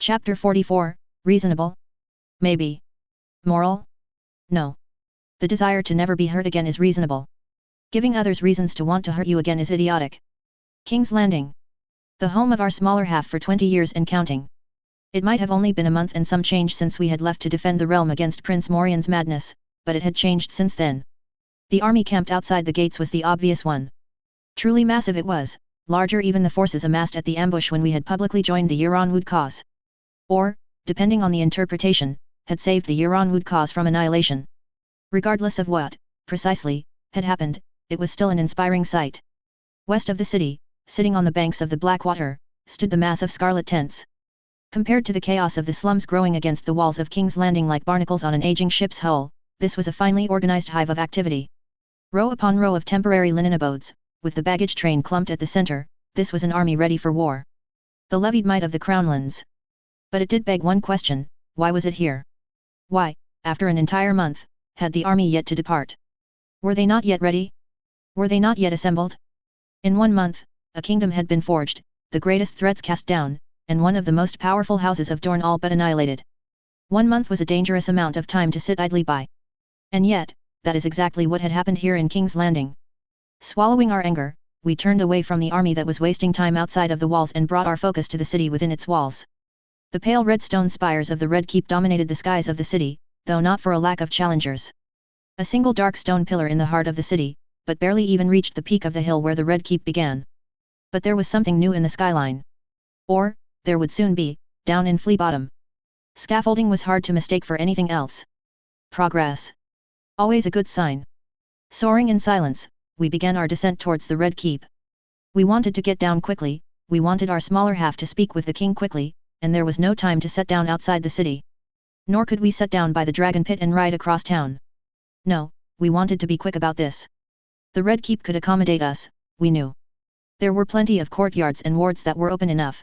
Chapter 44, Reasonable? Maybe. Moral? No. The desire to never be hurt again is reasonable. Giving others reasons to want to hurt you again is idiotic. King's Landing. The home of our smaller half for 20 years and counting. It might have only been a month and some change since we had left to defend the realm against Prince Morian's madness, but it had changed since then. The army camped outside the gates was the obvious one. Truly massive it was, larger even the forces amassed at the ambush when we had publicly joined the Yuran-Wood cause. Or, depending on the interpretation, had saved the Yuran-Wood cause from annihilation. Regardless of what, precisely, had happened, it was still an inspiring sight. West of the city, sitting on the banks of the Blackwater, stood the mass of scarlet tents. Compared to the chaos of the slums growing against the walls of King's Landing like barnacles on an aging ship's hull, this was a finely organized hive of activity. Row upon row of temporary linen abodes, with the baggage train clumped at the center, this was an army ready for war. The levied might of the Crownlands. But it did beg one question: why was it here? Why, after an entire month, had the army yet to depart? Were they not yet ready? Were they not yet assembled? In 1 month, a kingdom had been forged, the greatest threats cast down, and one of the most powerful houses of Dorne all but annihilated. 1 month was a dangerous amount of time to sit idly by. And yet, that is exactly what had happened here in King's Landing. Swallowing our anger, we turned away from the army that was wasting time outside of the walls and brought our focus to the city within its walls. The pale red stone spires of the Red Keep dominated the skies of the city, though not for a lack of challengers. A single dark stone pillar in the heart of the city, but barely even reached the peak of the hill where the Red Keep began. But there was something new in the skyline. Or, there would soon be, down in Flea Bottom. Scaffolding was hard to mistake for anything else. Progress. Always a good sign. Soaring in silence, we began our descent towards the Red Keep. We wanted to get down quickly, we wanted our smaller half to speak with the king quickly, and there was no time to set down outside the city. Nor could we set down by the Dragon Pit and ride across town. No, we wanted to be quick about this. The Red Keep could accommodate us, we knew. There were plenty of courtyards and wards that were open enough.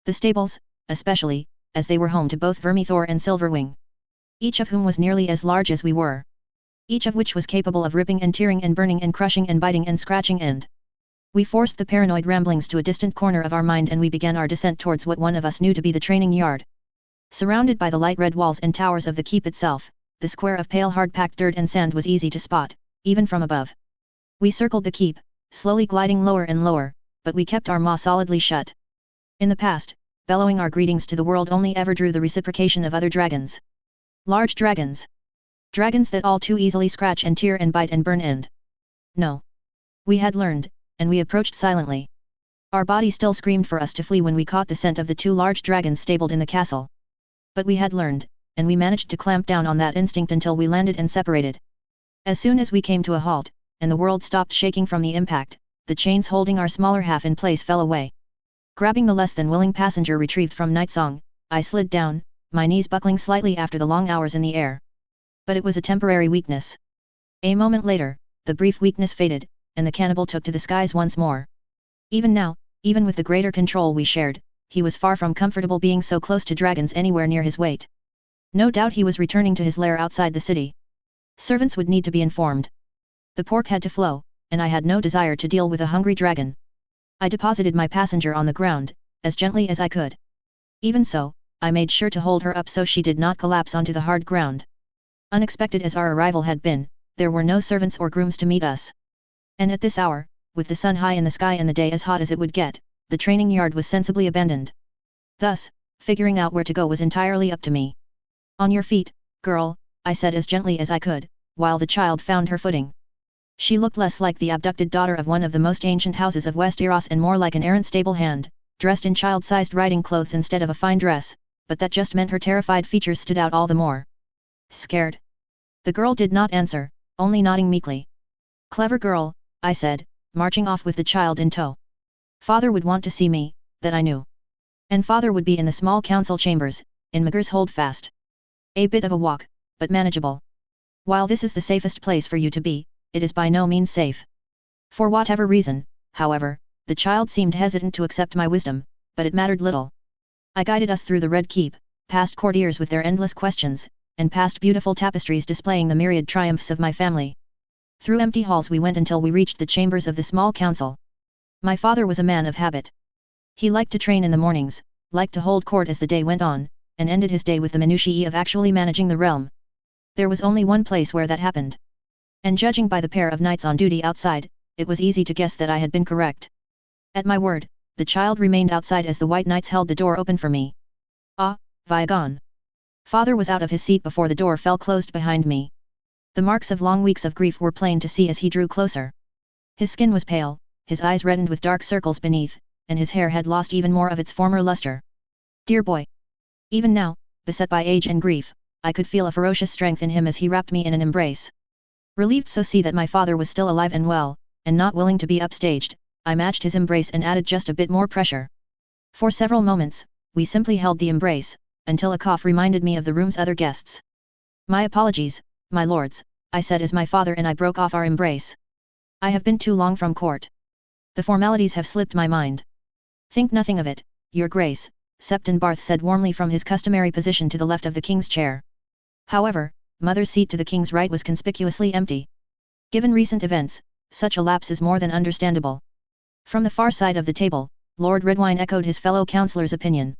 The stables, especially, as they were home to both Vermithor and Silverwing. Each of whom was nearly as large as we were. Each of which was capable of ripping and tearing and burning and crushing and biting and scratching and... We forced the paranoid ramblings to a distant corner of our mind and we began our descent towards what one of us knew to be the training yard. Surrounded by the light red walls and towers of the keep itself, the square of pale hard-packed dirt and sand was easy to spot, even from above. We circled the keep, slowly gliding lower and lower, but we kept our maw solidly shut. In the past, bellowing our greetings to the world only ever drew the reciprocation of other dragons. Large dragons. Dragons that all too easily scratch and tear and bite and burn and... No. We had learned, and we approached silently. Our body still screamed for us to flee when we caught the scent of the 2 large dragons stabled in the castle. But we had learned, and we managed to clamp down on that instinct until we landed and separated. As soon as we came to a halt, and the world stopped shaking from the impact, the chains holding our smaller half in place fell away. Grabbing the less than willing passenger retrieved from Nightsong, I slid down, my knees buckling slightly after the long hours in the air. But it was a temporary weakness. A moment later, the brief weakness faded, and the cannibal took to the skies once more. Even now, even with the greater control we shared, he was far from comfortable being so close to dragons anywhere near his weight. No doubt he was returning to his lair outside the city. Servants would need to be informed. The pork had to flow, and I had no desire to deal with a hungry dragon. I deposited my passenger on the ground, as gently as I could. Even so, I made sure to hold her up so she did not collapse onto the hard ground. Unexpected as our arrival had been, there were no servants or grooms to meet us. And at this hour, with the sun high in the sky and the day as hot as it would get, the training yard was sensibly abandoned. Thus, figuring out where to go was entirely up to me. On your feet, girl, I said as gently as I could, while the child found her footing. She looked less like the abducted daughter of one of the most ancient houses of Westeros and more like an errant stable hand, dressed in child-sized riding clothes instead of a fine dress, but that just meant her terrified features stood out all the more. Scared? The girl did not answer, only nodding meekly. Clever girl, I said, marching off with the child in tow. Father would want to see me, that I knew. And father would be in the small council chambers, in Magur's holdfast. A bit of a walk, but manageable. While this is the safest place for you to be, it is by no means safe. For whatever reason, however, the child seemed hesitant to accept my wisdom, but it mattered little. I guided us through the Red Keep, past courtiers with their endless questions, and past beautiful tapestries displaying the myriad triumphs of my family. Through empty halls we went until we reached the chambers of the small council. My father was a man of habit. He liked to train in the mornings, liked to hold court as the day went on, and ended his day with the minutiae of actually managing the realm. There was only one place where that happened. And judging by the pair of knights on duty outside, it was easy to guess that I had been correct. At my word, the child remained outside as the white knights held the door open for me. Ah, Viagon. Father was out of his seat before the door fell closed behind me. The marks of long weeks of grief were plain to see as he drew closer. His skin was pale, his eyes reddened with dark circles beneath, and his hair had lost even more of its former luster. Dear boy! Even now, beset by age and grief, I could feel a ferocious strength in him as he wrapped me in an embrace. Relieved so see that my father was still alive and well, and not willing to be upstaged, I matched his embrace and added just a bit more pressure. For several moments, we simply held the embrace, until a cough reminded me of the room's other guests. My apologies, my lords, I said as my father and I broke off our embrace. I have been too long from court. The formalities have slipped my mind. Think nothing of it, your grace, Septon Barth said warmly from his customary position to the left of the king's chair. However, Mother's seat to the king's right was conspicuously empty. Given recent events, such a lapse is more than understandable. From the far side of the table, Lord Redwine echoed his fellow councillor's opinion.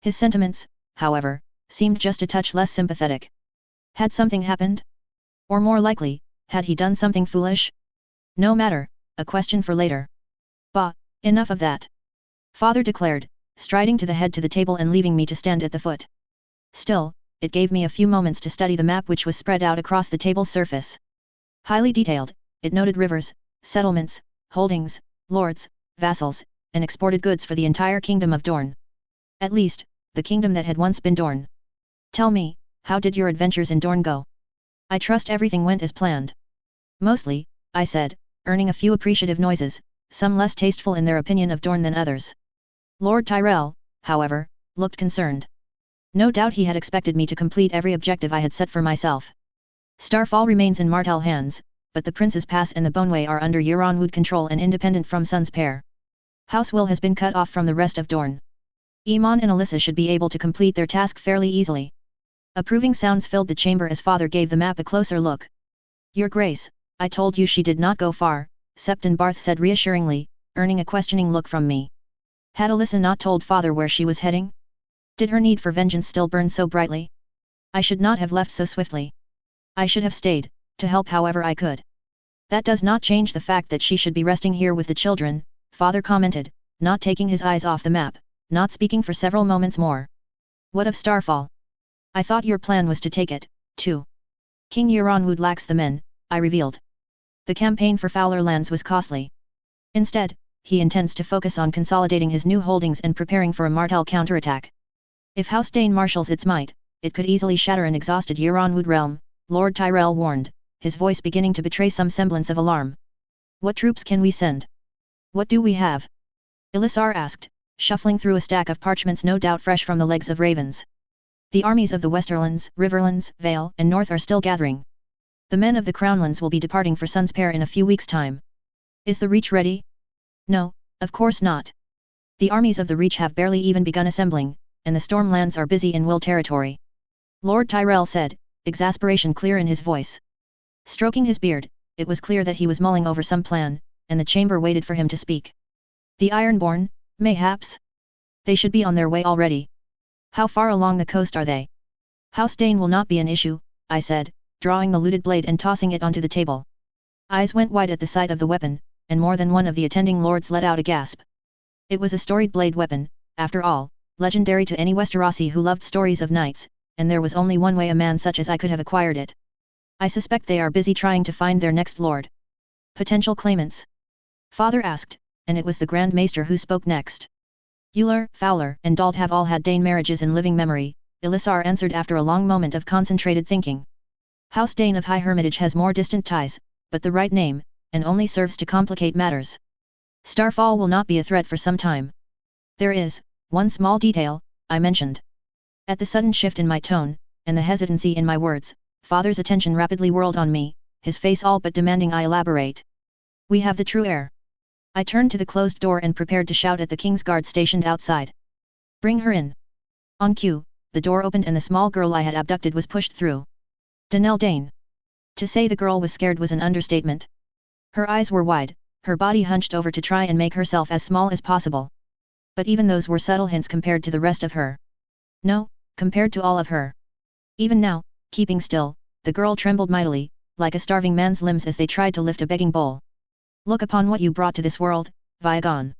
His sentiments, however, seemed just a touch less sympathetic. Had something happened? Or more likely, had he done something foolish? No matter, a question for later. Bah, enough of that. Father declared, striding to the head to the table and leaving me to stand at the foot. Still, it gave me a few moments to study the map which was spread out across the table's surface. Highly detailed, it noted rivers, settlements, holdings, lords, vassals, and exported goods for the entire kingdom of Dorne. At least, the kingdom that had once been Dorne. Tell me, how did your adventures in Dorne go? I trust everything went as planned. Mostly, I said, earning a few appreciative noises, some less tasteful in their opinion of Dorne than others. Lord Tyrell, however, looked concerned. No doubt he had expected me to complete every objective I had set for myself. Starfall remains in Martell hands, but the Prince's Pass and the Boneway are under Euronwood control and independent from Sun's Pair. House Will has been cut off from the rest of Dorne. Aemon and Alyssa should be able to complete their task fairly easily. Approving sounds filled the chamber as Father gave the map a closer look. Your Grace, I told you she did not go far, Septon Barth said reassuringly, earning a questioning look from me. Had Alyssa not told Father where she was heading? Did her need for vengeance still burn so brightly? I should not have left so swiftly. I should have stayed, to help however I could. That does not change the fact that she should be resting here with the children, Father commented, not taking his eyes off the map, not speaking for several moments more. What of Starfall? I thought your plan was to take it, too. King Euronwood lacks the men, I revealed. The campaign for Fowler lands was costly. Instead, he intends to focus on consolidating his new holdings and preparing for a Martell counterattack. If House Dane marshals its might, it could easily shatter an exhausted Euronwood realm, Lord Tyrell warned, his voice beginning to betray some semblance of alarm. What troops can we send? What do we have? Elisar asked, shuffling through a stack of parchments no doubt fresh from the legs of ravens. The armies of the Westerlands, Riverlands, Vale, and North are still gathering. The men of the Crownlands will be departing for Sun's Pair in a few weeks' time. Is the Reach ready? No, of course not. The armies of the Reach have barely even begun assembling, and the Stormlands are busy in Will territory. Lord Tyrell said, exasperation clear in his voice. Stroking his beard, it was clear that he was mulling over some plan, and the chamber waited for him to speak. The Ironborn, mayhaps? They should be on their way already. How far along the coast are they? House Dane will not be an issue, I said, drawing the looted blade and tossing it onto the table. Eyes went wide at the sight of the weapon, and more than one of the attending lords let out a gasp. It was a storied blade weapon, after all, legendary to any Westerosi who loved stories of knights, and there was only one way a man such as I could have acquired it. I suspect they are busy trying to find their next lord. Potential claimants? Father asked, and it was the Grand Maester who spoke next. Euler, Fowler, and Dald have all had Dane marriages in living memory, Elisar answered after a long moment of concentrated thinking. House Dane of High Hermitage has more distant ties, but the right name, and only serves to complicate matters. Starfall will not be a threat for some time. There is one small detail, I mentioned. At the sudden shift in my tone, and the hesitancy in my words, Father's attention rapidly whirled on me, his face all but demanding I elaborate. We have the true heir. I turned to the closed door and prepared to shout at the King's Guard stationed outside. Bring her in. On cue, the door opened and the small girl I had abducted was pushed through. Danelle Dane. To say the girl was scared was an understatement. Her eyes were wide, her body hunched over to try and make herself as small as possible. But even those were subtle hints compared to the rest of her. No, compared to all of her. Even now, keeping still, the girl trembled mightily, like a starving man's limbs as they tried to lift a begging bowl. Look upon what you brought to this world, Viagon.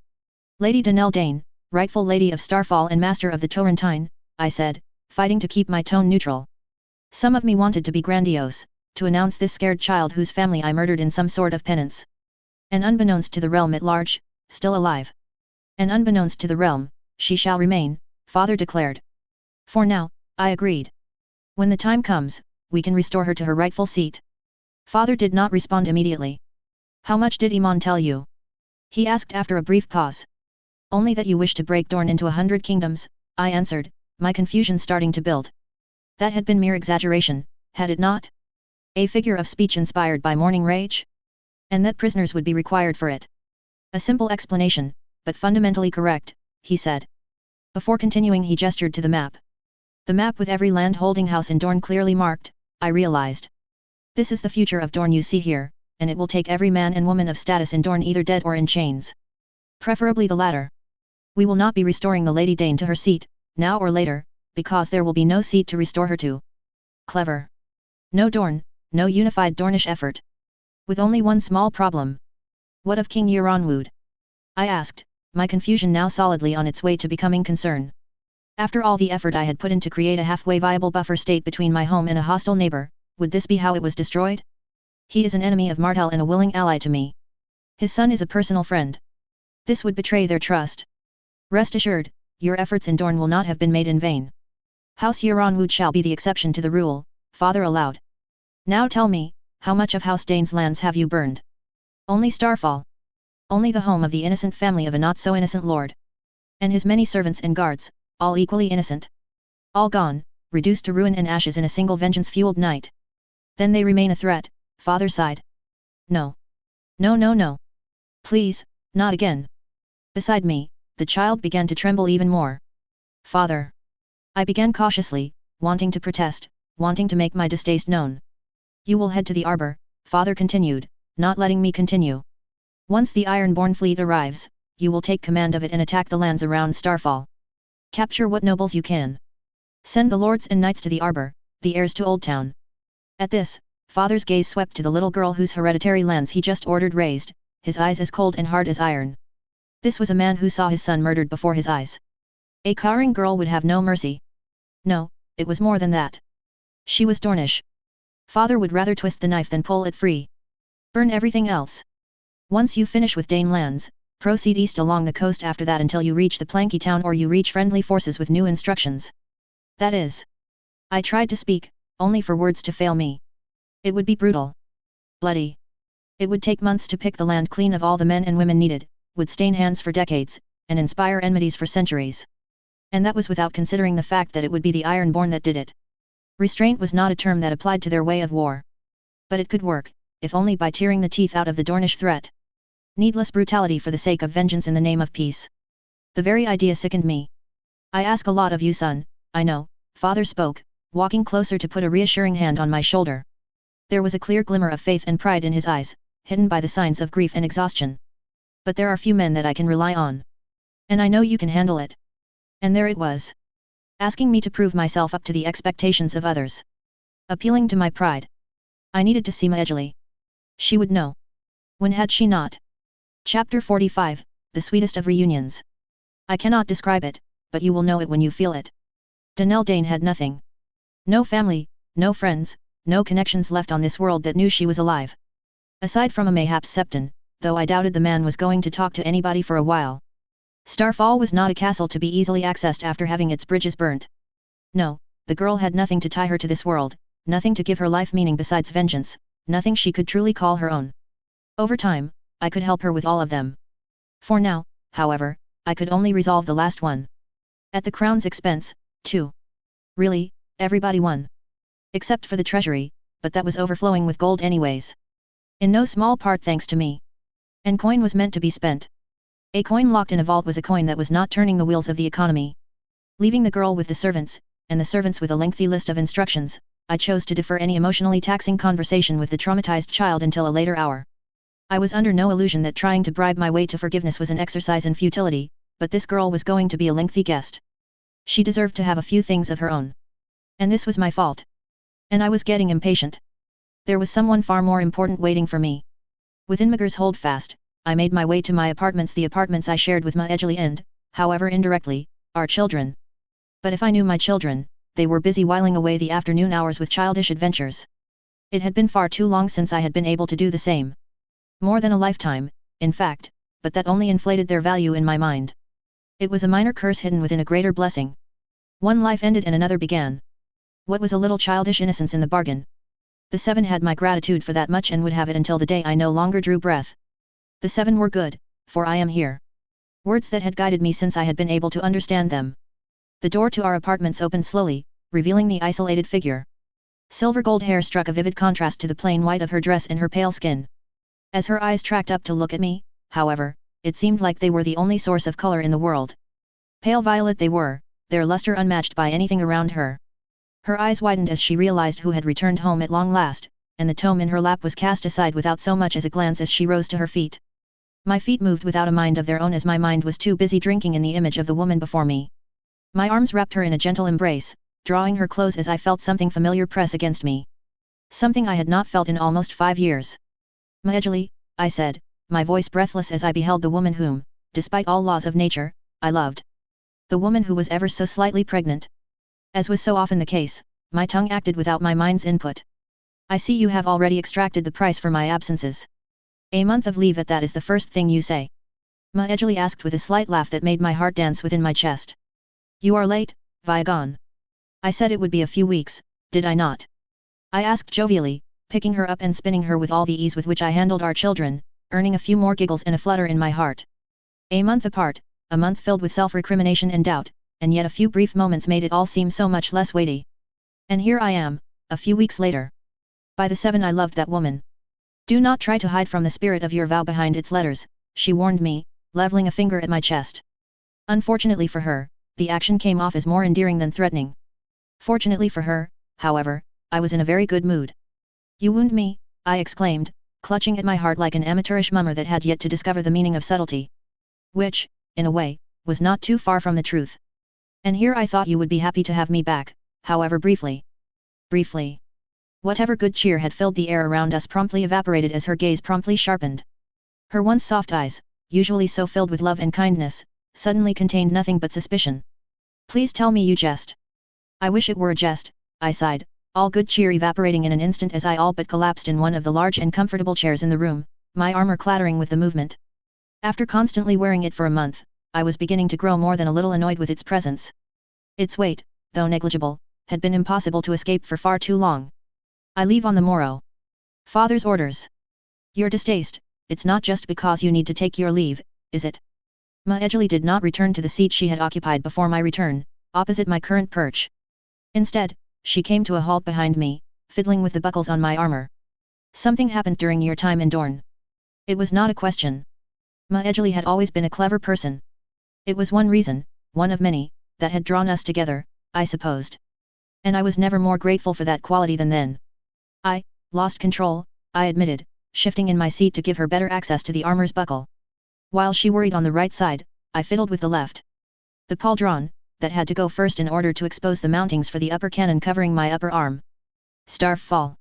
Lady Dane, rightful lady of Starfall and master of the Torrentine, I said, fighting to keep my tone neutral. Some of me wanted to be grandiose, to announce this scared child whose family I murdered in some sort of penance. And unbeknownst to the realm at large, still alive. And unbeknownst to the realm, she shall remain, father declared. For now, I agreed. When the time comes, we can restore her to her rightful seat. Father did not respond immediately. How much did Iman tell you? He asked after a brief pause. Only that you wish to break Dorne into 100 kingdoms, I answered, my confusion starting to build. That had been mere exaggeration, had it not? A figure of speech inspired by morning rage? And that prisoners would be required for it. A simple explanation, but fundamentally correct, he said. Before continuing he gestured to the map. The map with every land-holding house in Dorne clearly marked, I realized. This is the future of Dorne you see here, and it will take every man and woman of status in Dorne either dead or in chains. Preferably the latter. We will not be restoring the Lady Dane to her seat, now or later, because there will be no seat to restore her to. Clever. No Dorne, no unified Dornish effort. With only one small problem. What of King Euronwood? I asked, my confusion now solidly on its way to becoming concern. After all the effort I had put in to create a halfway viable buffer state between my home and a hostile neighbor, would this be how it was destroyed? He is an enemy of Martell and a willing ally to me. His son is a personal friend. This would betray their trust. Rest assured, your efforts in Dorne will not have been made in vain. House Euronwood shall be the exception to the rule, father allowed. Now tell me, how much of House Dane's lands have you burned? Only Starfall. Only the home of the innocent family of a not-so-innocent lord. And his many servants and guards, all equally innocent. All gone, reduced to ruin and ashes in a single vengeance-fueled night. Then they remain a threat, father sighed. No. No no no. Please, not again. Beside me, the child began to tremble even more. Father. I began cautiously, wanting to protest, wanting to make my distaste known. You will head to the arbor, father continued, not letting me continue. Once the Ironborn fleet arrives, you will take command of it and attack the lands around Starfall. Capture what nobles you can. Send the lords and knights to the arbor, the heirs to Old Town. At this, father's gaze swept to the little girl whose hereditary lands he just ordered raised, his eyes as cold and hard as iron. This was a man who saw his son murdered before his eyes. A cowering girl would have no mercy. No, it was more than that. She was Dornish. Father would rather twist the knife than pull it free. Burn everything else. Once you finish with Dane lands, proceed east along the coast after that until you reach the Planky Town or you reach friendly forces with new instructions. That is. I tried to speak, only for words to fail me. It would be brutal. Bloody. It would take months to pick the land clean of all the men and women needed, would stain hands for decades, and inspire enmities for centuries. And that was without considering the fact that it would be the Ironborn that did it. Restraint was not a term that applied to their way of war. But it could work, if only by tearing the teeth out of the Dornish threat. Needless brutality for the sake of vengeance in the name of peace. The very idea sickened me. I ask a lot of you, son, I know, father spoke, walking closer to put a reassuring hand on my shoulder. There was a clear glimmer of faith and pride in his eyes, hidden by the signs of grief and exhaustion. But there are few men that I can rely on. And I know you can handle it. And there it was. Asking me to prove myself up to the expectations of others. Appealing to my pride. I needed to see Maejali. She would know. When had she not? Chapter 45, the sweetest of reunions. I cannot describe it, but you will know it when you feel it. Danelle Dane had nothing. No family, no friends, no connections left on this world that knew she was alive. Aside from a mayhaps Septon, though I doubted the man was going to talk to anybody for a while. Starfall was not a castle to be easily accessed after having its bridges burnt. No, the girl had nothing to tie her to this world, nothing to give her life meaning besides vengeance, nothing she could truly call her own. Over time, I could help her with all of them. For now, however, I could only resolve the last one. At the crown's expense, too. Really, everybody won. Except for the treasury, but that was overflowing with gold anyways. In no small part thanks to me. And coin was meant to be spent. A coin locked in a vault was a coin that was not turning the wheels of the economy. Leaving the girl with the servants, and the servants with a lengthy list of instructions, I chose to defer any emotionally taxing conversation with the traumatized child until a later hour. I was under no illusion that trying to bribe my way to forgiveness was an exercise in futility, but this girl was going to be a lengthy guest. She deserved to have a few things of her own. And this was my fault. And I was getting impatient. There was someone far more important waiting for me. Within Mager's holdfast, I made my way to my apartments, the apartments I shared with Maejali and, however indirectly, our children. But if I knew my children, they were busy whiling away the afternoon hours with childish adventures. It had been far too long since I had been able to do the same. More than a lifetime, in fact, but that only inflated their value in my mind. It was a minor curse hidden within a greater blessing. One life ended and another began. What was a little childish innocence in the bargain? The 7 had my gratitude for that much and would have it until the day I no longer drew breath. The 7 were good, for I am here. Words that had guided me since I had been able to understand them. The door to our apartments opened slowly, revealing the isolated figure. Silver gold hair struck a vivid contrast to the plain white of her dress and her pale skin. As her eyes tracked up to look at me, however, it seemed like they were the only source of color in the world. Pale violet they were, their luster unmatched by anything around her. Her eyes widened as she realized who had returned home at long last, and the tome in her lap was cast aside without so much as a glance as she rose to her feet. My feet moved without a mind of their own as my mind was too busy drinking in the image of the woman before me. My arms wrapped her in a gentle embrace, drawing her close as I felt something familiar press against me. Something I had not felt in almost 5 years. Maejali, I said, my voice breathless as I beheld the woman whom, despite all laws of nature, I loved. The woman who was ever so slightly pregnant. As was so often the case, my tongue acted without my mind's input. I see you have already extracted the price for my absences. A month of leave at that is the first thing you say. Maejali asked with a slight laugh that made my heart dance within my chest. You are late, Viagon. I said it would be a few weeks, did I not? I asked jovially, picking her up and spinning her with all the ease with which I handled our children, earning a few more giggles and a flutter in my heart. A month apart, a month filled with self-recrimination and doubt, and yet a few brief moments made it all seem so much less weighty. And here I am, a few weeks later. By the 7 I loved that woman. Do not try to hide from the spirit of your vow behind its letters, she warned me, leveling a finger at my chest. Unfortunately for her, the action came off as more endearing than threatening. Fortunately for her, however, I was in a very good mood. You wound me, I exclaimed, clutching at my heart like an amateurish mummer that had yet to discover the meaning of subtlety. Which, in a way, was not too far from the truth. And here I thought you would be happy to have me back, however briefly. Briefly. Whatever good cheer had filled the air around us promptly evaporated as her gaze promptly sharpened. Her once soft eyes, usually so filled with love and kindness, suddenly contained nothing but suspicion. Please tell me you jest. I wish it were a jest, I sighed, all good cheer evaporating in an instant as I all but collapsed in one of the large and comfortable chairs in the room, my armor clattering with the movement. After constantly wearing it for a month, I was beginning to grow more than a little annoyed with its presence. Its weight, though negligible, had been impossible to escape for far too long. I leave on the morrow. Father's orders. Your distaste, it's not just because you need to take your leave, is it? Maejali did not return to the seat she had occupied before my return, opposite my current perch. Instead, she came to a halt behind me, fiddling with the buckles on my armor. Something happened during your time in Dorne. It was not a question. Maejali had always been a clever person. It was one reason, one of many, that had drawn us together, I supposed. And I was never more grateful for that quality than then. I lost control, I admitted, shifting in my seat to give her better access to the armor's buckle. While she worried on the right side, I fiddled with the left. The pauldron, that had to go first in order to expose the mountings for the upper cannon covering my upper arm. Starfall.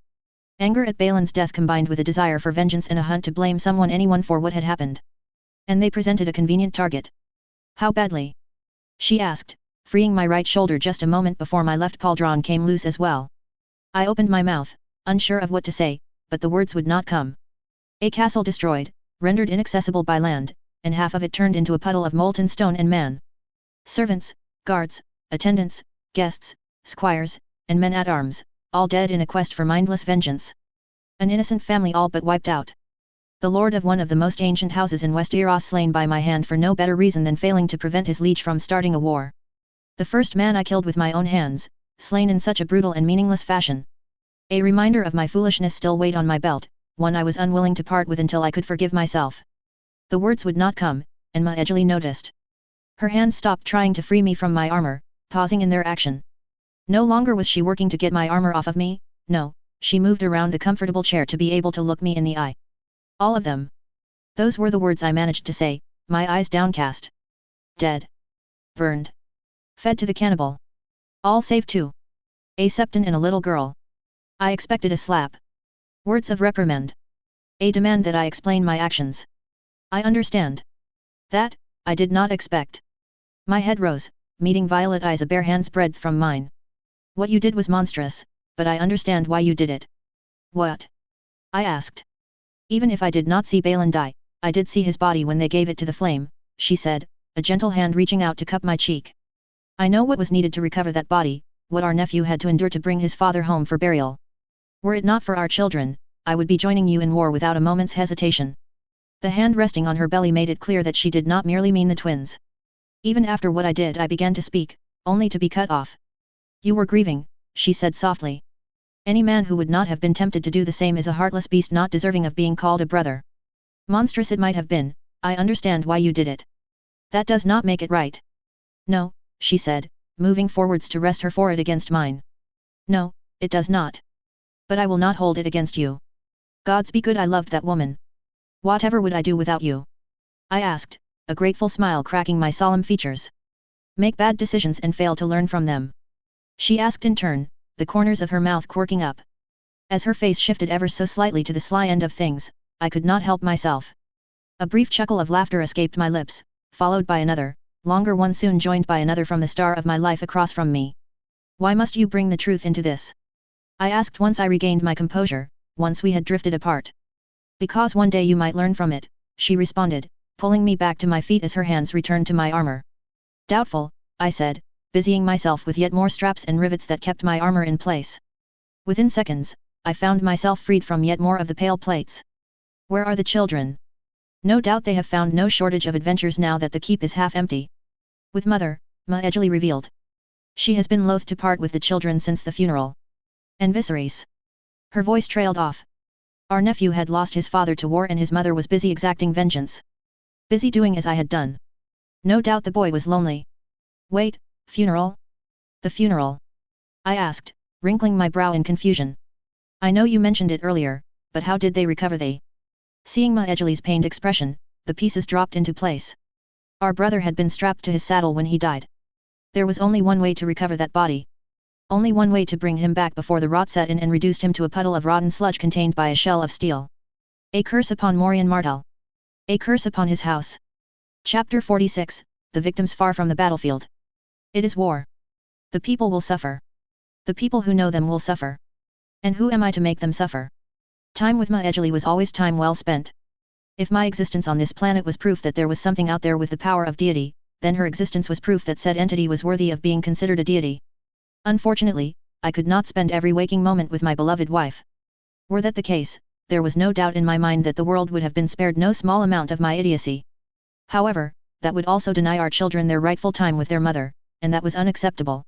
Anger at Balin's death combined with a desire for vengeance and a hunt to blame anyone for what had happened. And they presented a convenient target. How badly? She asked, freeing my right shoulder just a moment before my left pauldron came loose as well. I opened my mouth, unsure of what to say, but the words would not come. A castle destroyed, rendered inaccessible by land, and half of it turned into a puddle of molten stone and man. Servants, guards, attendants, guests, squires, and men-at-arms, all dead in a quest for mindless vengeance. An innocent family all but wiped out. The lord of one of the most ancient houses in West Eros slain by my hand for no better reason than failing to prevent his liege from starting a war. The first man I killed with my own hands, slain in such a brutal and meaningless fashion. A reminder of my foolishness still weighed on my belt, one I was unwilling to part with until I could forgive myself. The words would not come, and Maejali noticed. Her hands stopped trying to free me from my armor, pausing in their action. No longer was she working to get my armor off of me, no, she moved around the comfortable chair to be able to look me in the eye. All of them. Those were the words I managed to say, my eyes downcast. dead. Burned. Fed to the cannibal. All save two. A septon and a little girl. I expected a slap. Words of reprimand. A demand that I explain my actions. I understand. That, I did not expect. My head rose, meeting violet eyes a bare hand's breadth from mine. What you did was monstrous, but I understand why you did it. What? I asked. Even if I did not see Balin die, I did see his body when they gave it to the flame, she said, a gentle hand reaching out to cup my cheek. I know what was needed to recover that body, what our nephew had to endure to bring his father home for burial. Were it not for our children, I would be joining you in war without a moment's hesitation. The hand resting on her belly made it clear that she did not merely mean the twins. Even after what I did I began to speak, only to be cut off. You were grieving, she said softly. Any man who would not have been tempted to do the same is a heartless beast not deserving of being called a brother. Monstrous it might have been, I understand why you did it. That does not make it right. No, she said, moving forwards to rest her forehead against mine. No, it does not. But I will not hold it against you. Gods be good, I loved that woman. Whatever would I do without you? I asked, a grateful smile cracking my solemn features. Make bad decisions and fail to learn from them? She asked in turn, the corners of her mouth quirking up. As her face shifted ever so slightly to the sly end of things, I could not help myself. A brief chuckle of laughter escaped my lips, followed by another, longer one soon joined by another from the star of my life across from me. Why must you bring the truth into this? I asked once I regained my composure, once we had drifted apart. Because one day you might learn from it, she responded, pulling me back to my feet as her hands returned to my armor. Doubtful, I said, busying myself with yet more straps and rivets that kept my armor in place. Within seconds, I found myself freed from yet more of the pale plates. Where are the children? No doubt they have found no shortage of adventures now that the keep is half empty. With mother, Ma edgily revealed. She has been loath to part with the children since the funeral. And Viserys. Her voice trailed off. Our nephew had lost his father to war and his mother was busy exacting vengeance. Busy doing as I had done. No doubt the boy was lonely. Wait, funeral? The funeral? I asked, wrinkling my brow in confusion. I know you mentioned it earlier, but how did they recover they? Seeing Ma edgely's pained expression, the pieces dropped into place. Our brother had been strapped to his saddle when he died. There was only one way to recover that body. Only one way to bring him back before the rot set in and reduced him to a puddle of rotten sludge contained by a shell of steel. A curse upon Morian Martell. A curse upon his house. Chapter 46, The Victims Far from the Battlefield. It is war. The people will suffer. The people who know them will suffer. And who am I to make them suffer? Time with Ma edgely was always time well spent. If my existence on this planet was proof that there was something out there with the power of deity, then her existence was proof that said entity was worthy of being considered a deity. Unfortunately, I could not spend every waking moment with my beloved wife. Were that the case, there was no doubt in my mind that the world would have been spared no small amount of my idiocy. However, that would also deny our children their rightful time with their mother, and that was unacceptable.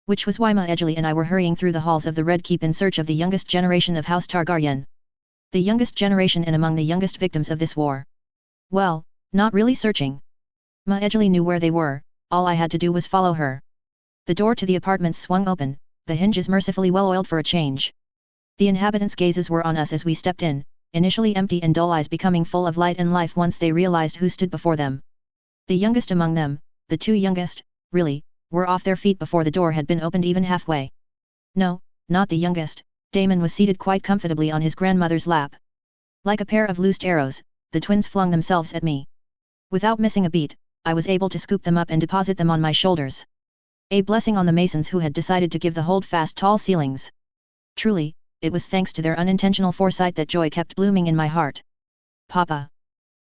Which was why Ma edgely and I were hurrying through the halls of the Red Keep in search of the youngest generation of House Targaryen. The youngest generation and among the youngest victims of this war. Well, not really searching. Ma edgely knew where they were, all I had to do was follow her. The door to the apartments swung open, the hinges mercifully well oiled for a change. The inhabitants' gazes were on us as we stepped in, initially empty and dull eyes becoming full of light and life once they realized who stood before them. The youngest among them, the two youngest, really, were off their feet before the door had been opened even halfway. No, not the youngest, Daemon was seated quite comfortably on his grandmother's lap. Like a pair of loosed arrows, the twins flung themselves at me. Without missing a beat, I was able to scoop them up and deposit them on my shoulders. A blessing on the masons who had decided to give the hold-fast tall ceilings. Truly, it was thanks to their unintentional foresight that joy kept blooming in my heart. Papa!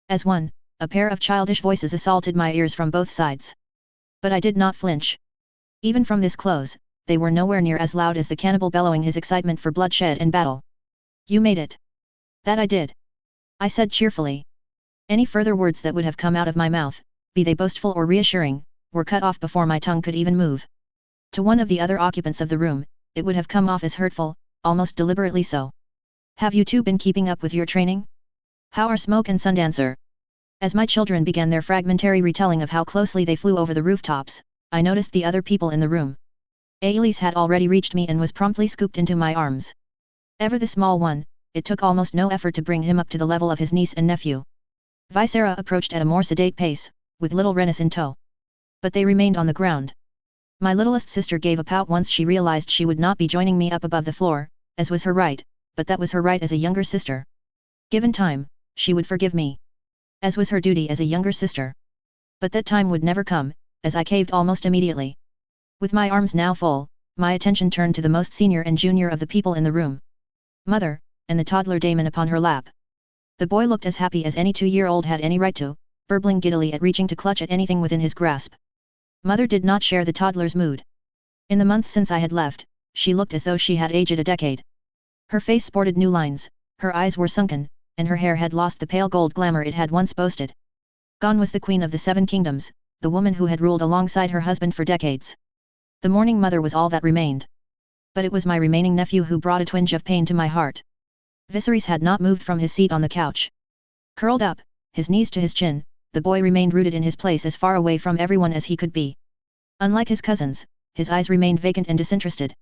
As one, a pair of childish voices assaulted my ears from both sides. But I did not flinch. Even from this close, they were nowhere near as loud as the cannibal bellowing his excitement for bloodshed and battle. You made it. That I did. I said cheerfully. Any further words that would have come out of my mouth, be they boastful or reassuring, were cut off before my tongue could even move. To one of the other occupants of the room, it would have come off as hurtful, almost deliberately so. Have you two been keeping up with your training? How are Smoke and Sundancer? As my children began their fragmentary retelling of how closely they flew over the rooftops, I noticed the other people in the room. Aelys had already reached me and was promptly scooped into my arms. Ever the small one, it took almost no effort to bring him up to the level of his niece and nephew. Visera approached at a more sedate pace, with little Rhaenys in tow. But they remained on the ground. My littlest sister gave a pout once she realized she would not be joining me up above the floor, as was her right, but that was her right as a younger sister. Given time, she would forgive me. As was her duty as a younger sister. But that time would never come, as I caved almost immediately. With my arms now full, my attention turned to the most senior and junior of the people in the room. Mother, and the toddler Damon upon her lap. The boy looked as happy as any 2-year-old had any right to, burbling giddily at reaching to clutch at anything within his grasp. Mother did not share the toddler's mood. In the month since I had left, she looked as though she had aged a decade. Her face sported new lines, her eyes were sunken, and her hair had lost the pale gold glamour it had once boasted. Gone was the queen of the 7 kingdoms, the woman who had ruled alongside her husband for decades. The mourning mother was all that remained. But it was my remaining nephew who brought a twinge of pain to my heart. Viserys had not moved from his seat on the couch. Curled up, his knees to his chin, the boy remained rooted in his place as far away from everyone as he could be. Unlike his cousins, his eyes remained vacant and disinterested.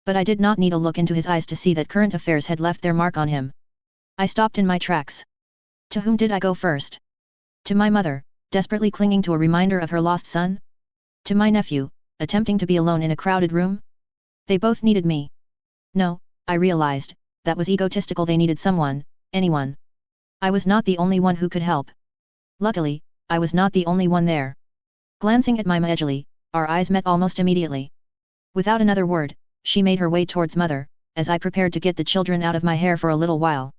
But I did not need a look into his eyes to see that current affairs had left their mark on him. I stopped in my tracks. To whom did I go first? To my mother, desperately clinging to a reminder of her lost son? To my nephew, attempting to be alone in a crowded room? They both needed me. No, I realized, that was egotistical. They needed someone, anyone. I was not the only one who could help. Luckily, I was not the only one there. Glancing at my Maegili, our eyes met almost immediately. Without another word, she made her way towards Mother, as I prepared to get the children out of my hair for a little while.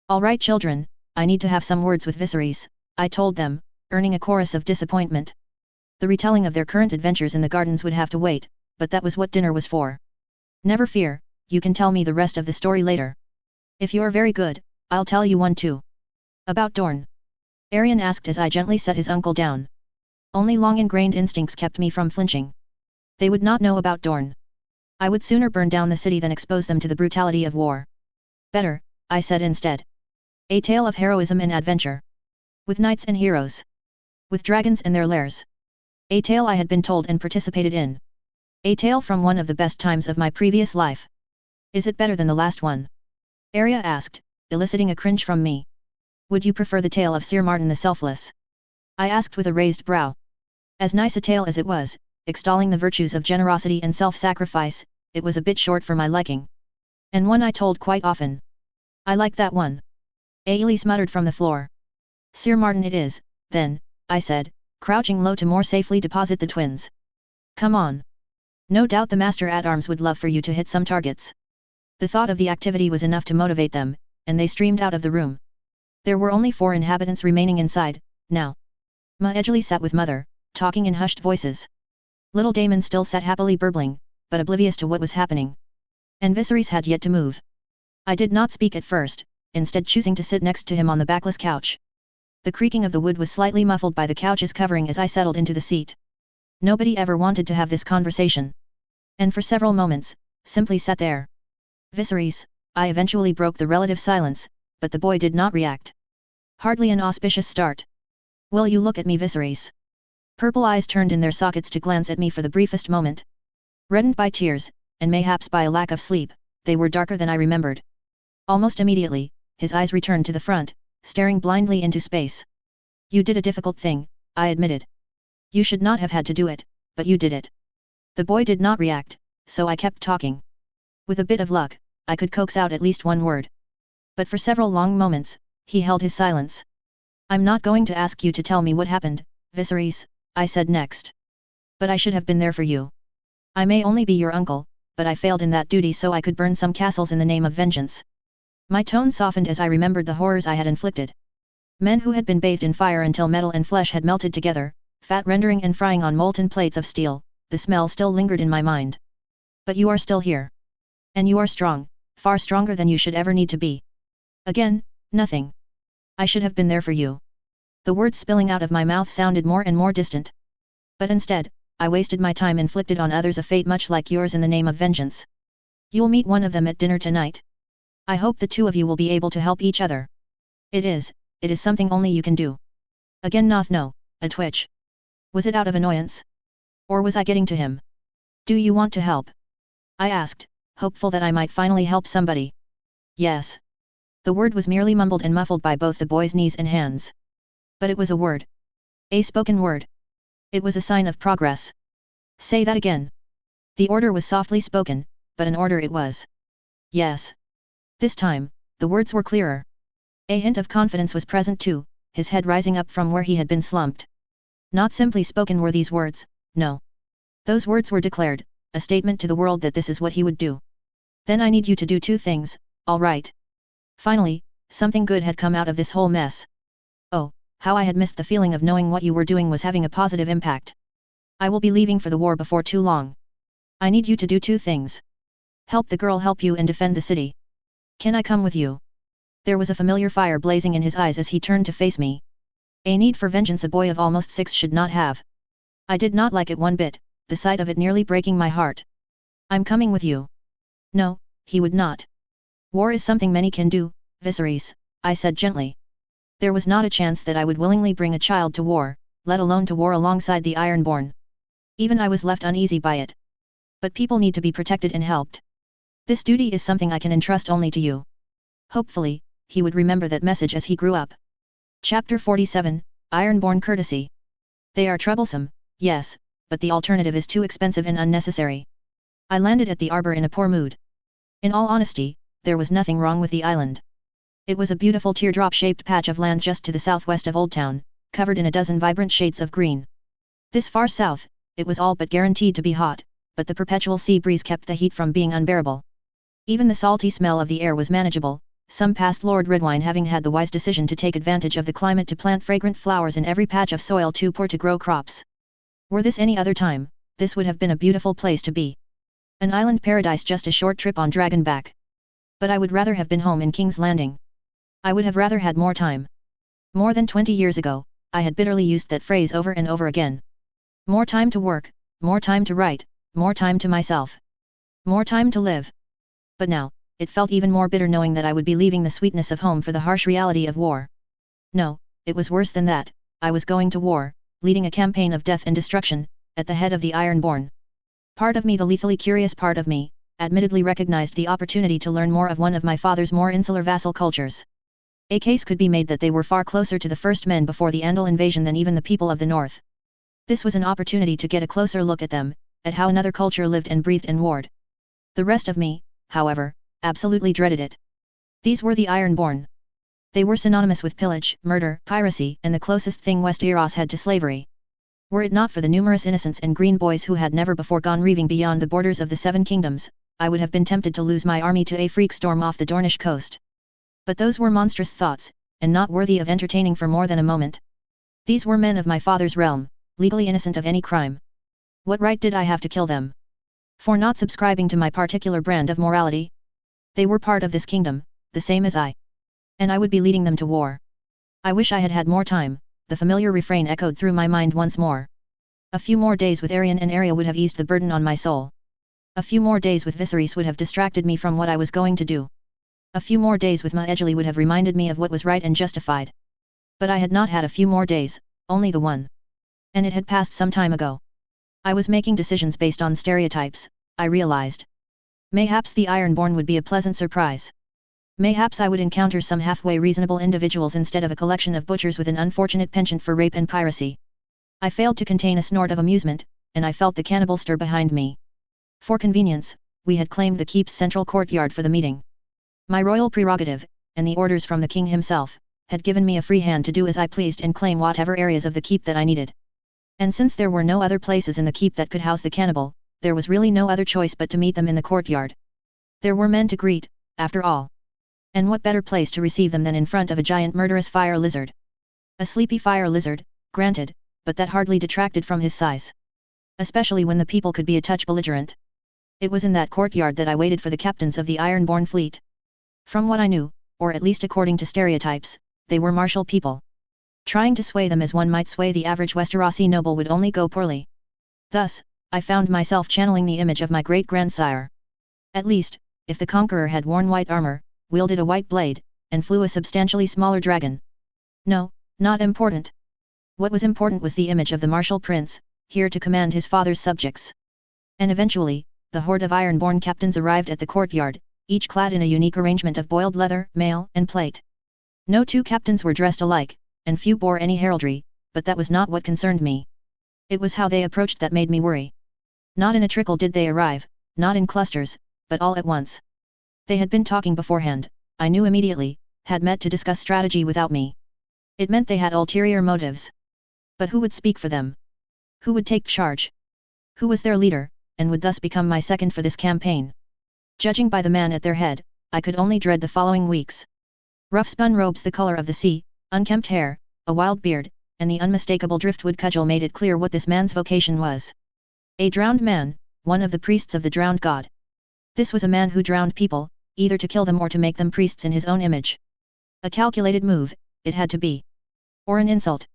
All right children, I need to have some words with Viserys, I told them, earning a chorus of disappointment. The retelling of their current adventures in the gardens would have to wait, but that was what dinner was for. Never fear, you can tell me the rest of the story later. If you're very good, I'll tell you one too. About Dorne? Arion asked as I gently set his uncle down. Only long-ingrained instincts kept me from flinching. They would not know about Dorne. I would sooner burn down the city than expose them to the brutality of war. Better, I said instead. A tale of heroism and adventure. With knights and heroes. With dragons and their lairs. A tale I had been told and participated in. A tale from one of the best times of my previous life. Is it better than the last one? Arya asked, eliciting a cringe from me. Would you prefer the tale of Sir Martin the Selfless? I asked with a raised brow. As nice a tale as it was, extolling the virtues of generosity and self-sacrifice, it was a bit short for my liking. And one I told quite often. I like that one. Aelys muttered from the floor. Sir Martin it is, then, I said, crouching low to more safely deposit the twins. Come on. No doubt the Master-at-Arms would love for you to hit some targets. The thought of the activity was enough to motivate them, and they streamed out of the room. There were only 4 inhabitants remaining inside, now. Maegili sat with Mother, talking in hushed voices. Little Damon still sat happily burbling, but oblivious to what was happening. And Viserys had yet to move. I did not speak at first, instead choosing to sit next to him on the backless couch. The creaking of the wood was slightly muffled by the couch's covering as I settled into the seat. Nobody ever wanted to have this conversation. And for several moments, simply sat there. Viserys, I eventually broke the relative silence, but the boy did not react. Hardly an auspicious start. Will you look at me, Viserys? Purple eyes turned in their sockets to glance at me for the briefest moment. Reddened by tears, and mayhaps by a lack of sleep, they were darker than I remembered. Almost immediately, his eyes returned to the front, staring blindly into space. You did a difficult thing, I admitted. You should not have had to do it, but you did it. The boy did not react, so I kept talking. With a bit of luck, I could coax out at least one word. But for several long moments, he held his silence. I'm not going to ask you to tell me what happened, Viserys, I said next. But I should have been there for you. I may only be your uncle, but I failed in that duty so I could burn some castles in the name of vengeance. My tone softened as I remembered the horrors I had inflicted. Men who had been bathed in fire until metal and flesh had melted together, fat rendering and frying on molten plates of steel, the smell still lingered in my mind. But you are still here. And you are strong, far stronger than you should ever need to be. Again, nothing. I should have been there for you. The words spilling out of my mouth sounded more and more distant. But instead, I wasted my time inflicted on others a fate much like yours in the name of vengeance. You'll meet one of them at dinner tonight. I hope the 2 of you will be able to help each other. It is something only you can do. Again no, a twitch. Was it out of annoyance? Or was I getting to him? Do you want to help? I asked, hopeful that I might finally help somebody. Yes. The word was merely mumbled and muffled by both the boy's knees and hands. But it was a word. A spoken word. It was a sign of progress. Say that again. The order was softly spoken, but an order it was. Yes. This time, the words were clearer. A hint of confidence was present too, his head rising up from where he had been slumped. Not simply spoken were these words, no. Those words were declared, a statement to the world that this is what he would do. Then I need you to do two things, all right. Finally, something good had come out of this whole mess. Oh, how I had missed the feeling of knowing what you were doing was having a positive impact. I will be leaving for the war before too long. I need you to do two things. Help the girl help you and defend the city. Can I come with you? There was a familiar fire blazing in his eyes as he turned to face me. A need for vengeance a boy of almost 6 should not have. I did not like it one bit, the sight of it nearly breaking my heart. I'm coming with you. No, he would not. War is something many can do, Viserys, I said gently. There was not a chance that I would willingly bring a child to war, let alone to war alongside the Ironborn. Even I was left uneasy by it. But people need to be protected and helped. This duty is something I can entrust only to you. Hopefully, he would remember that message as he grew up. Chapter 47, Ironborn Courtesy. They are troublesome, yes, but the alternative is too expensive and unnecessary. I landed at the arbor in a poor mood. In all honesty, there was nothing wrong with the island. It was a beautiful teardrop-shaped patch of land just to the southwest of Old Town, covered in a dozen vibrant shades of green. This far south, it was all but guaranteed to be hot, but the perpetual sea breeze kept the heat from being unbearable. Even the salty smell of the air was manageable, some past Lord Redwine having had the wise decision to take advantage of the climate to plant fragrant flowers in every patch of soil too poor to grow crops. Were this any other time, this would have been a beautiful place to be. An island paradise just a short trip on Dragonback. But I would rather have been home in King's Landing. I would have rather had more time. More than 20 years ago, I had bitterly used that phrase over and over again. More time to work, more time to write, more time to myself. More time to live. But now, it felt even more bitter knowing that I would be leaving the sweetness of home for the harsh reality of war. No, it was worse than that, I was going to war, leading a campaign of death and destruction, at the head of the Ironborn. Part of me, the lethally curious part of me, admittedly recognized the opportunity to learn more of one of my father's more insular vassal cultures. A case could be made that they were far closer to the first men before the Andal invasion than even the people of the north. This was an opportunity to get a closer look at them, at how another culture lived and breathed and warred. The rest of me, however, absolutely dreaded it. These were the Ironborn. They were synonymous with pillage, murder, piracy, and the closest thing Westeros had to slavery. Were it not for the numerous innocents and green boys who had never before gone reaving beyond the borders of the Seven Kingdoms, I would have been tempted to lose my army to a freak storm off the Dornish coast. But those were monstrous thoughts, and not worthy of entertaining for more than a moment. These were men of my father's realm, legally innocent of any crime. What right did I have to kill them? For not subscribing to my particular brand of morality? They were part of this kingdom, the same as I. And I would be leading them to war. I wish I had had more time, the familiar refrain echoed through my mind once more. A few more days with Arianne and Arya would have eased the burden on my soul. A few more days with Viserys would have distracted me from what I was going to do. A few more days with Maegeli would have reminded me of what was right and justified. But I had not had a few more days, only the one. And it had passed some time ago. I was making decisions based on stereotypes, I realized. Mayhaps the Ironborn would be a pleasant surprise. Mayhaps I would encounter some halfway reasonable individuals instead of a collection of butchers with an unfortunate penchant for rape and piracy. I failed to contain a snort of amusement, and I felt the cannibal stir behind me. For convenience, we had claimed the keep's central courtyard for the meeting. My royal prerogative, and the orders from the king himself, had given me a free hand to do as I pleased and claim whatever areas of the keep that I needed. And since there were no other places in the keep that could house the cannibal, there was really no other choice but to meet them in the courtyard. There were men to greet, after all. And what better place to receive them than in front of a giant murderous fire lizard? A sleepy fire lizard, granted, but that hardly detracted from his size. Especially when the people could be a touch belligerent. It was in that courtyard that I waited for the captains of the Ironborn fleet. From what I knew, or at least according to stereotypes, they were martial people. Trying to sway them as one might sway the average Westerosi noble would only go poorly. Thus, I found myself channeling the image of my great-grandsire. At least, if the conqueror had worn white armor, wielded a white blade, and flew a substantially smaller dragon. No, not important. What was important was the image of the martial prince, here to command his father's subjects. And eventually, the horde of Ironborn captains arrived at the courtyard, each clad in a unique arrangement of boiled leather, mail, and plate. No two captains were dressed alike, and few bore any heraldry, but that was not what concerned me. It was how they approached that made me worry. Not in a trickle did they arrive, not in clusters, but all at once. They had been talking beforehand, I knew immediately, had met to discuss strategy without me. It meant they had ulterior motives. But who would speak for them? Who would take charge? Who was their leader, and would thus become my second for this campaign? Judging by the man at their head, I could only dread the following weeks. Rough spun robes the color of the sea, unkempt hair, a wild beard, and the unmistakable driftwood cudgel made it clear what this man's vocation was. A drowned man, one of the priests of the drowned god. This was a man who drowned people, either to kill them or to make them priests in his own image. A calculated move, it had to be. Or an insult.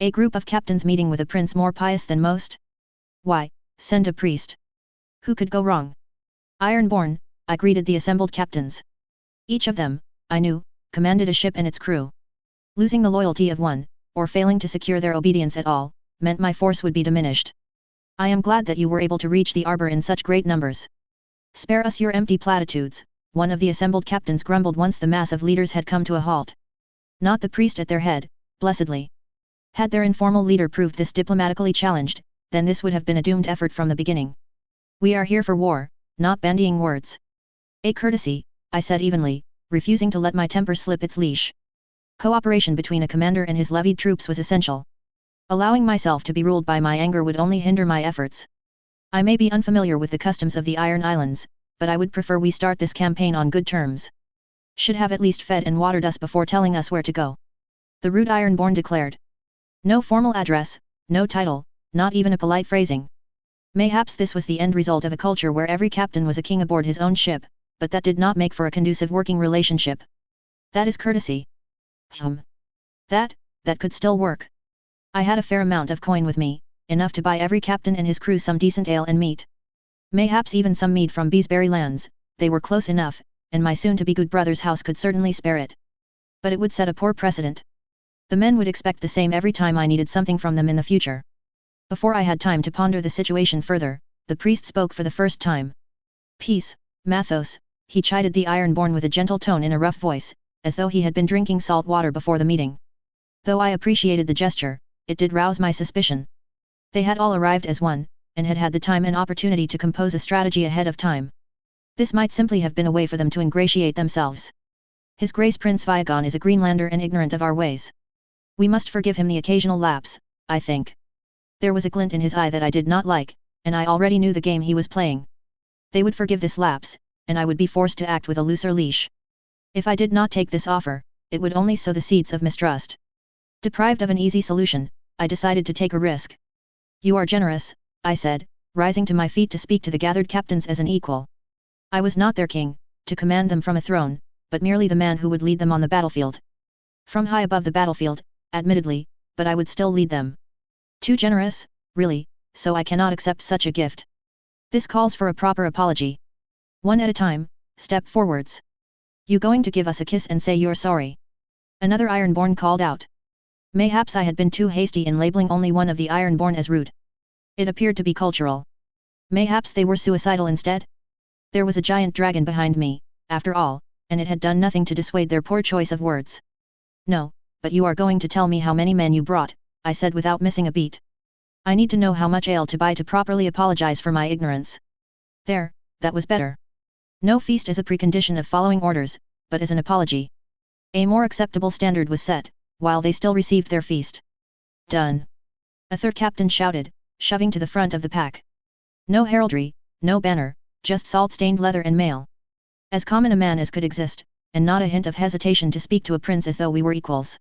A group of captains meeting with a prince more pious than most? Why, send a priest. Who could go wrong? Ironborn, I greeted the assembled captains. Each of them, I knew, commanded a ship and its crew. Losing the loyalty of one, or failing to secure their obedience at all, meant my force would be diminished. I am glad that you were able to reach the arbor in such great numbers. Spare us your empty platitudes, one of the assembled captains grumbled once the mass of leaders had come to a halt. Not the priest at their head, blessedly. Had their informal leader proved this diplomatically challenged, then this would have been a doomed effort from the beginning. We are here for war, not bandying words. A courtesy, I said evenly, refusing to let my temper slip its leash. Cooperation between a commander and his levied troops was essential. Allowing myself to be ruled by my anger would only hinder my efforts. I may be unfamiliar with the customs of the Iron Islands, but I would prefer we start this campaign on good terms. Should have at least fed and watered us before telling us where to go. The rude Ironborn declared. No formal address, no title, not even a polite phrasing. Mayhaps this was the end result of a culture where every captain was a king aboard his own ship, but that did not make for a conducive working relationship. That is courtesy. That could still work. I had a fair amount of coin with me, enough to buy every captain and his crew some decent ale and meat. Mayhaps even some mead from Beesbury lands, they were close enough, and my soon-to-be good brother's house could certainly spare it. But it would set a poor precedent. The men would expect the same every time I needed something from them in the future. Before I had time to ponder the situation further, the priest spoke for the first time. Peace, Mathos, he chided the Ironborn with a gentle tone in a rough voice, as though he had been drinking salt water before the meeting. Though I appreciated the gesture, it did rouse my suspicion. They had all arrived as one, and had had the time and opportunity to compose a strategy ahead of time. This might simply have been a way for them to ingratiate themselves. His Grace Prince Viagon is a Greenlander and ignorant of our ways. We must forgive him the occasional lapse, I think. There was a glint in his eye that I did not like, and I already knew the game he was playing. They would forgive this lapse, and I would be forced to act with a looser leash. If I did not take this offer, it would only sow the seeds of mistrust. Deprived of an easy solution, I decided to take a risk. You are generous, I said, rising to my feet to speak to the gathered captains as an equal. I was not their king, to command them from a throne, but merely the man who would lead them on the battlefield. From high above the battlefield, admittedly, but I would still lead them. Too generous, really, so I cannot accept such a gift. This calls for a proper apology. One at a time, step forwards. You going to give us a kiss and say you're sorry? Another Ironborn called out. Mayhaps I had been too hasty in labeling only one of the Ironborn as rude. It appeared to be cultural. Mayhaps they were suicidal instead? There was a giant dragon behind me, after all, and it had done nothing to dissuade their poor choice of words. No, but you are going to tell me how many men you brought, I said without missing a beat. I need to know how much ale to buy to properly apologize for my ignorance. There, that was better. No feast as a precondition of following orders, but as an apology. A more acceptable standard was set, while they still received their feast. Done. A third captain shouted, shoving to the front of the pack. No heraldry, no banner, just salt-stained leather and mail. As common a man as could exist, and not a hint of hesitation to speak to a prince as though we were equals.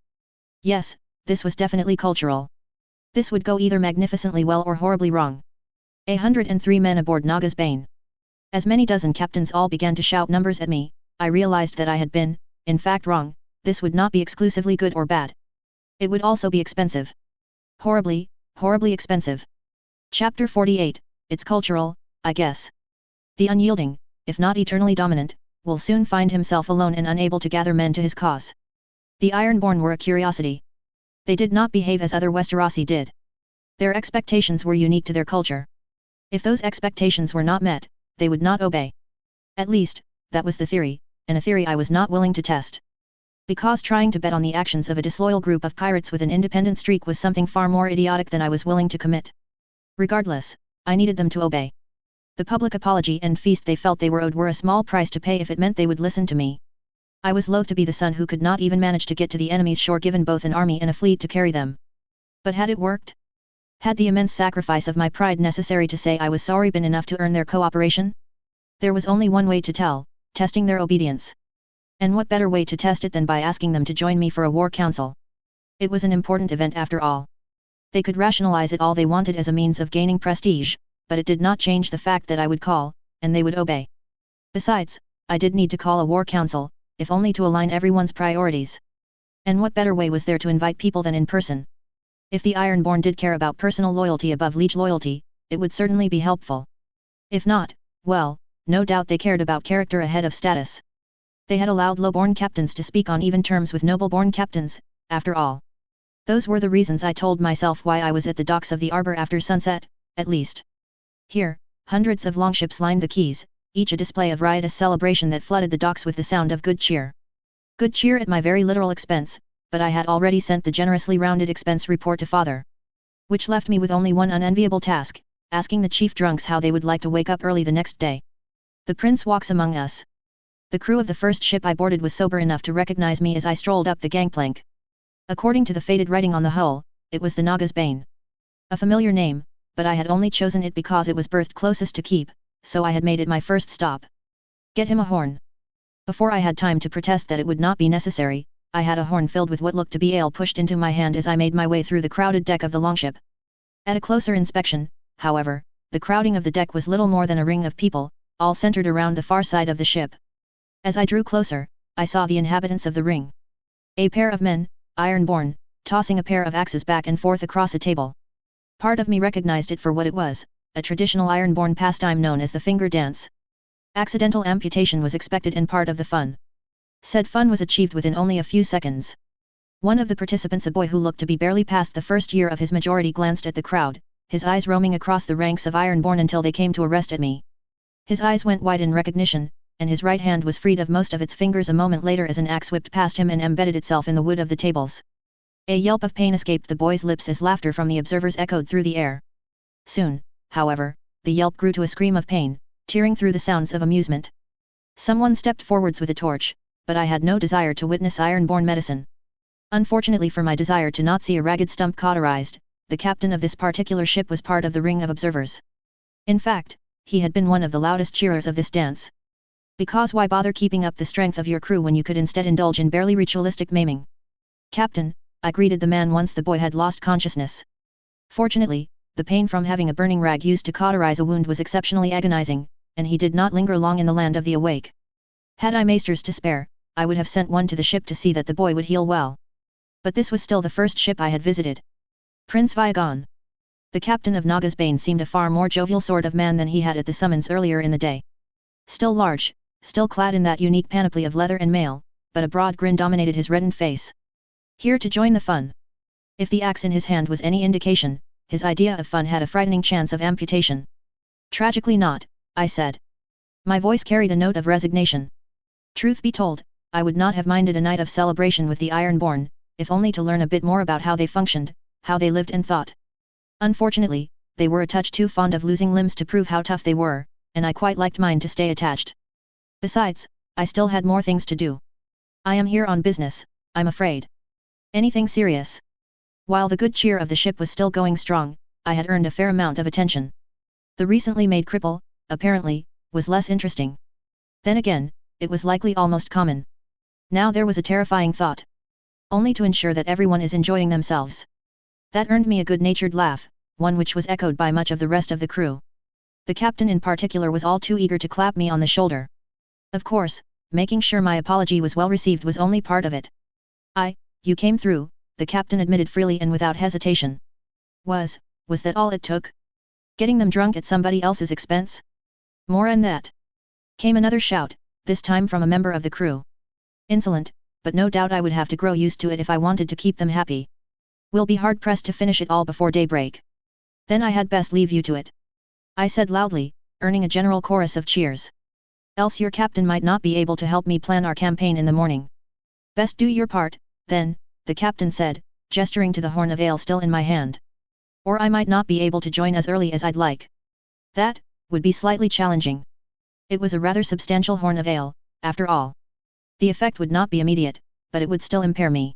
Yes, this was definitely cultural. This would go either magnificently well or horribly wrong. 103 men aboard Naga's Bane. As many dozen captains all began to shout numbers at me, I realized that I had been, in fact wrong. This would not be exclusively good or bad. It would also be expensive. Horribly, horribly expensive. Chapter 48, It's cultural, I guess. The unyielding, if not eternally dominant, will soon find himself alone and unable to gather men to his cause. The Ironborn were a curiosity. They did not behave as other Westerosi did. Their expectations were unique to their culture. If those expectations were not met, they would not obey. At least, that was the theory, and a theory I was not willing to test. Because trying to bet on the actions of a disloyal group of pirates with an independent streak was something far more idiotic than I was willing to commit. Regardless, I needed them to obey. The public apology and feast they felt they were owed were a small price to pay if it meant they would listen to me. I was loath to be the son who could not even manage to get to the enemy's shore given both an army and a fleet to carry them. But had it worked? Had the immense sacrifice of my pride necessary to say I was sorry been enough to earn their cooperation? There was only one way to tell, testing their obedience. And what better way to test it than by asking them to join me for a war council? It was an important event after all. They could rationalize it all they wanted as a means of gaining prestige, but it did not change the fact that I would call, and they would obey. Besides, I did need to call a war council, if only to align everyone's priorities. And what better way was there to invite people than in person? If the Ironborn did care about personal loyalty above liege loyalty, it would certainly be helpful. If not, well, no doubt they cared about character ahead of status. They had allowed low-born captains to speak on even terms with noble-born captains, after all. Those were the reasons I told myself why I was at the docks of the Arbor after sunset, at least. Here, hundreds of longships lined the quays, each a display of riotous celebration that flooded the docks with the sound of good cheer. Good cheer at my very literal expense, but I had already sent the generously rounded expense report to father. Which left me with only one unenviable task, asking the chief drunks how they would like to wake up early the next day. The prince walks among us. The crew of the first ship I boarded was sober enough to recognize me as I strolled up the gangplank. According to the faded writing on the hull, it was the Naga's Bane. A familiar name, but I had only chosen it because it was berthed closest to keep, so I had made it my first stop. Get him a horn. Before I had time to protest that it would not be necessary, I had a horn filled with what looked to be ale pushed into my hand as I made my way through the crowded deck of the longship. At a closer inspection, however, the crowding of the deck was little more than a ring of people, all centered around the far side of the ship. As I drew closer, I saw the inhabitants of the ring. A pair of men, iron-born, tossing a pair of axes back and forth across a table. Part of me recognized it for what it was, a traditional iron-born pastime known as the finger dance. Accidental amputation was expected and part of the fun. Said fun was achieved within only a few seconds. One of the participants, a boy who looked to be barely past the first year of his majority, glanced at the crowd, his eyes roaming across the ranks of iron-born until they came to a rest at me. His eyes went wide in recognition, and his right hand was freed of most of its fingers a moment later as an axe whipped past him and embedded itself in the wood of the tables. A yelp of pain escaped the boy's lips as laughter from the observers echoed through the air. Soon, however, the yelp grew to a scream of pain, tearing through the sounds of amusement. Someone stepped forwards with a torch, but I had no desire to witness iron-born medicine. Unfortunately for my desire to not see a ragged stump cauterized, the captain of this particular ship was part of the ring of observers. In fact, he had been one of the loudest cheerers of this dance. Because why bother keeping up the strength of your crew when you could instead indulge in barely ritualistic maiming? Captain, I greeted the man once the boy had lost consciousness. Fortunately, the pain from having a burning rag used to cauterize a wound was exceptionally agonizing, and he did not linger long in the land of the awake. Had I maesters to spare, I would have sent one to the ship to see that the boy would heal well. But this was still the first ship I had visited. Prince Viagon. The captain of Naga's Bane seemed a far more jovial sort of man than he had at the summons earlier in the day. Still large, still clad in that unique panoply of leather and mail, but a broad grin dominated his reddened face. Here to join the fun. If the axe in his hand was any indication, his idea of fun had a frightening chance of amputation. Tragically not, I said. My voice carried a note of resignation. Truth be told, I would not have minded a night of celebration with the Ironborn, if only to learn a bit more about how they functioned, how they lived and thought. Unfortunately, they were a touch too fond of losing limbs to prove how tough they were, and I quite liked mine to stay attached. Besides, I still had more things to do. I am here on business, I'm afraid. Anything serious? While the good cheer of the ship was still going strong, I had earned a fair amount of attention. The recently made cripple, apparently, was less interesting. Then again, it was likely almost common. Now there was a terrifying thought. Only to ensure that everyone is enjoying themselves. That earned me a good-natured laugh, one which was echoed by much of the rest of the crew. The captain in particular was all too eager to clap me on the shoulder. Of course, making sure my apology was well received was only part of it. You came through, the captain admitted freely and without hesitation. Was that all it took? Getting them drunk at somebody else's expense? More on that. Came another shout, this time from a member of the crew. Insolent, but no doubt I would have to grow used to it if I wanted to keep them happy. We'll be hard-pressed to finish it all before daybreak. Then I had best leave you to it. I said loudly, earning a general chorus of cheers. Else your captain might not be able to help me plan our campaign in the morning. Best do your part, then, the captain said, gesturing to the horn of ale still in my hand. Or I might not be able to join as early as I'd like. That would be slightly challenging. It was a rather substantial horn of ale, after all. The effect would not be immediate, but it would still impair me.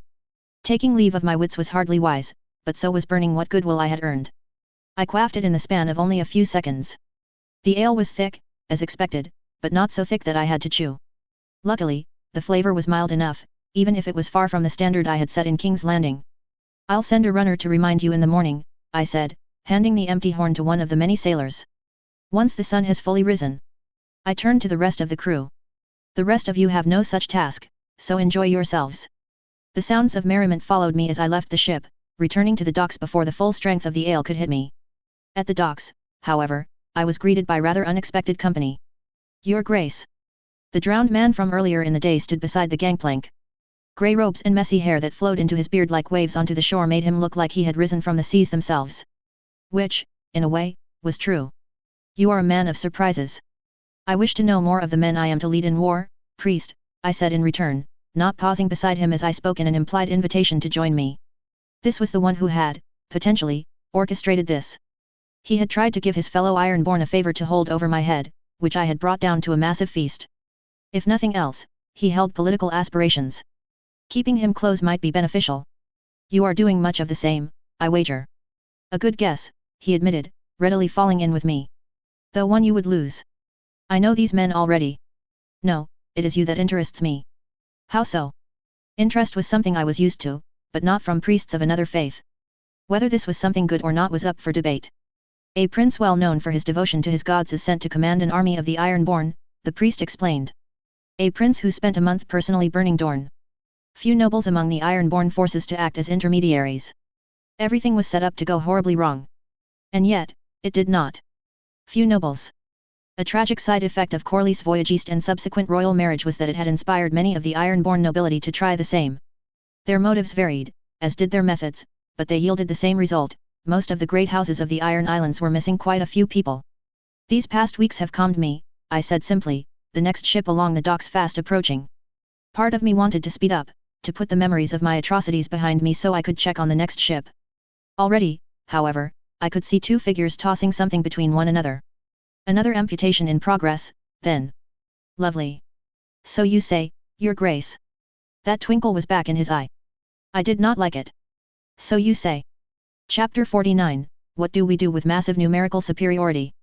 Taking leave of my wits was hardly wise, but so was burning what goodwill I had earned. I quaffed it in the span of only a few seconds. The ale was thick, as expected, but not so thick that I had to chew. Luckily, the flavor was mild enough, even if it was far from the standard I had set in King's Landing. I'll send a runner to remind you in the morning, I said, handing the empty horn to one of the many sailors. Once the sun has fully risen. I turned to the rest of the crew. The rest of you have no such task, so enjoy yourselves. The sounds of merriment followed me as I left the ship, returning to the docks before the full strength of the ale could hit me. At the docks, however, I was greeted by rather unexpected company. Your Grace. The drowned man from earlier in the day stood beside the gangplank. Grey robes and messy hair that flowed into his beard like waves onto the shore made him look like he had risen from the seas themselves. Which, in a way, was true. You are a man of surprises. I wish to know more of the men I am to lead in war, priest, I said in return, not pausing beside him as I spoke in an implied invitation to join me. This was the one who had, potentially, orchestrated this. He had tried to give his fellow Ironborn a favor to hold over my head, which I had brought down to a massive feast. If nothing else, he held political aspirations. Keeping him close might be beneficial. You are doing much of the same, I wager. A good guess, he admitted, readily falling in with me. Though one you would lose. I know these men already. No, it is you that interests me. How so? Interest was something I was used to, but not from priests of another faith. Whether this was something good or not was up for debate. A prince well known for his devotion to his gods is sent to command an army of the Ironborn, the priest explained. A prince who spent a month personally burning Dorne. Few nobles among the Ironborn forces to act as intermediaries. Everything was set up to go horribly wrong. And yet, it did not. Few nobles. A tragic side effect of Corlys' voyage east and subsequent royal marriage was that it had inspired many of the Ironborn nobility to try the same. Their motives varied, as did their methods, but they yielded the same result. Most of the great houses of the Iron Islands were missing quite a few people. These past weeks have calmed me, I said simply, the next ship along the docks fast approaching. Part of me wanted to speed up, to put the memories of my atrocities behind me so I could check on the next ship. Already, however, I could see two figures tossing something between one another. Another amputation in progress, then. Lovely. So you say, Your Grace. That twinkle was back in his eye. I did not like it. So you say. Chapter 49, What do we do with massive numerical superiority?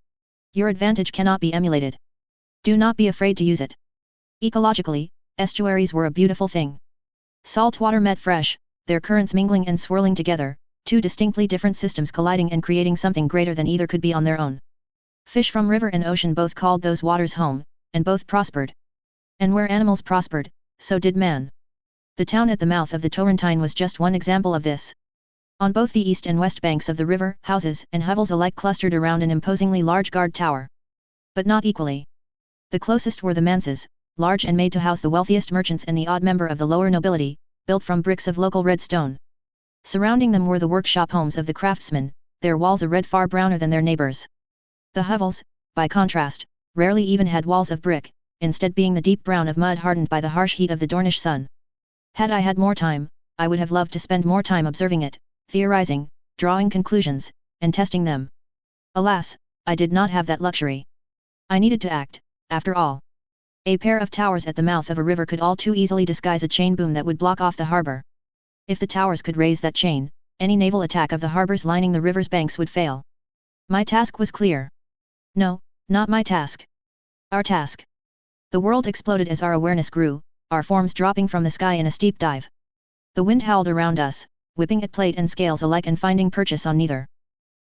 Your advantage cannot be emulated. Do not be afraid to use it. Ecologically, estuaries were a beautiful thing. Salt water met fresh, their currents mingling and swirling together, two distinctly different systems colliding and creating something greater than either could be on their own. Fish from river and ocean both called those waters home, and both prospered. And where animals prospered, so did man. The town at the mouth of the Torrentine was just one example of this. On both the east and west banks of the river, houses and hovels alike clustered around an imposingly large guard tower. But not equally. The closest were the manses, large and made to house the wealthiest merchants and the odd member of the lower nobility, built from bricks of local red stone. Surrounding them were the workshop homes of the craftsmen, their walls a red far browner than their neighbors. The hovels, by contrast, rarely even had walls of brick, instead being the deep brown of mud hardened by the harsh heat of the Dornish sun. Had I had more time, I would have loved to spend more time observing it, theorizing, drawing conclusions, and testing them. Alas, I did not have that luxury. I needed to act, after all. A pair of towers at the mouth of a river could all too easily disguise a chain boom that would block off the harbor. If the towers could raise that chain, any naval attack of the harbors lining the river's banks would fail. My task was clear. No, not my task. Our task. The world exploded as our awareness grew, our forms dropping from the sky in a steep dive. The wind howled around us, whipping at plate and scales alike and finding purchase on neither.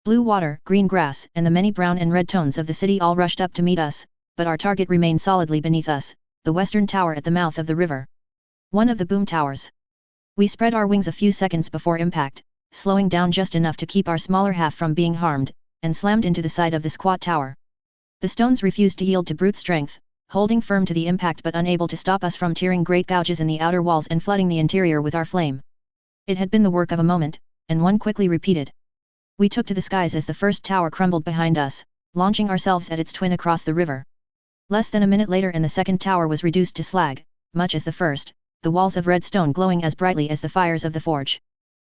Blue water, green grass, and the many brown and red tones of the city all rushed up to meet us, but our target remained solidly beneath us, the western tower at the mouth of the river. One of the boom towers. We spread our wings a few seconds before impact, slowing down just enough to keep our smaller half from being harmed, and slammed into the side of the squat tower. The stones refused to yield to brute strength, holding firm to the impact but unable to stop us from tearing great gouges in the outer walls and flooding the interior with our flame. It had been the work of a moment, and one quickly repeated. We took to the skies as the first tower crumbled behind us, launching ourselves at its twin across the river. Less than a minute later and the second tower was reduced to slag, much as the first, the walls of red stone glowing as brightly as the fires of the forge.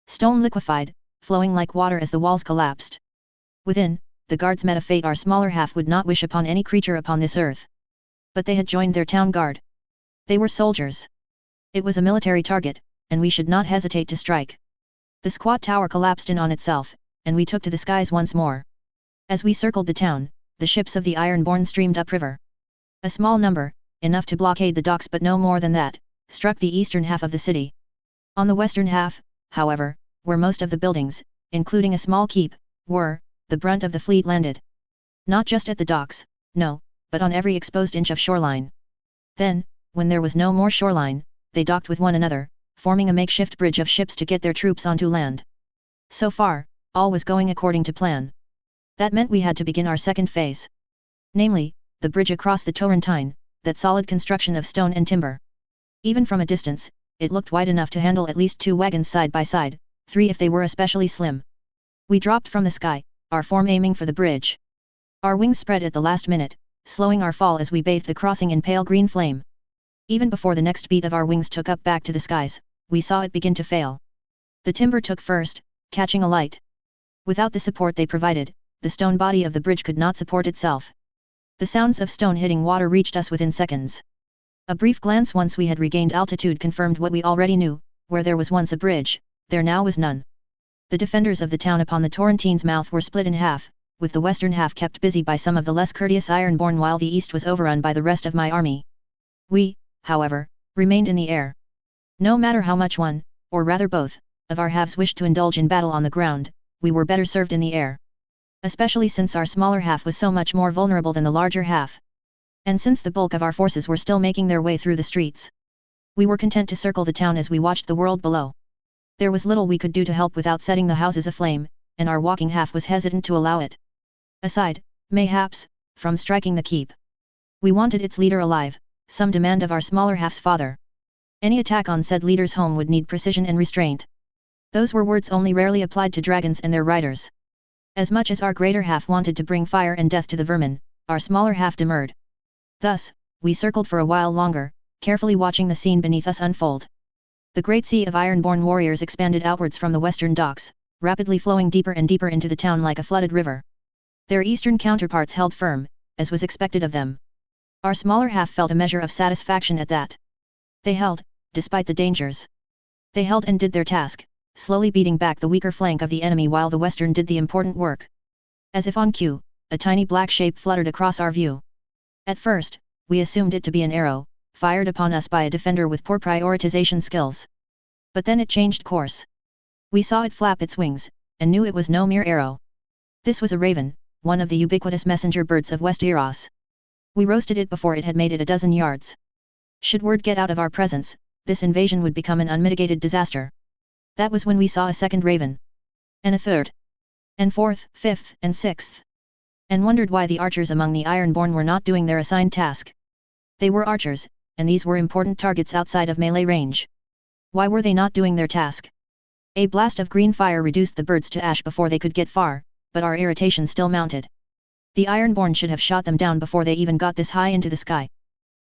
Stone liquefied, flowing like water as the walls collapsed. Within, the guards met a fate our smaller half would not wish upon any creature upon this earth. But they had joined their town guard. They were soldiers. It was a military target, and we should not hesitate to strike. The squat tower collapsed in on itself, and we took to the skies once more. As we circled the town, the ships of the Ironborn streamed upriver. A small number, enough to blockade the docks but no more than that, struck the eastern half of the city. On the western half, however, where most of the buildings, including a small keep, were, the brunt of the fleet landed. Not just at the docks, no, but on every exposed inch of shoreline. Then, when there was no more shoreline, they docked with one another, forming a makeshift bridge of ships to get their troops onto land. So far, all was going according to plan. That meant we had to begin our second phase. Namely, the bridge across the Torrentine, that solid construction of stone and timber. Even from a distance, it looked wide enough to handle at least 2 wagons side by side, 3 if they were especially slim. We dropped from the sky, our form aiming for the bridge. Our wings spread at the last minute, slowing our fall as we bathed the crossing in pale green flame. Even before the next beat of our wings took up back to the skies, we saw it begin to fail. The timber took first, catching alight. Without the support they provided, the stone body of the bridge could not support itself. The sounds of stone hitting water reached us within seconds. A brief glance once we had regained altitude confirmed what we already knew: where there was once a bridge, there now was none. The defenders of the town upon the Torrentine's mouth were split in half, with the western half kept busy by some of the less courteous Ironborn while the east was overrun by the rest of my army. We, however, remained in the air. No matter how much one, or rather both, of our halves wished to indulge in battle on the ground, we were better served in the air. Especially since our smaller half was so much more vulnerable than the larger half. And since the bulk of our forces were still making their way through the streets. We were content to circle the town as we watched the world below. There was little we could do to help without setting the houses aflame, and our walking half was hesitant to allow it. Aside, mayhaps, from striking the keep. We wanted its leader alive, some demand of our smaller half's father. Any attack on said leader's home would need precision and restraint. Those were words only rarely applied to dragons and their riders. As much as our greater half wanted to bring fire and death to the vermin, our smaller half demurred. Thus, we circled for a while longer, carefully watching the scene beneath us unfold. The great sea of Ironborn warriors expanded outwards from the western docks, rapidly flowing deeper and deeper into the town like a flooded river. Their eastern counterparts held firm, as was expected of them. Our smaller half felt a measure of satisfaction at that. They held, despite the dangers. They held and did their task, slowly beating back the weaker flank of the enemy while the western did the important work. As if on cue, a tiny black shape fluttered across our view. At first, we assumed it to be an arrow, fired upon us by a defender with poor prioritization skills. But then it changed course. We saw it flap its wings, and knew it was no mere arrow. This was a raven, one of the ubiquitous messenger birds of West Eros. We roasted it before it had made it a dozen yards. Should word get out of our presence, this invasion would become an unmitigated disaster. That was when we saw a second raven. And a third. And fourth, fifth, and sixth. And wondered why the archers among the Ironborn were not doing their assigned task. They were archers, and these were important targets outside of melee range. Why were they not doing their task? A blast of green fire reduced the birds to ash before they could get far, but our irritation still mounted. The Ironborn should have shot them down before they even got this high into the sky.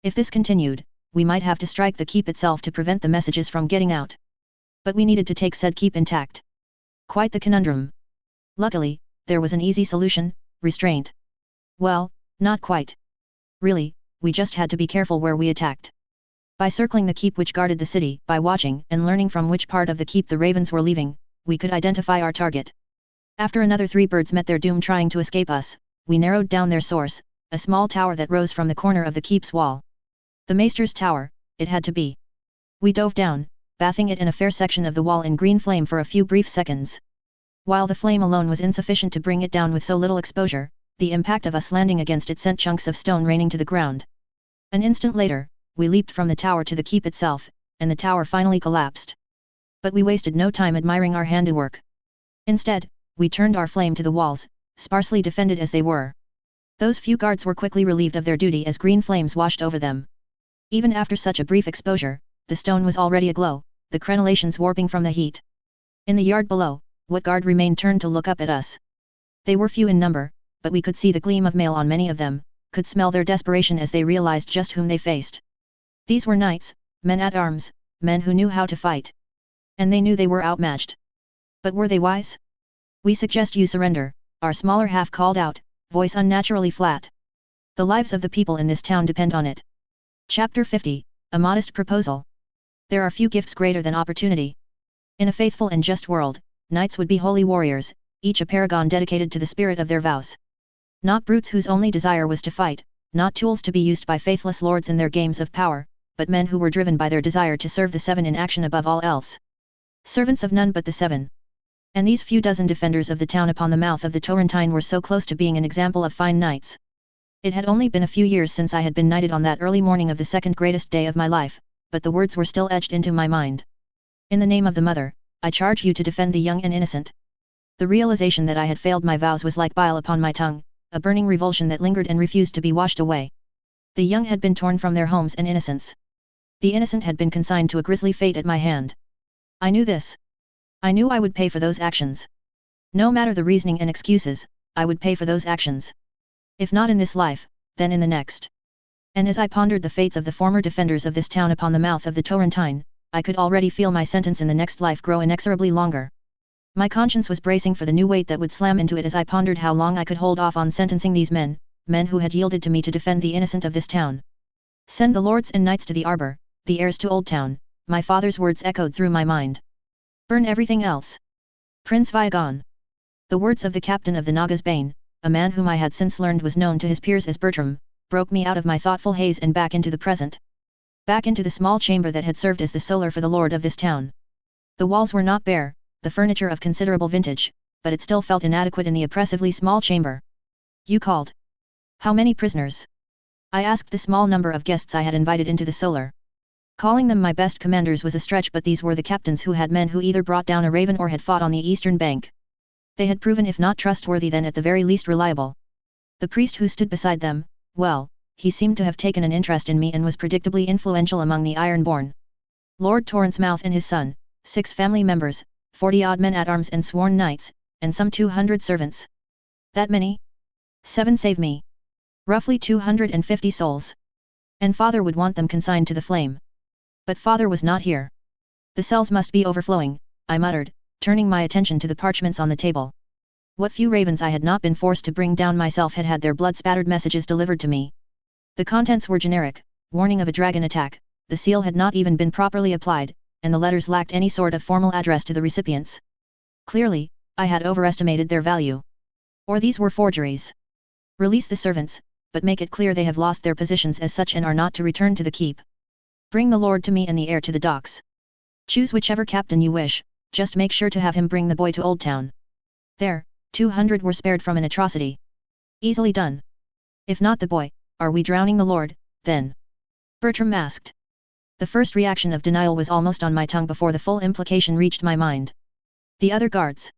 If this continued, we might have to strike the keep itself to prevent the messages from getting out. But we needed to take said keep intact. Quite the conundrum. Luckily, there was an easy solution: restraint. Well, not quite. Really, we just had to be careful where we attacked. By circling the keep which guarded the city, by watching and learning from which part of the keep the ravens were leaving, we could identify our target. After another 3 birds met their doom trying to escape us, we narrowed down their source, a small tower that rose from the corner of the keep's wall. The Maester's tower, it had to be. We dove down, bathing it in a fair section of the wall in green flame for a few brief seconds. While the flame alone was insufficient to bring it down with so little exposure, the impact of us landing against it sent chunks of stone raining to the ground. An instant later, we leaped from the tower to the keep itself, and the tower finally collapsed. But we wasted no time admiring our handiwork. Instead, we turned our flame to the walls, sparsely defended as they were. Those few guards were quickly relieved of their duty as green flames washed over them. Even after such a brief exposure, the stone was already aglow, the crenellations warping from the heat. In the yard below, what guard remained turned to look up at us. They were few in number, but we could see the gleam of mail on many of them, could smell their desperation as they realized just whom they faced. These were knights, men at arms, men who knew how to fight. And they knew they were outmatched. But were they wise? We suggest you surrender, our smaller half called out, voice unnaturally flat. The lives of the people in this town depend on it. Chapter 50, A Modest Proposal. There are few gifts greater than opportunity. In a faithful and just world, knights would be holy warriors, each a paragon dedicated to the spirit of their vows. Not brutes whose only desire was to fight, not tools to be used by faithless lords in their games of power, but men who were driven by their desire to serve the seven in action above all else. Servants of none but the seven. And these few dozen defenders of the town upon the mouth of the Torrentine were so close to being an example of fine knights. It had only been a few years since I had been knighted on that early morning of the second greatest day of my life, but the words were still etched into my mind. In the name of the Mother, I charge you to defend the young and innocent. The realization that I had failed my vows was like bile upon my tongue, a burning revulsion that lingered and refused to be washed away. The young had been torn from their homes and innocence. The innocent had been consigned to a grisly fate at my hand. I knew this. I knew I would pay for those actions. No matter the reasoning and excuses, I would pay for those actions. If not in this life, then in the next. And as I pondered the fates of the former defenders of this town upon the mouth of the Torrentine, I could already feel my sentence in the next life grow inexorably longer. My conscience was bracing for the new weight that would slam into it as I pondered how long I could hold off on sentencing these men who had yielded to me to defend the innocent of this town. Send the lords and knights to the arbor, the heirs to Old Town, my father's words echoed through my mind. Burn everything else. Prince Viagon. The words of the captain of the Naga's Bane, a man whom I had since learned was known to his peers as Bertram, broke me out of my thoughtful haze and back into the present. Back into the small chamber that had served as the solar for the lord of this town. The walls were not bare, the furniture of considerable vintage, but it still felt inadequate in the oppressively small chamber. You called. How many prisoners? I asked the small number of guests I had invited into the solar. Calling them my best commanders was a stretch, but these were the captains who had men who either brought down a raven or had fought on the eastern bank. They had proven if not trustworthy then at the very least reliable. The priest who stood beside them, well, he seemed to have taken an interest in me and was predictably influential among the Ironborn. Lord Torrancemout and his son, 6 family members, 40-odd men-at-arms and sworn knights, and some 200 servants. That many? 7 save me. Roughly 250 souls. And father would want them consigned to the flame. But father was not here. The cells must be overflowing, I muttered, turning my attention to the parchments on the table. What few ravens I had not been forced to bring down myself had had their blood-spattered messages delivered to me. The contents were generic, warning of a dragon attack, the seal had not even been properly applied, and the letters lacked any sort of formal address to the recipients. Clearly, I had overestimated their value. Or these were forgeries. Release the servants, but make it clear they have lost their positions as such and are not to return to the keep. Bring the lord to me and the heir to the docks. Choose whichever captain you wish, just make sure to have him bring the boy to Old Town. There, 200 were spared from an atrocity. Easily done. If not the boy, are we drowning the lord, then? Bertram asked. The first reaction of denial was almost on my tongue before the full implication reached my mind. The other guards.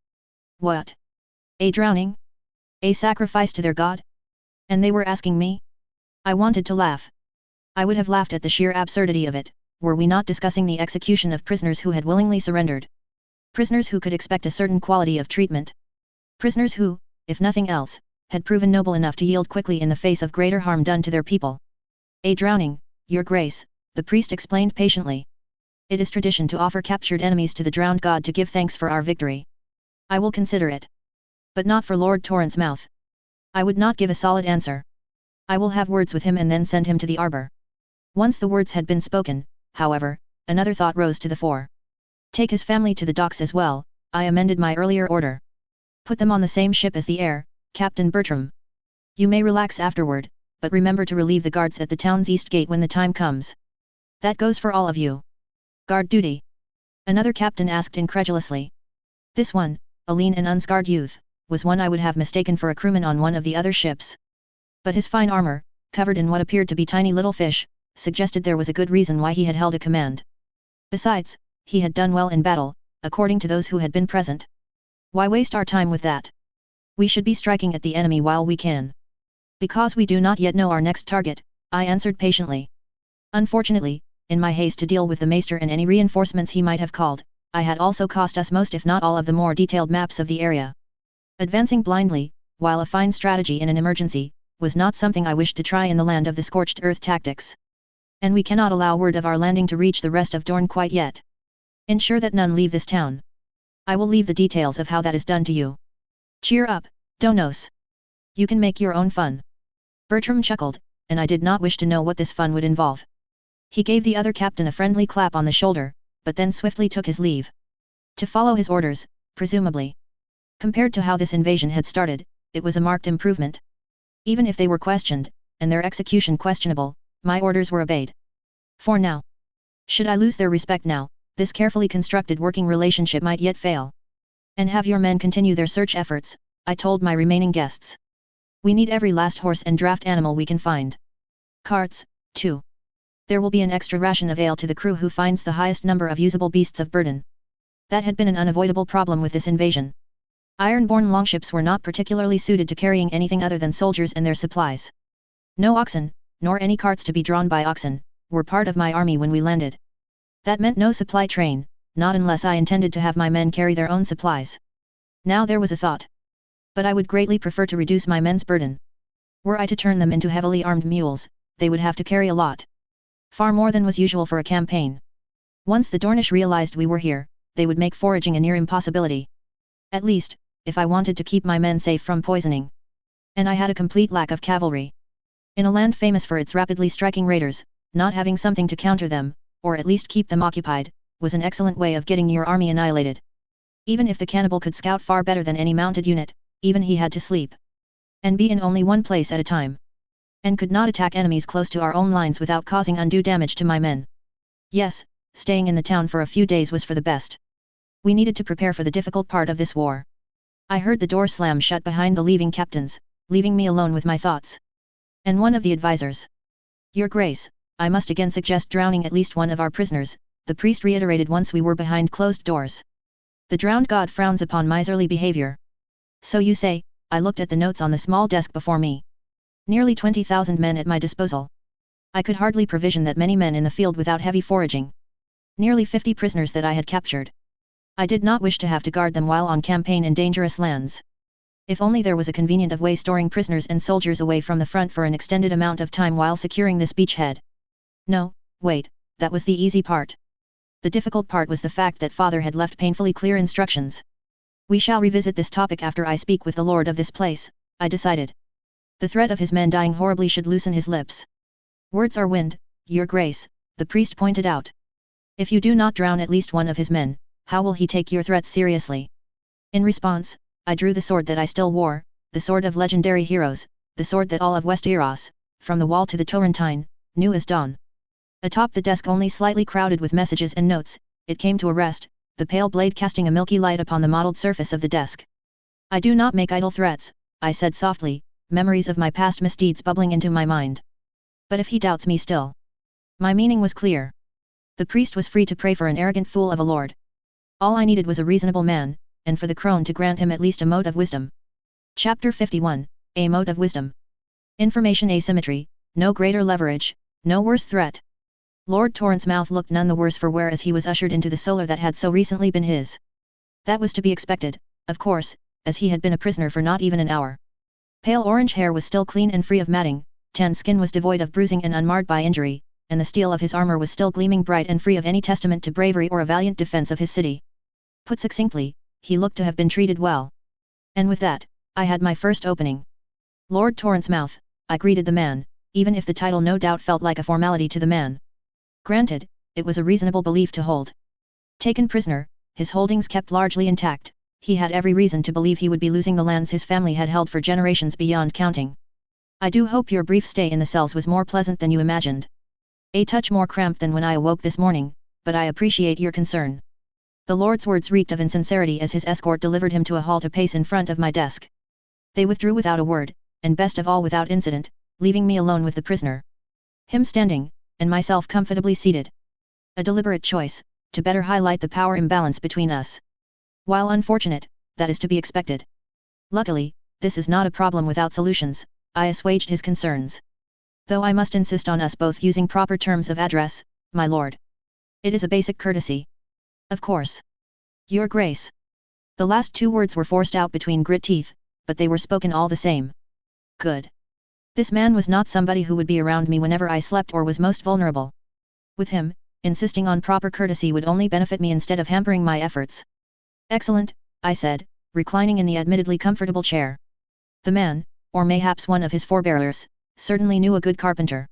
What? A drowning? A sacrifice to their god? And they were asking me? I wanted to laugh. I would have laughed at the sheer absurdity of it, were we not discussing the execution of prisoners who had willingly surrendered. Prisoners who could expect a certain quality of treatment. Prisoners who, if nothing else, had proven noble enough to yield quickly in the face of greater harm done to their people. A drowning, your grace, the priest explained patiently. It is tradition to offer captured enemies to the drowned god to give thanks for our victory. I will consider it. But not for Lord Torrancemout. I would not give a solid answer. I will have words with him and then send him to the arbor. Once the words had been spoken, however, another thought rose to the fore. Take his family to the docks as well, I amended my earlier order. Put them on the same ship as the heir, Captain Bertram. You may relax afterward, but remember to relieve the guards at the town's east gate when the time comes. That goes for all of you. Guard duty. Another captain asked incredulously. This one, a lean and unscarred youth, was one I would have mistaken for a crewman on one of the other ships. But his fine armor, covered in what appeared to be tiny little fish, suggested there was a good reason why he had held a command. Besides, he had done well in battle, according to those who had been present. Why waste our time with that? We should be striking at the enemy while we can. Because we do not yet know our next target, I answered patiently. Unfortunately, in my haste to deal with the maester and any reinforcements he might have called, I had also cost us most if not all of the more detailed maps of the area. Advancing blindly, while a fine strategy in an emergency, was not something I wished to try in the land of the scorched earth tactics. And we cannot allow word of our landing to reach the rest of Dorne quite yet. Ensure that none leave this town. I will leave the details of how that is done to you. Cheer up, Donos. You can make your own fun. Bertram chuckled, and I did not wish to know what this fun would involve. He gave the other captain a friendly clap on the shoulder, but then swiftly took his leave. To follow his orders, presumably. Compared to how this invasion had started, it was a marked improvement. Even if they were questioned, and their execution questionable, my orders were obeyed. For now. Should I lose their respect now, this carefully constructed working relationship might yet fail. And have your men continue their search efforts, I told my remaining guests. We need every last horse and draft animal we can find. Carts, too. There will be an extra ration of ale to the crew who finds the highest number of usable beasts of burden. That had been an unavoidable problem with this invasion. Iron-borne longships were not particularly suited to carrying anything other than soldiers and their supplies. No oxen, nor any carts to be drawn by oxen, were part of my army when we landed. That meant no supply train, not unless I intended to have my men carry their own supplies. Now there was a thought. But I would greatly prefer to reduce my men's burden. Were I to turn them into heavily armed mules, they would have to carry a lot. Far more than was usual for a campaign. Once the Dornish realized we were here, they would make foraging a near impossibility. At least, if I wanted to keep my men safe from poisoning. And I had a complete lack of cavalry. In a land famous for its rapidly striking raiders, not having something to counter them, or at least keep them occupied, was an excellent way of getting your army annihilated. Even if the cannibal could scout far better than any mounted unit, even he had to sleep. And be in only one place at a time. And could not attack enemies close to our own lines without causing undue damage to my men. Yes, staying in the town for a few days was for the best. We needed to prepare for the difficult part of this war. I heard the door slam shut behind the leaving captains, leaving me alone with my thoughts. And one of the advisors. Your Grace, I must again suggest drowning at least one of our prisoners, the priest reiterated once we were behind closed doors. The drowned god frowns upon miserly behavior. So you say, I looked at the notes on the small desk before me. Nearly 20,000 men at my disposal. I could hardly provision that many men in the field without heavy foraging. Nearly 50 prisoners that I had captured. I did not wish to have to guard them while on campaign in dangerous lands. If only there was a convenient way storing prisoners and soldiers away from the front for an extended amount of time while securing this beachhead. No, wait, that was the easy part. The difficult part was the fact that father had left painfully clear instructions. We shall revisit this topic after I speak with the lord of this place, I decided. The threat of his men dying horribly should loosen his lips. Words are wind, your grace, the priest pointed out. If you do not drown at least one of his men, how will he take your threats seriously? In response, I drew the sword that I still wore, the sword of legendary heroes, the sword that all of West Eros, from the wall to the Torrentine, knew as dawn. Atop the desk only slightly crowded with messages and notes, it came to a rest, the pale blade casting a milky light upon the mottled surface of the desk. I do not make idle threats, I said softly, memories of my past misdeeds bubbling into my mind. But if he doubts me still. My meaning was clear. The priest was free to pray for an arrogant fool of a lord. All I needed was a reasonable man, and for the crone to grant him at least a mote of wisdom. Chapter 51, A Mote of Wisdom. Information asymmetry, no greater leverage, no worse threat. Lord Torrent's mouth looked none the worse for wear as he was ushered into the solar that had so recently been his. That was to be expected, of course, as he had been a prisoner for not even an hour. Pale orange hair was still clean and free of matting, tan skin was devoid of bruising and unmarred by injury, and the steel of his armor was still gleaming bright and free of any testament to bravery or a valiant defense of his city. Put succinctly, he looked to have been treated well. And with that, I had my first opening. Lord Torrent's mouth, I greeted the man, even if the title no doubt felt like a formality to the man. Granted, it was a reasonable belief to hold. Taken prisoner, his holdings kept largely intact, he had every reason to believe he would be losing the lands his family had held for generations beyond counting. I do hope your brief stay in the cells was more pleasant than you imagined. A touch more cramped than when I awoke this morning, but I appreciate your concern. The Lord's words reeked of insincerity as his escort delivered him to a halt a pace in front of my desk. They withdrew without a word, and best of all without incident, leaving me alone with the prisoner. Him standing, and myself comfortably seated. A deliberate choice, to better highlight the power imbalance between us. While unfortunate, that is to be expected. Luckily, this is not a problem without solutions, I assuaged his concerns. Though I must insist on us both using proper terms of address, my lord. It is a basic courtesy. Of course. Your Grace. The last two words were forced out between grit teeth, but they were spoken all the same. Good. This man was not somebody who would be around me whenever I slept or was most vulnerable. With him, insisting on proper courtesy would only benefit me instead of hampering my efforts. Excellent, I said, reclining in the admittedly comfortable chair. The man, or mayhaps one of his forebearers, certainly knew a good carpenter.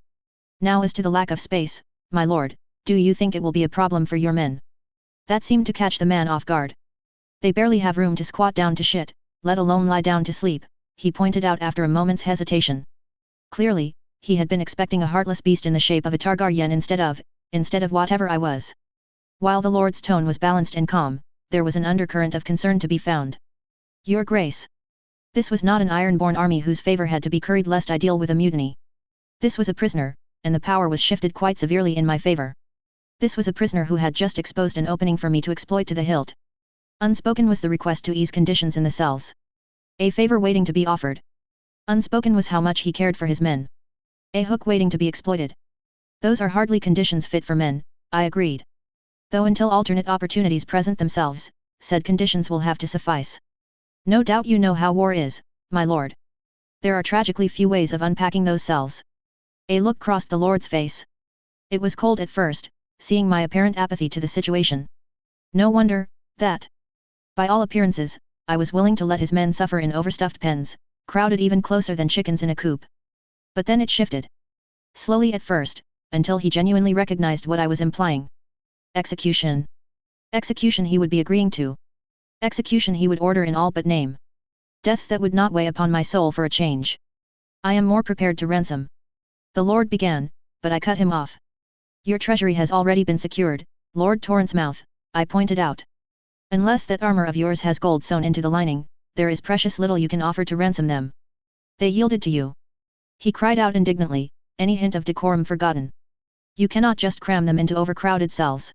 Now as to the lack of space, my lord, do you think it will be a problem for your men? That seemed to catch the man off guard. They barely have room to squat down to shit, let alone lie down to sleep, he pointed out after a moment's hesitation. Clearly, he had been expecting a heartless beast in the shape of a Targaryen instead of whatever I was. While the lord's tone was balanced and calm, there was an undercurrent of concern to be found. Your Grace. This was not an iron-born army whose favor had to be curried lest I deal with a mutiny. This was a prisoner, and the power was shifted quite severely in my favor. This was a prisoner who had just exposed an opening for me to exploit to the hilt. Unspoken was the request to ease conditions in the cells. A favor waiting to be offered. Unspoken was how much he cared for his men. A hook waiting to be exploited. Those are hardly conditions fit for men, I agreed. Though until alternate opportunities present themselves, said conditions will have to suffice. No doubt you know how war is, my lord. There are tragically few ways of unpacking those cells. A look crossed the lord's face. It was cold at first, seeing my apparent apathy to the situation. No wonder, that, by all appearances, I was willing to let his men suffer in overstuffed pens, crowded even closer than chickens in a coop. But then it shifted. Slowly at first, until he genuinely recognized what I was implying. Execution. Execution he would be agreeing to. Execution he would order in all but name. Deaths that would not weigh upon my soul for a change. I am more prepared to ransom. The Lord began, but I cut him off. Your treasury has already been secured, Lord Torrancemout, I pointed out. Unless that armor of yours has gold sewn into the lining, there is precious little you can offer to ransom them. They yielded to you. He cried out indignantly, any hint of decorum forgotten. You cannot just cram them into overcrowded cells.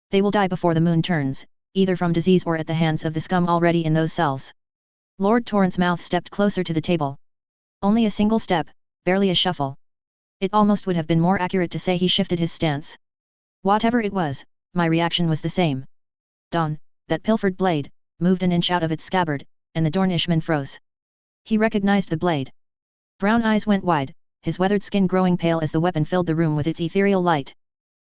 They will die before the moon turns, either from disease or at the hands of the scum already in those cells. Lord Torrancemout stepped closer to the table. Only a single step, barely a shuffle. It almost would have been more accurate to say he shifted his stance. Whatever it was, my reaction was the same. Don, that pilfered blade, moved an inch out of its scabbard, and the Dornishman froze. He recognized the blade. Brown eyes went wide, his weathered skin growing pale as the weapon filled the room with its ethereal light.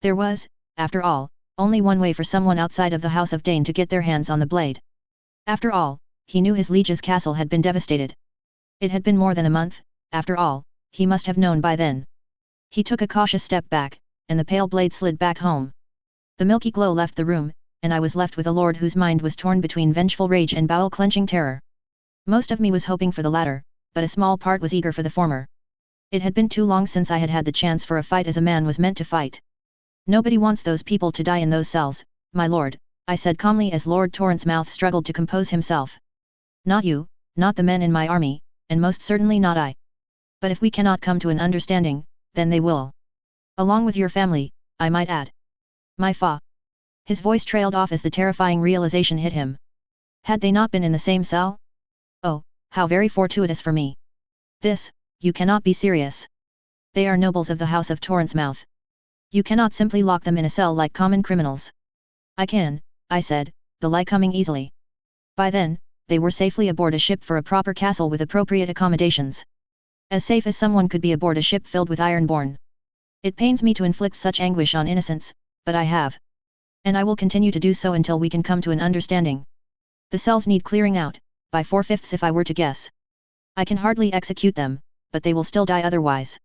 There was, after all, only one way for someone outside of the House of Dane to get their hands on the blade. After all, he knew his liege's castle had been devastated. It had been more than a month, after all, he must have known by then. He took a cautious step back, and the pale blade slid back home. The milky glow left the room, and I was left with a lord whose mind was torn between vengeful rage and bowel-clenching terror. Most of me was hoping for the latter, but a small part was eager for the former. It had been too long since I had had the chance for a fight as a man was meant to fight. Nobody wants those people to die in those cells, my lord, I said calmly as Lord Torrancemout struggled to compose himself. Not you, not the men in my army, and most certainly not I. But if we cannot come to an understanding, then they will. Along with your family, I might add. My fa. His voice trailed off as the terrifying realization hit him. Had they not been in the same cell? Oh, how very fortuitous for me. This, you cannot be serious. They are nobles of the House of Torrancemout. You cannot simply lock them in a cell like common criminals. I can, I said, the lie coming easily. By then, they were safely aboard a ship for a proper castle with appropriate accommodations. As safe as someone could be aboard a ship filled with ironborn. It pains me to inflict such anguish on innocents, but I have. And I will continue to do so until we can come to an understanding. The cells need clearing out, by 4/5 if I were to guess. I can hardly execute them, but they will still die otherwise.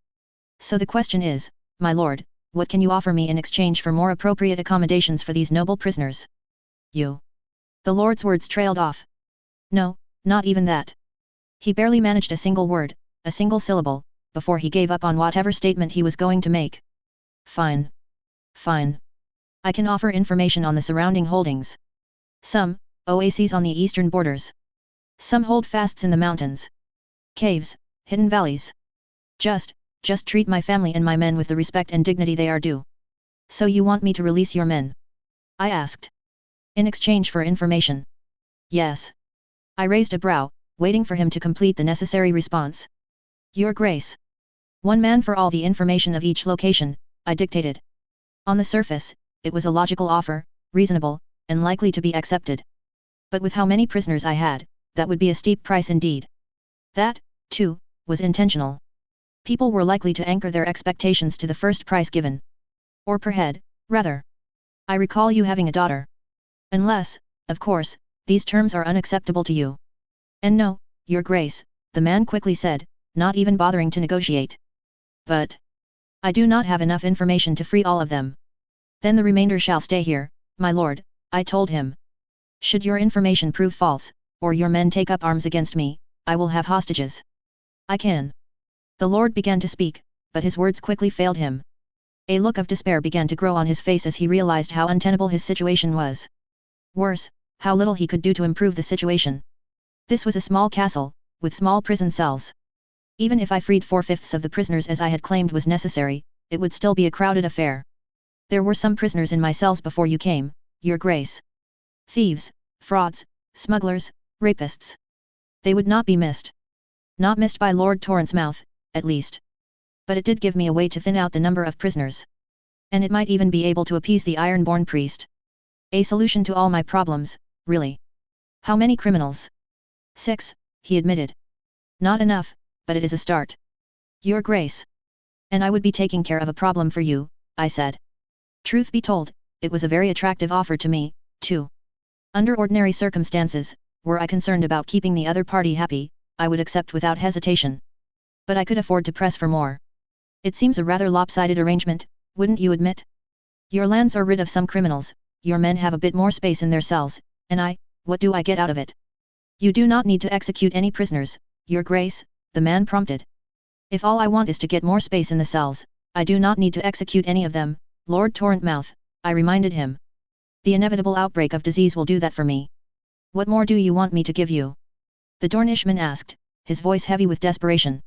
So the question is, my lord, what can you offer me in exchange for more appropriate accommodations for these noble prisoners? You. The lord's words trailed off. No, not even that. He barely managed a single word, a single syllable, before he gave up on whatever statement he was going to make. Fine. Fine. I can offer information on the surrounding holdings. Some, oases on the eastern borders. Some hold fasts in the mountains. Caves, hidden valleys. Just treat my family and my men with the respect and dignity they are due. So you want me to release your men? I asked. In exchange for information. Yes. I raised a brow, waiting for him to complete the necessary response. Your Grace. One man for all the information of each location, I dictated. On the surface, it was a logical offer, reasonable, and likely to be accepted. But with how many prisoners I had, that would be a steep price indeed. That, too, was intentional. People were likely to anchor their expectations to the first price given. Or per head, rather. I recall you having a daughter. Unless, of course, these terms are unacceptable to you. And no, your grace, the man quickly said, not even bothering to negotiate. But I do not have enough information to free all of them. Then the remainder shall stay here, my lord, I told him. Should your information prove false, or your men take up arms against me, I will have hostages. I can. The lord began to speak, but his words quickly failed him. A look of despair began to grow on his face as he realized how untenable his situation was. Worse, how little he could do to improve the situation. This was a small castle, with small prison cells. Even if I freed 4/5 of the prisoners as I had claimed was necessary, it would still be a crowded affair. There were some prisoners in my cells before you came, your grace. Thieves, frauds, smugglers, rapists. They would not be missed. Not missed by Lord Torrent's mouth, at least. But it did give me a way to thin out the number of prisoners. And it might even be able to appease the Ironborn priest. A solution to all my problems, really. How many criminals? 6, he admitted. Not enough, but it is a start. Your grace. And I would be taking care of a problem for you, I said. Truth be told, it was a very attractive offer to me, too. Under ordinary circumstances, were I concerned about keeping the other party happy, I would accept without hesitation. But I could afford to press for more. It seems a rather lopsided arrangement, wouldn't you admit? Your lands are rid of some criminals, your men have a bit more space in their cells, and what do I get out of it? You do not need to execute any prisoners, your grace, the man prompted. If all I want is to get more space in the cells, I do not need to execute any of them, Lord Torrentmouth, I reminded him. The inevitable outbreak of disease will do that for me. What more do you want me to give you? The Dornishman asked, his voice heavy with desperation.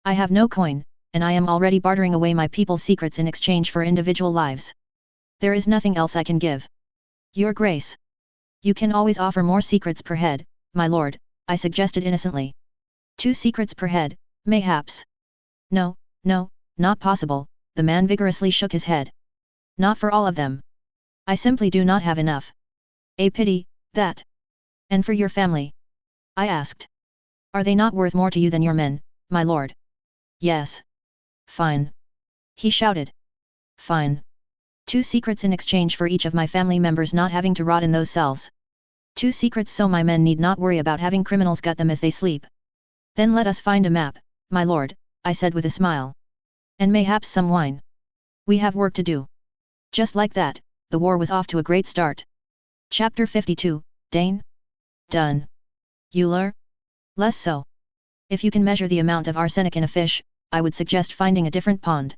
I have no coin, and I am already bartering away my people's secrets in exchange for individual lives. There is nothing else I can give. Your grace. You can always offer more secrets per head, my lord, I suggested innocently. 2 secrets per head, mayhaps. No, not possible, the man vigorously shook his head. Not for all of them. I simply do not have enough. A pity, that. And for your family? I asked. Are they not worth more to you than your men, my lord? Yes. Fine. He shouted. Fine. 2 secrets in exchange for each of my family members not having to rot in those cells. 2 secrets so my men need not worry about having criminals gut them as they sleep. Then let us find a map, my lord, I said with a smile. And mayhaps some wine. We have work to do. Just like that, the war was off to a great start. Chapter 52, Dane? Done. Euler? Less so. If you can measure the amount of arsenic in a fish, I would suggest finding a different pond.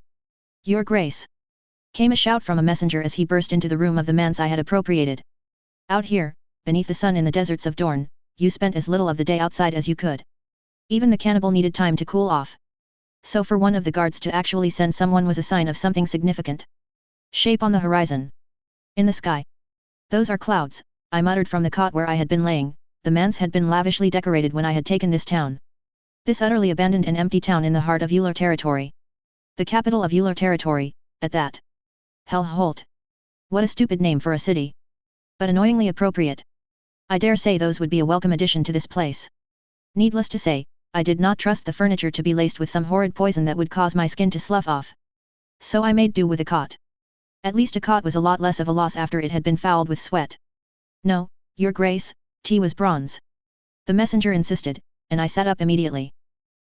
Your grace. Came a shout from a messenger as he burst into the room of the manse I had appropriated. Out here, beneath the sun in the deserts of Dorne, you spent as little of the day outside as you could. Even the cannibal needed time to cool off. So for one of the guards to actually send someone was a sign of something significant. Shape on the horizon. In the sky. Those are clouds, I muttered from the cot where I had been laying. The manse had been lavishly decorated when I had taken this town. This utterly abandoned and empty town in the heart of Euler territory. The capital of Euler territory, at that. Hellholt. What a stupid name for a city. But annoyingly appropriate. I dare say those would be a welcome addition to this place. Needless to say, I did not trust the furniture to be laced with some horrid poison that would cause my skin to slough off. So I made do with a cot. At least a cot was a lot less of a loss after it had been fouled with sweat. No, your grace, tea was bronze. The messenger insisted, and I sat up immediately.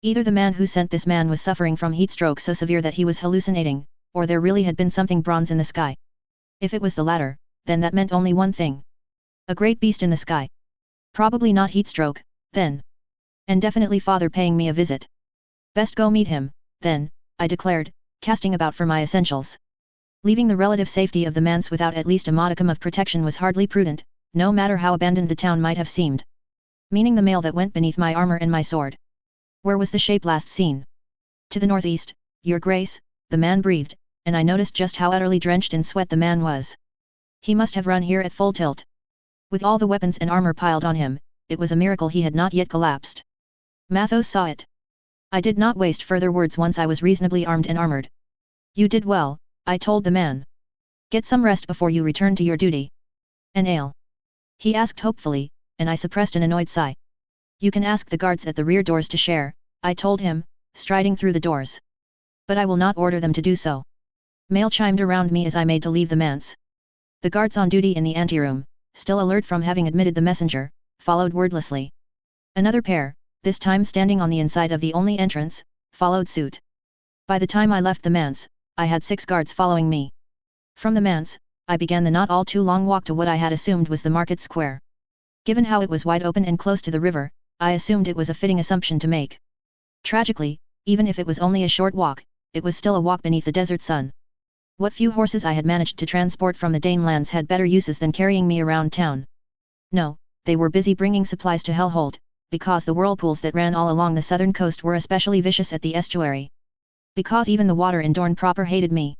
Either the man who sent this man was suffering from heat stroke so severe that he was hallucinating, or there really had been something bronze in the sky. If it was the latter, then that meant only one thing. A great beast in the sky. Probably not heat stroke, then. And definitely father paying me a visit. Best go meet him, then, I declared, casting about for my essentials. Leaving the relative safety of the manse without at least a modicum of protection was hardly prudent, no matter how abandoned the town might have seemed. Meaning the mail that went beneath my armor and my sword. Where was the shape last seen? To the northeast, your grace, the man breathed, and I noticed just how utterly drenched in sweat the man was. He must have run here at full tilt. With all the weapons and armor piled on him, it was a miracle he had not yet collapsed. Mathos saw it. I did not waste further words once I was reasonably armed and armored. You did well, I told the man. Get some rest before you return to your duty. An ale? He asked hopefully, and I suppressed an annoyed sigh. You can ask the guards at the rear doors to share, I told him, striding through the doors. But I will not order them to do so. Mail chimed around me as I made to leave the manse. The guards on duty in the anteroom, still alert from having admitted the messenger, followed wordlessly. Another pair, this time standing on the inside of the only entrance, followed suit. By the time I left the manse, I had 6 guards following me. From the manse, I began the not all too long walk to what I had assumed was the market square. Given how it was wide open and close to the river, I assumed it was a fitting assumption to make. Tragically, even if it was only a short walk, it was still a walk beneath the desert sun. What few horses I had managed to transport from the Danelands had better uses than carrying me around town. No, they were busy bringing supplies to Hellholt, because the whirlpools that ran all along the southern coast were especially vicious at the estuary. Because even the water in Dorne proper hated me.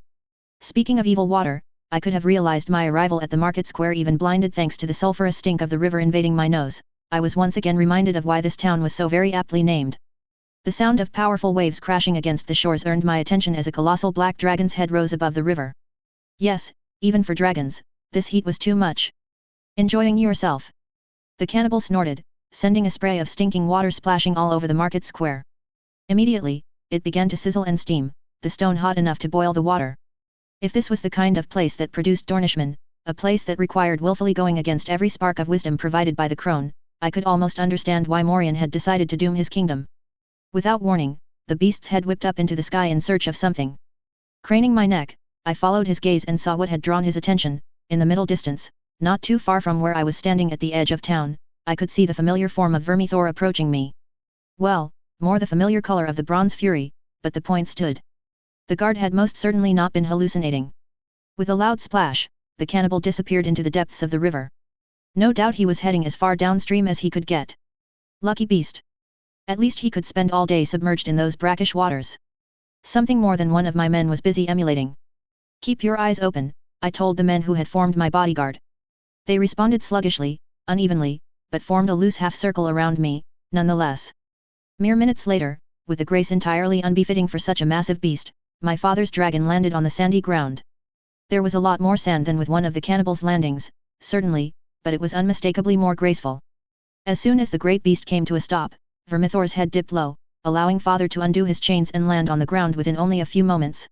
Speaking of evil water, I could have realized my arrival at the market square even blinded thanks to the sulphurous stink of the river invading my nose. I was once again reminded of why this town was so very aptly named. The sound of powerful waves crashing against the shores earned my attention as a colossal black dragon's head rose above the river. Yes, even for dragons, this heat was too much. Enjoying yourself? The cannibal snorted, sending a spray of stinking water splashing all over the market square. Immediately, it began to sizzle and steam, the stone hot enough to boil the water. If this was the kind of place that produced Dornishmen, a place that required willfully going against every spark of wisdom provided by the crone, I could almost understand why Morian had decided to doom his kingdom. Without warning, the beast's head whipped up into the sky in search of something. Craning my neck, I followed his gaze and saw what had drawn his attention. In the middle distance, not too far from where I was standing at the edge of town, I could see the familiar form of Vermithor approaching me. Well, more the familiar color of the bronze fury, but the point stood. The guard had most certainly not been hallucinating. With a loud splash, the cannibal disappeared into the depths of the river. No doubt he was heading as far downstream as he could get. Lucky beast. At least he could spend all day submerged in those brackish waters. Something more than one of my men was busy emulating. Keep your eyes open, I told the men who had formed my bodyguard. They responded sluggishly, unevenly, but formed a loose half-circle around me, nonetheless. Mere minutes later, with a grace entirely unbefitting for such a massive beast, my father's dragon landed on the sandy ground. There was a lot more sand than with one of the cannibals' landings, certainly, but it was unmistakably more graceful. As soon as the great beast came to a stop, Vermithor's head dipped low, allowing father to undo his chains and land on the ground within only a few moments.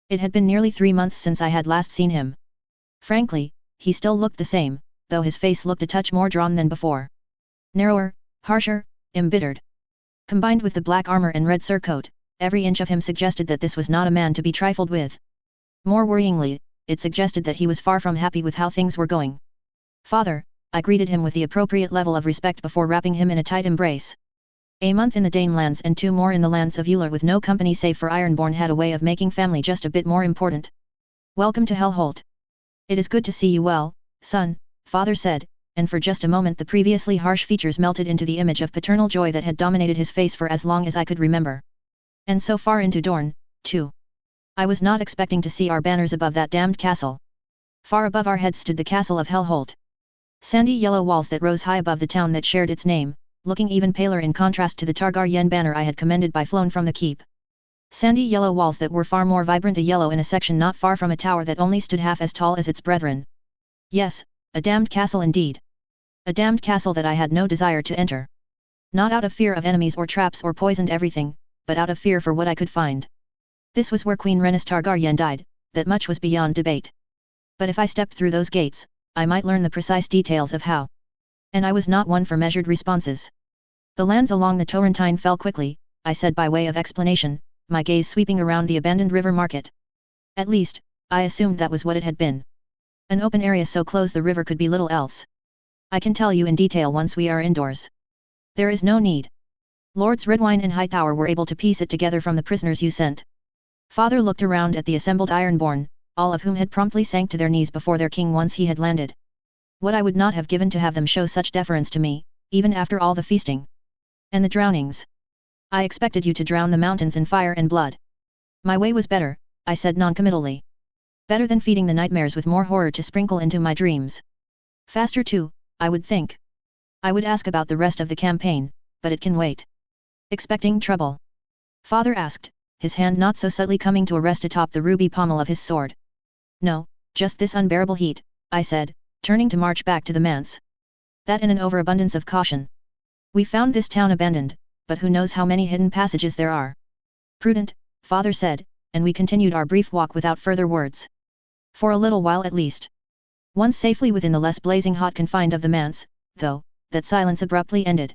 It had been nearly 3 months since I had last seen him. Frankly, he still looked the same, though his face looked a touch more drawn than before. Narrower, harsher, embittered. Combined with the black armor and red surcoat, every inch of him suggested that this was not a man to be trifled with. More worryingly, it suggested that he was far from happy with how things were going. Father, I greeted him with the appropriate level of respect before wrapping him in a tight embrace. A month in the Danelands and 2 more in the lands of Uller with no company save for Ironborn had a way of making family just a bit more important. Welcome to Hellholt. It is good to see you well, son, father said, and for just a moment the previously harsh features melted into the image of paternal joy that had dominated his face for as long as I could remember. And so far into Dorne, too. I was not expecting to see our banners above that damned castle. Far above our heads stood the castle of Hellholt. Sandy yellow walls that rose high above the town that shared its name, looking even paler in contrast to the Targaryen banner I had commended by flown from the keep. Sandy yellow walls that were far more vibrant a yellow in a section not far from a tower that only stood half as tall as its brethren. Yes, a damned castle indeed. A damned castle that I had no desire to enter. Not out of fear of enemies or traps or poisoned everything, but out of fear for what I could find. This was where Queen Rhaenys Targaryen died, that much was beyond debate. But if I stepped through those gates, I might learn the precise details of how. And I was not one for measured responses. The lands along the Torrentine fell quickly, I said by way of explanation, my gaze sweeping around the abandoned river market. At least, I assumed that was what it had been. An open area so close the river could be little else. I can tell you in detail once we are indoors. There is no need. Lords Redwyne and Hightower were able to piece it together from the prisoners you sent. Father looked around at the assembled Ironborn, all of whom had promptly sank to their knees before their king once he had landed. What I would not have given to have them show such deference to me, even after all the feasting. And the drownings. I expected you to drown the mountains in fire and blood. My way was better, I said noncommittally. Better than feeding the nightmares with more horror to sprinkle into my dreams. Faster too, I would think. I would ask about the rest of the campaign, but it can wait. Expecting trouble? Father asked, his hand not so subtly coming to a rest atop the ruby pommel of his sword. No, just this unbearable heat, I said, turning to march back to the manse. That and an overabundance of caution. We found this town abandoned, but who knows how many hidden passages there are. Prudent, father said, and we continued our brief walk without further words. For a little while at least. Once safely within the less blazing hot confines of the manse, though, that silence abruptly ended.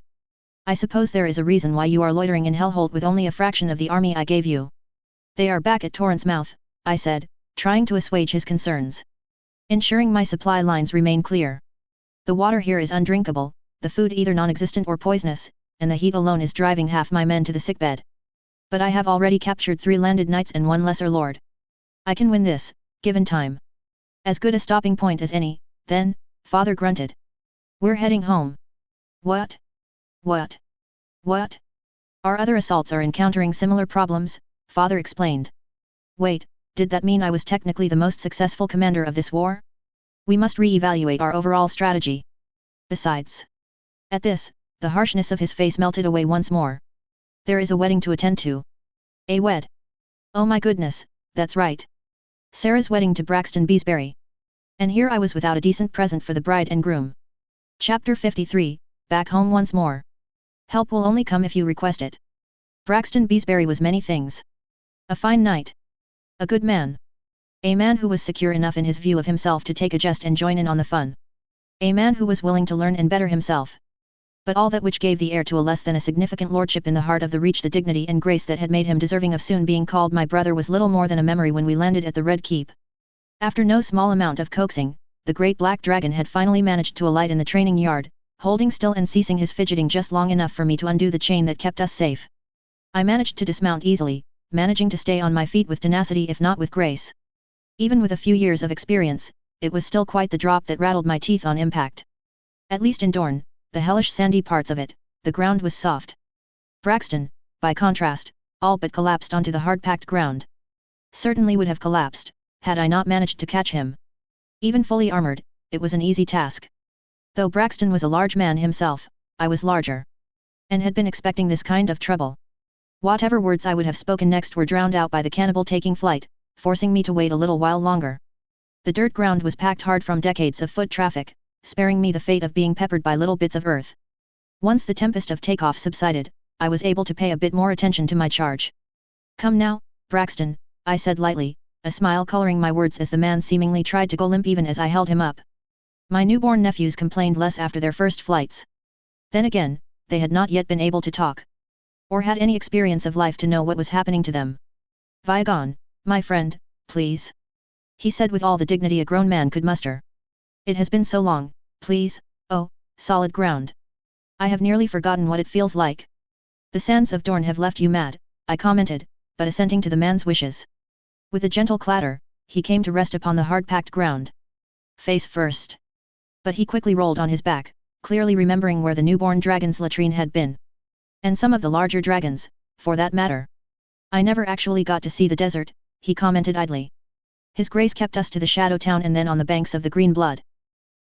I suppose there is a reason why you are loitering in Hellholt with only a fraction of the army I gave you. They are back at Torrent's mouth, I said, trying to assuage his concerns. Ensuring my supply lines remain clear. The water here is undrinkable, the food either non-existent or poisonous, and the heat alone is driving half my men to the sickbed. But I have already captured 3 landed knights and 1 lesser lord. I can win this, given time. As good a stopping point as any, then, father grunted. We're heading home. What? What? What? Our other assaults are encountering similar problems, father explained. Wait, did that mean I was technically the most successful commander of this war? We must re-evaluate our overall strategy. Besides. At this, the harshness of his face melted away once more. There is a wedding to attend to. A wed. Oh my goodness, that's right. Sarah's wedding to Braxton Beesbury. And here I was without a decent present for the bride and groom. Chapter 53, Back Home Once More. Help will only come if you request it. Braxton Beesbury was many things. A fine knight. A good man. A man who was secure enough in his view of himself to take a jest and join in on the fun. A man who was willing to learn and better himself. But all that which gave the heir to a less than a significant lordship in the heart of the Reach the dignity and grace that had made him deserving of soon being called my brother was little more than a memory when we landed at the Red Keep. After no small amount of coaxing, the great black dragon had finally managed to alight in the training yard, holding still and ceasing his fidgeting just long enough for me to undo the chain that kept us safe. I managed to dismount easily, managing to stay on my feet with tenacity if not with grace. Even with a few years of experience, it was still quite the drop that rattled my teeth on impact. At least in Dorne, the hellish sandy parts of it, the ground was soft. Braxton, by contrast, all but collapsed onto the hard-packed ground. Certainly would have collapsed, had I not managed to catch him. Even fully armored, it was an easy task. Though Braxton was a large man himself, I was larger. And had been expecting this kind of trouble. Whatever words I would have spoken next were drowned out by the cannibal taking flight, forcing me to wait a little while longer. The dirt ground was packed hard from decades of foot traffic, sparing me the fate of being peppered by little bits of earth. Once the tempest of takeoff subsided, I was able to pay a bit more attention to my charge. Come now, Braxton, I said lightly, a smile coloring my words as the man seemingly tried to go limp even as I held him up. My newborn nephews complained less after their first flights. Then again, they had not yet been able to talk. Or had any experience of life to know what was happening to them. Viagon, my friend, please. He said with all the dignity a grown man could muster. It has been so long, please, oh, solid ground. I have nearly forgotten what it feels like. The sands of Dorne have left you mad, I commented, but assenting to the man's wishes. With a gentle clatter, he came to rest upon the hard-packed ground. Face first. But he quickly rolled on his back, clearly remembering where the newborn dragon's latrine had been. And some of the larger dragons, for that matter. I never actually got to see the desert, he commented idly. His grace kept us to the Shadow Town and then on the banks of the Green Blood.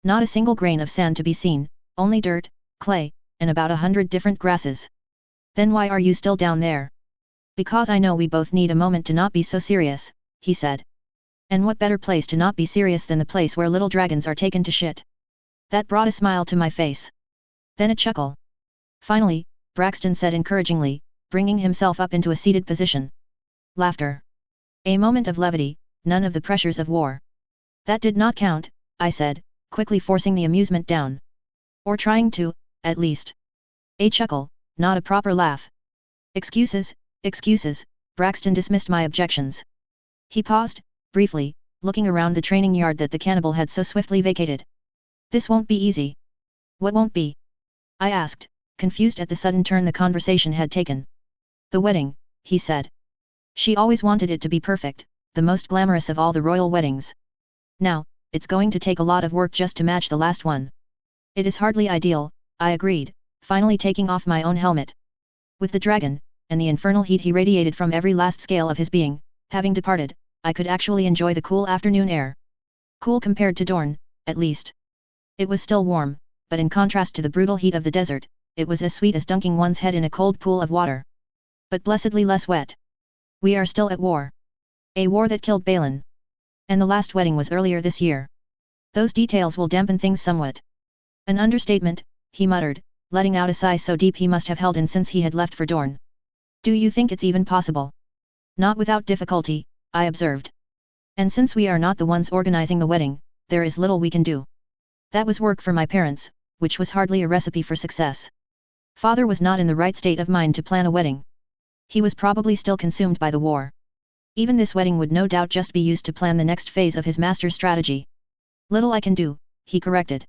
Not a single grain of sand to be seen, only dirt, clay, and about 100 different grasses. Then why are you still down there? Because I know we both need a moment to not be so serious, he said. And what better place to not be serious than the place where little dragons are taken to shit? That brought a smile to my face. Then a chuckle. Finally, Braxton said encouragingly, bringing himself up into a seated position. Laughter. A moment of levity, none of the pressures of war. That did not count, I said, quickly forcing the amusement down. Or trying to, at least. A chuckle, not a proper laugh. Excuses, excuses, Braxton dismissed my objections. He paused, briefly, looking around the training yard that the cannibal had so swiftly vacated. This won't be easy. What won't be? I asked, confused at the sudden turn the conversation had taken. The wedding, he said. She always wanted it to be perfect, the most glamorous of all the royal weddings. Now, it's going to take a lot of work just to match the last one. It is hardly ideal, I agreed, finally taking off my own helmet. With the dragon, and the infernal heat he radiated from every last scale of his being, having departed, I could actually enjoy the cool afternoon air. Cool compared to Dorne, at least. It was still warm, but in contrast to the brutal heat of the desert, it was as sweet as dunking one's head in a cold pool of water. But blessedly less wet. We are still at war. A war that killed Balin. And the last wedding was earlier this year. Those details will dampen things somewhat. An understatement, he muttered, letting out a sigh so deep he must have held in since he had left for Dorne. Do you think it's even possible? Not without difficulty, I observed. And since we are not the ones organizing the wedding, there is little we can do. That was work for my parents, which was hardly a recipe for success. Father was not in the right state of mind to plan a wedding. He was probably still consumed by the war. Even this wedding would no doubt just be used to plan the next phase of his master's strategy. Little I can do, he corrected.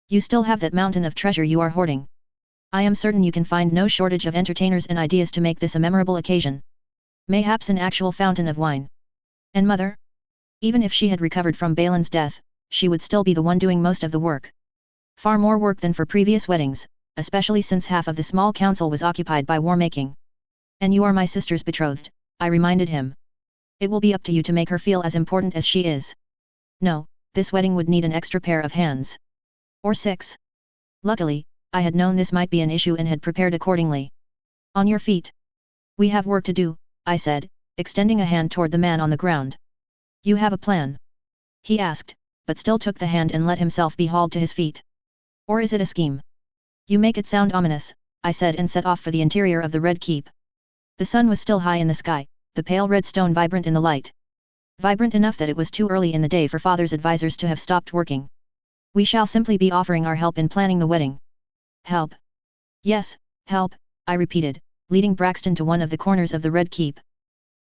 You still have that mountain of treasure you are hoarding. I am certain you can find no shortage of entertainers and ideas to make this a memorable occasion. Mayhaps an actual fountain of wine. And mother? Even if she had recovered from Balin's death, she would still be the one doing most of the work. Far more work than for previous weddings, especially since half of the small council was occupied by war-making. And you are my sister's betrothed, I reminded him. It will be up to you to make her feel as important as she is. No, this wedding would need an extra pair of hands. Or 6. Luckily, I had known this might be an issue and had prepared accordingly. On your feet. We have work to do, I said, extending a hand toward the man on the ground. You have a plan? He asked, but still took the hand and let himself be hauled to his feet. Or is it a scheme? You make it sound ominous, I said and set off for the interior of the Red Keep. The sun was still high in the sky, the pale red stone vibrant in the light. Vibrant enough that it was too early in the day for father's advisors to have stopped working. We shall simply be offering our help in planning the wedding. Help? Yes, help, I repeated, leading Braxton to one of the corners of the Red Keep.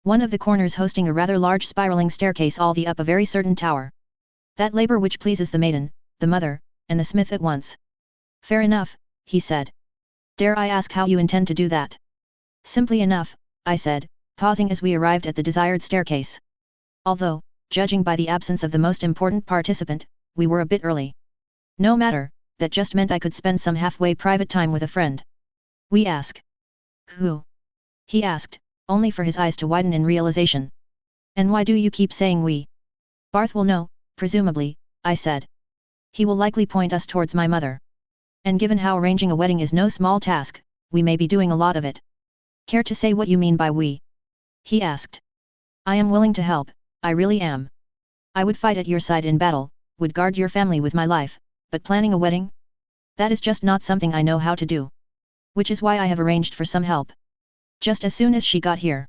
One of the corners hosting a rather large spiraling staircase all the up a very certain tower. That labor which pleases the maiden, the mother, and the smith at once. Fair enough, he said. Dare I ask how you intend to do that? Simply enough, I said, pausing as we arrived at the desired staircase. Although, judging by the absence of the most important participant, we were a bit early. No matter, that just meant I could spend some halfway private time with a friend. We ask. Who? He asked, only for his eyes to widen in realization. And why do you keep saying we? Barth will know, presumably, I said. He will likely point us towards my mother. And given how arranging a wedding is no small task, we may be doing a lot of it. Care to say what you mean by we? He asked. I am willing to help, I really am. I would fight at your side in battle, would guard your family with my life, but planning a wedding? That is just not something I know how to do. Which is why I have arranged for some help. Just as soon as she got here.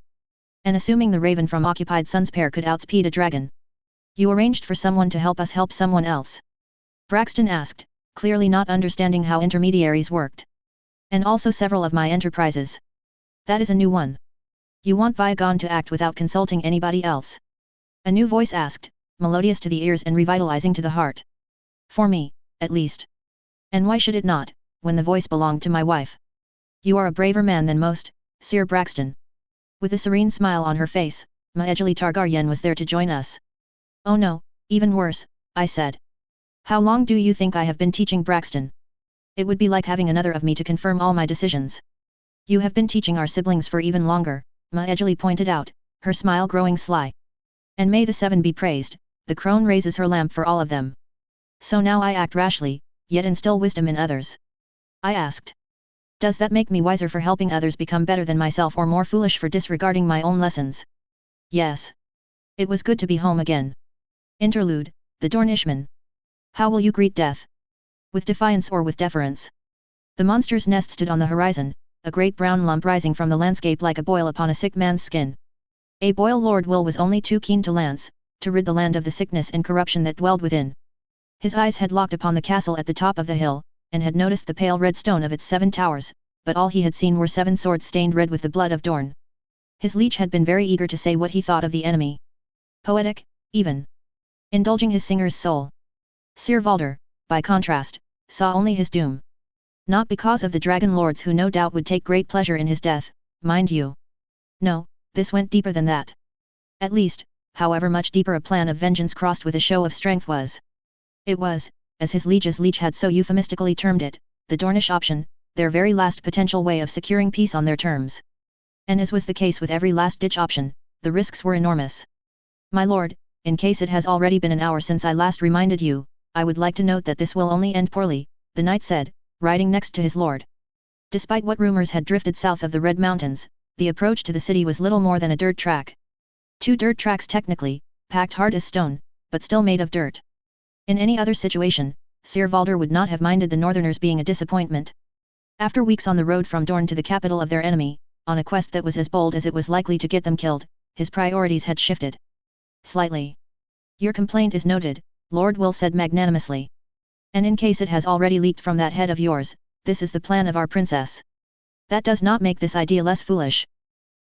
And assuming the raven from Occupied Sun's pair could outspeed a dragon. You arranged for someone to help us help someone else? Braxton asked, clearly not understanding how intermediaries worked. And also several of my enterprises. That is a new one. You want Vigon to act without consulting anybody else? A new voice asked, melodious to the ears and revitalizing to the heart. For me, at least. And why should it not, when the voice belonged to my wife? You are a braver man than most, Sir Braxton. With a serene smile on her face, Maejali Targaryen was there to join us. Oh no, even worse, I said. How long do you think I have been teaching Braxton? It would be like having another of me to confirm all my decisions. You have been teaching our siblings for even longer, Maejali pointed out, her smile growing sly. And may the 7 be praised, the crone raises her lamp for all of them. So now I act rashly, yet instill wisdom in others. I asked. Does that make me wiser for helping others become better than myself or more foolish for disregarding my own lessons? Yes. It was good to be home again. Interlude, the Dornishman. How will you greet death? With defiance or with deference? The monster's nest stood on the horizon, a great brown lump rising from the landscape like a boil upon a sick man's skin. A boil Lord Will was only too keen to lance, to rid the land of the sickness and corruption that dwelled within. His eyes had locked upon the castle at the top of the hill, and had noticed the pale red stone of its 7 towers, but all he had seen were 7 swords stained red with the blood of Dorne. His leech had been very eager to say what he thought of the enemy. Poetic, even. Indulging his singer's soul. Sir Valder, by contrast, saw only his doom. Not because of the dragon lords who no doubt would take great pleasure in his death, mind you. No, this went deeper than that. At least, however much deeper a plan of vengeance crossed with a show of strength was. It was, as his liege's leech had so euphemistically termed it, the Dornish option, their very last potential way of securing peace on their terms. And as was the case with every last-ditch option, the risks were enormous. My lord, in case it has already been an hour since I last reminded you, I would like to note that this will only end poorly, the knight said, riding next to his lord. Despite what rumors had drifted south of the Red Mountains, the approach to the city was little more than a dirt track. 2 dirt tracks technically, packed hard as stone, but still made of dirt. In any other situation, Sir Valder would not have minded the northerners being a disappointment. After weeks on the road from Dorne to the capital of their enemy, on a quest that was as bold as it was likely to get them killed, his priorities had shifted. Slightly. Your complaint is noted, Lord Will said magnanimously. And in case it has already leaked from that head of yours, this is the plan of our princess. That does not make this idea less foolish.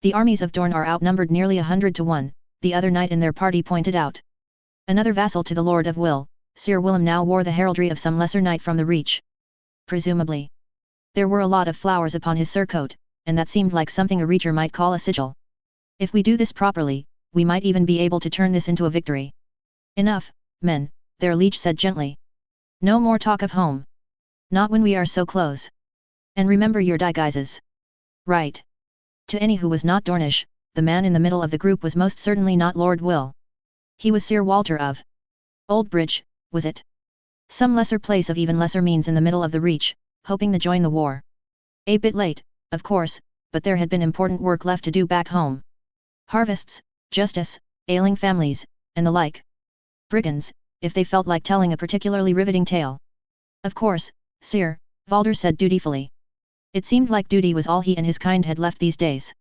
The armies of Dorne are outnumbered nearly 100 to 1, the other knight in their party pointed out. Another vassal to the Lord of Will, Sir Willem now wore the heraldry of some lesser knight from the Reach. Presumably. There were a lot of flowers upon his surcoat, and that seemed like something a Reacher might call a sigil. If we do this properly, we might even be able to turn this into a victory. Enough, men, their liege said gently. No more talk of home. Not when we are so close. And remember your disguises. Right. To any who was not Dornish, the man in the middle of the group was most certainly not Lord Will. He was Sir Walter of Oldbridge, was it? Some lesser place of even lesser means in the middle of the Reach, hoping to join the war. A bit late, of course, but there had been important work left to do back home. Harvests, justice, ailing families, and the like. Brigands, if they felt like telling a particularly riveting tale. Of course, Sir, Valder said dutifully. It seemed like duty was all he and his kind had left these days.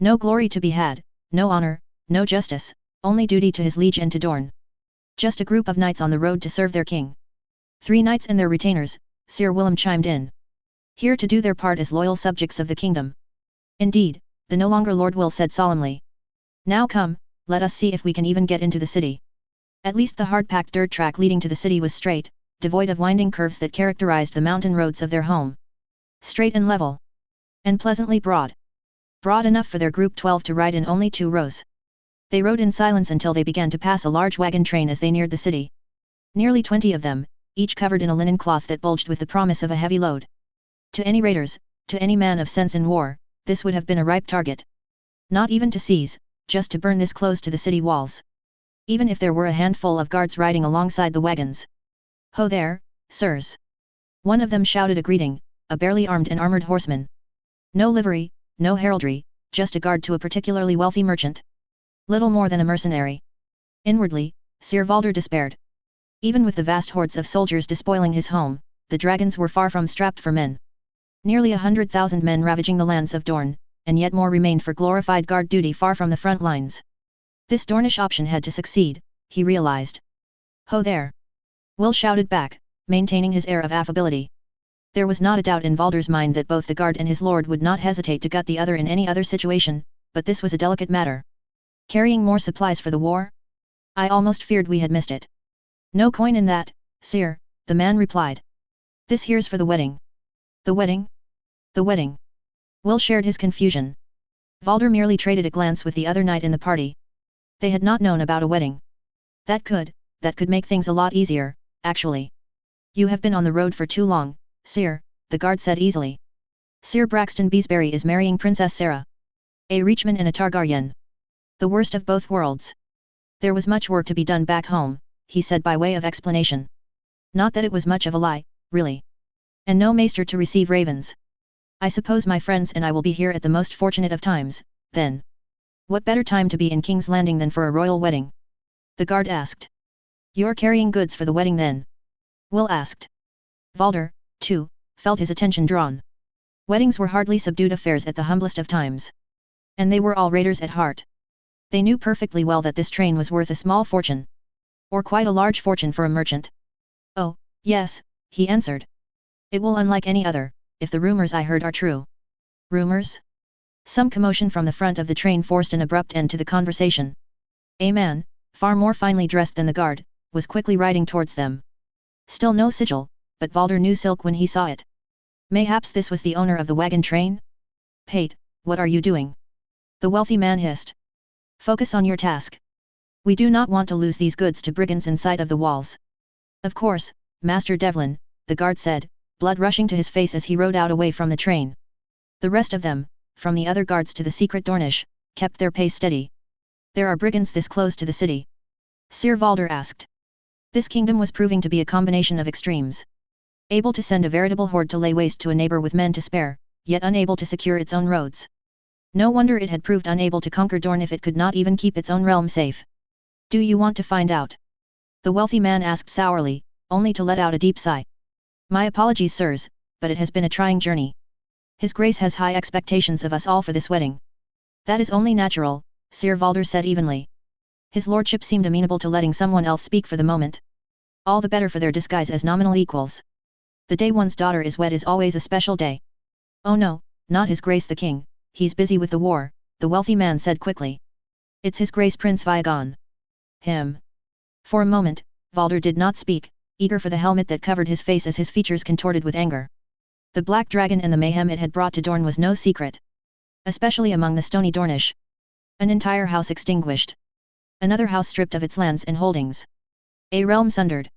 No glory to be had, no honor, no justice, only duty to his liege and to Dorne. Just a group of knights on the road to serve their king. 3 knights and their retainers, Sir Willem chimed in. Here to do their part as loyal subjects of the kingdom. Indeed, the no longer Lord Will said solemnly. Now come, let us see if we can even get into the city. At least the hard-packed dirt track leading to the city was straight, devoid of winding curves that characterized the mountain roads of their home. Straight and level. And pleasantly broad. Broad enough for their group 12 to ride in only 2 rows. They rode in silence until they began to pass a large wagon train as they neared the city. Nearly 20 of them, each covered in a linen cloth that bulged with the promise of a heavy load. To any raiders, to any man of sense in war, this would have been a ripe target. Not even to seize, just to burn this close to the city walls. Even if there were a handful of guards riding alongside the wagons. Ho there, sirs! One of them shouted a greeting, a barely armed and armored horseman. No livery, no heraldry, just a guard to a particularly wealthy merchant. Little more than a mercenary. Inwardly, Sir Valder despaired. Even with the vast hordes of soldiers despoiling his home, the dragons were far from strapped for men. Nearly 100,000 men ravaging the lands of Dorne, and yet more remained for glorified guard duty far from the front lines. This Dornish option had to succeed, he realized. Ho there! Will shouted back, maintaining his air of affability. There was not a doubt in Valder's mind that both the guard and his lord would not hesitate to gut the other in any other situation, but this was a delicate matter. Carrying more supplies for the war? I almost feared we had missed it. No coin in that, sir, the man replied. This here's for the wedding. The wedding? The wedding. Will shared his confusion. Valder merely traded a glance with the other knight in the party. They had not known about a wedding. That could make things a lot easier, actually. You have been on the road for too long, sir, the guard said easily. Sir Braxton Beesbury is marrying Princess Sarah. A Reachman and a Targaryen. The worst of both worlds. There was much work to be done back home, he said by way of explanation. Not that it was much of a lie, really. And no maester to receive ravens. I suppose my friends and I will be here at the most fortunate of times, then. What better time to be in King's Landing than for a royal wedding? The guard asked. You're carrying goods for the wedding then? Will asked. Valder, too, felt his attention drawn. Weddings were hardly subdued affairs at the humblest of times. And they were all raiders at heart. They knew perfectly well that this train was worth a small fortune. Or quite a large fortune for a merchant. Oh, yes, he answered. It will unlike any other, if the rumors I heard are true. Rumors? Some commotion from the front of the train forced an abrupt end to the conversation. A man, far more finely dressed than the guard, was quickly riding towards them. Still no sigil, but Valder knew silk when he saw it. Mayhaps this was the owner of the wagon train? Pate, what are you doing? The wealthy man hissed. Focus on your task. We do not want to lose these goods to brigands inside of the walls. Of course, Master Devlin, the guard said, blood rushing to his face as he rode out away from the train. The rest of them, from the other guards to the secret Dornish, kept their pace steady. There are brigands this close to the city? Sir Valder asked. This kingdom was proving to be a combination of extremes. Able to send a veritable horde to lay waste to a neighbor with men to spare, yet unable to secure its own roads. No wonder it had proved unable to conquer Dorne if it could not even keep its own realm safe. Do you want to find out? The wealthy man asked sourly, only to let out a deep sigh. My apologies, sirs, but it has been a trying journey. His Grace has high expectations of us all for this wedding. That is only natural, Sir Valder said evenly. His lordship seemed amenable to letting someone else speak for the moment. All the better for their disguise as nominal equals. The day one's daughter is wed is always a special day. Oh no, not His Grace the King, he's busy with the war, the wealthy man said quickly. It's His Grace Prince Viagon. Him. For a moment, Valder did not speak, eager for the helmet that covered his face as his features contorted with anger. The black dragon and the mayhem it had brought to Dorne was no secret. Especially among the stony Dornish. An entire house extinguished. Another house stripped of its lands and holdings. A realm sundered.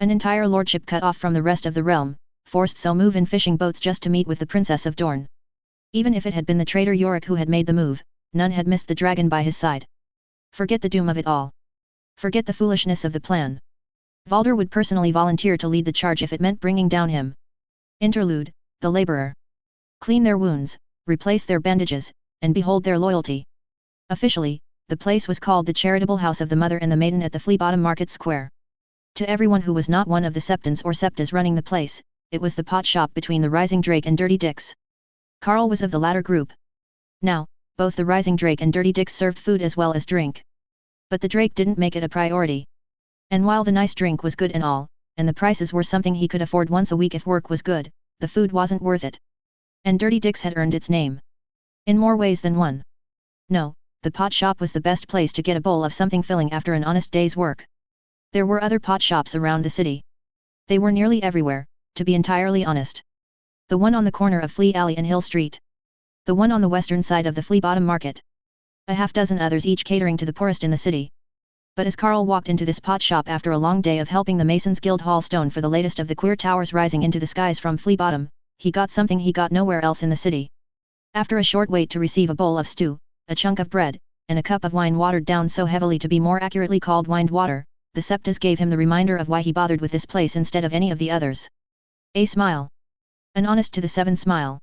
An entire lordship cut off from the rest of the realm, forced so move in fishing boats just to meet with the Princess of Dorne. Even if it had been the traitor Yorick who had made the move, none had missed the dragon by his side. Forget the doom of it all. Forget the foolishness of the plan. Valder would personally volunteer to lead the charge if it meant bringing down him. Interlude, the laborer. Clean their wounds, replace their bandages, and behold their loyalty. Officially, the place was called the Charitable House of the Mother and the Maiden at the Flea Bottom Market Square. To everyone who was not one of the septons or septas running the place, it was the pot shop between the Rising Drake and Dirty Dicks. Carl was of the latter group. Now, both the Rising Drake and Dirty Dicks served food as well as drink. But the Drake didn't make it a priority. And while the nice drink was good and all, and the prices were something he could afford once a week if work was good, the food wasn't worth it. And Dirty Dicks had earned its name. In more ways than one. No, the pot shop was the best place to get a bowl of something filling after an honest day's work. There were other pot shops around the city. They were nearly everywhere, to be entirely honest. The one on the corner of Flea Alley and Hill Street. The one on the western side of the Flea Bottom Market. A half-dozen others each catering to the poorest in the city. But as Carl walked into this pot shop after a long day of helping the Masons Guild haul stone for the latest of the queer towers rising into the skies from Flea Bottom, he got something he got nowhere else in the city. After a short wait to receive a bowl of stew, a chunk of bread, and a cup of wine watered down so heavily to be more accurately called wined water, the septas gave him the reminder of why he bothered with this place instead of any of the others. A smile. An honest to the seven smile.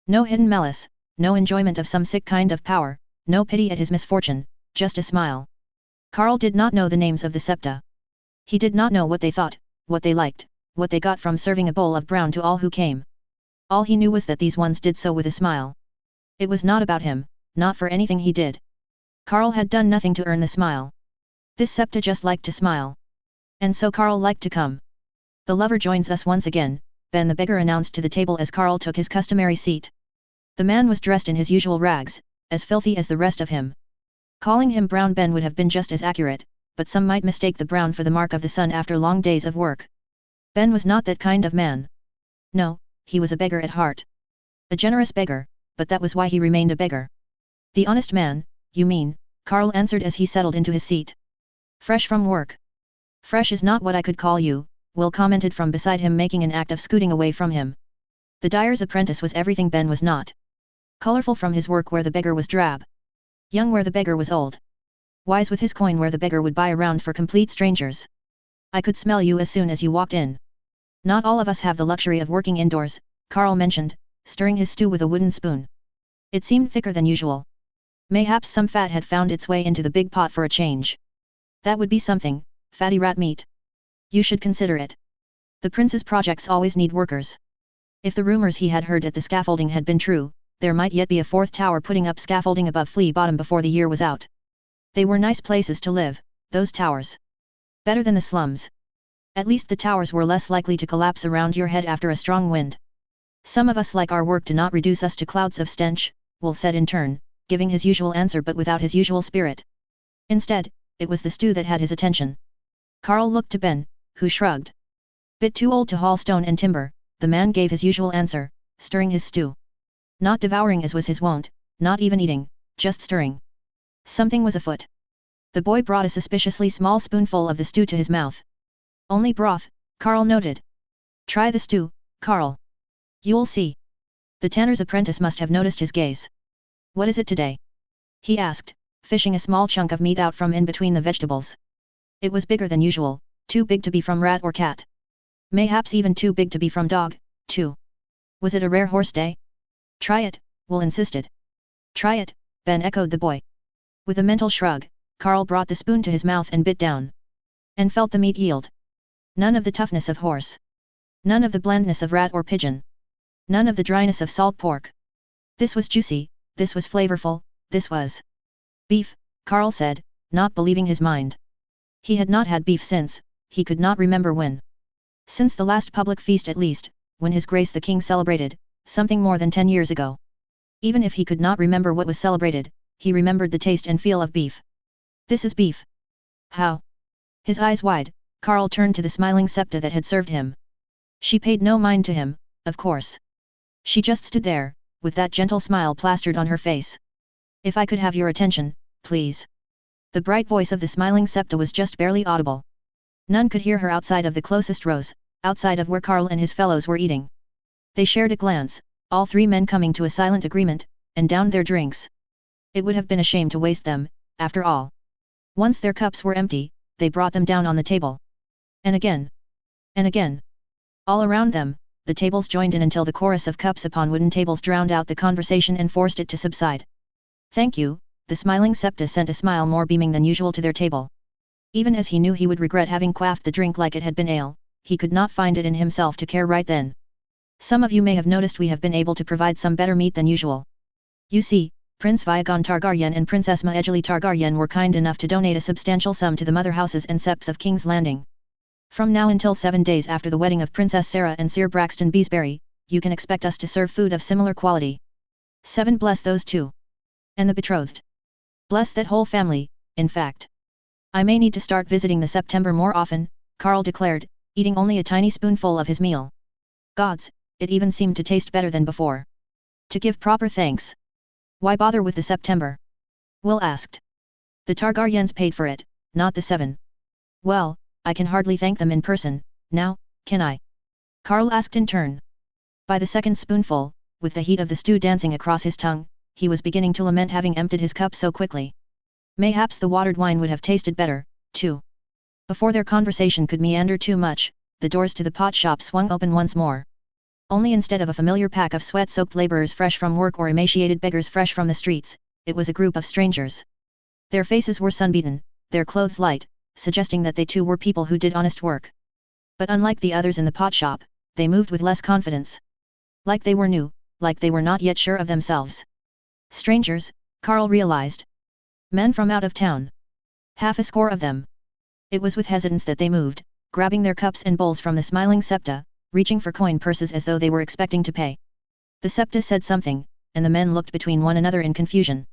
No hidden malice, no enjoyment of some sick kind of power, no pity at his misfortune, just a smile. Carl did not know the names of the septa. He did not know what they thought, what they liked, what they got from serving a bowl of brown to all who came. All he knew was that these ones did so with a smile. It was not about him, not for anything he did. Carl had done nothing to earn the smile. This septa just liked to smile. And so Carl liked to come. The lover joins us once again, Ben the beggar announced to the table as Carl took his customary seat. The man was dressed in his usual rags, as filthy as the rest of him. Calling him Brown Ben would have been just as accurate, but some might mistake the brown for the mark of the sun after long days of work. Ben was not that kind of man. No, he was a beggar at heart. A generous beggar, but that was why he remained a beggar. The honest man, you mean, Carl answered as he settled into his seat. Fresh from work. Fresh is not what I could call you, Will commented from beside him, making an act of scooting away from him. The dyer's apprentice was everything Ben was not. Colorful from his work where the beggar was drab. Young where the beggar was old. Wise with his coin where the beggar would buy around for complete strangers. I could smell you as soon as you walked in. Not all of us have the luxury of working indoors, Carl mentioned, stirring his stew with a wooden spoon. It seemed thicker than usual. Mayhaps some fat had found its way into the big pot for a change. That would be something, fatty rat meat. You should consider it. The prince's projects always need workers. If the rumors he had heard at the scaffolding had been true, there might yet be a fourth tower putting up scaffolding above Flea Bottom before the year was out. They were nice places to live, those towers. Better than the slums. At least the towers were less likely to collapse around your head after a strong wind. Some of us like our work to not reduce us to clouds of stench, Will said in turn, giving his usual answer but without his usual spirit. Instead, it was the stew that had his attention. Carl looked to Ben, who shrugged. Bit too old to haul stone and timber, the man gave his usual answer, stirring his stew. Not devouring as was his wont, not even eating, just stirring. Something was afoot. The boy brought a suspiciously small spoonful of the stew to his mouth. Only broth, Carl noted. Try the stew, Carl. You'll see. The tanner's apprentice must have noticed his gaze. What is it today? He asked, fishing a small chunk of meat out from in between the vegetables. It was bigger than usual, too big to be from rat or cat. Mayhaps even too big to be from dog, too. Was it a rare horse day? Try it, Will insisted. Try it, Ben echoed the boy. With a mental shrug, Carl brought the spoon to his mouth and bit down. And felt the meat yield. None of the toughness of horse. None of the blandness of rat or pigeon. None of the dryness of salt pork. This was juicy, this was flavorful, this was beef, Carl said, not believing his mind. He had not had beef since he could not remember when. Since the last public feast at least, when His Grace the King celebrated, something more than 10 years ago. Even if he could not remember what was celebrated, he remembered the taste and feel of beef. This is beef. How? His eyes wide, Karl turned to the smiling Septa that had served him. She paid no mind to him, of course. She just stood there, with that gentle smile plastered on her face. If I could have your attention, please. The bright voice of the smiling Septa was just barely audible. None could hear her outside of the closest rows, outside of where Karl and his fellows were eating. They shared a glance, all three men coming to a silent agreement, and downed their drinks. It would have been a shame to waste them, after all. Once their cups were empty, they brought them down on the table. And again. And again. All around them, the tables joined in until the chorus of cups upon wooden tables drowned out the conversation and forced it to subside. Thank you, the smiling Septa sent a smile more beaming than usual to their table. Even as he knew he would regret having quaffed the drink like it had been ale, he could not find it in himself to care right then. Some of you may have noticed we have been able to provide some better meat than usual. You see, Prince Vyagon Targaryen and Princess Maejali Targaryen were kind enough to donate a substantial sum to the mother houses and septs of King's Landing. From now until 7 days after the wedding of Princess Sarah and Sir Braxton Beesbury, you can expect us to serve food of similar quality. 7 Bless those two. And the betrothed. Bless that whole family, in fact. I may need to start visiting the September more often, Karl declared, eating only a tiny spoonful of his meal. Gods, it even seemed to taste better than before. To give proper thanks. Why bother with the September? Will asked. The Targaryens paid for it, not the 7. Well, I can hardly thank them in person, now, can I? Karl asked in turn. By the second spoonful, with the heat of the stew dancing across his tongue, he was beginning to lament having emptied his cup so quickly. Mayhaps the watered wine would have tasted better, too. Before their conversation could meander too much, the doors to the pot shop swung open once more. Only instead of a familiar pack of sweat-soaked laborers fresh from work or emaciated beggars fresh from the streets, it was a group of strangers. Their faces were sunbeaten, their clothes light, suggesting that they too were people who did honest work. But unlike the others in the pot shop, they moved with less confidence. Like they were new, like they were not yet sure of themselves. Strangers, Karl realized. Men from out of town. Half a score of them. It was with hesitance that they moved, grabbing their cups and bowls from the smiling Septa, reaching for coin purses as though they were expecting to pay. The Septa said something, and the men looked between one another in confusion.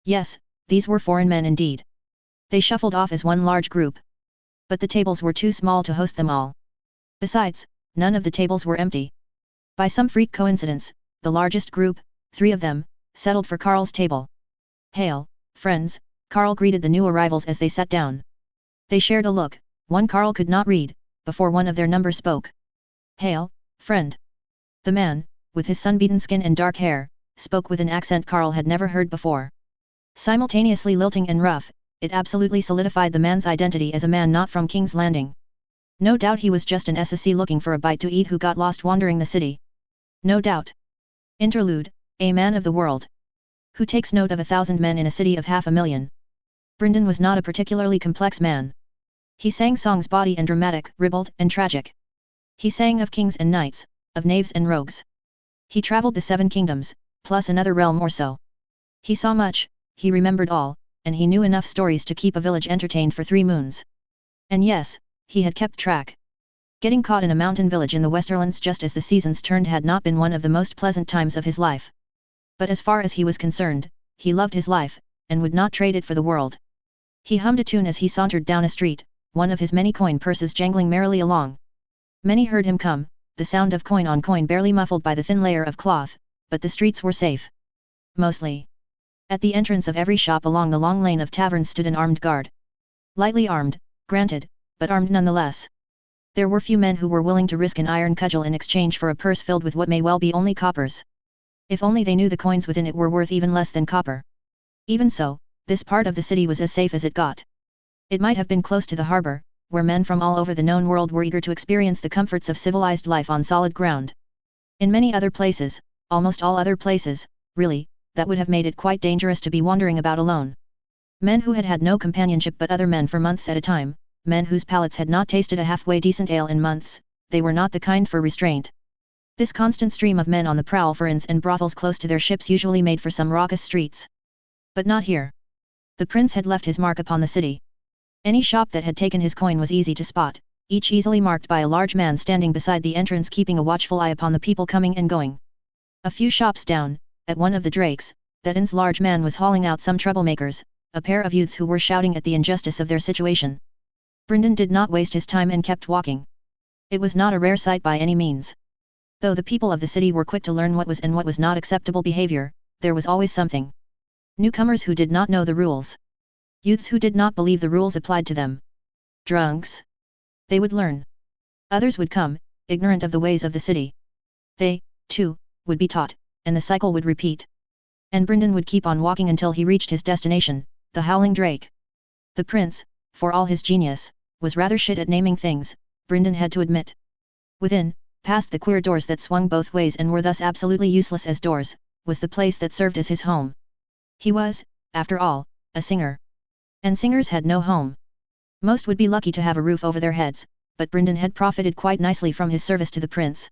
Yes, these were foreign men indeed. They shuffled off as one large group. But the tables were too small to host them all. Besides, none of the tables were empty. By some freak coincidence, the largest group, 3 of them, settled for Karl's table. Hail, friends, Karl greeted the new arrivals as they sat down. They shared a look, one Karl could not read, before one of their number spoke. Hail, friend. The man, with his sun-beaten skin and dark hair, spoke with an accent Karl had never heard before. Simultaneously lilting and rough, it absolutely solidified the man's identity as a man not from King's Landing. No doubt he was just an SSC looking for a bite to eat who got lost wandering the city. No doubt. Interlude, a man of the world. Who takes note of 1,000 men in a city of 500,000. Brynden was not a particularly complex man. He sang songs bawdy and dramatic, ribald and tragic. He sang of kings and knights, of knaves and rogues. He travelled the 7 kingdoms, plus another realm or so. He saw much, he remembered all, and he knew enough stories to keep a village entertained for 3 moons. And yes, he had kept track. Getting caught in a mountain village in the Westerlands just as the seasons turned had not been one of the most pleasant times of his life. But as far as he was concerned, he loved his life, and would not trade it for the world. He hummed a tune as he sauntered down a street, one of his many coin purses jangling merrily along. Many heard him come, the sound of coin on coin barely muffled by the thin layer of cloth, but the streets were safe. Mostly. At the entrance of every shop along the long lane of taverns stood an armed guard. Lightly armed, granted, but armed nonetheless. There were few men who were willing to risk an iron cudgel in exchange for a purse filled with what may well be only coppers. If only they knew the coins within it were worth even less than copper. Even so, this part of the city was as safe as it got. It might have been close to the harbor, where men from all over the known world were eager to experience the comforts of civilized life on solid ground. In many other places, almost all other places, really, that would have made it quite dangerous to be wandering about alone. Men who had had no companionship but other men for months at a time, men whose palates had not tasted a halfway decent ale in months, they were not the kind for restraint. This constant stream of men on the prowl for inns and brothels close to their ships usually made for some raucous streets. But not here. The prince had left his mark upon the city. Any shop that had taken his coin was easy to spot, each easily marked by a large man standing beside the entrance keeping a watchful eye upon the people coming and going. A few shops down, at one of the drakes, that inn's large man was hauling out some troublemakers, a pair of youths who were shouting at the injustice of their situation. Brindon did not waste his time and kept walking. It was not a rare sight by any means. Though the people of the city were quick to learn what was and what was not acceptable behavior, there was always something. Newcomers who did not know the rules. Youths who did not believe the rules applied to them. Drunks. They would learn. Others would come, ignorant of the ways of the city. They, too, would be taught, and the cycle would repeat. And Brindon would keep on walking until he reached his destination, the Howling Drake. The prince, for all his genius, was rather shit at naming things, Brindon had to admit. Within, past the queer doors that swung both ways and were thus absolutely useless as doors, was the place that served as his home. He was, after all, a singer. And singers had no home. Most would be lucky to have a roof over their heads, but Brindon had profited quite nicely from his service to the prince.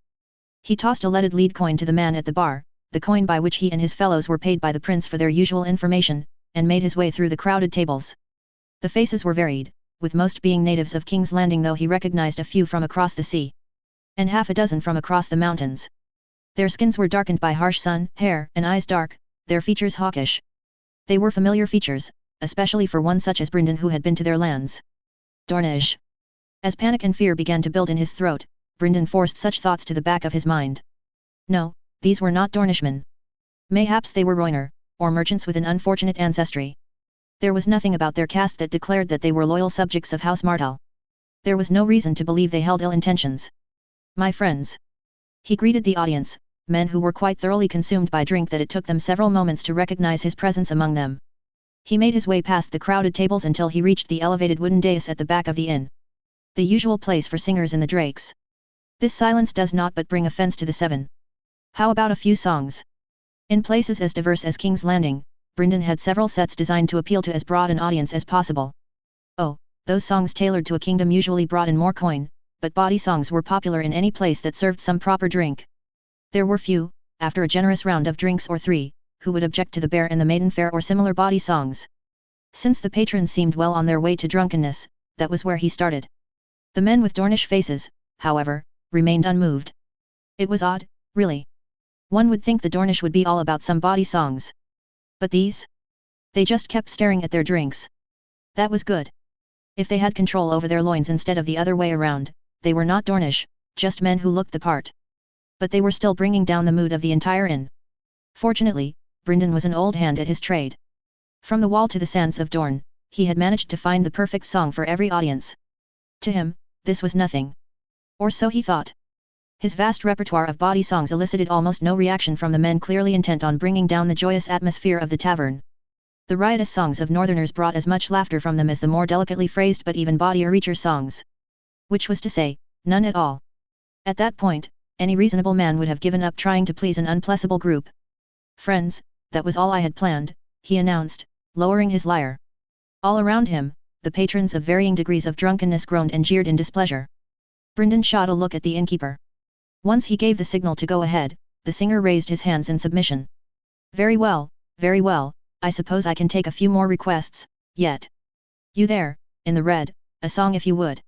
He tossed a leaded lead coin to the man at the bar, the coin by which he and his fellows were paid by the prince for their usual information, and made his way through the crowded tables. The faces were varied, with most being natives of King's Landing, though he recognized a few from across the sea. And half a dozen from across the mountains. Their skins were darkened by harsh sun, hair and eyes dark, their features hawkish. They were familiar features, especially for one such as Brindon who had been to their lands. Dornish. As panic and fear began to build in his throat, Brindon forced such thoughts to the back of his mind. No, these were not Dornishmen. Mayhaps they were Roiner, or merchants with an unfortunate ancestry. There was nothing about their caste that declared that they were loyal subjects of House Martell. There was no reason to believe they held ill intentions. My friends. He greeted the audience, men who were quite thoroughly consumed by drink that it took them several moments to recognize his presence among them. He made his way past the crowded tables until he reached the elevated wooden dais at the back of the inn. The usual place for singers in the drakes. This silence does not but bring offense to the seven. How about a few songs? In places as diverse as King's Landing, Brindon had several sets designed to appeal to as broad an audience as possible. Oh, those songs tailored to a kingdom usually brought in more coin, but bawdy songs were popular in any place that served some proper drink. There were few, after a generous round of drinks or three, who would object to the Bear and the Maiden Fair or similar bawdy songs. Since the patrons seemed well on their way to drunkenness, that was where he started. The men with Dornish faces, however, remained unmoved. It was odd, really. One would think the Dornish would be all about some bawdy songs. But these? They just kept staring at their drinks. That was good. If they had control over their loins instead of the other way around, they were not Dornish, just men who looked the part. But they were still bringing down the mood of the entire inn. Fortunately, Brindon was an old hand at his trade. From the wall to the sands of Dorne, he had managed to find the perfect song for every audience. To him, this was nothing. Or so he thought. His vast repertoire of bawdy songs elicited almost no reaction from the men clearly intent on bringing down the joyous atmosphere of the tavern. The riotous songs of northerners brought as much laughter from them as the more delicately phrased but even bawdier Reacher songs. Which was to say, none at all. At that point, any reasonable man would have given up trying to please an unpleasable group. Friends, that was all I had planned, he announced, lowering his lyre. All around him, the patrons of varying degrees of drunkenness groaned and jeered in displeasure. Brindon shot a look at the innkeeper. Once he gave the signal to go ahead, the singer raised his hands in submission. Very well, I suppose I can take a few more requests, yet. You there, in the red, a song if you would.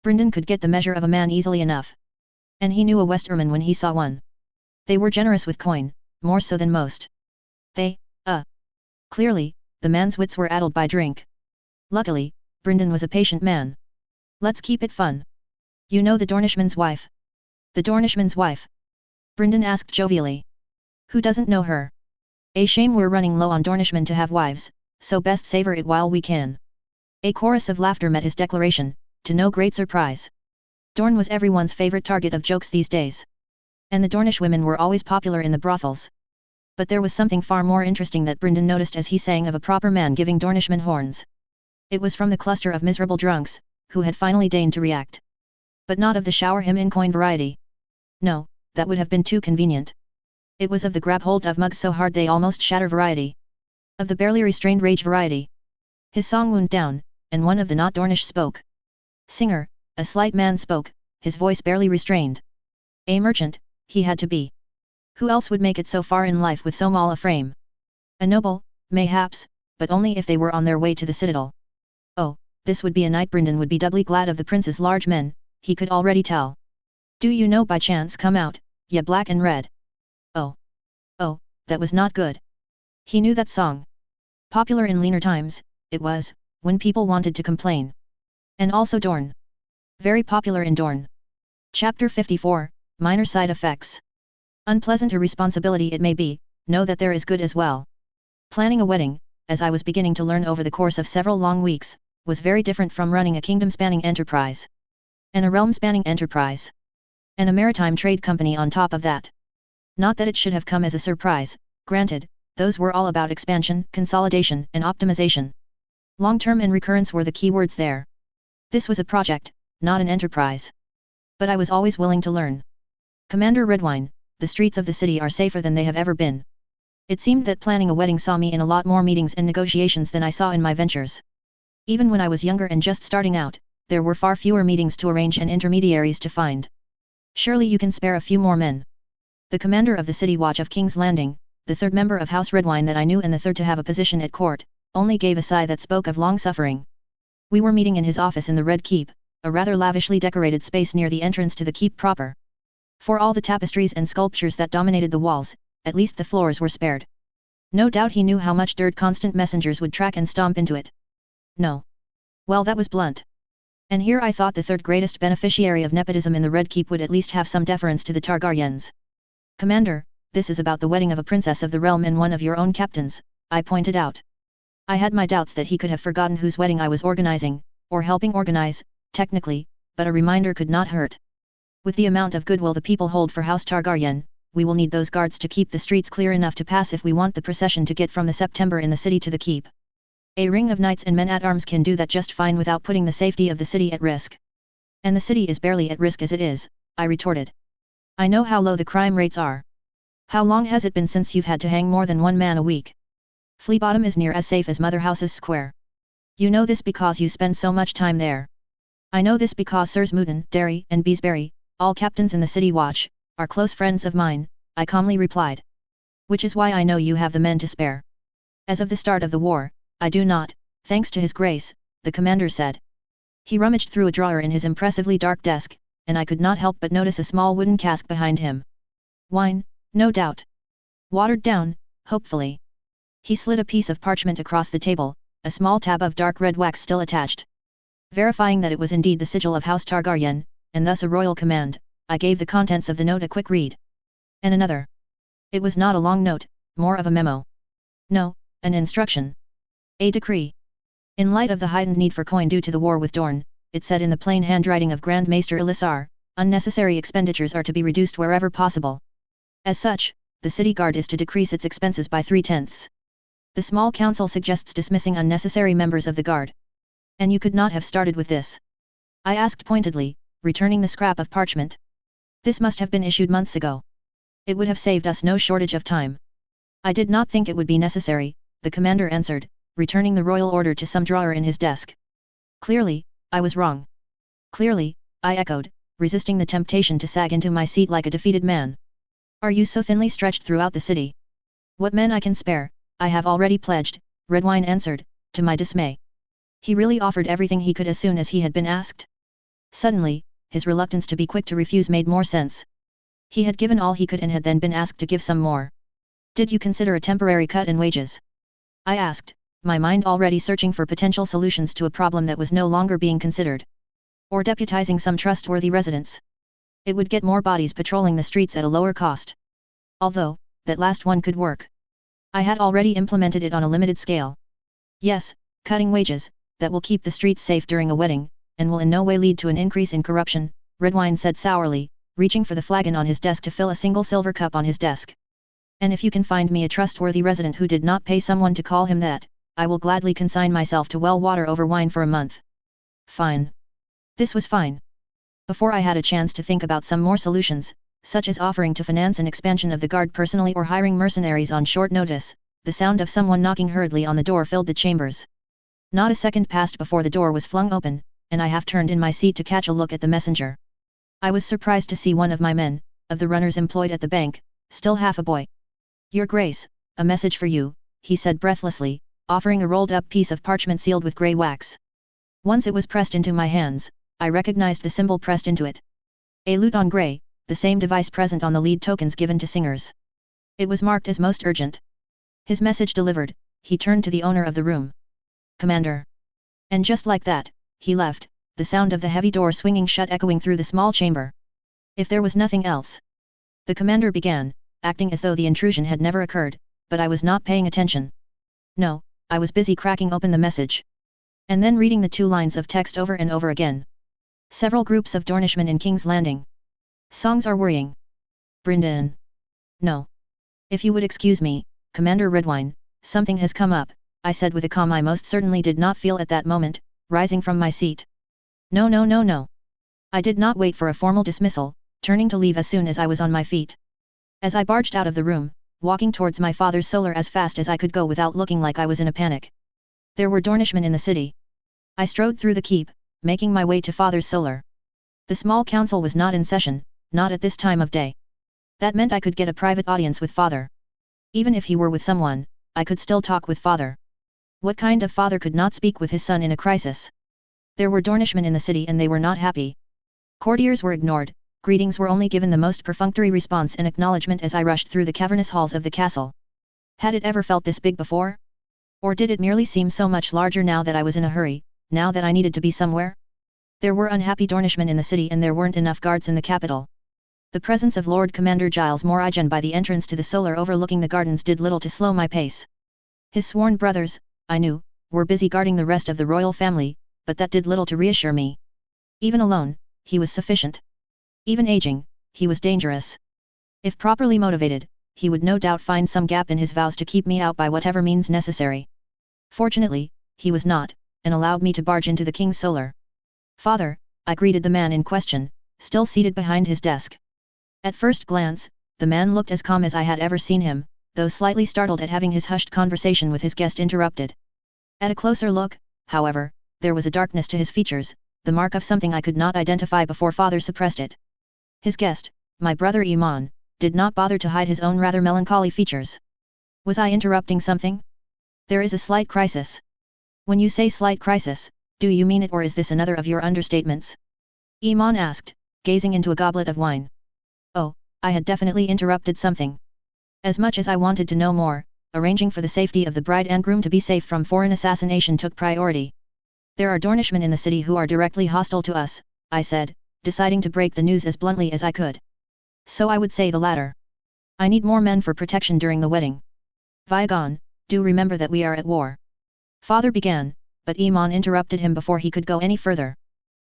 Brindon could get the measure of a man easily enough. And he knew a Westerman when he saw one. They were generous with coin, more so than most. Clearly, the man's wits were addled by drink. Luckily, Brindon was a patient man. Let's keep it fun. You know the Dornishman's wife? The Dornishman's wife? Brindon asked jovially. Who doesn't know her? A shame we're running low on Dornishmen to have wives, so best savor it while we can. A chorus of laughter met his declaration, to no great surprise. Dorne was everyone's favorite target of jokes these days. And the Dornish women were always popular in the brothels. But there was something far more interesting that Brindon noticed as he sang of a proper man giving Dornishmen horns. It was from the cluster of miserable drunks, who had finally deigned to react. But not of the shower him in coin variety. No, that would have been too convenient. It was of the grab hold of mugs so hard they almost shatter variety. Of the barely restrained rage variety. His song wound down, and one of the not Dornish spoke. Singer, a slight man spoke, his voice barely restrained. A merchant, he had to be. Who else would make it so far in life with so small a frame? A noble, mayhaps, but only if they were on their way to the citadel. Oh, this would be a night Brindan would be doubly glad of the prince's large men, he could already tell. Do you know by chance come out, ye black and red? Oh. Oh, that was not good. He knew that song. Popular in leaner times, it was, when people wanted to complain. And also Dorn. Very popular in Dorn. Chapter 54, Minor Side Effects. Unpleasant a responsibility it may be, know that there is good as well. Planning a wedding, as I was beginning to learn over the course of several long weeks, was very different from running a kingdom-spanning enterprise. And a realm-spanning enterprise. And a maritime trade company on top of that. Not that it should have come as a surprise, granted, those were all about expansion, consolidation, and optimization. Long-term and recurrence were the key words there. This was a project, not an enterprise. But I was always willing to learn. Commander Redwine, the streets of the city are safer than they have ever been. It seemed that planning a wedding saw me in a lot more meetings and negotiations than I saw in my ventures. Even when I was younger and just starting out, there were far fewer meetings to arrange and intermediaries to find. Surely you can spare a few more men. The commander of the city watch of King's Landing, the third member of House Redwine that I knew and the third to have a position at court, only gave a sigh that spoke of long suffering. We were meeting in his office in the Red Keep, a rather lavishly decorated space near the entrance to the keep proper. For all the tapestries and sculptures that dominated the walls, at least the floors were spared. No doubt he knew how much dirt constant messengers would track and stomp into it. No. Well, that was blunt. And here I thought the third greatest beneficiary of nepotism in the Red Keep would at least have some deference to the Targaryens. Commander, this is about the wedding of a princess of the realm and one of your own captains, I pointed out. I had my doubts that he could have forgotten whose wedding I was organizing, or helping organize, technically, but a reminder could not hurt. With the amount of goodwill the people hold for House Targaryen, we will need those guards to keep the streets clear enough to pass if we want the procession to get from the September in the city to the keep. A ring of knights and men-at-arms can do that just fine without putting the safety of the city at risk. And the city is barely at risk as it is, I retorted. I know how low the crime rates are. How long has it been since you've had to hang more than one man a week? Flea Bottom is near as safe as Mother House's square. You know this because you spend so much time there. I know this because Sirs Mouton, Derry, and Beesbury, all captains in the city watch, are close friends of mine, I calmly replied. Which is why I know you have the men to spare. As of the start of the war, I do not, thanks to his grace, the commander said. He rummaged through a drawer in his impressively dark desk, and I could not help but notice a small wooden cask behind him. Wine, no doubt. Watered down, hopefully. He slid a piece of parchment across the table, a small tab of dark red wax still attached. Verifying that it was indeed the sigil of House Targaryen, and thus a royal command, I gave the contents of the note a quick read. And another. It was not a long note, more of a memo. No, an instruction. A decree. In light of the heightened need for coin due to the war with Dorne, it said in the plain handwriting of Grand Maester Elissar, unnecessary expenditures are to be reduced wherever possible. As such, the city guard is to decrease its expenses by 3/10. The small council suggests dismissing unnecessary members of the guard. And you could not have started with this? I asked pointedly, returning the scrap of parchment. This must have been issued months ago. It would have saved us no shortage of time. I did not think it would be necessary, the commander answered, returning the royal order to some drawer in his desk. Clearly, I was wrong. Clearly, I echoed, resisting the temptation to sag into my seat like a defeated man. Are you so thinly stretched throughout the city? What men I can spare, I have already pledged, Redwine answered, to my dismay. He really offered everything he could as soon as he had been asked. Suddenly, his reluctance to be quick to refuse made more sense. He had given all he could and had then been asked to give some more. Did you consider a temporary cut in wages? I asked, my mind already searching for potential solutions to a problem that was no longer being considered. Or deputizing some trustworthy residents. It would get more bodies patrolling the streets at a lower cost. Although, that last one could work. I had already implemented it on a limited scale. Yes, cutting wages, that will keep the streets safe during a wedding, and will in no way lead to an increase in corruption, Redwine said sourly, reaching for the flagon on his desk to fill a single silver cup on his desk. And if you can find me a trustworthy resident who did not pay someone to call him that, I will gladly consign myself to well water over wine for a month. Fine. This was fine. Before I had a chance to think about some more solutions, such as offering to finance an expansion of the guard personally or hiring mercenaries on short notice, the sound of someone knocking hurriedly on the door filled the chambers. Not a second passed before the door was flung open, and I half turned in my seat to catch a look at the messenger. I was surprised to see one of my men, of the runners employed at the bank, still half a boy. Your Grace, a message for you, he said breathlessly, offering a rolled-up piece of parchment sealed with grey wax. Once it was pressed into my hands, I recognized the symbol pressed into it. A lute on grey, the same device present on the lead tokens given to singers. It was marked as most urgent. His message delivered, he turned to the owner of the room. Commander. And just like that, he left, the sound of the heavy door swinging shut echoing through the small chamber. If there was nothing else. The commander began, acting as though the intrusion had never occurred, but I was not paying attention. No, I was busy cracking open the message. And then reading the 2 lines of text over and over again. Several groups of Dornishmen in King's Landing. Songs are worrying. Brindan. No. If you would excuse me, Commander Redwine, something has come up, I said with a calm I most certainly did not feel at that moment, rising from my seat. No no no no. I did not wait for a formal dismissal, turning to leave as soon as I was on my feet. As I barged out of the room, walking towards my father's solar as fast as I could go without looking like I was in a panic. There were Dornishmen in the city. I strode through the keep, making my way to father's solar. The small council was not in session, not at this time of day. That meant I could get a private audience with father. Even if he were with someone, I could still talk with father. What kind of father could not speak with his son in a crisis? There were Dornishmen in the city and they were not happy. Courtiers were ignored, greetings were only given the most perfunctory response and acknowledgement as I rushed through the cavernous halls of the castle. Had it ever felt this big before? Or did it merely seem so much larger now that I was in a hurry, now that I needed to be somewhere? There were unhappy Dornishmen in the city and there weren't enough guards in the capital. The presence of Lord Commander Giles Morrigan by the entrance to the solar overlooking the gardens did little to slow my pace. His sworn brothers, I knew, were busy guarding the rest of the royal family, but that did little to reassure me. Even alone, he was sufficient. Even aging, he was dangerous. If properly motivated, he would no doubt find some gap in his vows to keep me out by whatever means necessary. Fortunately, he was not, and allowed me to barge into the king's solar. Father, I greeted the man in question, still seated behind his desk. At first glance, the man looked as calm as I had ever seen him, though slightly startled at having his hushed conversation with his guest interrupted. At a closer look, however, there was a darkness to his features, the mark of something I could not identify before father suppressed it. His guest, my brother Iman, did not bother to hide his own rather melancholy features. Was I interrupting something? There is a slight crisis. When you say slight crisis, do you mean it or is this another of your understatements? Iman asked, gazing into a goblet of wine. Oh, I had definitely interrupted something. As much as I wanted to know more, arranging for the safety of the bride and groom to be safe from foreign assassination took priority. There are Dornishmen in the city who are directly hostile to us, I said, deciding to break the news as bluntly as I could. So I would say the latter. I need more men for protection during the wedding. Viagon, do remember that we are at war. Father began, but Iman interrupted him before he could go any further.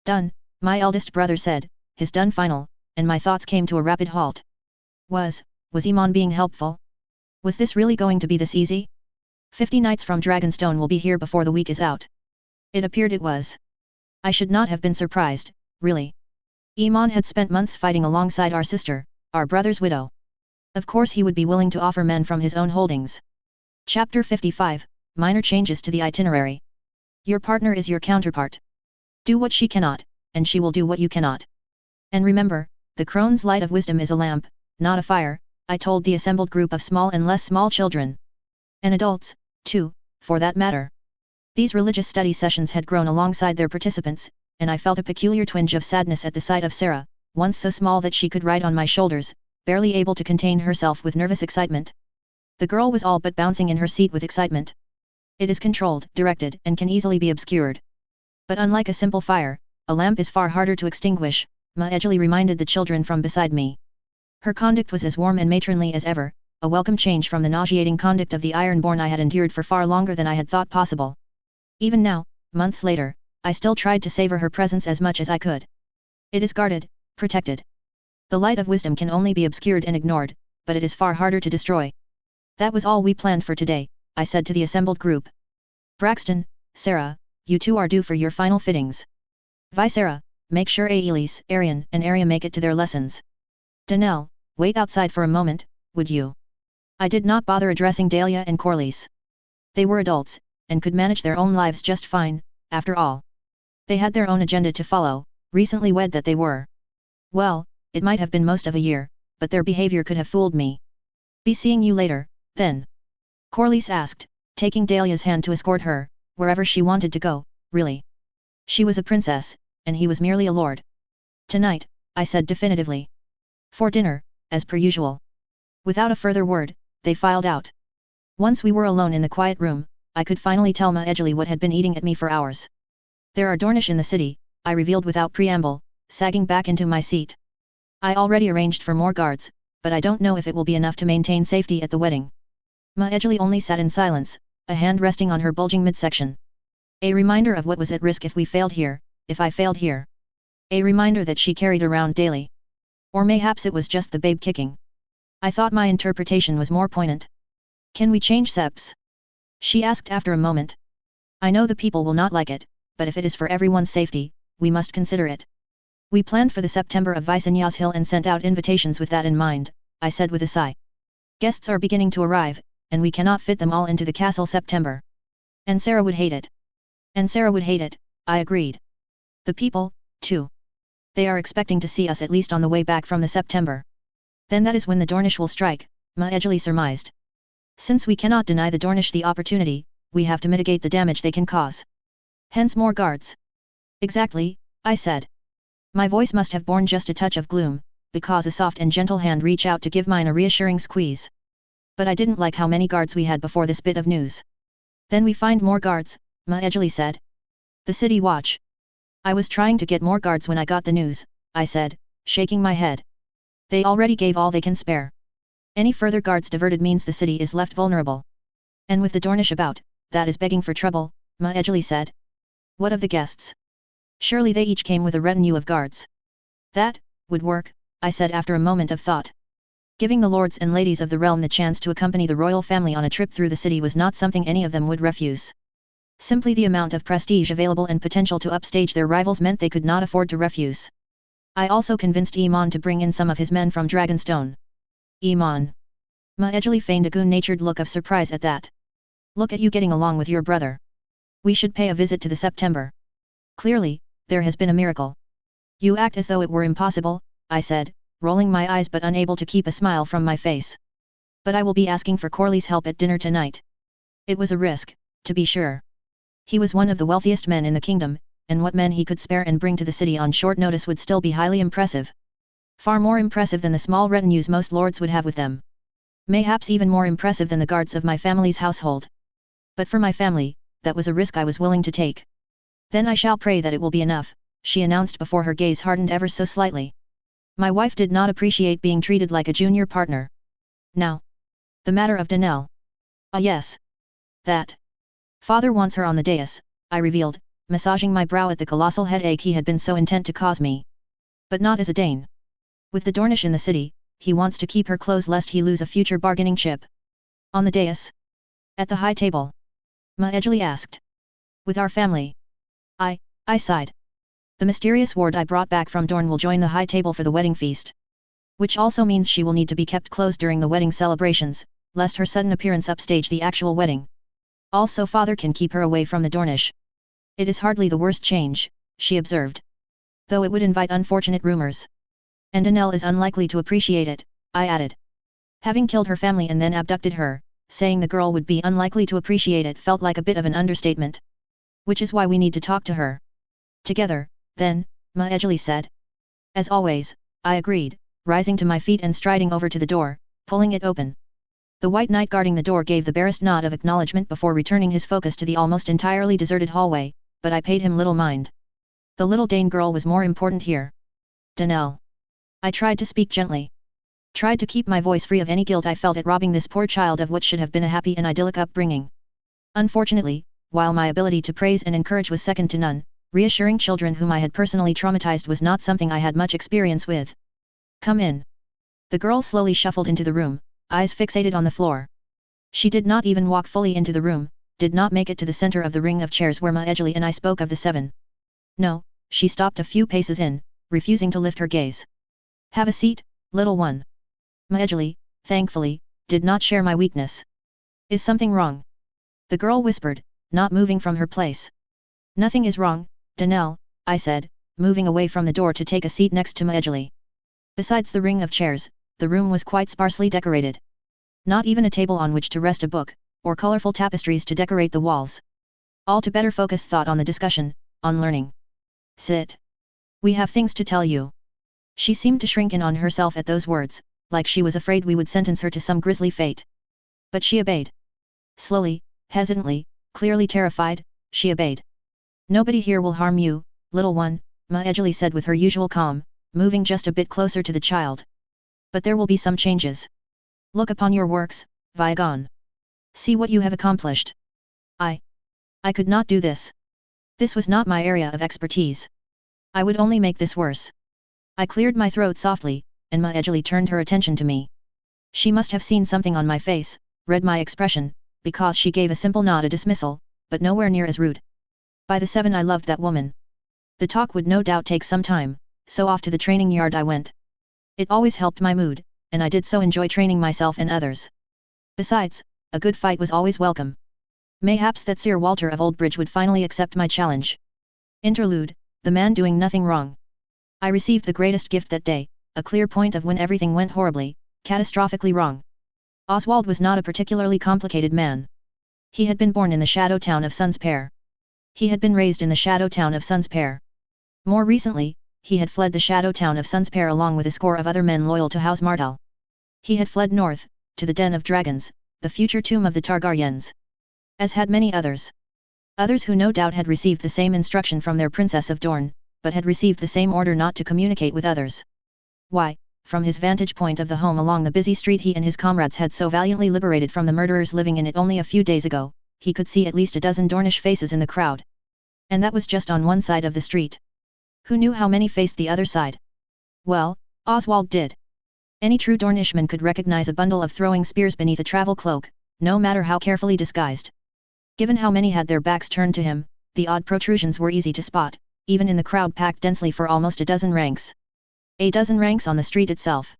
Done, my eldest brother said, his done final, and my thoughts came to a rapid halt. Was Iman being helpful? Was this really going to be this easy? 50 knights from Dragonstone will be here before the week is out. It appeared it was. I should not have been surprised, really. Iman had spent months fighting alongside our sister, our brother's widow. Of course he would be willing to offer men from his own holdings. Chapter 55, Minor changes to the itinerary. Your partner is your counterpart. Do what she cannot, and she will do what you cannot. And remember, the crone's light of wisdom is a lamp, not a fire, I told the assembled group of small and less small children. And adults, too, for that matter. These religious study sessions had grown alongside their participants, and I felt a peculiar twinge of sadness at the sight of Sarah, once so small that she could ride on my shoulders, barely able to contain herself with nervous excitement. The girl was all but bouncing in her seat with excitement. It is controlled, directed, and can easily be obscured. But unlike a simple fire, a lamp is far harder to extinguish, Ma edgily reminded the children from beside me. Her conduct was as warm and matronly as ever, a welcome change from the nauseating conduct of the Ironborn I had endured for far longer than I had thought possible. Even now, months later, I still tried to savor her presence as much as I could. It is guarded, protected. The light of wisdom can only be obscured and ignored, but it is far harder to destroy. That was all we planned for today, I said to the assembled group. Braxton, Sarah, you two are due for your final fittings. Sarah, make sure Aelis, Arian, and Aria make it to their lessons. Danelle, wait outside for a moment, would you? I did not bother addressing Dahlia and Corlys. They were adults, and could manage their own lives just fine, after all. They had their own agenda to follow, recently wed that they were. Well, it might have been most of a year, but their behavior could have fooled me. Be seeing you later, then. Corlys asked, taking Dahlia's hand to escort her, wherever she wanted to go, really. She was a princess, and he was merely a lord. Tonight, I said definitively. For dinner, as per usual. Without a further word, they filed out. Once we were alone in the quiet room, I could finally tell Maejli what had been eating at me for hours. There are Dornish in the city, I revealed without preamble, sagging back into my seat. I already arranged for more guards, but I don't know if it will be enough to maintain safety at the wedding. Maejli only sat in silence, a hand resting on her bulging midsection. A reminder of what was at risk if we failed here, if I failed here. A reminder that she carried around daily. Or mayhaps it was just the babe kicking. I thought my interpretation was more poignant. Can we change seps? She asked after a moment. I know the people will not like it, but if it is for everyone's safety, we must consider it. We planned for the September of Visanyas Hill and sent out invitations with that in mind, I said with a sigh. Guests are beginning to arrive, and we cannot fit them all into the castle September. And Sarah would hate it. And Sarah would hate it, I agreed. The people, too. They are expecting to see us at least on the way back from the September. Then that is when the Dornish will strike, Maejli surmised. Since we cannot deny the Dornish the opportunity, we have to mitigate the damage they can cause. Hence more guards. Exactly, I said. My voice must have borne just a touch of gloom, because a soft and gentle hand reached out to give mine a reassuring squeeze. But I didn't like how many guards we had before this bit of news. Then we find more guards, Maejli said. The city watch. I was trying to get more guards when I got the news, I said, shaking my head. They already gave all they can spare. Any further guards diverted means the city is left vulnerable. And with the Dornish about, that is begging for trouble, Maejli said. What of the guests? Surely they each came with a retinue of guards. That would work, I said after a moment of thought. Giving the lords and ladies of the realm the chance to accompany the royal family on a trip through the city was not something any of them would refuse. Simply the amount of prestige available and potential to upstage their rivals meant they could not afford to refuse. I also convinced Iman to bring in some of his men from Dragonstone. Iman. Maejli feigned a good-natured look of surprise at that. Look at you getting along with your brother. We should pay a visit to the September. Clearly, there has been a miracle. You act as though it were impossible, I said, rolling my eyes but unable to keep a smile from my face. But I will be asking for Corley's help at dinner tonight. It was a risk, to be sure. He was one of the wealthiest men in the kingdom, and what men he could spare and bring to the city on short notice would still be highly impressive. Far more impressive than the small retinues most lords would have with them. Mayhaps even more impressive than the guards of my family's household. But for my family, that was a risk I was willing to take. Then I shall pray that it will be enough, she announced before her gaze hardened ever so slightly. My wife did not appreciate being treated like a junior partner. Now. The matter of Danelle. Ah yes. That. Father wants her on the dais, I revealed, massaging my brow at the colossal headache he had been so intent to cause me. But not as a Dane. With the Dornish in the city, he wants to keep her close lest he lose a future bargaining chip. On the dais? At the high table? Maejli asked. With our family. I sighed. The mysterious ward I brought back from Dorne will join the high table for the wedding feast. Which also means she will need to be kept close during the wedding celebrations, lest her sudden appearance upstage the actual wedding. Also father can keep her away from the Dornish. It is hardly the worst change, she observed. Though it would invite unfortunate rumors. And Danelle is unlikely to appreciate it, I added. Having killed her family and then abducted her, saying the girl would be unlikely to appreciate it felt like a bit of an understatement. Which is why we need to talk to her. Together, then, Maejli said. As always, I agreed, rising to my feet and striding over to the door, pulling it open. The white knight guarding the door gave the barest nod of acknowledgement before returning his focus to the almost entirely deserted hallway, but I paid him little mind. The little Dane girl was more important here. Danelle. I tried to speak gently. Tried to keep my voice free of any guilt I felt at robbing this poor child of what should have been a happy and idyllic upbringing. Unfortunately, while my ability to praise and encourage was second to none, reassuring children whom I had personally traumatized was not something I had much experience with. Come in. The girl slowly shuffled into the room, eyes fixated on the floor. She did not even walk fully into the room, did not make it to the center of the ring of chairs where Maejli and I spoke of the seven. No, she stopped a few paces in, refusing to lift her gaze. Have a seat, little one. Maejli, thankfully, did not share my weakness. Is something wrong? The girl whispered, not moving from her place. Nothing is wrong, Danelle, I said, moving away from the door to take a seat next to Maejli. Besides the ring of chairs, the room was quite sparsely decorated. Not even a table on which to rest a book, or colorful tapestries to decorate the walls. All to better focus thought on the discussion, on learning. Sit. We have things to tell you. She seemed to shrink in on herself at those words, like she was afraid we would sentence her to some grisly fate. But she obeyed. Slowly, hesitantly, clearly terrified, she obeyed. Nobody here will harm you, little one, Maejali said with her usual calm, moving just a bit closer to the child. But there will be some changes. Look upon your works, Vigon. See what you have accomplished. I could not do this. This was not my area of expertise. I would only make this worse. I cleared my throat softly, and Maejali turned her attention to me. She must have seen something on my face, read my expression, because she gave a simple nod of dismissal, but nowhere near as rude. By the 7 I loved that woman. The talk would no doubt take some time, so off to the training yard I went. It always helped my mood, and I did so enjoy training myself and others. Besides, a good fight was always welcome. Mayhaps that Sir Walter of Oldbridge would finally accept my challenge. Interlude, the man doing nothing wrong. I received the greatest gift that day, a clear point of when everything went horribly, catastrophically wrong. Oswald was not a particularly complicated man. He had been born in the shadow town of Sunspear. He had been raised in the shadow town of Sunspear. More recently, he had fled the shadow town of Sunspear along with a score of other men loyal to House Martel. He had fled north, to the Den of Dragons, the future tomb of the Targaryens. As had many others. Others who no doubt had received the same instruction from their Princess of Dorne, but had received the same order not to communicate with others. Why, from his vantage point of the home along the busy street he and his comrades had so valiantly liberated from the murderers living in it only a few days ago, he could see at least a dozen Dornish faces in the crowd. And that was just on one side of the street. Who knew how many faced the other side? Well, Oswald did. Any true Dornishman could recognize a bundle of throwing spears beneath a travel cloak, no matter how carefully disguised. Given how many had their backs turned to him, the odd protrusions were easy to spot, even in the crowd packed densely for almost a dozen ranks. A dozen ranks on the street itself.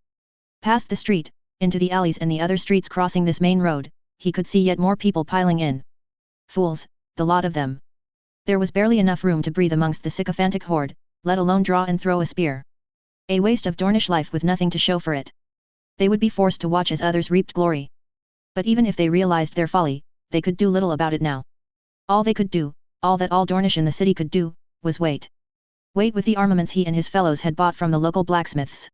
Past the street, into the alleys and the other streets crossing this main road, he could see yet more people piling in. Fools, the lot of them. There was barely enough room to breathe amongst the sycophantic horde, let alone draw and throw a spear. A waste of Dornish life with nothing to show for it. They would be forced to watch as others reaped glory. But even if they realized their folly, they could do little about it now. All they could do, all that all Dornish in the city could do, was wait. Wait with the armaments he and his fellows had bought from the local blacksmiths.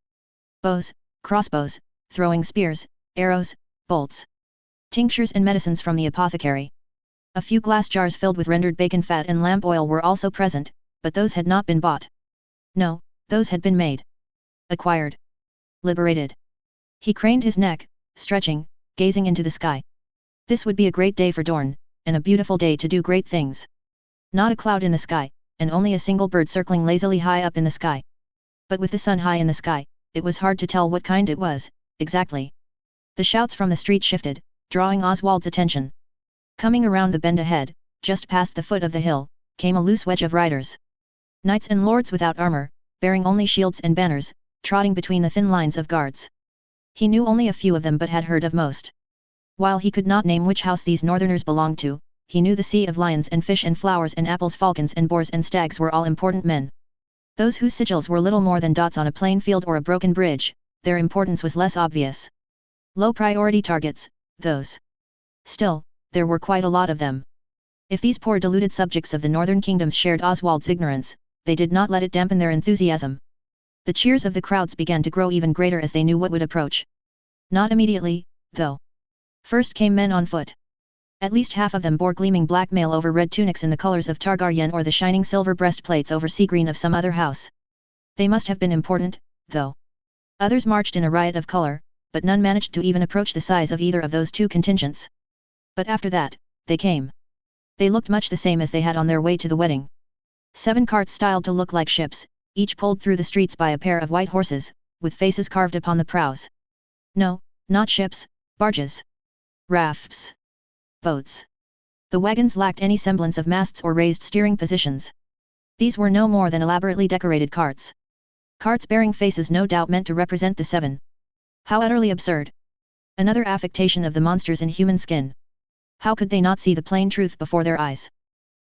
Bows, crossbows, throwing spears, arrows, bolts. Tinctures and medicines from the apothecary. A few glass jars filled with rendered bacon fat and lamp oil were also present, but those had not been bought. No, those had been made. Acquired. Liberated. He craned his neck, stretching, gazing into the sky. This would be a great day for Dorne, and a beautiful day to do great things. Not a cloud in the sky, and only a single bird circling lazily high up in the sky. But with the sun high in the sky, it was hard to tell what kind it was, exactly. The shouts from the street shifted, drawing Oswald's attention. Coming around the bend ahead, just past the foot of the hill, came a loose wedge of riders. Knights and lords without armor, bearing only shields and banners, trotting between the thin lines of guards. He knew only a few of them but had heard of most. While he could not name which house these northerners belonged to, he knew the sea of lions and fish and flowers and apples, falcons and boars and stags were all important men. Those whose sigils were little more than dots on a plain field or a broken bridge, their importance was less obvious. Low priority targets, those. Still, there were quite a lot of them. If these poor deluded subjects of the northern kingdoms shared Oswald's ignorance, they did not let it dampen their enthusiasm. The cheers of the crowds began to grow even greater as they knew what would approach. Not immediately, though. First came men on foot. At least half of them bore gleaming black mail over red tunics in the colors of Targaryen or the shining silver breastplates over sea green of some other house. They must have been important, though. Others marched in a riot of color, but none managed to even approach the size of either of those two contingents. But after that, they came. They looked much the same as they had on their way to the wedding. 7 carts styled to look like ships, each pulled through the streets by a pair of white horses, with faces carved upon the prows. No, not ships, barges. Rafts. Boats. The wagons lacked any semblance of masts or raised steering positions. These were no more than elaborately decorated carts. Carts bearing faces no doubt meant to represent the 7. How utterly absurd. Another affectation of the monsters in human skin. How could they not see the plain truth before their eyes?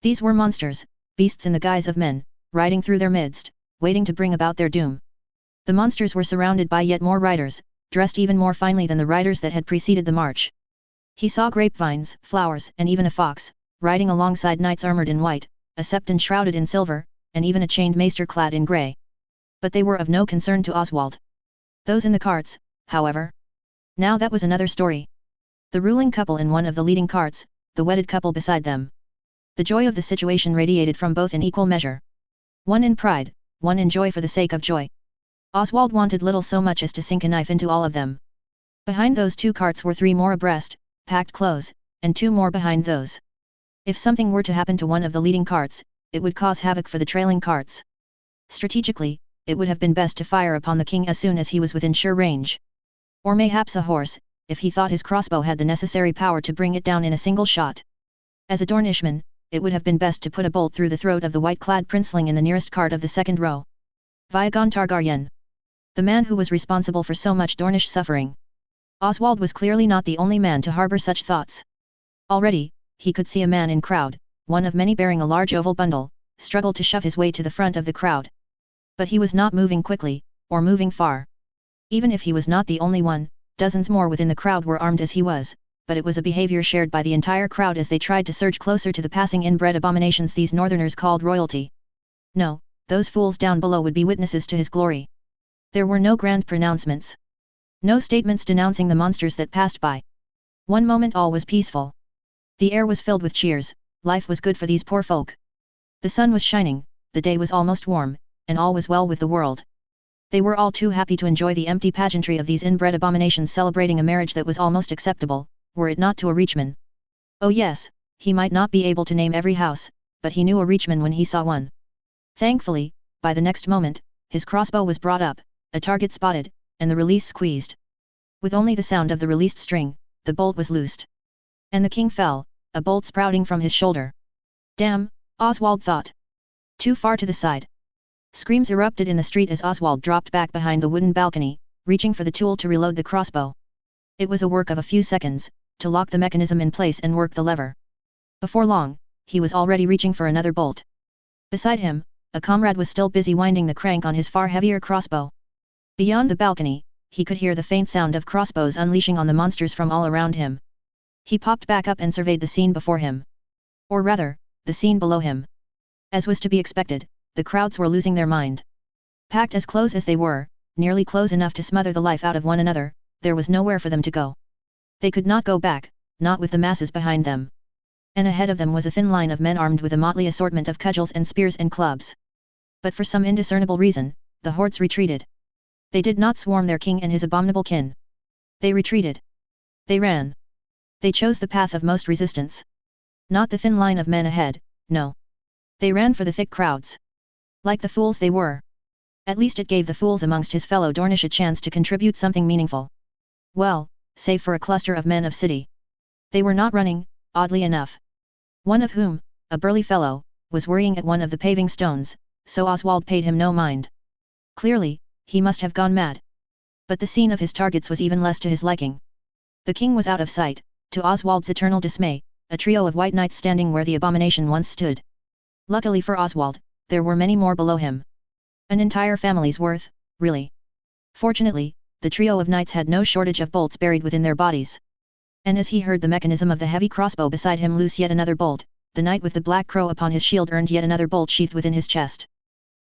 These were monsters, beasts in the guise of men, riding through their midst, waiting to bring about their doom. The monsters were surrounded by yet more riders, dressed even more finely than the riders that had preceded the march. He saw grapevines, flowers, and even a fox, riding alongside knights armored in white, a septon shrouded in silver, and even a chained maester clad in grey. But they were of no concern to Oswald. Those in the carts, however. Now that was another story. The ruling couple in one of the leading carts, the wedded couple beside them. The joy of the situation radiated from both in equal measure. One in pride, one in joy for the sake of joy. Oswald wanted little so much as to sink a knife into all of them. Behind those two carts were 3 more abreast, packed close, and 2 more behind those. If something were to happen to one of the leading carts, it would cause havoc for the trailing carts. Strategically, it would have been best to fire upon the king as soon as he was within sure range. Or mayhaps a horse, if he thought his crossbow had the necessary power to bring it down in a single shot. As a Dornishman, it would have been best to put a bolt through the throat of the white-clad princeling in the nearest cart of the second row. Viogon Targaryen. The man who was responsible for so much Dornish suffering. Oswald was clearly not the only man to harbour such thoughts. Already, he could see a man in crowd, one of many bearing a large oval bundle, struggle to shove his way to the front of the crowd. But he was not moving quickly, or moving far. Even if he was not the only one, dozens more within the crowd were armed as he was, but it was a behaviour shared by the entire crowd as they tried to surge closer to the passing inbred abominations these northerners called royalty. No, those fools down below would be witnesses to his glory. There were no grand pronouncements. No statements denouncing the monsters that passed by. One moment all was peaceful. The air was filled with cheers, life was good for these poor folk. The sun was shining, the day was almost warm, and all was well with the world. They were all too happy to enjoy the empty pageantry of these inbred abominations celebrating a marriage that was almost acceptable, were it not to a reachman. Oh yes, he might not be able to name every house, but he knew a reachman when he saw one. Thankfully, by the next moment, his crossbow was brought up, a target spotted, and the release squeezed. With only the sound of the released string, the bolt was loosed. And the king fell, a bolt sprouting from his shoulder. Damn, Oswald thought. Too far to the side. Screams erupted in the street as Oswald dropped back behind the wooden balcony, reaching for the tool to reload the crossbow. It was a work of a few seconds, to lock the mechanism in place and work the lever. Before long, he was already reaching for another bolt. Beside him, a comrade was still busy winding the crank on his far heavier crossbow. Beyond the balcony, he could hear the faint sound of crossbows unleashing on the monsters from all around him. He popped back up and surveyed the scene before him. Or rather, the scene below him. As was to be expected, the crowds were losing their mind. Packed as close as they were, nearly close enough to smother the life out of one another, there was nowhere for them to go. They could not go back, not with the masses behind them. And ahead of them was a thin line of men armed with a motley assortment of cudgels and spears and clubs. But for some indiscernible reason, the hordes retreated. They did not swarm their king and his abominable kin. They retreated. They ran. They chose the path of most resistance. Not the thin line of men ahead, no. They ran for the thick crowds. Like the fools they were. At least it gave the fools amongst his fellow Dornish a chance to contribute something meaningful. Well, save for a cluster of men of city. They were not running, oddly enough. One of whom, a burly fellow, was worrying at one of the paving stones, so Oswald paid him no mind. Clearly, he must have gone mad. But the scene of his targets was even less to his liking. The king was out of sight, to Oswald's eternal dismay, a trio of white knights standing where the abomination once stood. Luckily for Oswald, there were many more below him. An entire family's worth, really. Fortunately, the trio of knights had no shortage of bolts buried within their bodies. And as he heard the mechanism of the heavy crossbow beside him loose yet another bolt, the knight with the black crow upon his shield earned yet another bolt sheathed within his chest.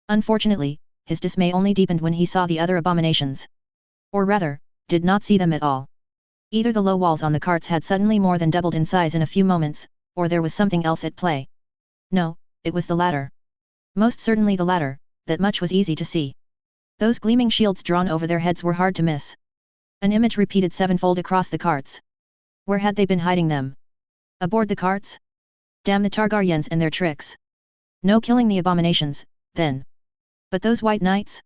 Unfortunately, his dismay only deepened when he saw the other abominations. Or rather, did not see them at all. Either the low walls on the carts had suddenly more than doubled in size in a few moments, or there was something else at play. No, it was the latter. Most certainly the latter, that much was easy to see. Those gleaming shields drawn over their heads were hard to miss. An image repeated sevenfold across the carts. Where had they been hiding them? Aboard the carts? Damn the Targaryens and their tricks. No killing the abominations, then. But those white knights?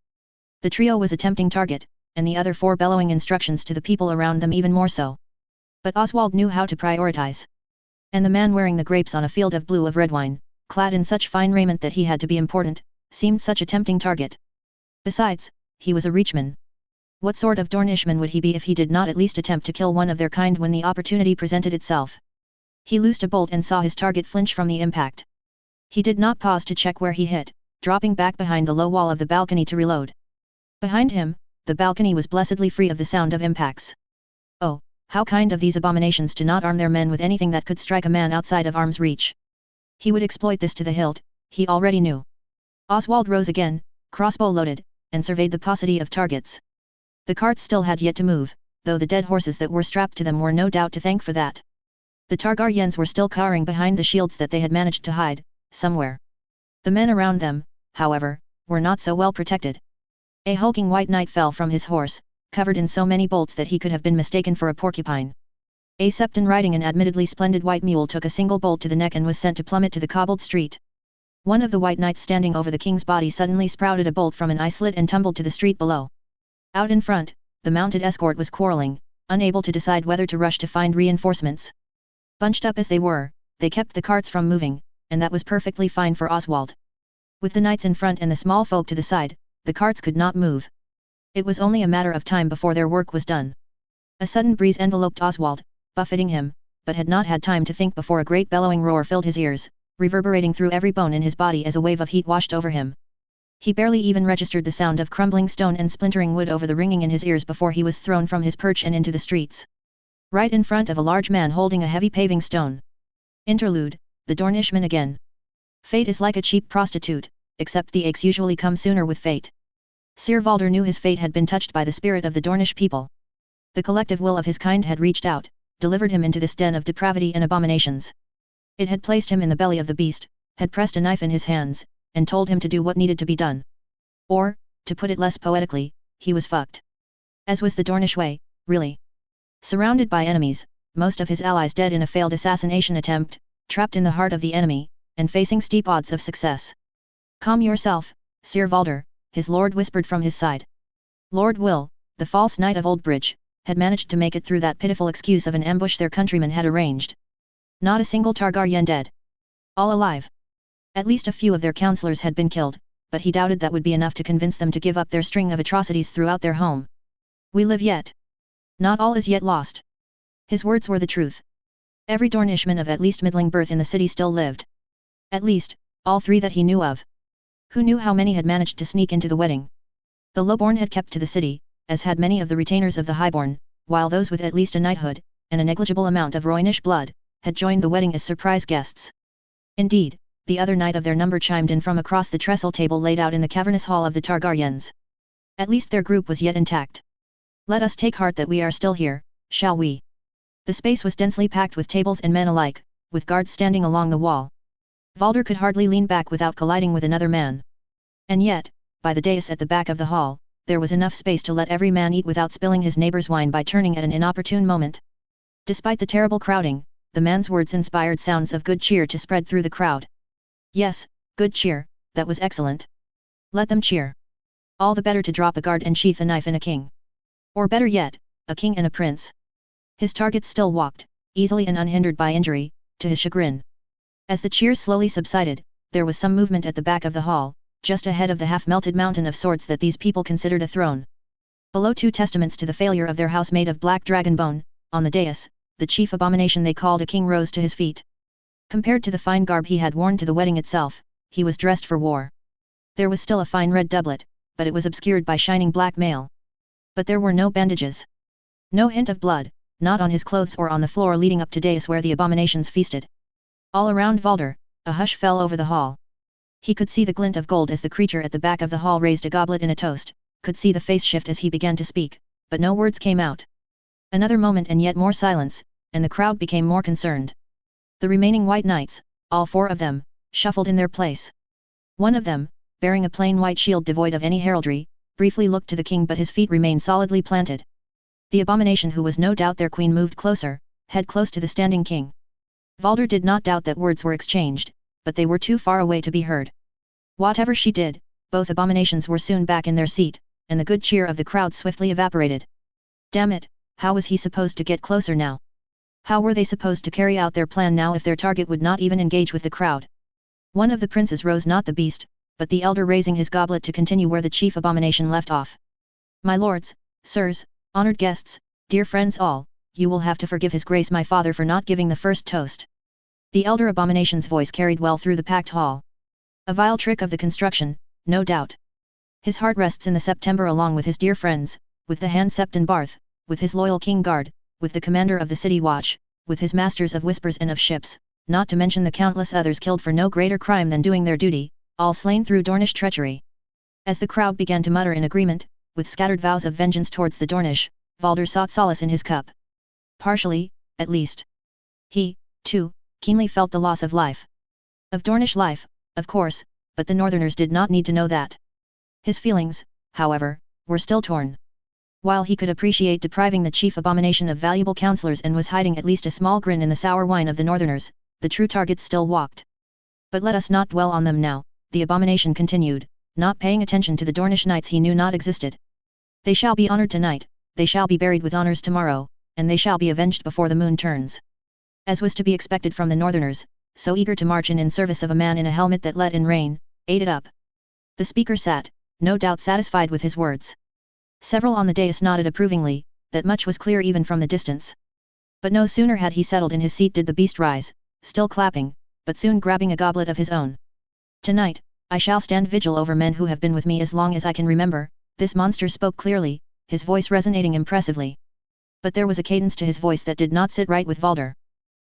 The trio was a tempting target, and the other four bellowing instructions to the people around them even more so. But Oswald knew how to prioritize. And the man wearing the grapes on a field of blue of red wine, clad in such fine raiment that he had to be important, seemed such a tempting target. Besides, he was a reachman. What sort of Dornishman would he be if he did not at least attempt to kill one of their kind when the opportunity presented itself? He loosed a bolt and saw his target flinch from the impact. He did not pause to check where he hit, dropping back behind the low wall of the balcony to reload. Behind him, the balcony was blessedly free of the sound of impacts. Oh, how kind of these abominations to not arm their men with anything that could strike a man outside of arm's reach. He would exploit this to the hilt, he already knew. Oswald rose again, crossbow loaded, and surveyed the paucity of targets. The carts still had yet to move, though the dead horses that were strapped to them were no doubt to thank for that. The Targaryens were still cowering behind the shields that they had managed to hide, somewhere. The men around them, however, were not so well protected. A hulking white knight fell from his horse, covered in so many bolts that he could have been mistaken for a porcupine. A septon riding an admittedly splendid white mule took a single bolt to the neck and was sent to plummet to the cobbled street. One of the white knights standing over the king's body suddenly sprouted a bolt from an eye slit and tumbled to the street below. Out in front, the mounted escort was quarreling, unable to decide whether to rush to find reinforcements. Bunched up as they were, they kept the carts from moving, and that was perfectly fine for Oswald. With the knights in front and the small folk to the side, the carts could not move. It was only a matter of time before their work was done. A sudden breeze enveloped Oswald, buffeting him, but had not had time to think before a great bellowing roar filled his ears, reverberating through every bone in his body as a wave of heat washed over him. He barely even registered the sound of crumbling stone and splintering wood over the ringing in his ears before he was thrown from his perch and into the streets. Right in front of a large man holding a heavy paving stone. Interlude, the Dornishman again. Fate is like a cheap prostitute, except the aches usually come sooner with fate. Sir Valder knew his fate had been touched by the spirit of the Dornish people. The collective will of his kind had reached out, delivered him into this den of depravity and abominations. It had placed him in the belly of the beast, had pressed a knife in his hands, and told him to do what needed to be done. Or, to put it less poetically, he was fucked. As was the Dornish way, really. Surrounded by enemies, most of his allies dead in a failed assassination attempt, trapped in the heart of the enemy, and facing steep odds of success. Calm yourself, Sir Valder, his lord whispered from his side. Lord Will, the false knight of Oldbridge, had managed to make it through that pitiful excuse of an ambush their countrymen had arranged. Not a single Targaryen dead. All alive. At least a few of their councillors had been killed, but he doubted that would be enough to convince them to give up their string of atrocities throughout their home. We live yet. Not all is yet lost. His words were the truth. Every Dornishman of at least middling birth in the city still lived. At least, all three that he knew of. Who knew how many had managed to sneak into the wedding? The lowborn had kept to the city, as had many of the retainers of the highborn, while those with at least a knighthood, and a negligible amount of Roynish blood, had joined the wedding as surprise guests. Indeed, the other knight of their number chimed in from across the trestle table laid out in the cavernous hall of the Targaryens. At least their group was yet intact. Let us take heart that we are still here, shall we? The space was densely packed with tables and men alike, with guards standing along the wall. Valder could hardly lean back without colliding with another man. And yet, by the dais at the back of the hall, there was enough space to let every man eat without spilling his neighbor's wine by turning at an inopportune moment. Despite the terrible crowding, the man's words inspired sounds of good cheer to spread through the crowd. Yes, good cheer, that was excellent. Let them cheer. All the better to drop a guard and sheath a knife in a king. Or better yet, a king and a prince. His targets still walked, easily and unhindered by injury, to his chagrin. As the cheers slowly subsided, there was some movement at the back of the hall, just ahead of the half-melted mountain of swords that these people considered a throne. Below, two testaments to the failure of their house made of black dragon bone, on the dais, the chief abomination they called a king rose to his feet. Compared to the fine garb he had worn to the wedding itself, he was dressed for war. There was still a fine red doublet, but it was obscured by shining black mail. But there were no bandages. No hint of blood, not on his clothes or on the floor leading up to dais where the abominations feasted. All around Valder, a hush fell over the hall. He could see the glint of gold as the creature at the back of the hall raised a goblet in a toast, could see the face shift as he began to speak, but no words came out. Another moment and yet more silence, and the crowd became more concerned. The remaining white knights, all four of them, shuffled in their place. One of them, bearing a plain white shield devoid of any heraldry, briefly looked to the king, but his feet remained solidly planted. The abomination, who was no doubt their queen, moved closer, head close to the standing king. Valder did not doubt that words were exchanged, but they were too far away to be heard. Whatever she did, both abominations were soon back in their seat, and the good cheer of the crowd swiftly evaporated. Damn it, how was he supposed to get closer now? How were they supposed to carry out their plan now if their target would not even engage with the crowd? One of the princes rose, not the beast, but the elder, raising his goblet to continue where the chief abomination left off. My lords, sirs, honored guests, dear friends all, you will have to forgive his grace my father for not giving the first toast. The elder abomination's voice carried well through the packed hall. A vile trick of the construction, no doubt. His heart rests in the September along with his dear friends, with the Hand Septon Barth, with his loyal King Guard, with the commander of the city watch, with his masters of whispers and of ships, not to mention the countless others killed for no greater crime than doing their duty, all slain through Dornish treachery. As the crowd began to mutter in agreement, with scattered vows of vengeance towards the Dornish, Valder sought solace in his cup. Partially, at least. He, too, keenly felt the loss of life. Of Dornish life, of course, but the Northerners did not need to know that. His feelings, however, were still torn. While he could appreciate depriving the chief abomination of valuable counselors and was hiding at least a small grin in the sour wine of the Northerners, the true targets still walked. But let us not dwell on them now, the abomination continued, not paying attention to the Dornish knights he knew not existed. They shall be honored tonight, they shall be buried with honors tomorrow, and they shall be avenged before the moon turns. As was to be expected from the Northerners, so eager to march in service of a man in a helmet that let in rain, ate it up. The speaker sat, no doubt satisfied with his words. Several on the dais nodded approvingly, that much was clear even from the distance. But no sooner had he settled in his seat did the beast rise, still clapping, but soon grabbing a goblet of his own. Tonight, I shall stand vigil over men who have been with me as long as I can remember, this monster spoke clearly, his voice resonating impressively. But there was a cadence to his voice that did not sit right with Valder.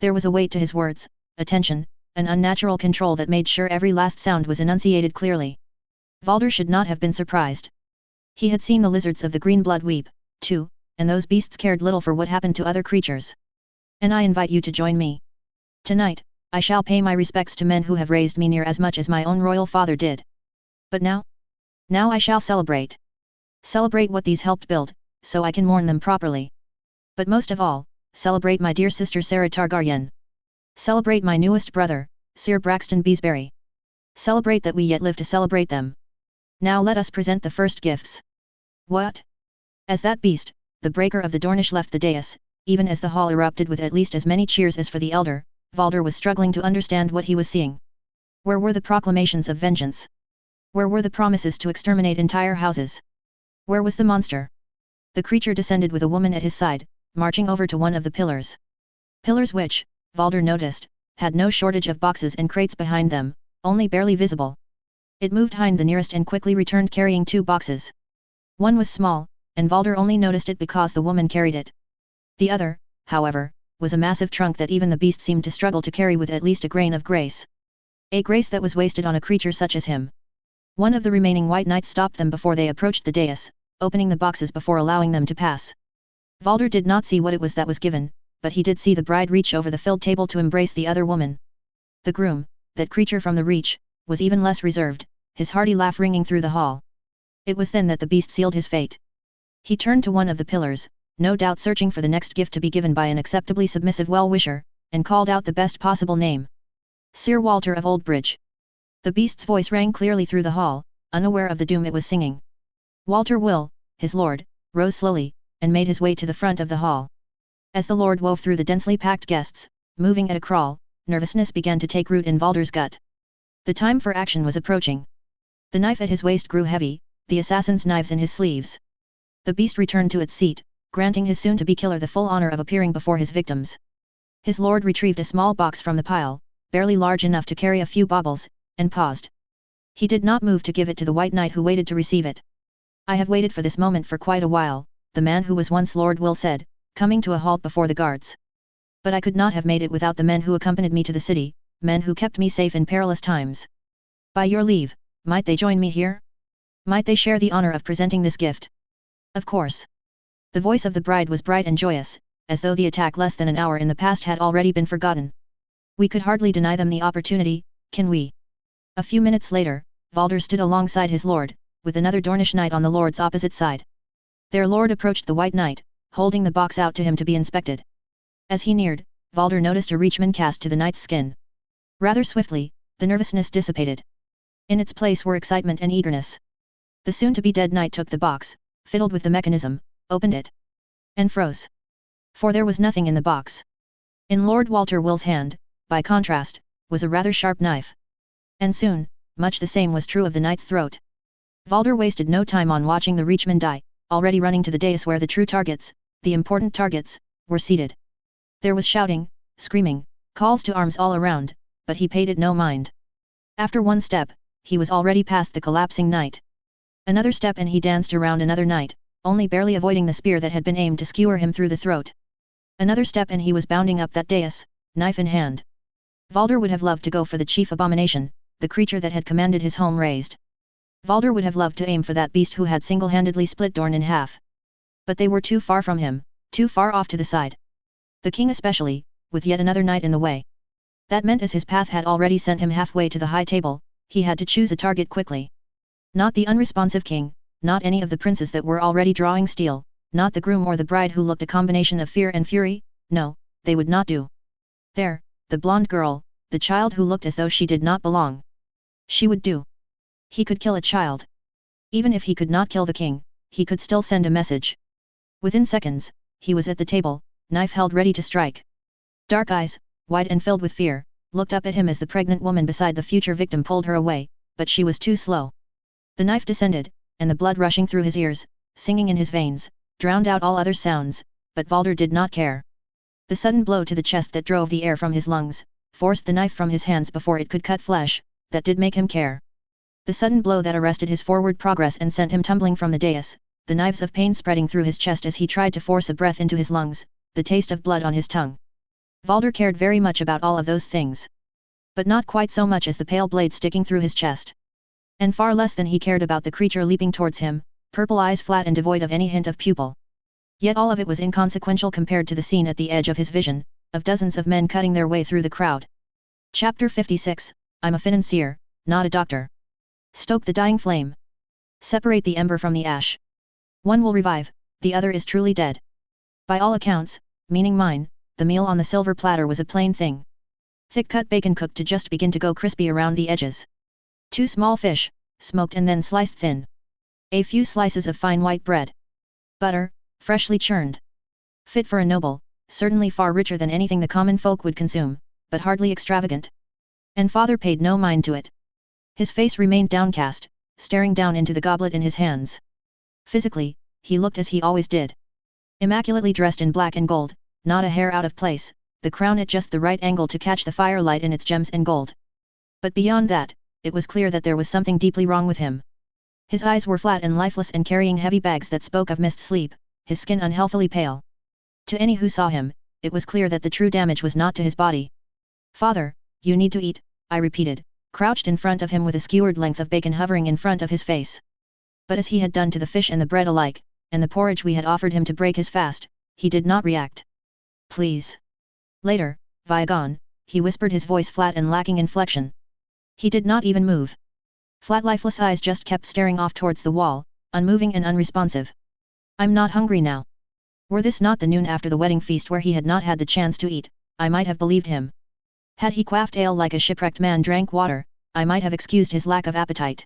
There was a weight to his words, a tension, an unnatural control that made sure every last sound was enunciated clearly. Valder should not have been surprised. He had seen the lizards of the green blood weep, too, and those beasts cared little for what happened to other creatures. And I invite you to join me. Tonight, I shall pay my respects to men who have raised me near as much as my own royal father did. But now? Now I shall celebrate. Celebrate what these helped build, so I can mourn them properly. But most of all, celebrate my dear sister Sarah Targaryen. Celebrate my newest brother, Sir Braxton Beesbury. Celebrate that we yet live to celebrate them. Now let us present the first gifts. What? As that beast, the breaker of the Dornish left the dais, even as the hall erupted with at least as many cheers as for the elder, Valder was struggling to understand what he was seeing. Where were the proclamations of vengeance? Where were the promises to exterminate entire houses? Where was the monster? The creature descended with a woman at his side, marching over to one of the pillars. Pillars which, Valder noticed, had no shortage of boxes and crates behind them, only barely visible. It moved behind the nearest and quickly returned carrying 2 boxes. One was small, and Valder only noticed it because the woman carried it. The other, however, was a massive trunk that even the beast seemed to struggle to carry with at least a grain of grace. A grace that was wasted on a creature such as him. One of the remaining white knights stopped them before they approached the dais, opening the boxes before allowing them to pass. Valder did not see what it was that was given, but he did see the bride reach over the filled table to embrace the other woman. The groom, that creature from the reach, was even less reserved, his hearty laugh ringing through the hall. It was then that the beast sealed his fate. He turned to one of the pillars, no doubt searching for the next gift to be given by an acceptably submissive well-wisher, and called out the best possible name. Sir Walter of Oldbridge. The beast's voice rang clearly through the hall, unaware of the doom it was singing. Walter Will, his lord, rose slowly, and made his way to the front of the hall. As the lord wove through the densely packed guests, moving at a crawl, nervousness began to take root in Valder's gut. The time for action was approaching. The knife at his waist grew heavy, the assassin's knives in his sleeves. The beast returned to its seat, granting his soon-to-be killer the full honor of appearing before his victims. His lord retrieved a small box from the pile, barely large enough to carry a few baubles, and paused. He did not move to give it to the white knight who waited to receive it. I have waited for this moment for quite a while, the man who was once Lord Will said, coming to a halt before the guards. But I could not have made it without the men who accompanied me to the city, men who kept me safe in perilous times. By your leave, might they join me here? Might they share the honor of presenting this gift? Of course. The voice of the bride was bright and joyous, as though the attack less than an hour in the past had already been forgotten. We could hardly deny them the opportunity, can we? A few minutes later, Valder stood alongside his lord, with another Dornish knight on the lord's opposite side. Their lord approached the white knight, holding the box out to him to be inspected. As he neared, Valder noticed a reachman cast to the knight's skin. Rather swiftly, the nervousness dissipated. In its place were excitement and eagerness. The soon-to-be-dead knight took the box, fiddled with the mechanism, opened it, and froze. For there was nothing in the box. In Lord Walter Will's hand, by contrast, was a rather sharp knife. And soon, much the same was true of the knight's throat. Valder wasted no time on watching the reachman die, already running to the dais where the true targets, the important targets, were seated. There was shouting, screaming, calls to arms all around, but he paid it no mind. After one step, he was already past the collapsing knight. Another step and he danced around another knight, only barely avoiding the spear that had been aimed to skewer him through the throat. Another step and he was bounding up that dais, knife in hand. Valder would have loved to go for the chief abomination, the creature that had commanded his home raised. Valder would have loved to aim for that beast who had single-handedly split Dorn in half. But they were too far from him, too far off to the side. The king especially, with yet another knight in the way. That meant as his path had already sent him halfway to the high table, he had to choose a target quickly. Not the unresponsive king, not any of the princes that were already drawing steel, not the groom or the bride who looked a combination of fear and fury, no, they would not do. There, the blonde girl, the child who looked as though she did not belong. She would do. He could kill a child. Even if he could not kill the king, he could still send a message. Within seconds, he was at the table, knife held ready to strike. Dark eyes, wide and filled with fear, looked up at him as the pregnant woman beside the future victim pulled her away, but she was too slow. The knife descended, and the blood rushing through his ears, singing in his veins, drowned out all other sounds, but Valder did not care. The sudden blow to the chest that drove the air from his lungs, forced the knife from his hands before it could cut flesh, that did make him care. The sudden blow that arrested his forward progress and sent him tumbling from the dais, the knives of pain spreading through his chest as he tried to force a breath into his lungs, the taste of blood on his tongue. Valder cared very much about all of those things. But not quite so much as the pale blade sticking through his chest. And far less than he cared about the creature leaping towards him, purple eyes flat and devoid of any hint of pupil. Yet all of it was inconsequential compared to the scene at the edge of his vision, of dozens of men cutting their way through the crowd. Chapter 56, I'm a financier, not a doctor. Stoke the dying flame. Separate the ember from the ash. One will revive, the other is truly dead. By all accounts, meaning mine, the meal on the silver platter was a plain thing. Thick-cut bacon cooked to just begin to go crispy around the edges. 2 small fish, smoked and then sliced thin. A few slices of fine white bread. Butter, freshly churned. Fit for a noble, certainly far richer than anything the common folk would consume, but hardly extravagant. And father paid no mind to it. His face remained downcast, staring down into the goblet in his hands. Physically, he looked as he always did. Immaculately dressed in black and gold, not a hair out of place, the crown at just the right angle to catch the firelight in its gems and gold. But beyond that, it was clear that there was something deeply wrong with him. His eyes were flat and lifeless and carrying heavy bags that spoke of missed sleep, his skin unhealthily pale. To any who saw him, it was clear that the true damage was not to his body. Father, you need to eat, I repeated, crouched in front of him with a skewered length of bacon hovering in front of his face. But as he had done to the fish and the bread alike, and the porridge we had offered him to break his fast, he did not react. Please. Later, Viagon, he whispered, his voice flat and lacking inflection. He did not even move. Flat lifeless eyes just kept staring off towards the wall, unmoving and unresponsive. I'm not hungry now. Were this not the noon after the wedding feast where he had not had the chance to eat, I might have believed him. Had he quaffed ale like a shipwrecked man drank water, I might have excused his lack of appetite.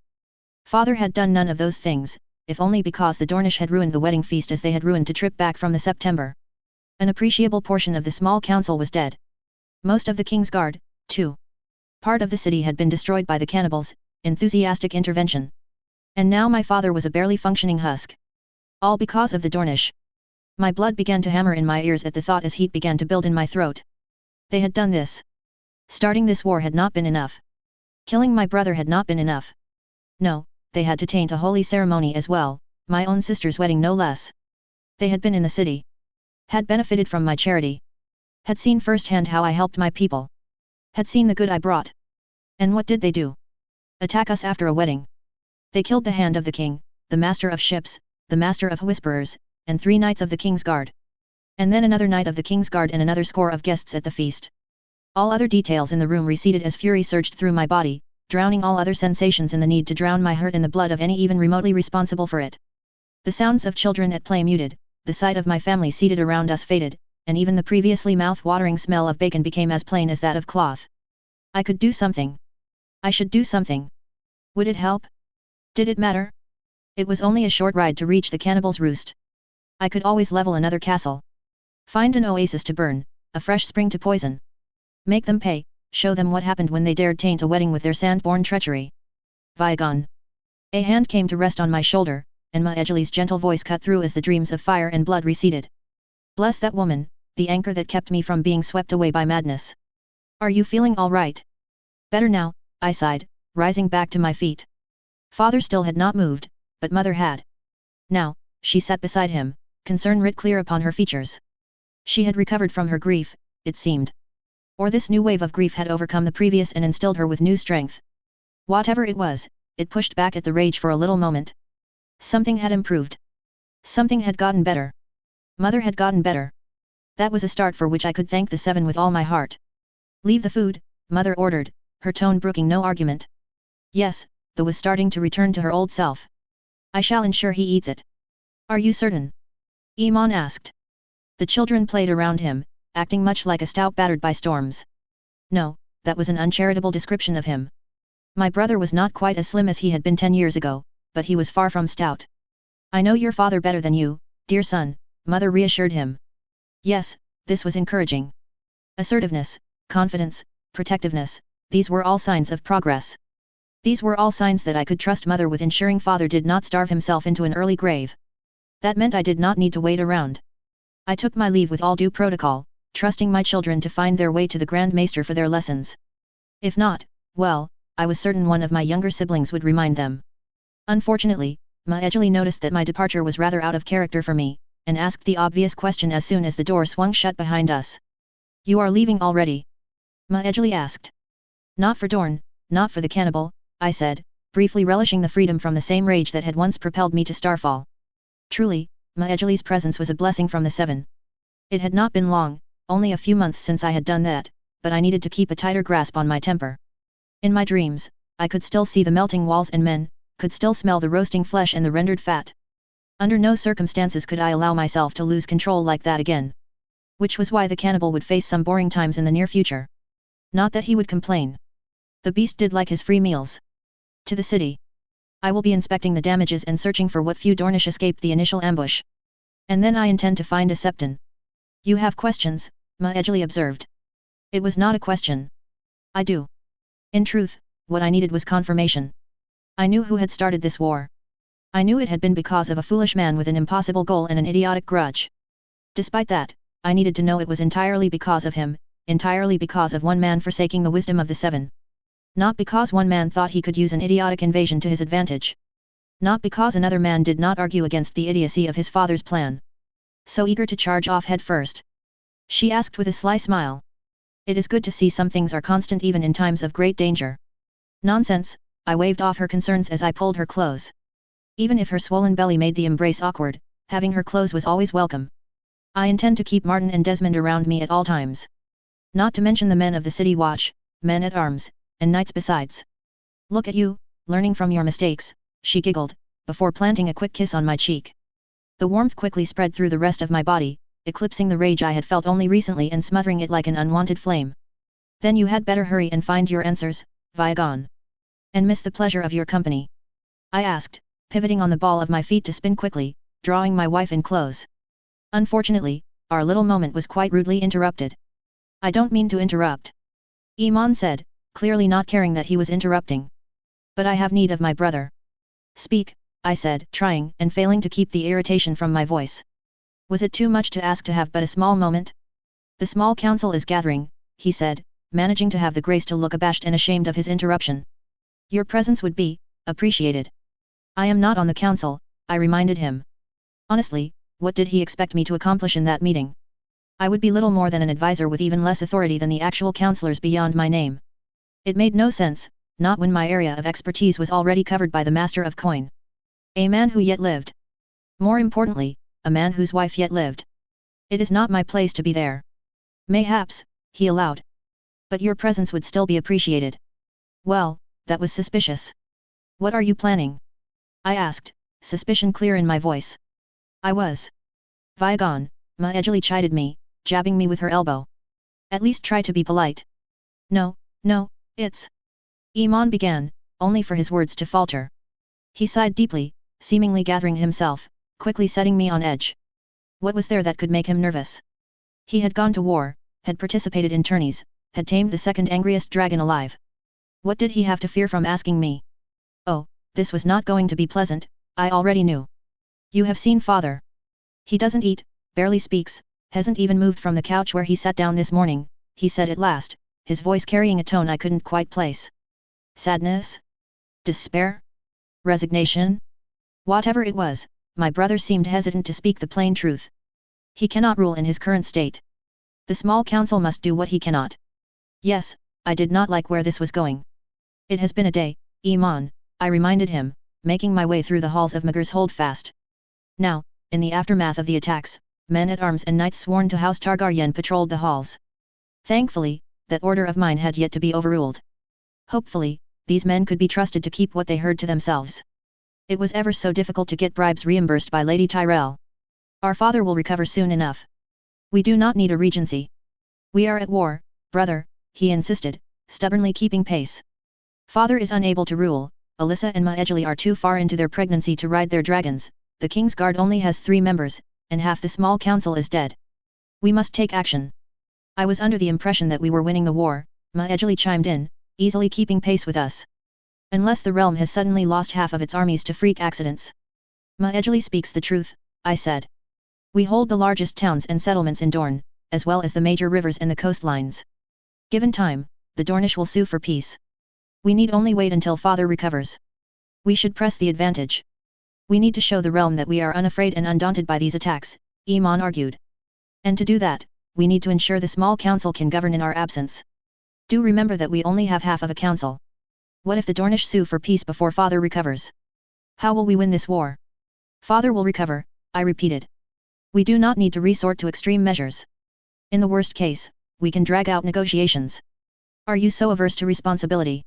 Father had done none of those things, if only because the Dornish had ruined the wedding feast as they had ruined to trip back from the September. An appreciable portion of the small council was dead. Most of the king's guard, too. Part of the city had been destroyed by the cannibals, enthusiastic intervention. And now my father was a barely functioning husk. All because of the Dornish. My blood began to hammer in my ears at the thought as heat began to build in my throat. They had done this. Starting this war had not been enough. Killing my brother had not been enough. No, they had to taint a holy ceremony as well, my own sister's wedding no less. They had been in the city. Had benefited from my charity. Had seen firsthand how I helped my people. Had seen the good I brought. And what did they do? Attack us after a wedding. They killed the hand of the king, the master of ships, the master of whisperers, and 3 knights of the king's guard. And then another knight of the king's guard and another score of guests at the feast. All other details in the room receded as fury surged through my body, drowning all other sensations in the need to drown my hurt in the blood of any even remotely responsible for it. The sounds of children at play muted, the sight of my family seated around us faded, and even the previously mouth-watering smell of bacon became as plain as that of cloth. I could do something. I should do something. Would it help? Did it matter? It was only a short ride to reach the cannibal's roost. I could always level another castle. Find an oasis to burn, a fresh spring to poison. Make them pay, show them what happened when they dared taint a wedding with their sand-born treachery. Viagon. A hand came to rest on my shoulder, and Maejali's gentle voice cut through as the dreams of fire and blood receded. Bless that woman, the anchor that kept me from being swept away by madness. Are you feeling all right? Better now, I sighed, rising back to my feet. Father still had not moved, but mother had. Now, she sat beside him, concern writ clear upon her features. She had recovered from her grief, it seemed. Or this new wave of grief had overcome the previous and instilled her with new strength. Whatever it was, it pushed back at the rage for a little moment. Something had improved. Something had gotten better. Mother had gotten better. That was a start for which I could thank the seven with all my heart. Leave the food, Mother ordered, her tone brooking no argument. Yes, the was starting to return to her old self. I shall ensure he eats it. Are you certain? Iman asked. The children played around him, acting much like a stout battered by storms. No, that was an uncharitable description of him. My brother was not quite as slim as he had been 10 years ago, but he was far from stout. I know your father better than you, dear son, Mother reassured him. Yes, this was encouraging. Assertiveness, confidence, protectiveness, these were all signs of progress. These were all signs that I could trust Mother with ensuring father did not starve himself into an early grave. That meant I did not need to wait around. I took my leave with all due protocol, trusting my children to find their way to the Grand Maester for their lessons. If not, well, I was certain one of my younger siblings would remind them. Unfortunately, Maejali noticed that my departure was rather out of character for me, and asked the obvious question as soon as the door swung shut behind us. You are leaving already? Maejali asked. Not for Dorn, not for the cannibal, I said, briefly relishing the freedom from the same rage that had once propelled me to Starfall. Truly, Maejali's presence was a blessing from the seven. It had not been long, only a few months since I had done that, but I needed to keep a tighter grasp on my temper. In my dreams, I could still see the melting walls and men, could still smell the roasting flesh and the rendered fat. Under no circumstances could I allow myself to lose control like that again. Which was why the cannibal would face some boring times in the near future. Not that he would complain. The beast did like his free meals. To the city. I will be inspecting the damages and searching for what few Dornish escaped the initial ambush. And then I intend to find a Septon. You have questions, Maejali observed. It was not a question. I do. In truth, what I needed was confirmation. I knew who had started this war. I knew it had been because of a foolish man with an impossible goal and an idiotic grudge. Despite that, I needed to know it was entirely because of him, entirely because of one man forsaking the wisdom of the seven. Not because one man thought he could use an idiotic invasion to his advantage. Not because another man did not argue against the idiocy of his father's plan. So eager to charge off head first? She asked with a sly smile. It is good to see some things are constant even in times of great danger. Nonsense, I waved off her concerns as I pulled her close. Even if her swollen belly made the embrace awkward, having her close was always welcome. I intend to keep Martin and Desmond around me at all times. Not to mention the men of the city watch, men at arms, and knights besides. Look at you, learning from your mistakes, she giggled, before planting a quick kiss on my cheek. The warmth quickly spread through the rest of my body, eclipsing the rage I had felt only recently and smothering it like an unwanted flame. Then you had better hurry and find your answers, Viagon. And miss the pleasure of your company? I asked, pivoting on the ball of my feet to spin quickly, drawing my wife in close. Unfortunately, our little moment was quite rudely interrupted. I don't mean to interrupt. Iman said, clearly not caring that he was interrupting. But I have need of my brother. Speak, I said, trying and failing to keep the irritation from my voice. Was it too much to ask to have but a small moment? The small council is gathering, he said, managing to have the grace to look abashed and ashamed of his interruption. Your presence would be appreciated. I am not on the council, I reminded him. Honestly, what did he expect me to accomplish in that meeting? I would be little more than an advisor with even less authority than the actual councillors beyond my name. It made no sense, not when my area of expertise was already covered by the Master of Coin. A man who yet lived. More importantly, a man whose wife yet lived. It is not my place to be there. Mayhaps, he allowed. But your presence would still be appreciated. Well, that was suspicious. What are you planning? I asked, suspicion clear in my voice. I was. Viagon, Maejali chided me, jabbing me with her elbow. At least try to be polite. No, it's... Iman began, only for his words to falter. He sighed deeply, seemingly gathering himself, quickly setting me on edge. What was there that could make him nervous? He had gone to war, had participated in tourneys, had tamed the second angriest dragon alive. What did he have to fear from asking me? Oh, this was not going to be pleasant, I already knew. You have seen father. He doesn't eat, barely speaks, hasn't even moved from the couch where he sat down this morning, he said at last, his voice carrying a tone I couldn't quite place. Sadness? Despair? Resignation? Whatever it was, my brother seemed hesitant to speak the plain truth. He cannot rule in his current state. The small council must do what he cannot. Yes, I did not like where this was going. It has been a day, Iman, I reminded him, making my way through the halls of Magur's Holdfast. Now, in the aftermath of the attacks, men-at-arms and knights sworn to House Targaryen patrolled the halls. Thankfully, that order of mine had yet to be overruled. Hopefully, these men could be trusted to keep what they heard to themselves. It was ever so difficult to get bribes reimbursed by Lady Tyrell. Our father will recover soon enough. We do not need a regency. We are at war, brother, he insisted, stubbornly keeping pace. Father is unable to rule, Alyssa and Maejali are too far into their pregnancy to ride their dragons, the King's Guard only has 3 members, and half the small council is dead. We must take action. I was under the impression that we were winning the war, Maejali chimed in, easily keeping pace with us. Unless the realm has suddenly lost half of its armies to freak accidents. Maejali speaks the truth, I said. We hold the largest towns and settlements in Dorne, as well as the major rivers and the coastlines. Given time, the Dornish will sue for peace. We need only wait until father recovers. We should press the advantage. We need to show the realm that we are unafraid and undaunted by these attacks, Iman argued. And to do that, we need to ensure the small council can govern in our absence. Do remember that we only have half of a council. What if the Dornish sue for peace before father recovers? How will we win this war? Father will recover, I repeated. We do not need to resort to extreme measures. In the worst case, we can drag out negotiations. Are you so averse to responsibility?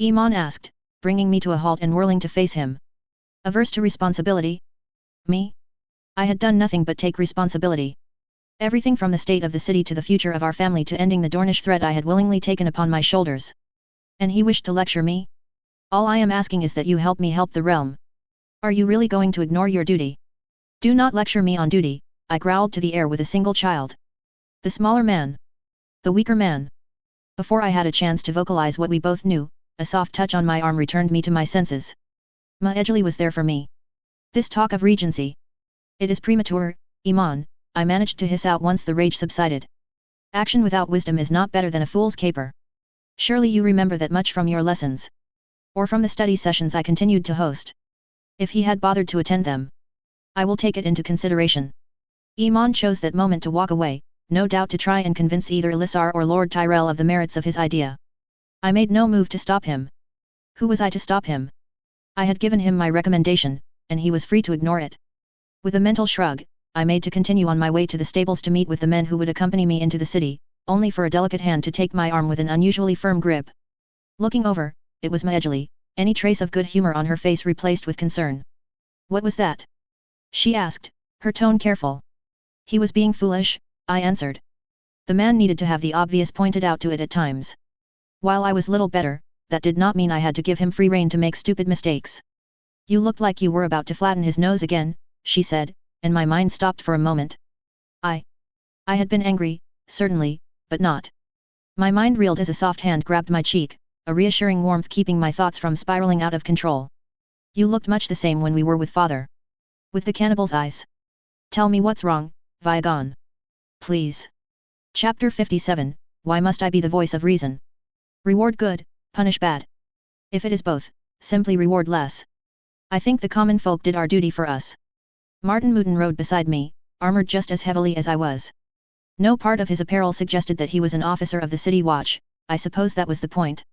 Iman asked, bringing me to a halt and whirling to face him. Averse to responsibility? Me? I had done nothing but take responsibility. Everything from the state of the city to the future of our family to ending the Dornish threat I had willingly taken upon my shoulders. And he wished to lecture me? All I am asking is that you help me help the realm. Are you really going to ignore your duty? Do not lecture me on duty, I growled to the air with a single child. The smaller man. The weaker man. Before I had a chance to vocalize what we both knew, a soft touch on my arm returned me to my senses. Maejali was there for me. This talk of regency. It is premature, Iman, I managed to hiss out once the rage subsided. Action without wisdom is not better than a fool's caper. Surely you remember that much from your lessons. Or from the study sessions I continued to host. If he had bothered to attend them. I will take it into consideration. Iman chose that moment to walk away, no doubt to try and convince either Elissar or Lord Tyrell of the merits of his idea. I made no move to stop him. Who was I to stop him? I had given him my recommendation, and he was free to ignore it. With a mental shrug, I made to continue on my way to the stables to meet with the men who would accompany me into the city, only for a delicate hand to take my arm with an unusually firm grip. Looking over, it was Maejali, any trace of good humor on her face replaced with concern. What was that? She asked, her tone careful. He was being foolish, I answered. The man needed to have the obvious pointed out to it at times. While I was little better, that did not mean I had to give him free rein to make stupid mistakes. You looked like you were about to flatten his nose again, she said, and my mind stopped for a moment. I had been angry, certainly, but not. My mind reeled as a soft hand grabbed my cheek, a reassuring warmth keeping my thoughts from spiraling out of control. You looked much the same when we were with father. With the cannibal's eyes. Tell me what's wrong, Viagon. Please. Chapter 57, Why must I be the voice of reason? Reward good, punish bad. If it is both, simply reward less. I think the common folk did our duty for us. Martin Mouton rode beside me, armored just as heavily as I was. No part of his apparel suggested that he was an officer of the city watch, I suppose that was the point.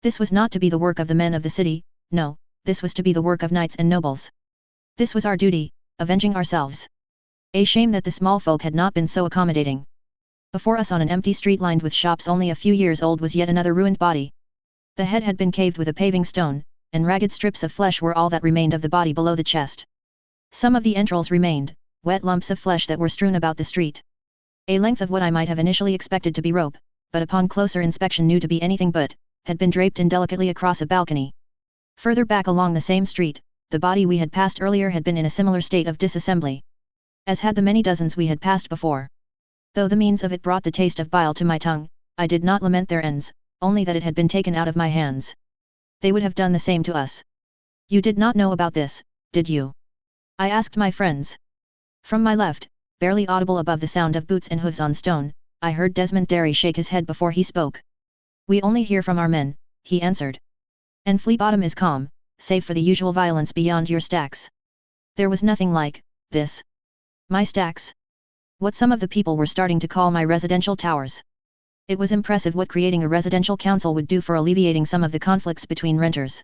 This was not to be the work of the men of the city, no, this was to be the work of knights and nobles. This was our duty, avenging ourselves. A shame that the small folk had not been so accommodating. Before us on an empty street lined with shops only a few years old was yet another ruined body. The head had been caved with a paving stone, and ragged strips of flesh were all that remained of the body below the chest. Some of the entrails remained, wet lumps of flesh that were strewn about the street. A length of what I might have initially expected to be rope, but upon closer inspection knew to be anything but, had been draped indelicately across a balcony. Further back along the same street, the body we had passed earlier had been in a similar state of disassembly. As had the many dozens we had passed before. Though the means of it brought the taste of bile to my tongue, I did not lament their ends, only that it had been taken out of my hands. They would have done the same to us. You did not know about this, did you? I asked my friends. From my left, barely audible above the sound of boots and hooves on stone, I heard Desmond Derry shake his head before he spoke. We only hear from our men, he answered. And Flea Bottom is calm, save for the usual violence beyond your stacks. There was nothing like this. My stacks? What some of the people were starting to call my residential towers. It was impressive what creating a residential council would do for alleviating some of the conflicts between renters.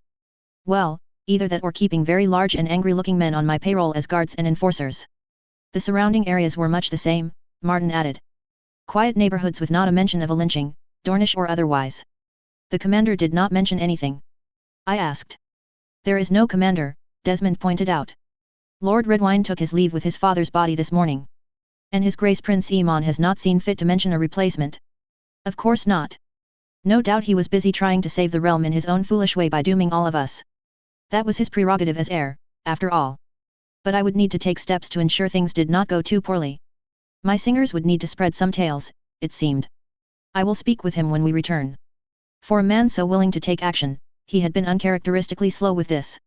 Well, either that or keeping very large and angry-looking men on my payroll as guards and enforcers. The surrounding areas were much the same, Martin added. Quiet neighborhoods with not a mention of a lynching, Dornish or otherwise. The commander did not mention anything. I asked. There is no commander, Desmond pointed out. Lord Redwine took his leave with his father's body this morning. And His Grace Prince Aemon has not seen fit to mention a replacement. Of course not. No doubt he was busy trying to save the realm in his own foolish way by dooming all of us. That was his prerogative as heir, after all. But I would need to take steps to ensure things did not go too poorly. My singers would need to spread some tales, it seemed. I will speak with him when we return. For a man so willing to take action, he had been uncharacteristically slow with this.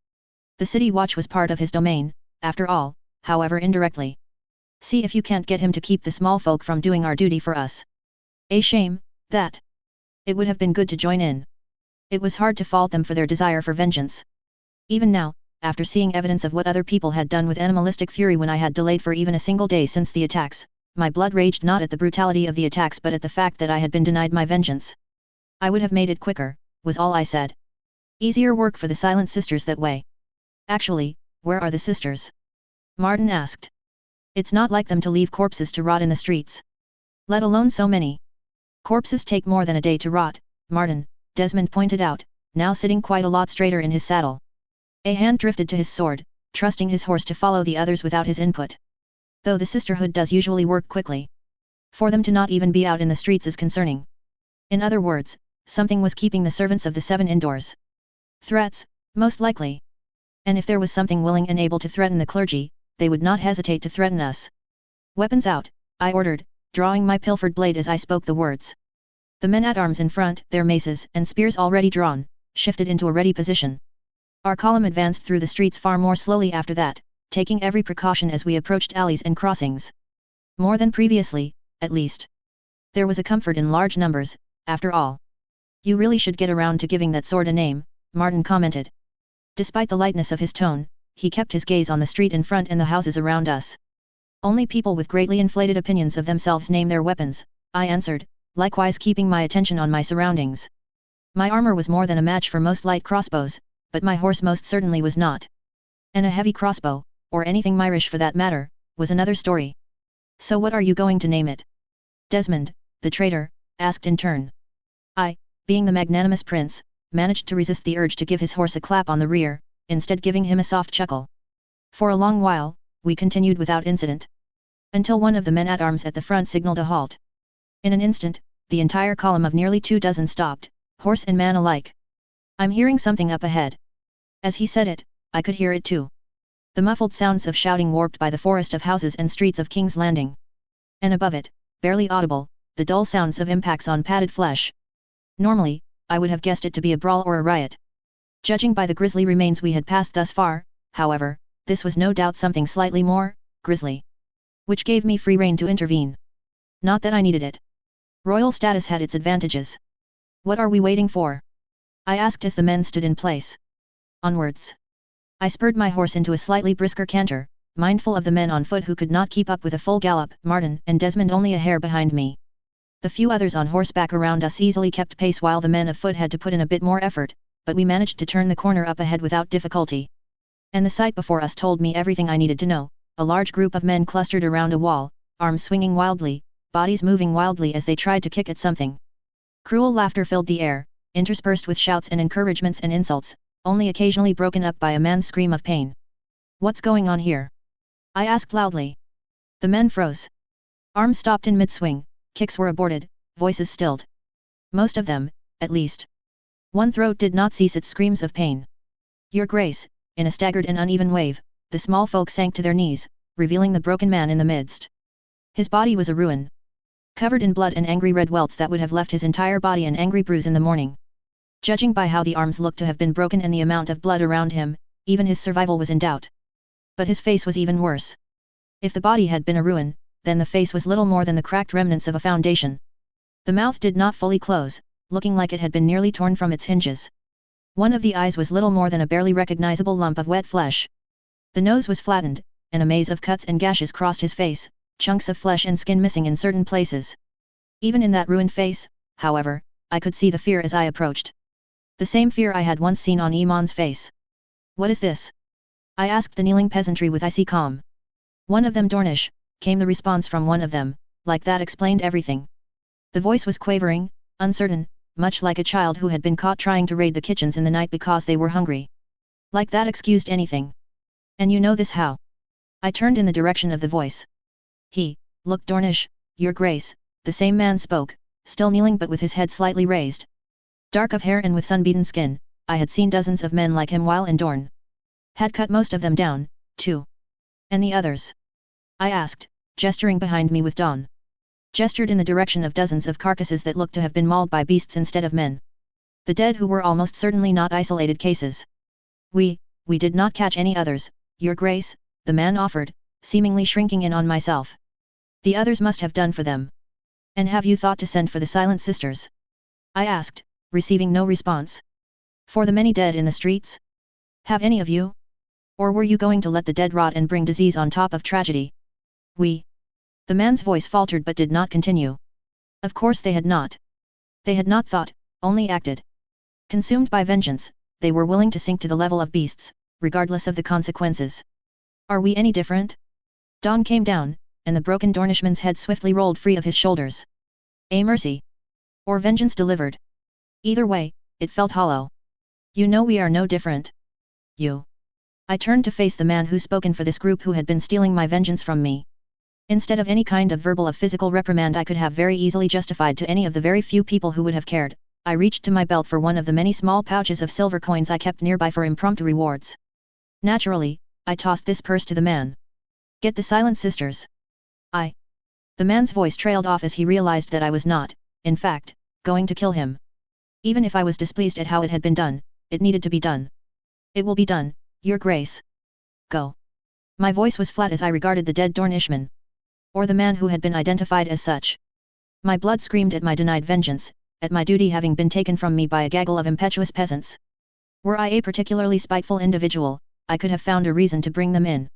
The city watch was part of his domain, after all, however indirectly. See if you can't get him to keep the small folk from doing our duty for us. A shame, that. It would have been good to join in. It was hard to fault them for their desire for vengeance. Even now, after seeing evidence of what other people had done with animalistic fury when I had delayed for even a single day since the attacks, my blood raged not at the brutality of the attacks but at the fact that I had been denied my vengeance. I would have made it quicker, was all I said. Easier work for the Silent Sisters that way. Actually, where are the sisters? Martin asked. It's not like them to leave corpses to rot in the streets. Let alone so many. Corpses take more than a day to rot, Martin, Desmond pointed out, now sitting quite a lot straighter in his saddle. A hand drifted to his sword, trusting his horse to follow the others without his input. Though the sisterhood does usually work quickly. For them to not even be out in the streets is concerning. In other words, something was keeping the servants of the Seven indoors. Threats, most likely. And if there was something willing and able to threaten the clergy, they would not hesitate to threaten us. Weapons out, I ordered, drawing my pilfered blade as I spoke the words. The men-at-arms in front, their maces and spears already drawn, shifted into a ready position. Our column advanced through the streets far more slowly after that, taking every precaution as we approached alleys and crossings. More than previously, at least. There was a comfort in large numbers, after all. You really should get around to giving that sword a name, Martin commented. Despite the lightness of his tone, he kept his gaze on the street in front and the houses around us. Only people with greatly inflated opinions of themselves name their weapons, I answered, likewise keeping my attention on my surroundings. My armor was more than a match for most light crossbows, but my horse most certainly was not. And a heavy crossbow, or anything Myrish for that matter, was another story. So what are you going to name it? Desmond, the traitor, asked in turn. I, being the magnanimous prince, managed to resist the urge to give his horse a clap on the rear, instead giving him a soft chuckle. For a long while, we continued without incident. Until one of the men-at-arms at the front signaled a halt. In an instant, the entire column of nearly 24 stopped, horse and man alike. I'm hearing something up ahead. As he said it, I could hear it too. The muffled sounds of shouting warped by the forest of houses and streets of King's Landing. And above it, barely audible, the dull sounds of impacts on padded flesh. Normally, I would have guessed it to be a brawl or a riot. Judging by the grisly remains we had passed thus far, however, this was no doubt something slightly more grisly. Which gave me free rein to intervene. Not that I needed it. Royal status had its advantages. What are we waiting for? I asked as the men stood in place. Onwards. I spurred my horse into a slightly brisker canter, mindful of the men on foot who could not keep up with a full gallop, Martin and Desmond only a hair behind me. The few others on horseback around us easily kept pace while the men of foot had to put in a bit more effort, but we managed to turn the corner up ahead without difficulty. And the sight before us told me everything I needed to know, a large group of men clustered around a wall, arms swinging wildly, bodies moving wildly as they tried to kick at something. Cruel laughter filled the air, interspersed with shouts and encouragements and insults, only occasionally broken up by a man's scream of pain. What's going on here? I asked loudly. The men froze. Arms stopped in mid-swing, kicks were aborted, voices stilled. Most of them, at least. One throat did not cease its screams of pain. Your Grace, in a staggered and uneven wave, the small folk sank to their knees, revealing the broken man in the midst. His body was a ruin. Covered in blood and angry red welts that would have left his entire body an angry bruise in the morning. Judging by how the arms looked to have been broken and the amount of blood around him, even his survival was in doubt. But his face was even worse. If the body had been a ruin, then the face was little more than the cracked remnants of a foundation. The mouth did not fully close, looking like it had been nearly torn from its hinges. One of the eyes was little more than a barely recognizable lump of wet flesh. The nose was flattened, and a maze of cuts and gashes crossed his face, chunks of flesh and skin missing in certain places. Even in that ruined face, however, I could see the fear as I approached. The same fear I had once seen on Iman's face. What is this? I asked the kneeling peasantry with icy calm. One of them Dornish, came the response from one of them, like that explained everything. The voice was quavering, uncertain, much like a child who had been caught trying to raid the kitchens in the night because they were hungry. Like that excused anything. And you know this how? I turned in the direction of the voice. Look Dornish, your grace, the same man spoke, still kneeling but with his head slightly raised. Dark of hair and with sun-beaten skin, I had seen dozens of men like him while in Dorne. Had cut most of them down, too. And the others? I asked, gesturing behind me with Dawn. Gestured in the direction of dozens of carcasses that looked to have been mauled by beasts instead of men. The dead who were almost certainly not isolated cases. We did not catch any others, your grace, the man offered, seemingly shrinking in on myself. The others must have done for them. And have you thought to send for the Silent Sisters? I asked, receiving no response. For the many dead in the streets? Have any of you? Or were you going to let the dead rot and bring disease on top of tragedy? The man's voice faltered but did not continue. Of course they had not. They had not thought, only acted. Consumed by vengeance, they were willing to sink to the level of beasts, regardless of the consequences. Are we any different? Dawn came down, and the broken Dornishman's head swiftly rolled free of his shoulders. A mercy. Or vengeance delivered. Either way, it felt hollow. You know we are no different. You. I turned to face the man who spoken for this group who had been stealing my vengeance from me. Instead of any kind of verbal or physical reprimand I could have very easily justified to any of the very few people who would have cared, I reached to my belt for one of the many small pouches of silver coins I kept nearby for impromptu rewards. Naturally, I tossed this purse to the man. Get the Silent Sisters. The man's voice trailed off as he realized that I was not, in fact, going to kill him. Even if I was displeased at how it had been done, it needed to be done. It will be done, your grace. Go. My voice was flat as I regarded the dead Dornishman. Or the man who had been identified as such. My blood screamed at my denied vengeance, at my duty having been taken from me by a gaggle of impetuous peasants. Were I a particularly spiteful individual, I could have found a reason to bring them in.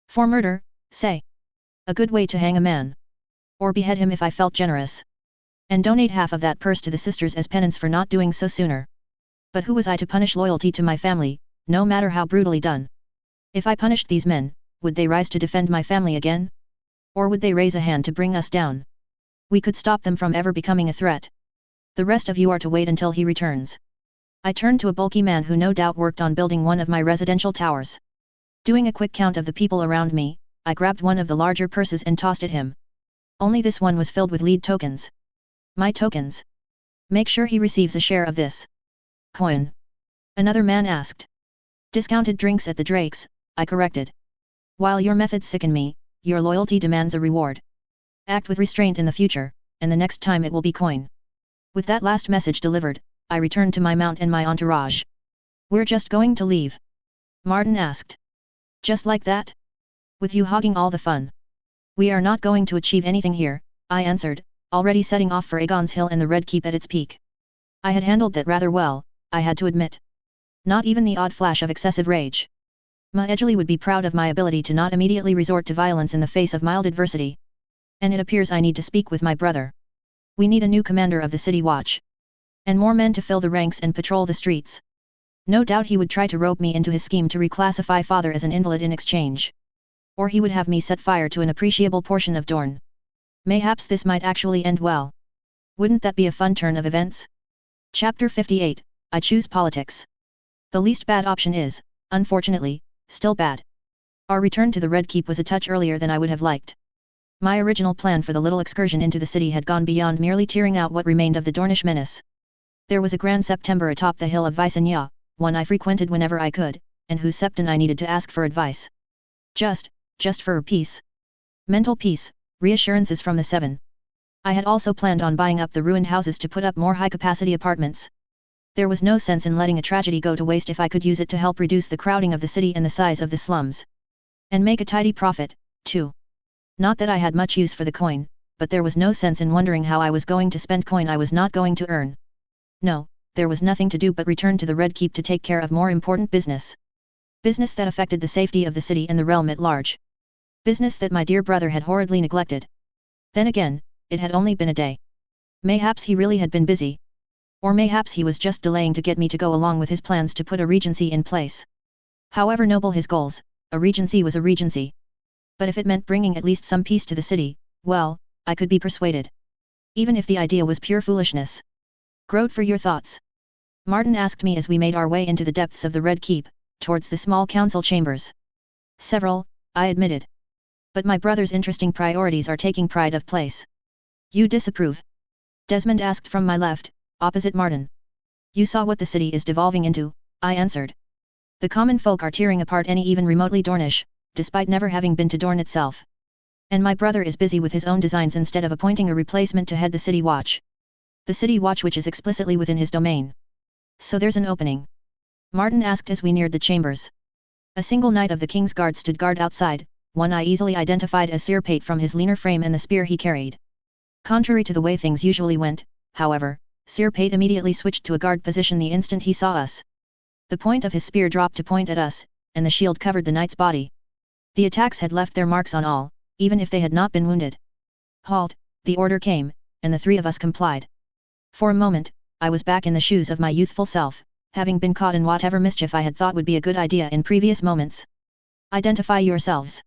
For murder, say. A good way to hang a man. Or behead him if I felt generous. And donate half of that purse to the sisters as penance for not doing so sooner. But who was I to punish loyalty to my family, no matter how brutally done? If I punished these men, would they rise to defend my family again? Or would they raise a hand to bring us down? We could stop them from ever becoming a threat. The rest of you are to wait until he returns. I turned to a bulky man who no doubt worked on building one of my residential towers. Doing a quick count of the people around me, I grabbed one of the larger purses and tossed at him. Only this one was filled with lead tokens. My tokens. Make sure he receives a share of this. Coin. Another man asked. Discounted drinks at the Drakes, I corrected. While your methods sicken me, your loyalty demands a reward. Act with restraint in the future, and the next time it will be coin. With that last message delivered, I returned to my mount and my entourage. We're just going to leave? Martin asked. Just like that? With you hogging all the fun? We are not going to achieve anything here, I answered, already setting off for Aegon's Hill and the Red Keep at its peak. I had handled that rather well, I had to admit. Not even the odd flash of excessive rage. Ma Edgley would be proud of my ability to not immediately resort to violence in the face of mild adversity. And it appears I need to speak with my brother. We need a new commander of the City Watch. And more men to fill the ranks and patrol the streets. No doubt he would try to rope me into his scheme to reclassify father as an invalid in exchange. Or he would have me set fire to an appreciable portion of Dorne. Mayhaps this might actually end well. Wouldn't that be a fun turn of events? Chapter 58, I choose politics. The least bad option is, unfortunately, still bad. Our return to the Red Keep was a touch earlier than I would have liked. My original plan for the little excursion into the city had gone beyond merely tearing out what remained of the Dornish menace. There was a grand September atop the hill of Vicenia, one I frequented whenever I could, and whose septon I needed to ask for advice. Just for peace. Mental peace, reassurances from the Seven. I had also planned on buying up the ruined houses to put up more high-capacity apartments. There was no sense in letting a tragedy go to waste if I could use it to help reduce the crowding of the city and the size of the slums. And make a tidy profit, too. Not that I had much use for the coin, but there was no sense in wondering how I was going to spend coin I was not going to earn. No, there was nothing to do but return to the Red Keep to take care of more important business. Business that affected the safety of the city and the realm at large. Business that my dear brother had horridly neglected. Then again, it had only been a day. Mayhaps he really had been busy. Or mayhaps he was just delaying to get me to go along with his plans to put a regency in place. However noble his goals, a regency was a regency. But if it meant bringing at least some peace to the city, well, I could be persuaded. Even if the idea was pure foolishness. Grote for your thoughts. Martin asked me as we made our way into the depths of the Red Keep, towards the small council chambers. Several, I admitted. But my brother's interesting priorities are taking pride of place. You disapprove? Desmond asked from my left, opposite Martin. You saw what the city is devolving into, I answered. The common folk are tearing apart any even remotely Dornish, despite never having been to Dorne itself. And my brother is busy with his own designs instead of appointing a replacement to head the City Watch. The City Watch which is explicitly within his domain. So there's an opening. Martin asked as we neared the chambers. A single knight of the King's Guard stood guard outside, one I easily identified as Sir Pate from his leaner frame and the spear he carried. Contrary to the way things usually went, however, Sir Pate immediately switched to a guard position the instant he saw us. The point of his spear dropped to point at us, and the shield covered the knight's body. The attacks had left their marks on all, even if they had not been wounded. Halt, the order came, and the three of us complied. For a moment, I was back in the shoes of my youthful self, having been caught in whatever mischief I had thought would be a good idea in previous moments. Identify yourselves.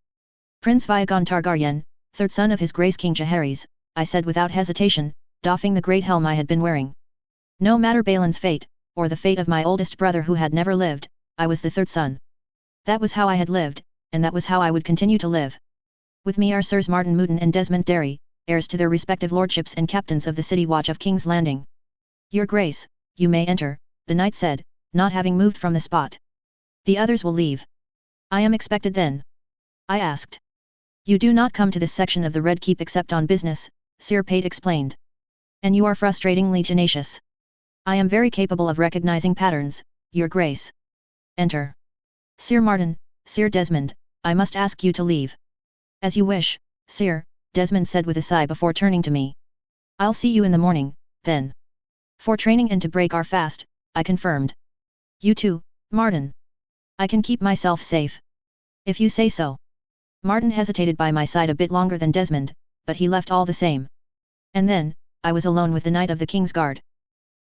Prince Vyagon Targaryen, third son of his Grace King Jaehaerys, I said without hesitation, doffing the great helm I had been wearing. No matter Balin's fate, or the fate of my oldest brother who had never lived, I was the third son. That was how I had lived, and that was how I would continue to live. With me are Sirs Martin Mouton and Desmond Derry, heirs to their respective lordships and captains of the City Watch of King's Landing. Your Grace, you may enter, the knight said, not having moved from the spot. The others will leave. I am expected then? I asked. You do not come to this section of the Red Keep except on business, Sir Pate explained. And you are frustratingly tenacious. I am very capable of recognizing patterns, Your Grace. Enter. Sir Martin, Sir Desmond, I must ask you to leave. As you wish, Sir, Desmond said with a sigh before turning to me. I'll see you in the morning, then. For training and to break our fast, I confirmed. You too, Martin. I can keep myself safe. If you say so. Martin hesitated by my side a bit longer than Desmond, but he left all the same. And then, I was alone with the Knight of the King's Guard.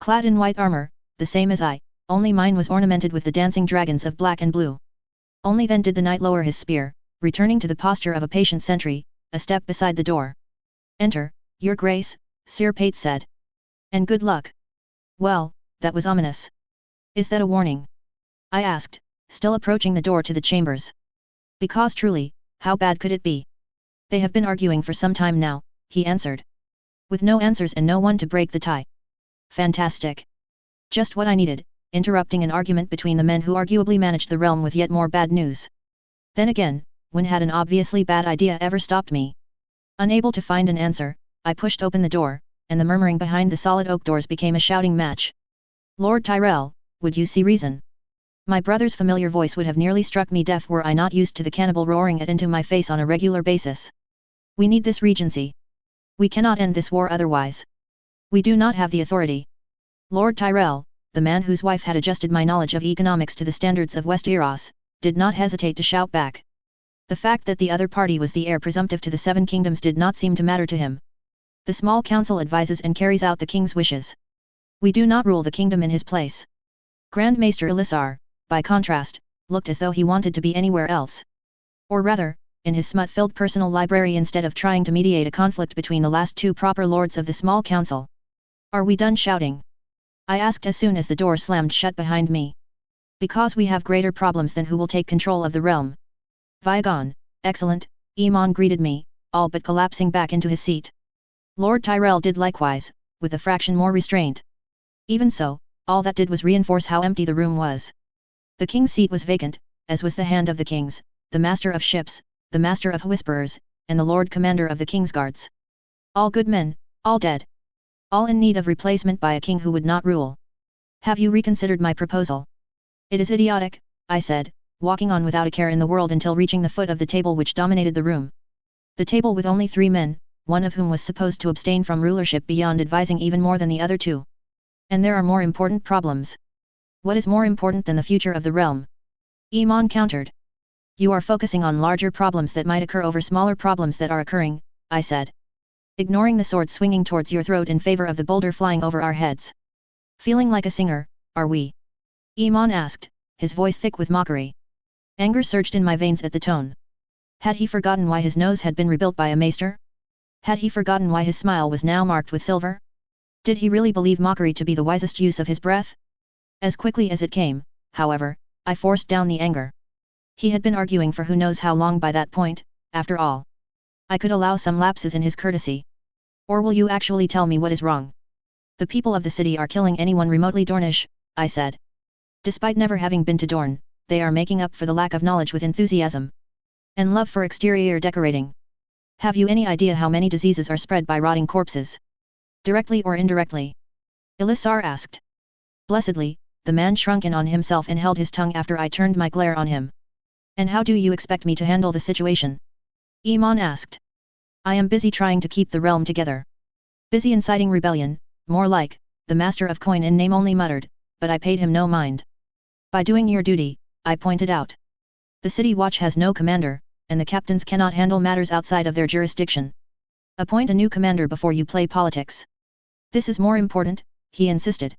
Clad in white armor, the same as I, only mine was ornamented with the dancing dragons of black and blue. Only then did the knight lower his spear, returning to the posture of a patient sentry, a step beside the door. Enter, Your Grace, Sir Pate said. And good luck. Well, that was ominous. Is that a warning? I asked, still approaching the door to the chambers. Because truly, how bad could it be? They have been arguing for some time now, he answered. With no answers and no one to break the tie. Fantastic. Just what I needed, interrupting an argument between the men who arguably managed the realm with yet more bad news. Then again, when had an obviously bad idea ever stopped me? Unable to find an answer, I pushed open the door, and the murmuring behind the solid oak doors became a shouting match. Lord Tyrell, would you see reason? My brother's familiar voice would have nearly struck me deaf were I not used to the cannibal roaring it into my face on a regular basis. We need this regency. We cannot end this war otherwise. We do not have the authority. Lord Tyrell, the man whose wife had adjusted my knowledge of economics to the standards of Westeros, did not hesitate to shout back. The fact that the other party was the heir presumptive to the Seven Kingdoms did not seem to matter to him. The small council advises and carries out the king's wishes. We do not rule the kingdom in his place. Grand Maester Elissar, by contrast, looked as though he wanted to be anywhere else. Or rather, in his smut-filled personal library instead of trying to mediate a conflict between the last two proper lords of the small council. Are we done shouting? I asked as soon as the door slammed shut behind me. Because we have greater problems than who will take control of the realm. Vyagon, excellent, Aemon greeted me, all but collapsing back into his seat. Lord Tyrell did likewise, with a fraction more restraint. Even so, all that did was reinforce how empty the room was. The king's seat was vacant, as was the hand of the kings, the master of ships, the master of whisperers, and the lord commander of the king's guards. All good men, all dead. All in need of replacement by a king who would not rule. Have you reconsidered my proposal? It is idiotic, I said, walking on without a care in the world until reaching the foot of the table which dominated the room. The table with only 3 men, one of whom was supposed to abstain from rulership beyond advising even more than the other 2. And there are more important problems. What is more important than the future of the realm? Aemon countered. You are focusing on larger problems that might occur over smaller problems that are occurring, I said. ignoring the sword swinging towards your throat in favor of the boulder flying over our heads. Feeling like a singer, are we? Iman asked, his voice thick with mockery. Anger surged in my veins at the tone. Had he forgotten why his nose had been rebuilt by a maester? Had he forgotten why his smile was now marked with silver? Did he really believe mockery to be the wisest use of his breath? As quickly as it came, however, I forced down the anger. He had been arguing for who knows how long by that point, after all. I could allow some lapses in his courtesy. Or will you actually tell me what is wrong? The people of the city are killing anyone remotely Dornish, I said. Despite never having been to Dorne, they are making up for the lack of knowledge with enthusiasm and love for exterior decorating. Have you any idea how many diseases are spread by rotting corpses? Directly or indirectly? Elisar asked. Blessedly, the man shrunk in on himself and held his tongue after I turned my glare on him. And how do you expect me to handle the situation? Iman asked. I am busy trying to keep the realm together. Busy inciting rebellion, more like, the master of coin in name only muttered, but I paid him no mind. By doing your duty, I pointed out. The city watch has no commander, and the captains cannot handle matters outside of their jurisdiction. Appoint a new commander before you play politics. This is more important, he insisted.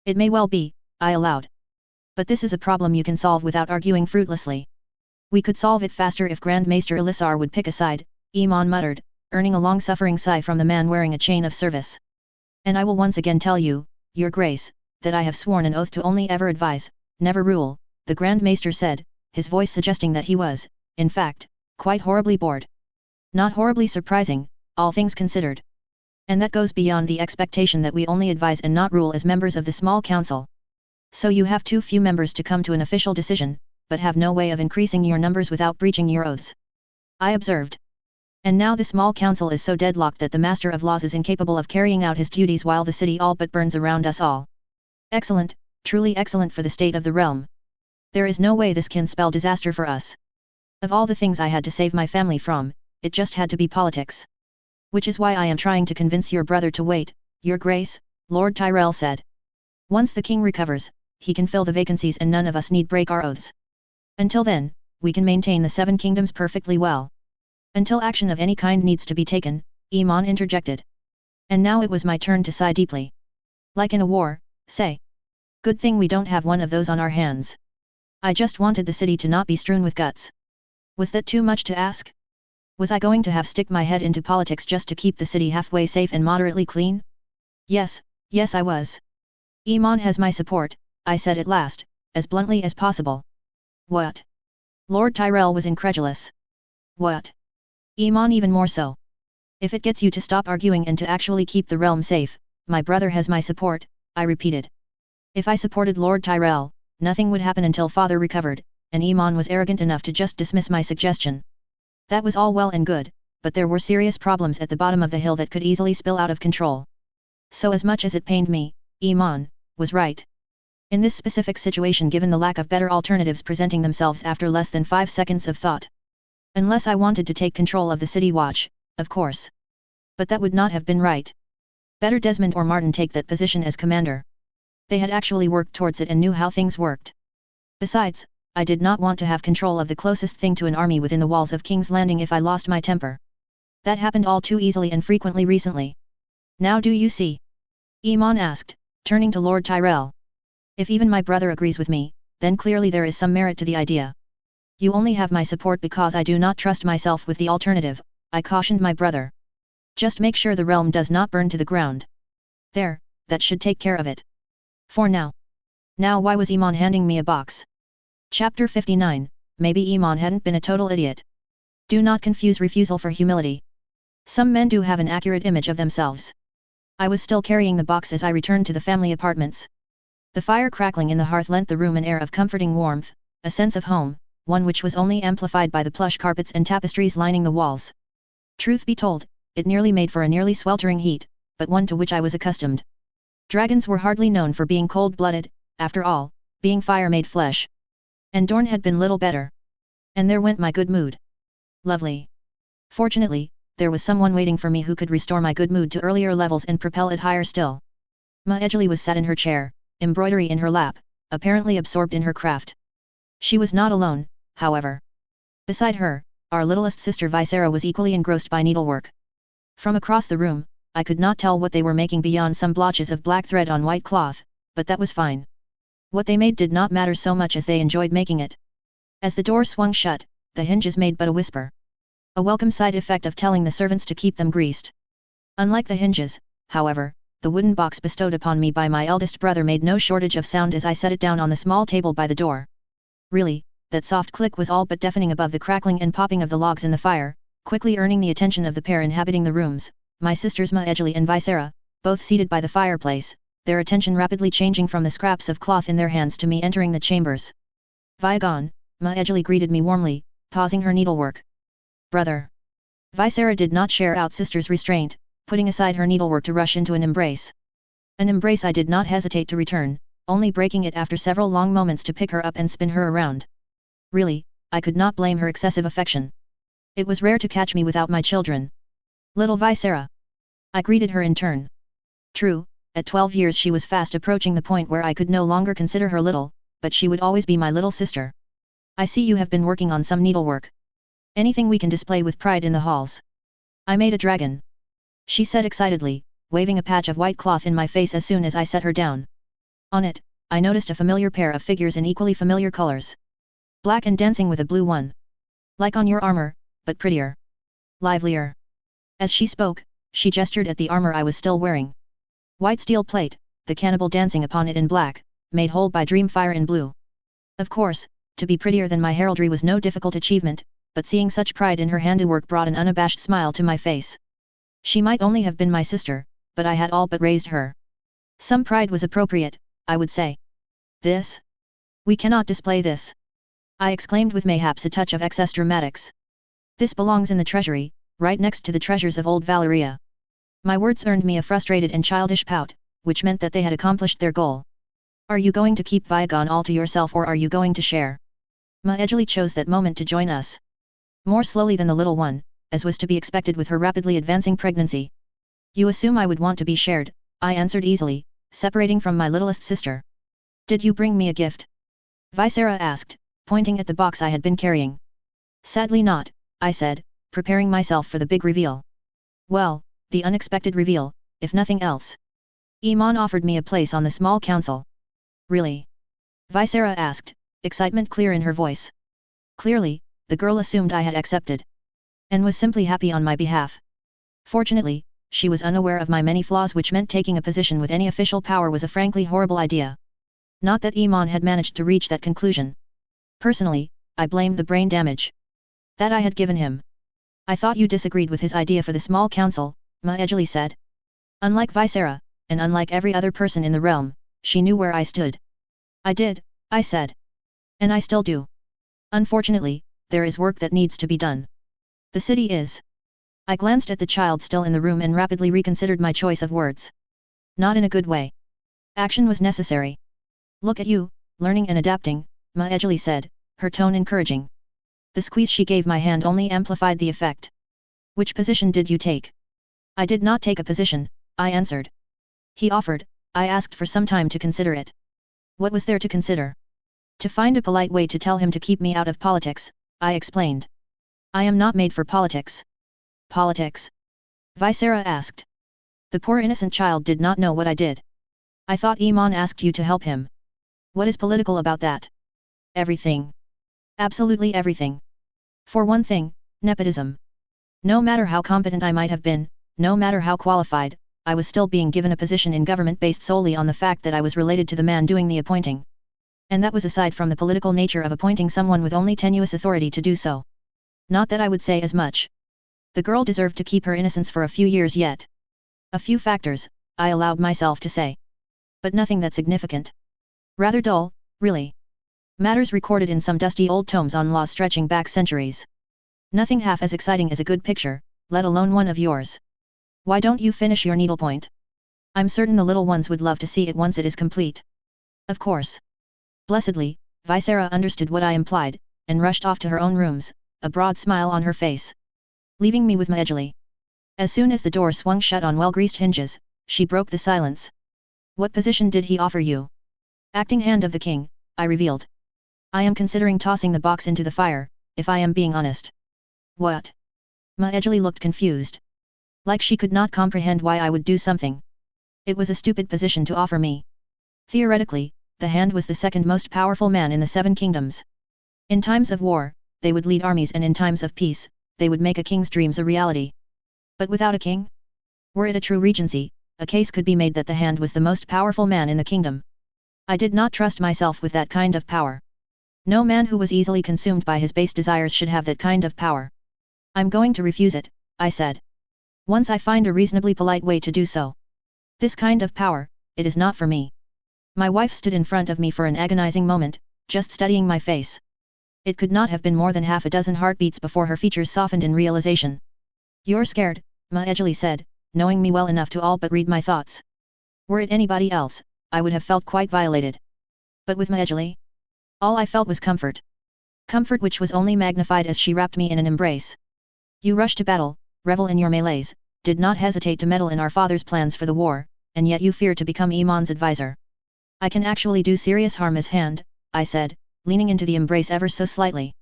It may well be, I allowed. But this is a problem you can solve without arguing fruitlessly. We could solve it faster if Grand Maester Elisar would pick a side, Iman muttered, earning a long-suffering sigh from the man wearing a chain of service. And I will once again tell you, Your Grace, that I have sworn an oath to only ever advise, never rule, the Grand Maester said, his voice suggesting that he was, in fact, quite horribly bored. Not horribly surprising, all things considered. And that goes beyond the expectation that we only advise and not rule as members of the small council. So you have too few members to come to an official decision, but have no way of increasing your numbers without breaching your oaths. I observed. And now the small council is so deadlocked that the Master of Laws is incapable of carrying out his duties while the city all but burns around us all. Excellent, truly excellent for the state of the realm. There is no way this can spell disaster for us. Of all the things I had to save my family from, it just had to be politics. Which is why I am trying to convince your brother to wait, Your Grace, Lord Tyrell said. Once the king recovers, he can fill the vacancies and none of us need break our oaths. Until then, we can maintain the 7 kingdoms perfectly well. Until action of any kind needs to be taken, Iman interjected. And now it was my turn to sigh deeply. Like in a war, say. Good thing we don't have one of those on our hands. I just wanted the city to not be strewn with guts. Was that too much to ask? Was I going to have stick my head into politics just to keep the city halfway safe and moderately clean? Yes, yes I was. Iman has my support, I said at last, as bluntly as possible. What? Lord Tyrell was incredulous. What? Iman even more so. If it gets you to stop arguing and to actually keep the realm safe, my brother has my support, I repeated. If I supported Lord Tyrell, nothing would happen until father recovered, and Iman was arrogant enough to just dismiss my suggestion. That was all well and good, but there were serious problems at the bottom of the hill that could easily spill out of control. So as much as it pained me, Iman was right. In this specific situation, given the lack of better alternatives presenting themselves after less than 5 seconds of thought. Unless I wanted to take control of the city watch, of course. But that would not have been right. Better Desmond or Martin take that position as commander. They had actually worked towards it and knew how things worked. Besides, I did not want to have control of the closest thing to an army within the walls of King's Landing if I lost my temper. That happened all too easily and frequently recently. Now do you see? Iman asked, turning to Lord Tyrell. If even my brother agrees with me, then clearly there is some merit to the idea. You only have my support because I do not trust myself with the alternative, I cautioned my brother. Just make sure the realm does not burn to the ground. There, that should take care of it. For now. Now why was Iman handing me a box? Chapter 59, maybe Iman hadn't been a total idiot. Do not confuse refusal for humility. Some men do have an accurate image of themselves. I was still carrying the box as I returned to the family apartments. The fire crackling in the hearth lent the room an air of comforting warmth, a sense of home, one which was only amplified by the plush carpets and tapestries lining the walls. Truth be told, it nearly made for a nearly sweltering heat, but one to which I was accustomed. Dragons were hardly known for being cold-blooded, after all, being fire-made flesh. And Dorne had been little better. And there went my good mood. Lovely. Fortunately, there was someone waiting for me who could restore my good mood to earlier levels and propel it higher still. Ma Edgley was sat in her chair, embroidery in her lap, apparently absorbed in her craft. She was not alone, however. Beside her, our littlest sister Visera was equally engrossed by needlework. From across the room, I could not tell what they were making beyond some blotches of black thread on white cloth, but that was fine. What they made did not matter so much as they enjoyed making it. As the door swung shut, the hinges made but a whisper. A welcome side effect of telling the servants to keep them greased. Unlike the hinges, however, the wooden box bestowed upon me by my eldest brother made no shortage of sound as I set it down on the small table by the door. Really, that soft click was all but deafening above the crackling and popping of the logs in the fire, quickly earning the attention of the pair inhabiting the rooms, my sisters Maejali and Visera, both seated by the fireplace, their attention rapidly changing from the scraps of cloth in their hands to me entering the chambers. Viagon, Maejali greeted me warmly, pausing her needlework. Brother. Visera did not share out sister's restraint, putting aside her needlework to rush into an embrace. An embrace I did not hesitate to return, only breaking it after several long moments to pick her up and spin her around. Really, I could not blame her excessive affection. It was rare to catch me without my children. Little Visera. I greeted her in turn. True, at 12 years she was fast approaching the point where I could no longer consider her little, but she would always be my little sister. I see you have been working on some needlework. Anything we can display with pride in the halls. I made a dragon. She said excitedly, waving a patch of white cloth in my face as soon as I set her down. On it, I noticed a familiar pair of figures in equally familiar colors. Black and dancing with a blue one. Like on your armor, but prettier. Livelier. As she spoke, she gestured at the armor I was still wearing. White steel plate, the cannibal dancing upon it in black, made whole by dream fire in blue. Of course, to be prettier than my heraldry was no difficult achievement, but seeing such pride in her handiwork brought an unabashed smile to my face. She might only have been my sister, but I had all but raised her. Some pride was appropriate, I would say. This? We cannot display this. I exclaimed with mayhaps a touch of excess dramatics. This belongs in the treasury, right next to the treasures of old Valeria. My words earned me a frustrated and childish pout, which meant that they had accomplished their goal. Are you going to keep Viagon all to yourself or are you going to share? Maejali chose that moment to join us. More slowly than the little one, as was to be expected with her rapidly advancing pregnancy. You assume I would want to be shared, I answered easily, separating from my littlest sister. Did you bring me a gift? Visera asked, pointing at the box I had been carrying. Sadly not, I said, preparing myself for the big reveal. Well, the unexpected reveal, if nothing else. Iman offered me a place on the small council. Really? Visera asked, excitement clear in her voice. Clearly, the girl assumed I had accepted. And was simply happy on my behalf. Fortunately, she was unaware of my many flaws which meant taking a position with any official power was a frankly horrible idea. Not that Iman had managed to reach that conclusion. Personally, I blamed the brain damage that I had given him. I thought you disagreed with his idea for the small council, Maejali said. Unlike Visera, and unlike every other person in the realm, she knew where I stood. I did, I said. And I still do. Unfortunately, there is work that needs to be done. The city is. I glanced at the child still in the room and rapidly reconsidered my choice of words. Not in a good way. Action was necessary. Look at you, learning and adapting, Maejali said, her tone encouraging. The squeeze she gave my hand only amplified the effect. Which position did you take? I did not take a position, I answered. He offered, I asked for some time to consider it. What was there to consider? To find a polite way to tell him to keep me out of politics, I explained. I am not made for politics. Politics? Visera asked. The poor innocent child did not know what I did. I thought Iman asked you to help him. What is political about that? Everything. Absolutely everything. For one thing, nepotism. No matter how competent I might have been, no matter how qualified, I was still being given a position in government based solely on the fact that I was related to the man doing the appointing. And that was aside from the political nature of appointing someone with only tenuous authority to do so. Not that I would say as much. The girl deserved to keep her innocence for a few years yet. A few factors, I allowed myself to say. But nothing that significant. Rather dull, really. Matters recorded in some dusty old tomes on laws stretching back centuries. Nothing half as exciting as a good picture, let alone one of yours. Why don't you finish your needlepoint? I'm certain the little ones would love to see it once it is complete. Of course. Blessedly, Visera understood what I implied, and rushed off to her own rooms, a broad smile on her face. Leaving me with Maejali. As soon as the door swung shut on well-greased hinges, she broke the silence. What position did he offer you? Acting hand of the king, I revealed. I am considering tossing the box into the fire, if I am being honest. What? Maejali looked confused. Like she could not comprehend why I would do something. It was a stupid position to offer me. Theoretically, the Hand was the second most powerful man in the 7 kingdoms. In times of war, they would lead armies, and in times of peace, they would make a king's dreams a reality. But without a king? Were it a true regency, a case could be made that the Hand was the most powerful man in the kingdom. I did not trust myself with that kind of power. No man who was easily consumed by his base desires should have that kind of power. I'm going to refuse it, I said. Once I find a reasonably polite way to do so. This kind of power, it is not for me. My wife stood in front of me for an agonizing moment, just studying my face. It could not have been more than half a dozen heartbeats before her features softened in realization. You're scared, Ma Ejali said, knowing me well enough to all but read my thoughts. Were it anybody else, I would have felt quite violated. But with Ma Ejali, all I felt was comfort. Comfort which was only magnified as she wrapped me in an embrace. You rushed to battle, revel in your melees, did not hesitate to meddle in our father's plans for the war, and yet you fear to become Iman's advisor. I can actually do serious harm as Hand, I said, leaning into the embrace ever so slightly.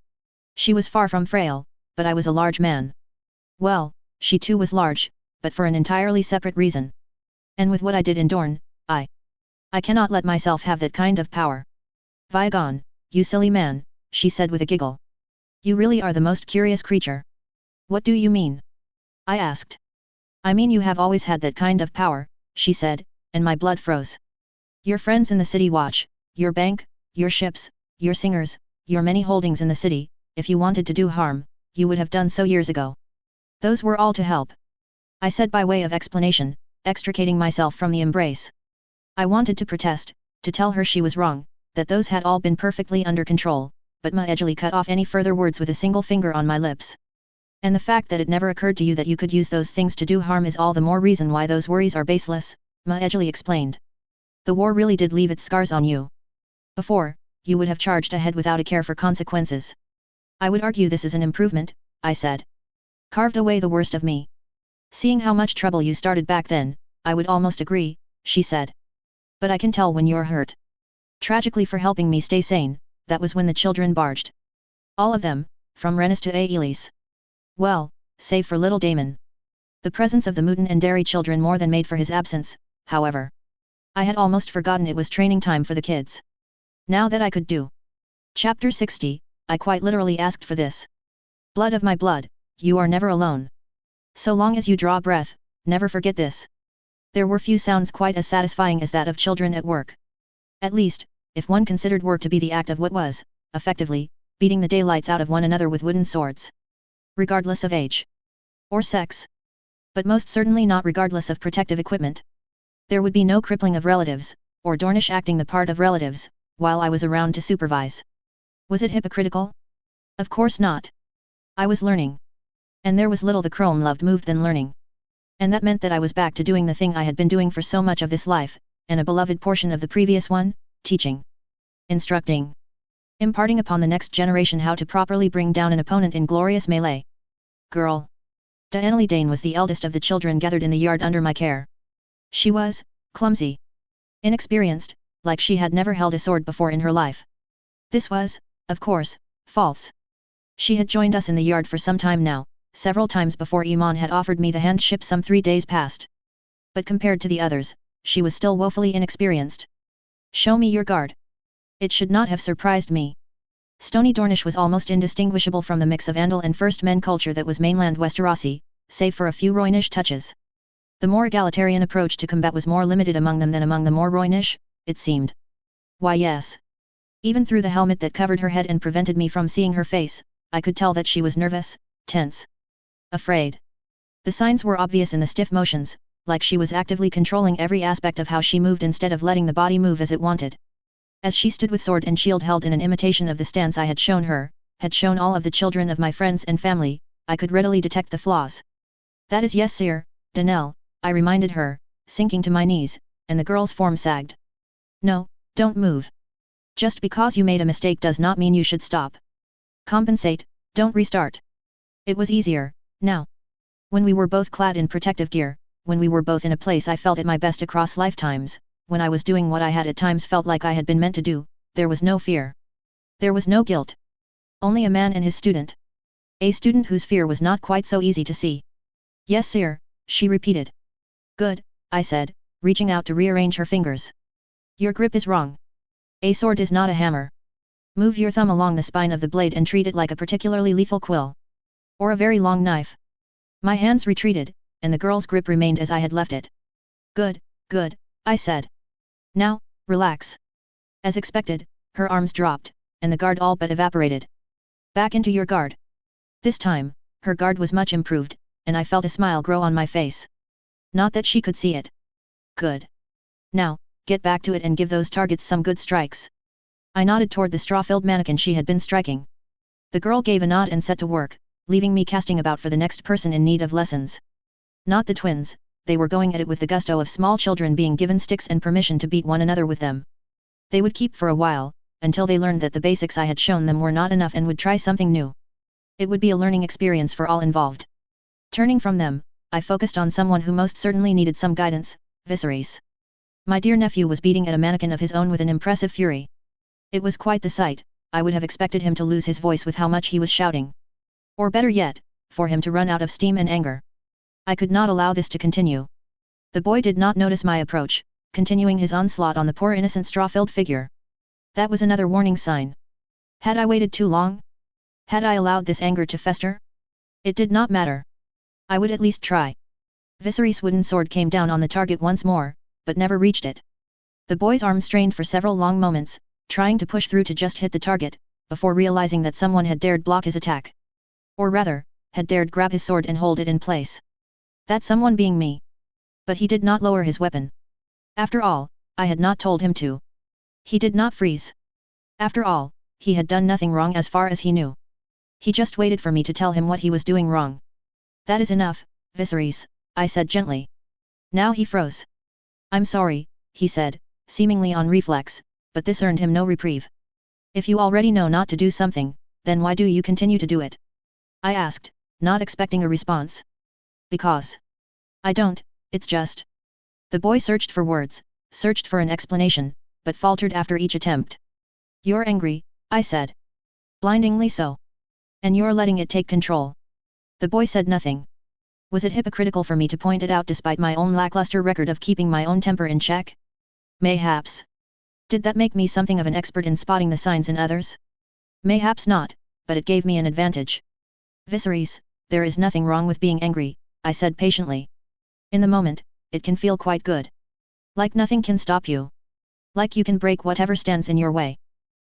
She was far from frail, but I was a large man. Well, she too was large, but for an entirely separate reason. And with what I did in Dorne, I cannot let myself have that kind of power. Viagon, you silly man, she said with a giggle. You really are the most curious creature. What do you mean? I asked. I mean you have always had that kind of power, she said, and my blood froze. Your friends in the city watch, your bank, your ships, your singers, your many holdings in the city, if you wanted to do harm, you would have done so years ago. Those were all to help. I said by way of explanation, extricating myself from the embrace. I wanted to protest, to tell her she was wrong, that those had all been perfectly under control, but Ma Ejali cut off any further words with a single finger on my lips. And the fact that it never occurred to you that you could use those things to do harm is all the more reason why those worries are baseless, Ma Ejali explained. The war really did leave its scars on you. Before, you would have charged ahead without a care for consequences. I would argue this is an improvement, I said. Carved away the worst of me. Seeing how much trouble you started back then, I would almost agree, she said. But I can tell when you're hurt. Tragically for helping me stay sane, that was when the children barged. All of them, from Rhaenys to Aelys. Well, save for little Daemon. The presence of the Mutin and Dairy children more than made for his absence, however. I had almost forgotten it was training time for the kids. Now that I could do. Chapter 60, I quite literally asked for this. Blood of my blood, you are never alone. So long as you draw breath, never forget this. There were few sounds quite as satisfying as that of children at work. At least, if one considered work to be the act of what was, effectively, beating the daylights out of one another with wooden swords. Regardless of age. Or sex. But most certainly not regardless of protective equipment. There would be no crippling of relatives, or Dornish acting the part of relatives, while I was around to supervise. Was it hypocritical? Of course not. I was learning. And there was little the crone loved moved than learning. And that meant that I was back to doing the thing I had been doing for so much of this life, and a beloved portion of the previous one, teaching. Instructing. Imparting upon the next generation how to properly bring down an opponent in glorious melee. Girl. Daenali Dane was the eldest of the children gathered in the yard under my care. She was, clumsy. Inexperienced, like she had never held a sword before in her life. This was, of course, false. She had joined us in the yard for some time now, several times before Iman had offered me the handship some 3 days past. But compared to the others, she was still woefully inexperienced. Show me your guard. It should not have surprised me. Stony Dornish was almost indistinguishable from the mix of Andal and First Men culture that was mainland Westerosi, save for a few Roynish touches. The more egalitarian approach to combat was more limited among them than among the more Roynish, it seemed. Why yes. Even through the helmet that covered her head and prevented me from seeing her face, I could tell that she was nervous, tense. Afraid. The signs were obvious in the stiff motions, like she was actively controlling every aspect of how she moved instead of letting the body move as it wanted. As she stood with sword and shield held in an imitation of the stance I had shown her, had shown all of the children of my friends and family, I could readily detect the flaws. That is yes sir, Danelle, I reminded her, sinking to my knees, and the girl's form sagged. No, don't move. Just because you made a mistake does not mean you should stop. Compensate, don't restart. It was easier, now. When we were both clad in protective gear, when we were both in a place I felt at my best across lifetimes, when I was doing what I had at times felt like I had been meant to do, there was no fear. There was no guilt. Only a man and his student. A student whose fear was not quite so easy to see. Yes sir, she repeated. Good, I said, reaching out to rearrange her fingers. Your grip is wrong. A sword is not a hammer. Move your thumb along the spine of the blade and treat it like a particularly lethal quill. Or a very long knife. My hands retreated, and the girl's grip remained as I had left it. Good, good, I said. Now, relax. As expected, her arms dropped, and the guard all but evaporated. Back into your guard. This time, her guard was much improved, and I felt a smile grow on my face. Not that she could see it. Good. Now, get back to it and give those targets some good strikes. I nodded toward the straw-filled mannequin she had been striking. The girl gave a nod and set to work, leaving me casting about for the next person in need of lessons. Not the twins, they were going at it with the gusto of small children being given sticks and permission to beat one another with them. They would keep for a while, until they learned that the basics I had shown them were not enough and would try something new. It would be a learning experience for all involved. Turning from them, I focused on someone who most certainly needed some guidance, Viserys. My dear nephew was beating at a mannequin of his own with an impressive fury. It was quite the sight. I would have expected him to lose his voice with how much he was shouting. Or better yet, for him to run out of steam and anger. I could not allow this to continue. The boy did not notice my approach, continuing his onslaught on the poor innocent straw-filled figure. That was another warning sign. Had I waited too long? Had I allowed this anger to fester? It did not matter. I would at least try. Viserys' wooden sword came down on the target once more, but never reached it. The boy's arm strained for several long moments, trying to push through to just hit the target, before realizing that someone had dared block his attack. Or rather, had dared grab his sword and hold it in place. That someone being me. But he did not lower his weapon. After all, I had not told him to. He did not freeze. After all, he had done nothing wrong as far as he knew. He just waited for me to tell him what he was doing wrong. That is enough, Viserys, I said gently. Now he froze. I'm sorry, he said, seemingly on reflex, but this earned him no reprieve. If you already know not to do something, then why do you continue to do it? I asked, not expecting a response. Because. I don't, it's just. The boy searched for words, searched for an explanation, but faltered after each attempt. You're angry, I said. Blindingly so. And you're letting it take control. The boy said nothing. Was it hypocritical for me to point it out despite my own lackluster record of keeping my own temper in check? Mayhaps. Did that make me something of an expert in spotting the signs in others? Mayhaps not, but it gave me an advantage. Viserys, there is nothing wrong with being angry, I said patiently. In the moment, it can feel quite good. Like nothing can stop you. Like you can break whatever stands in your way.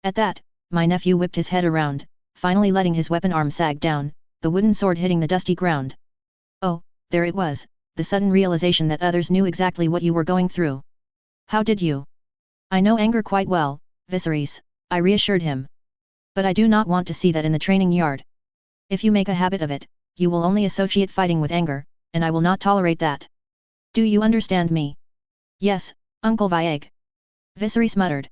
At that, my nephew whipped his head around, finally letting his weapon arm sag down, the wooden sword hitting the dusty ground. Oh, there it was, the sudden realization that others knew exactly what you were going through. How did you? I know anger quite well, Viserys, I reassured him. But I do not want to see that in the training yard. If you make a habit of it, you will only associate fighting with anger, and I will not tolerate that. Do you understand me? Yes, Uncle Vieg. Viserys muttered.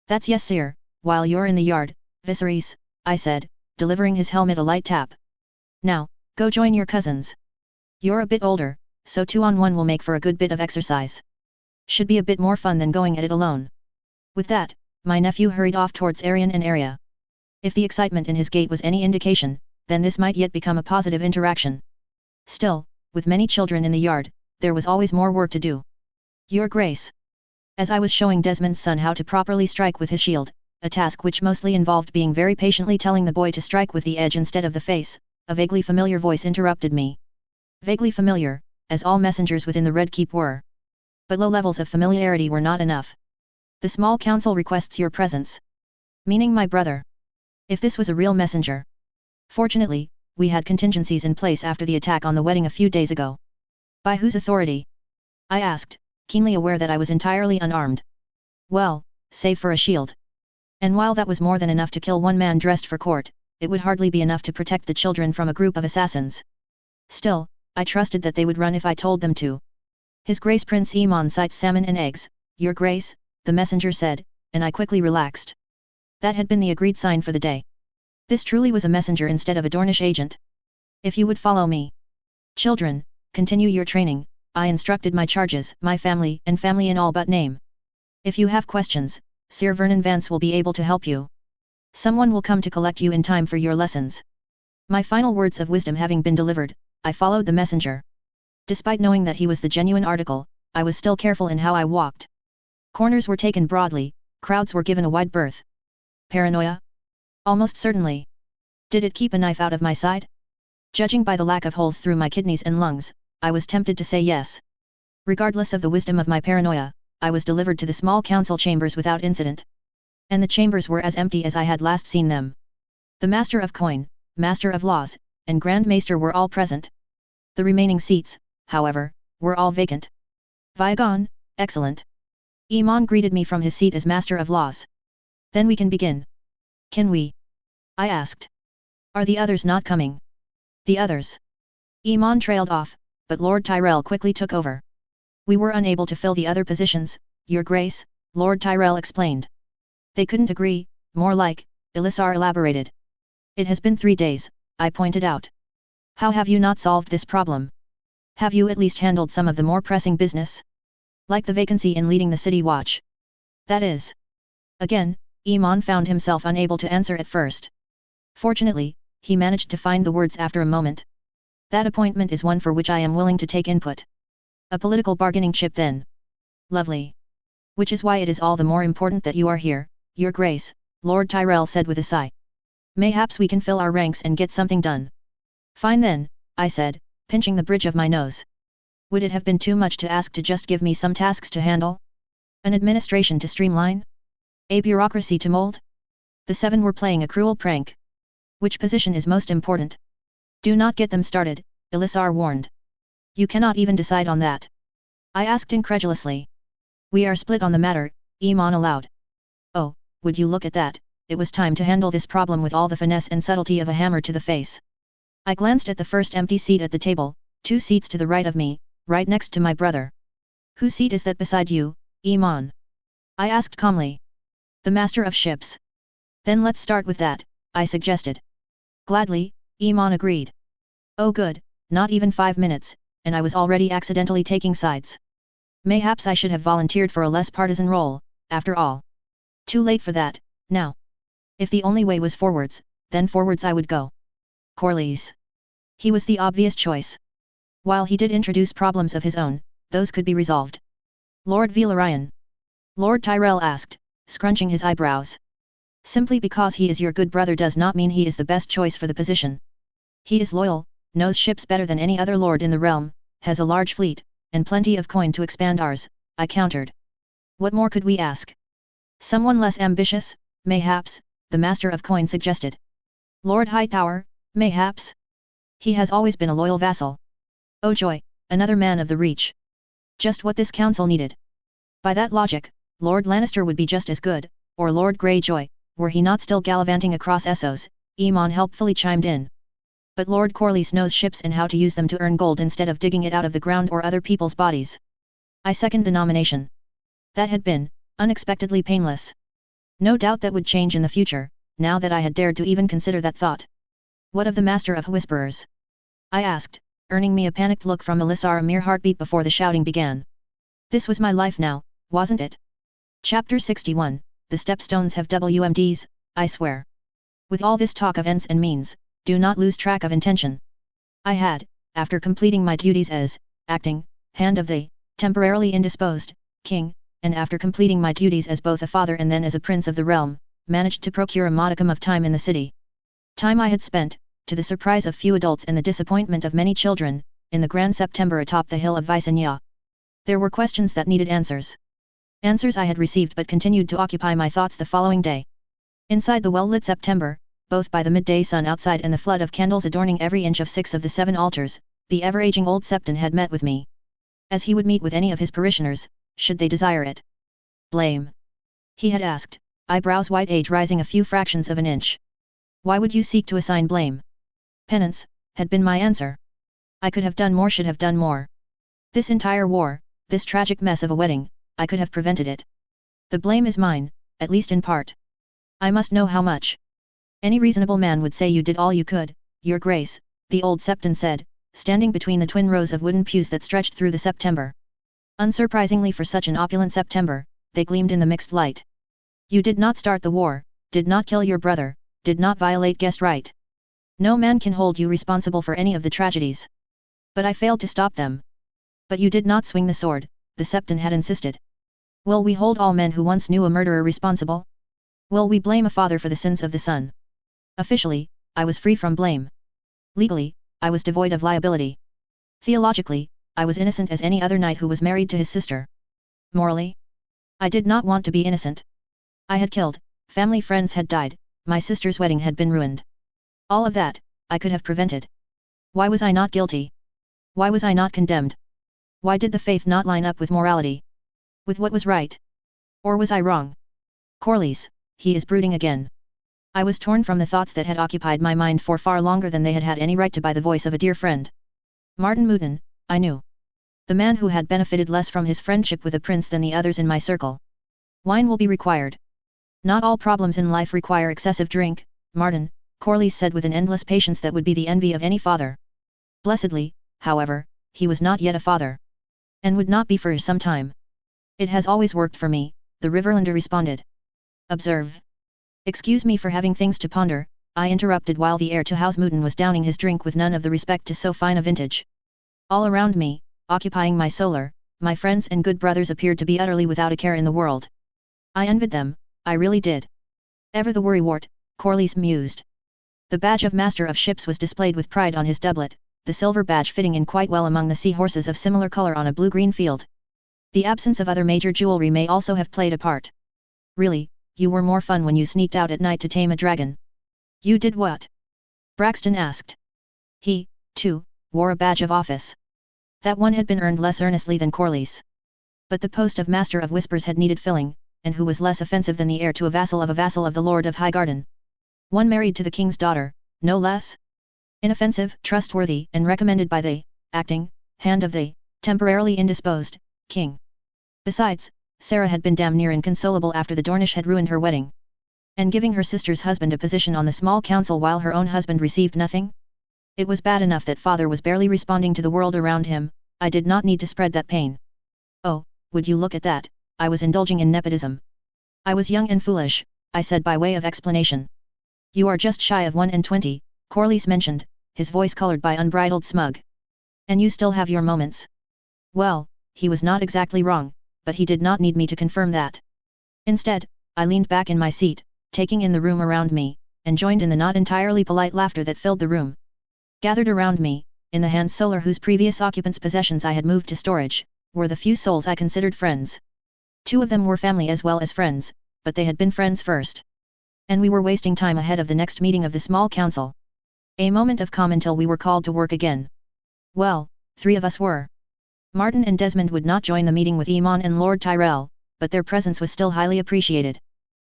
That's yes sir, while you're in the yard, Viserys, I said, delivering his helmet a light tap. Now, go join your cousins. You're a bit older, so 2-on-1 will make for a good bit of exercise. Should be a bit more fun than going at it alone. With that, my nephew hurried off towards Arion and Arya. If the excitement in his gait was any indication, then this might yet become a positive interaction. Still, with many children in the yard, there was always more work to do. Your Grace. As I was showing Desmond's son how to properly strike with his shield, a task which mostly involved being very patiently telling the boy to strike with the edge instead of the face, a vaguely familiar voice interrupted me. Vaguely familiar, as all messengers within the Red Keep were. But low levels of familiarity were not enough. The small council requests your presence. Meaning my brother. If this was a real messenger. Fortunately, we had contingencies in place after the attack on the wedding a few days ago. By whose authority? I asked, keenly aware that I was entirely unarmed. Well, save for a shield. And while that was more than enough to kill one man dressed for court, it would hardly be enough to protect the children from a group of assassins. Still, I trusted that they would run if I told them to. His Grace Prince Aemon cites salmon and eggs, Your Grace, the messenger said, and I quickly relaxed. That had been the agreed sign for the day. This truly was a messenger instead of a Dornish agent. If you would follow me. Children, continue your training, I instructed my charges, my family and family in all but name. If you have questions, Sir Vernon Vance will be able to help you. Someone will come to collect you in time for your lessons. My final words of wisdom having been delivered, I followed the messenger. Despite knowing that he was the genuine article, I was still careful in how I walked. Corners were taken broadly, crowds were given a wide berth. Paranoia? Almost certainly. Did it keep a knife out of my side? Judging by the lack of holes through my kidneys and lungs, I was tempted to say yes. Regardless of the wisdom of my paranoia, I was delivered to the small council chambers without incident. And the chambers were as empty as I had last seen them. The Master of Coin, Master of Laws, and Grand Maester were all present. The remaining seats, however, were all vacant. Viagon, excellent. Iman greeted me from his seat as Master of Laws. Then we can begin. Can we? I asked. Are the others not coming? The others. Iman trailed off, but Lord Tyrell quickly took over. We were unable to fill the other positions, Your Grace, Lord Tyrell explained. They couldn't agree, more like, Elisar elaborated. It has been 3 days, I pointed out. How have you not solved this problem? Have you at least handled some of the more pressing business? Like the vacancy in leading the city watch. That is. Again, Iman found himself unable to answer at first. Fortunately, he managed to find the words after a moment. That appointment is one for which I am willing to take input. A political bargaining chip then. Lovely. Which is why it is all the more important that you are here, Your Grace, Lord Tyrell said with a sigh. Mayhaps we can fill our ranks and get something done. Fine then, I said, pinching the bridge of my nose. Would it have been too much to ask to just give me some tasks to handle? An administration to streamline? A bureaucracy to mold? The 7 were playing a cruel prank. Which position is most important? Do not get them started, Elisar warned. You cannot even decide on that. I asked incredulously. We are split on the matter, Iman allowed. Oh, would you look at that, it was time to handle this problem with all the finesse and subtlety of a hammer to the face. I glanced at the first empty seat at the table, 2 seats to the right of me, right next to my brother. Whose seat is that beside you, Iman? I asked calmly. The Master of Ships. Then let's start with that, I suggested. Gladly, Iman agreed. Oh good, not even 5 minutes, and I was already accidentally taking sides. Mayhaps I should have volunteered for a less partisan role, after all. Too late for that, now. If the only way was forwards, then forwards I would go. Corlys. He was the obvious choice. While he did introduce problems of his own, those could be resolved. Lord Velaryon? Lord Tyrell asked, scrunching his eyebrows. Simply because he is your good brother does not mean he is the best choice for the position. He is loyal, knows ships better than any other lord in the realm, has a large fleet, and plenty of coin to expand ours, I countered. What more could we ask? Someone less ambitious, mayhaps, the Master of Coin suggested. Lord Hightower, mayhaps? He has always been a loyal vassal. Oh joy, another man of the Reach. Just what this council needed. By that logic, Lord Lannister would be just as good, or Lord Greyjoy, were he not still gallivanting across Essos, Iman helpfully chimed in. But Lord Corlys knows ships and how to use them to earn gold instead of digging it out of the ground or other people's bodies. I second the nomination. That had been, unexpectedly painless. No doubt that would change in the future, now that I had dared to even consider that thought. What of the Master of Whisperers? I asked, earning me a panicked look from Elisar a mere heartbeat before the shouting began. This was my life now, wasn't it? Chapter 61, The Stepstones have WMDs, I swear. With all this talk of ends and means, do not lose track of intention. I had, after completing my duties as, acting, hand of the, temporarily indisposed, king, and after completing my duties as both a father and then as a prince of the realm, managed to procure a modicum of time in the city. Time I had spent, to the surprise of few adults and the disappointment of many children, in the grand September atop the hill of Visenya. There were questions that needed answers. Answers I had received but continued to occupy my thoughts the following day. Inside the well-lit September, both by the midday sun outside and the flood of candles adorning every inch of 6 of the 7 altars, the ever-aging old septon had met with me. As he would meet with any of his parishioners, should they desire it. Blame? He had asked, eyebrows white age rising a few fractions of an inch. Why would you seek to assign blame? Penance, had been my answer. I could have done more, should have done more. This entire war, this tragic mess of a wedding, I could have prevented it. The blame is mine, at least in part. I must know how much. Any reasonable man would say you did all you could, Your Grace, the old septon said, standing between the twin rows of wooden pews that stretched through the September. Unsurprisingly for such an opulent September, they gleamed in the mixed light. You did not start the war, did not kill your brother, did not violate guest right. No man can hold you responsible for any of the tragedies. But I failed to stop them. But you did not swing the sword, the Septon had insisted. Will we hold all men who once knew a murderer responsible? Will we blame a father for the sins of the son? Officially, I was free from blame. Legally, I was devoid of liability. Theologically, I was innocent as any other knight who was married to his sister. Morally, I did not want to be innocent. I had killed, family friends had died, my sister's wedding had been ruined. All of that, I could have prevented. Why was I not guilty? Why was I not condemned? Why did the faith not line up with morality? With what was right? Or was I wrong? Corlys, he is brooding again. I was torn from the thoughts that had occupied my mind for far longer than they had had any right to by the voice of a dear friend. Martin Mouton, I knew. The man who had benefited less from his friendship with a prince than the others in my circle. Wine will be required. Not all problems in life require excessive drink, Martin, Corlys said with an endless patience that would be the envy of any father. Blessedly, however, he was not yet a father. And would not be for some time. It has always worked for me, the Riverlander responded. Observe. Excuse me for having things to ponder, I interrupted while the heir to House Mouton was downing his drink with none of the respect to so fine a vintage. All around me, occupying my solar, my friends and good brothers appeared to be utterly without a care in the world. I envied them, I really did. Ever the worrywart, Corlys mused. The badge of Master of Ships was displayed with pride on his doublet, the silver badge fitting in quite well among the seahorses of similar color on a blue-green field. The absence of other major jewelry may also have played a part. Really, you were more fun when you sneaked out at night to tame a dragon. You did what? Braxton asked. He, too, wore a badge of office. That one had been earned less earnestly than Corlys. But the post of Master of Whispers had needed filling, and who was less offensive than the heir to a vassal of the Lord of Highgarden? One married to the king's daughter, no less? Inoffensive, trustworthy, and recommended by the acting hand of the temporarily indisposed king. Besides, Sarah had been damn near inconsolable after the Dornish had ruined her wedding. And giving her sister's husband a position on the small council while her own husband received nothing? It was bad enough that father was barely responding to the world around him, I did not need to spread that pain. Oh, would you look at that, I was indulging in nepotism. I was young and foolish, I said by way of explanation. You are just shy of 21, Corlys mentioned, his voice colored by unbridled smug. And you still have your moments. Well, he was not exactly wrong, but he did not need me to confirm that. Instead, I leaned back in my seat, taking in the room around me, and joined in the not entirely polite laughter that filled the room. Gathered around me, in the hand solar whose previous occupants' possessions I had moved to storage, were the few souls I considered friends. 2 of them were family as well as friends, but they had been friends first. And we were wasting time ahead of the next meeting of the small council. A moment of calm until we were called to work again. Well, 3 of us were. Martin and Desmond would not join the meeting with Aemon and Lord Tyrell, but their presence was still highly appreciated.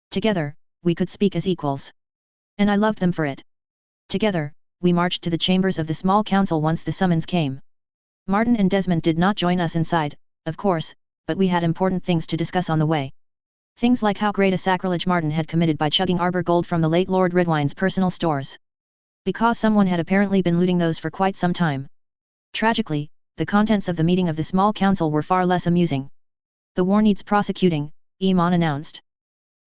Together, we could speak as equals. And I loved them for it. Together, we marched to the chambers of the small council once the summons came. Martin and Desmond did not join us inside, of course, but we had important things to discuss on the way. Things like how great a sacrilege Martin had committed by chugging Arbor gold from the late Lord Redwine's personal stores. Because someone had apparently been looting those for quite some time. Tragically, the contents of the meeting of the small council were far less amusing. The war needs prosecuting, Aemon announced.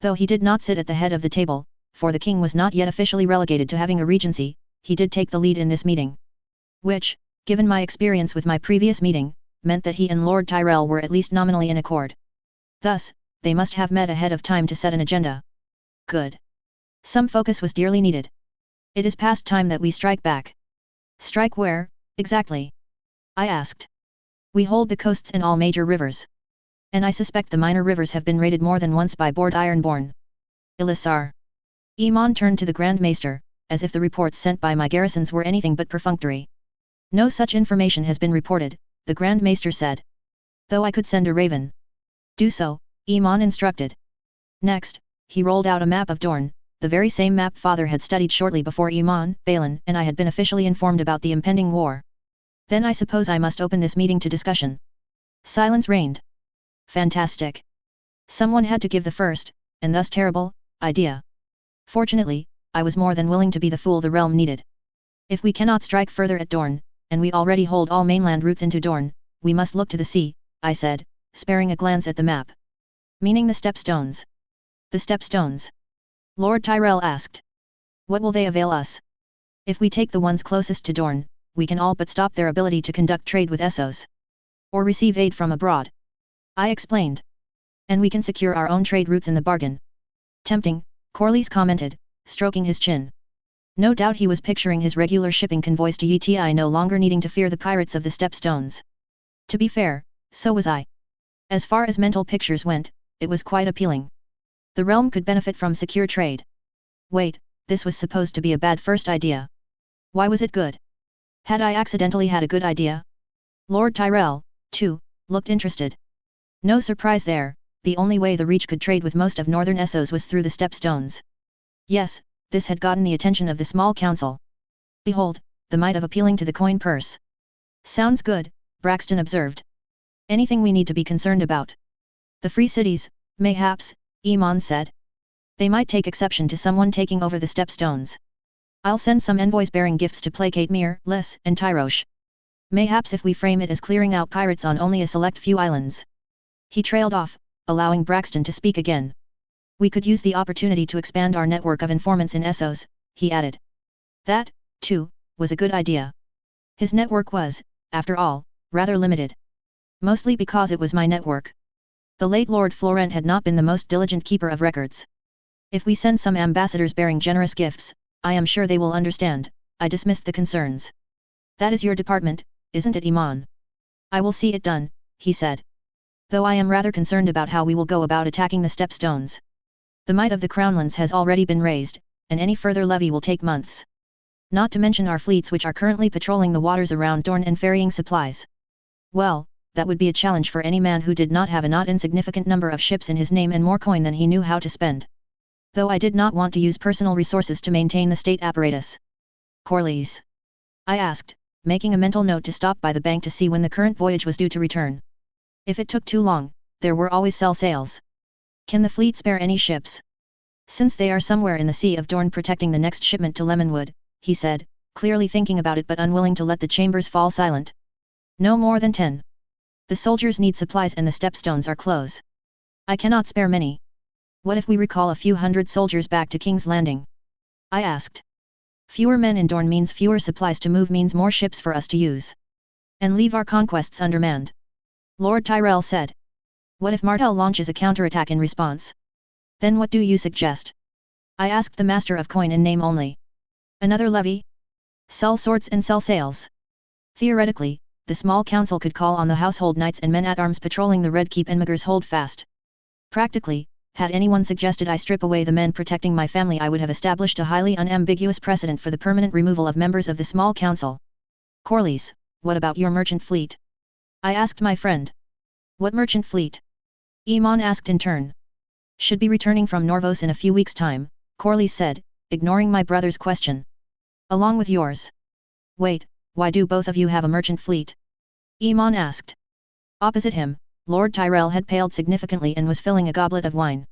Though he did not sit at the head of the table, for the king was not yet officially relegated to having a regency, he did take the lead in this meeting. Which, given my experience with my previous meeting, meant that he and Lord Tyrell were at least nominally in accord. Thus, they must have met ahead of time to set an agenda. Good. Some focus was dearly needed. It is past time that we strike back. Strike where, exactly? I asked. We hold the coasts in all major rivers. And I suspect the minor rivers have been raided more than once by Bord Ironborn. Ilisar. Aemon turned to the Grand Maester, as if the reports sent by my garrisons were anything but perfunctory. No such information has been reported, the Grand Maester said. Though I could send a raven. Do so, Aemon instructed. Next, he rolled out a map of Dorne, the very same map father had studied shortly before Aemon, Balin and I had been officially informed about the impending war. Then I suppose I must open this meeting to discussion. Silence reigned. Fantastic. Someone had to give the first, and thus terrible, idea. Fortunately, I was more than willing to be the fool the realm needed. If we cannot strike further at Dorne, and we already hold all mainland routes into Dorne, we must look to the sea, I said, sparing a glance at the map. Meaning the stepstones. The stepstones? Lord Tyrell asked. What will they avail us? If we take the ones closest to Dorne, we can all but stop their ability to conduct trade with Essos. or receive aid from abroad. I explained. And we can secure our own trade routes in the bargain. Tempting, Corlys commented, stroking his chin. No doubt he was picturing his regular shipping convoys to Yeti, no longer needing to fear the pirates of the Stepstones. To be fair, so was I. As far as mental pictures went, it was quite appealing. The realm could benefit from secure trade. Wait, this was supposed to be a bad first idea. Why was it good? Had I accidentally had a good idea? Lord Tyrell, too, looked interested. No surprise there, the only way the Reach could trade with most of northern Essos was through the Stepstones. Yes, this had gotten the attention of the small council. Behold, the might of appealing to the coin purse. Sounds good, Braxton observed. Anything we need to be concerned about? The free cities, mayhaps, Iman said. They might take exception to someone taking over the Stepstones. I'll send some envoys bearing gifts to placate Mir, Les, and Tyrosh. Mayhaps if we frame it as clearing out pirates on only a select few islands. He trailed off, allowing Braxton to speak again. We could use the opportunity to expand our network of informants in Essos, he added. That, too, was a good idea. His network was, after all, rather limited. Mostly because it was my network. The late Lord Florent had not been the most diligent keeper of records. If we send some ambassadors bearing generous gifts, I am sure they will understand, I dismissed the concerns. That is your department, isn't it, Iman? I will see it done, he said. Though I am rather concerned about how we will go about attacking the Stepstones. The might of the Crownlands has already been raised, and any further levy will take months. Not to mention our fleets which are currently patrolling the waters around Dorne and ferrying supplies. Well, that would be a challenge for any man who did not have a not insignificant number of ships in his name and more coin than he knew how to spend. Though I did not want to use personal resources to maintain the state apparatus. Corlys? I asked, making a mental note to stop by the bank to see when the current voyage was due to return. If it took too long, there were always sell sails. Can the fleet spare any ships? Since they are somewhere in the Sea of Dorne protecting the next shipment to Lemonwood, he said, clearly thinking about it but unwilling to let the chambers fall silent. No more than 10. The soldiers need supplies and the Stepstones are close. I cannot spare many. What if we recall a few hundred soldiers back to King's Landing? I asked. Fewer men in Dorne means fewer supplies to move means more ships for us to use. And leave our conquests undermanned. Lord Tyrell said. What if Martell launches a counterattack in response? Then what do you suggest? I asked the Master of Coin in name only. Another levy? Sell swords and sell sails. Theoretically, the small council could call on the household knights and men-at-arms patrolling the Red Keep and Mager's Hold Fast. Practically, had anyone suggested I strip away the men protecting my family, I would have established a highly unambiguous precedent for the permanent removal of members of the small council. Corlys, what about your merchant fleet? I asked my friend. What merchant fleet? Iman asked in turn. Should be returning from Norvos in a few weeks' time, Corlys said, ignoring my brother's question. Along with yours. Wait, why do both of you have a merchant fleet? Iman asked. Opposite him, Lord Tyrell had paled significantly and was filling a goblet of wine.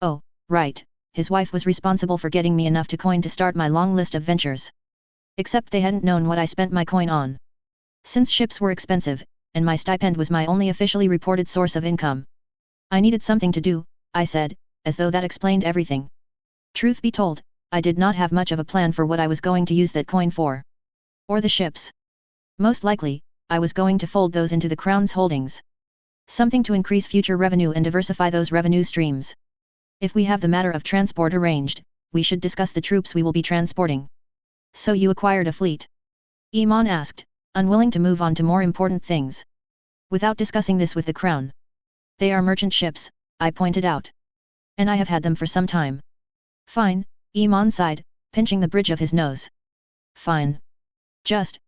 Oh, right, his wife was responsible for getting me enough to coin to start my long list of ventures. Except they hadn't known what I spent my coin on. Since ships were expensive, and my stipend was my only officially reported source of income. I needed something to do, I said, as though that explained everything. Truth be told, I did not have much of a plan for what I was going to use that coin for. Or the ships. Most likely, I was going to fold those into the Crown's holdings. Something to increase future revenue and diversify those revenue streams. If we have the matter of transport arranged, we should discuss the troops we will be transporting. So you acquired a fleet? Iman asked, unwilling to move on to more important things. Without discussing this with the Crown. They are merchant ships, I pointed out. And I have had them for some time. Fine, Iman sighed, pinching the bridge of his nose. Fine. Just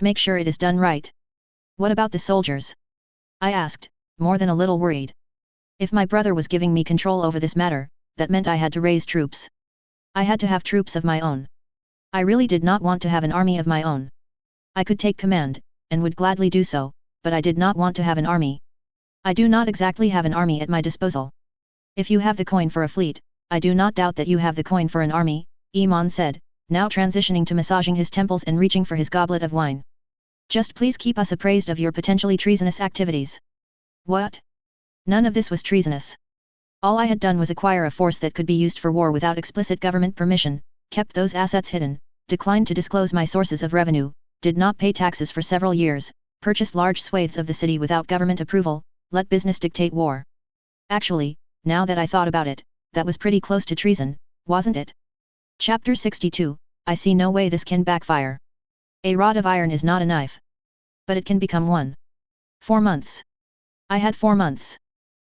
make sure it is done right. What about the soldiers? I asked, more than a little worried. If my brother was giving me control over this matter, that meant I had to raise troops. I had to have troops of my own. I really did not want to have an army of my own. I could take command, and would gladly do so, but I did not want to have an army. I do not exactly have an army at my disposal. If you have the coin for a fleet, I do not doubt that you have the coin for an army, Iman said, now transitioning to massaging his temples and reaching for his goblet of wine. Just please keep us appraised of your potentially treasonous activities. What? None of this was treasonous. All I had done was acquire a force that could be used for war without explicit government permission, kept those assets hidden, declined to disclose my sources of revenue, did not pay taxes for several years, purchase large swathes of the city without government approval, let business dictate war. Actually, now that I thought about it, that was pretty close to treason, wasn't it? Chapter 62, I see no way this can backfire. A rod of iron is not a knife. But it can become one. 4 months. I had 4 months.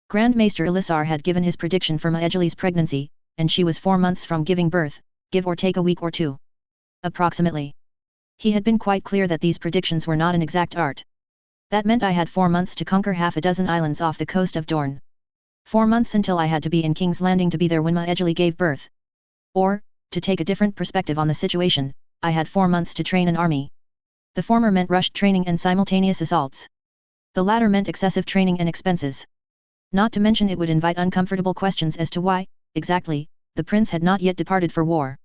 Grand Maester Elisar had given his prediction for Maejali's pregnancy, and she was 4 months from giving birth, give or take a week or two. Approximately. He had been quite clear that these predictions were not an exact art. That meant I had 4 months to conquer half a dozen islands off the coast of Dorne. 4 months until I had to be in King's Landing to be there when Maejali gave birth. Or, to take a different perspective on the situation, I had 4 months to train an army. The former meant rushed training and simultaneous assaults. The latter meant excessive training and expenses. Not to mention it would invite uncomfortable questions as to why, exactly, the prince had not yet departed for war.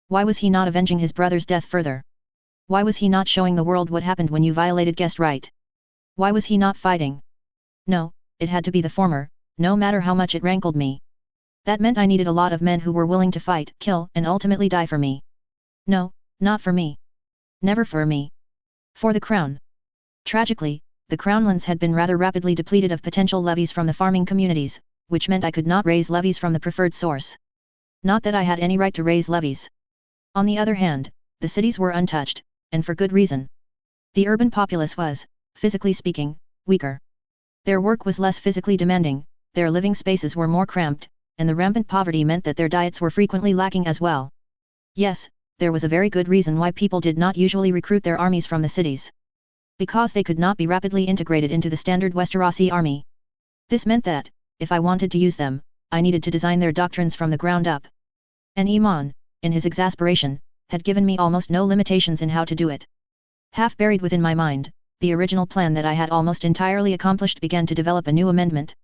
Why was he not avenging his brother's death further? Why was he not showing the world what happened when you violated guest right? Why was he not fighting? No, it had to be the former, no matter how much it rankled me. That meant I needed a lot of men who were willing to fight, kill, and ultimately die for me. No, not for me. Never for me. For the crown. Tragically, the crownlands had been rather rapidly depleted of potential levies from the farming communities, which meant I could not raise levies from the preferred source. Not that I had any right to raise levies. On the other hand, the cities were untouched, and for good reason. The urban populace was, physically speaking, weaker. Their work was less physically demanding, their living spaces were more cramped, and the rampant poverty meant that their diets were frequently lacking as well. Yes, there was a very good reason why people did not usually recruit their armies from the cities. Because they could not be rapidly integrated into the standard Westerosi army. This meant that, if I wanted to use them, I needed to design their doctrines from the ground up. And Iman, in his exasperation, had given me almost no limitations in how to do it. Half buried within my mind, the original plan that I had almost entirely accomplished began to develop a new amendment.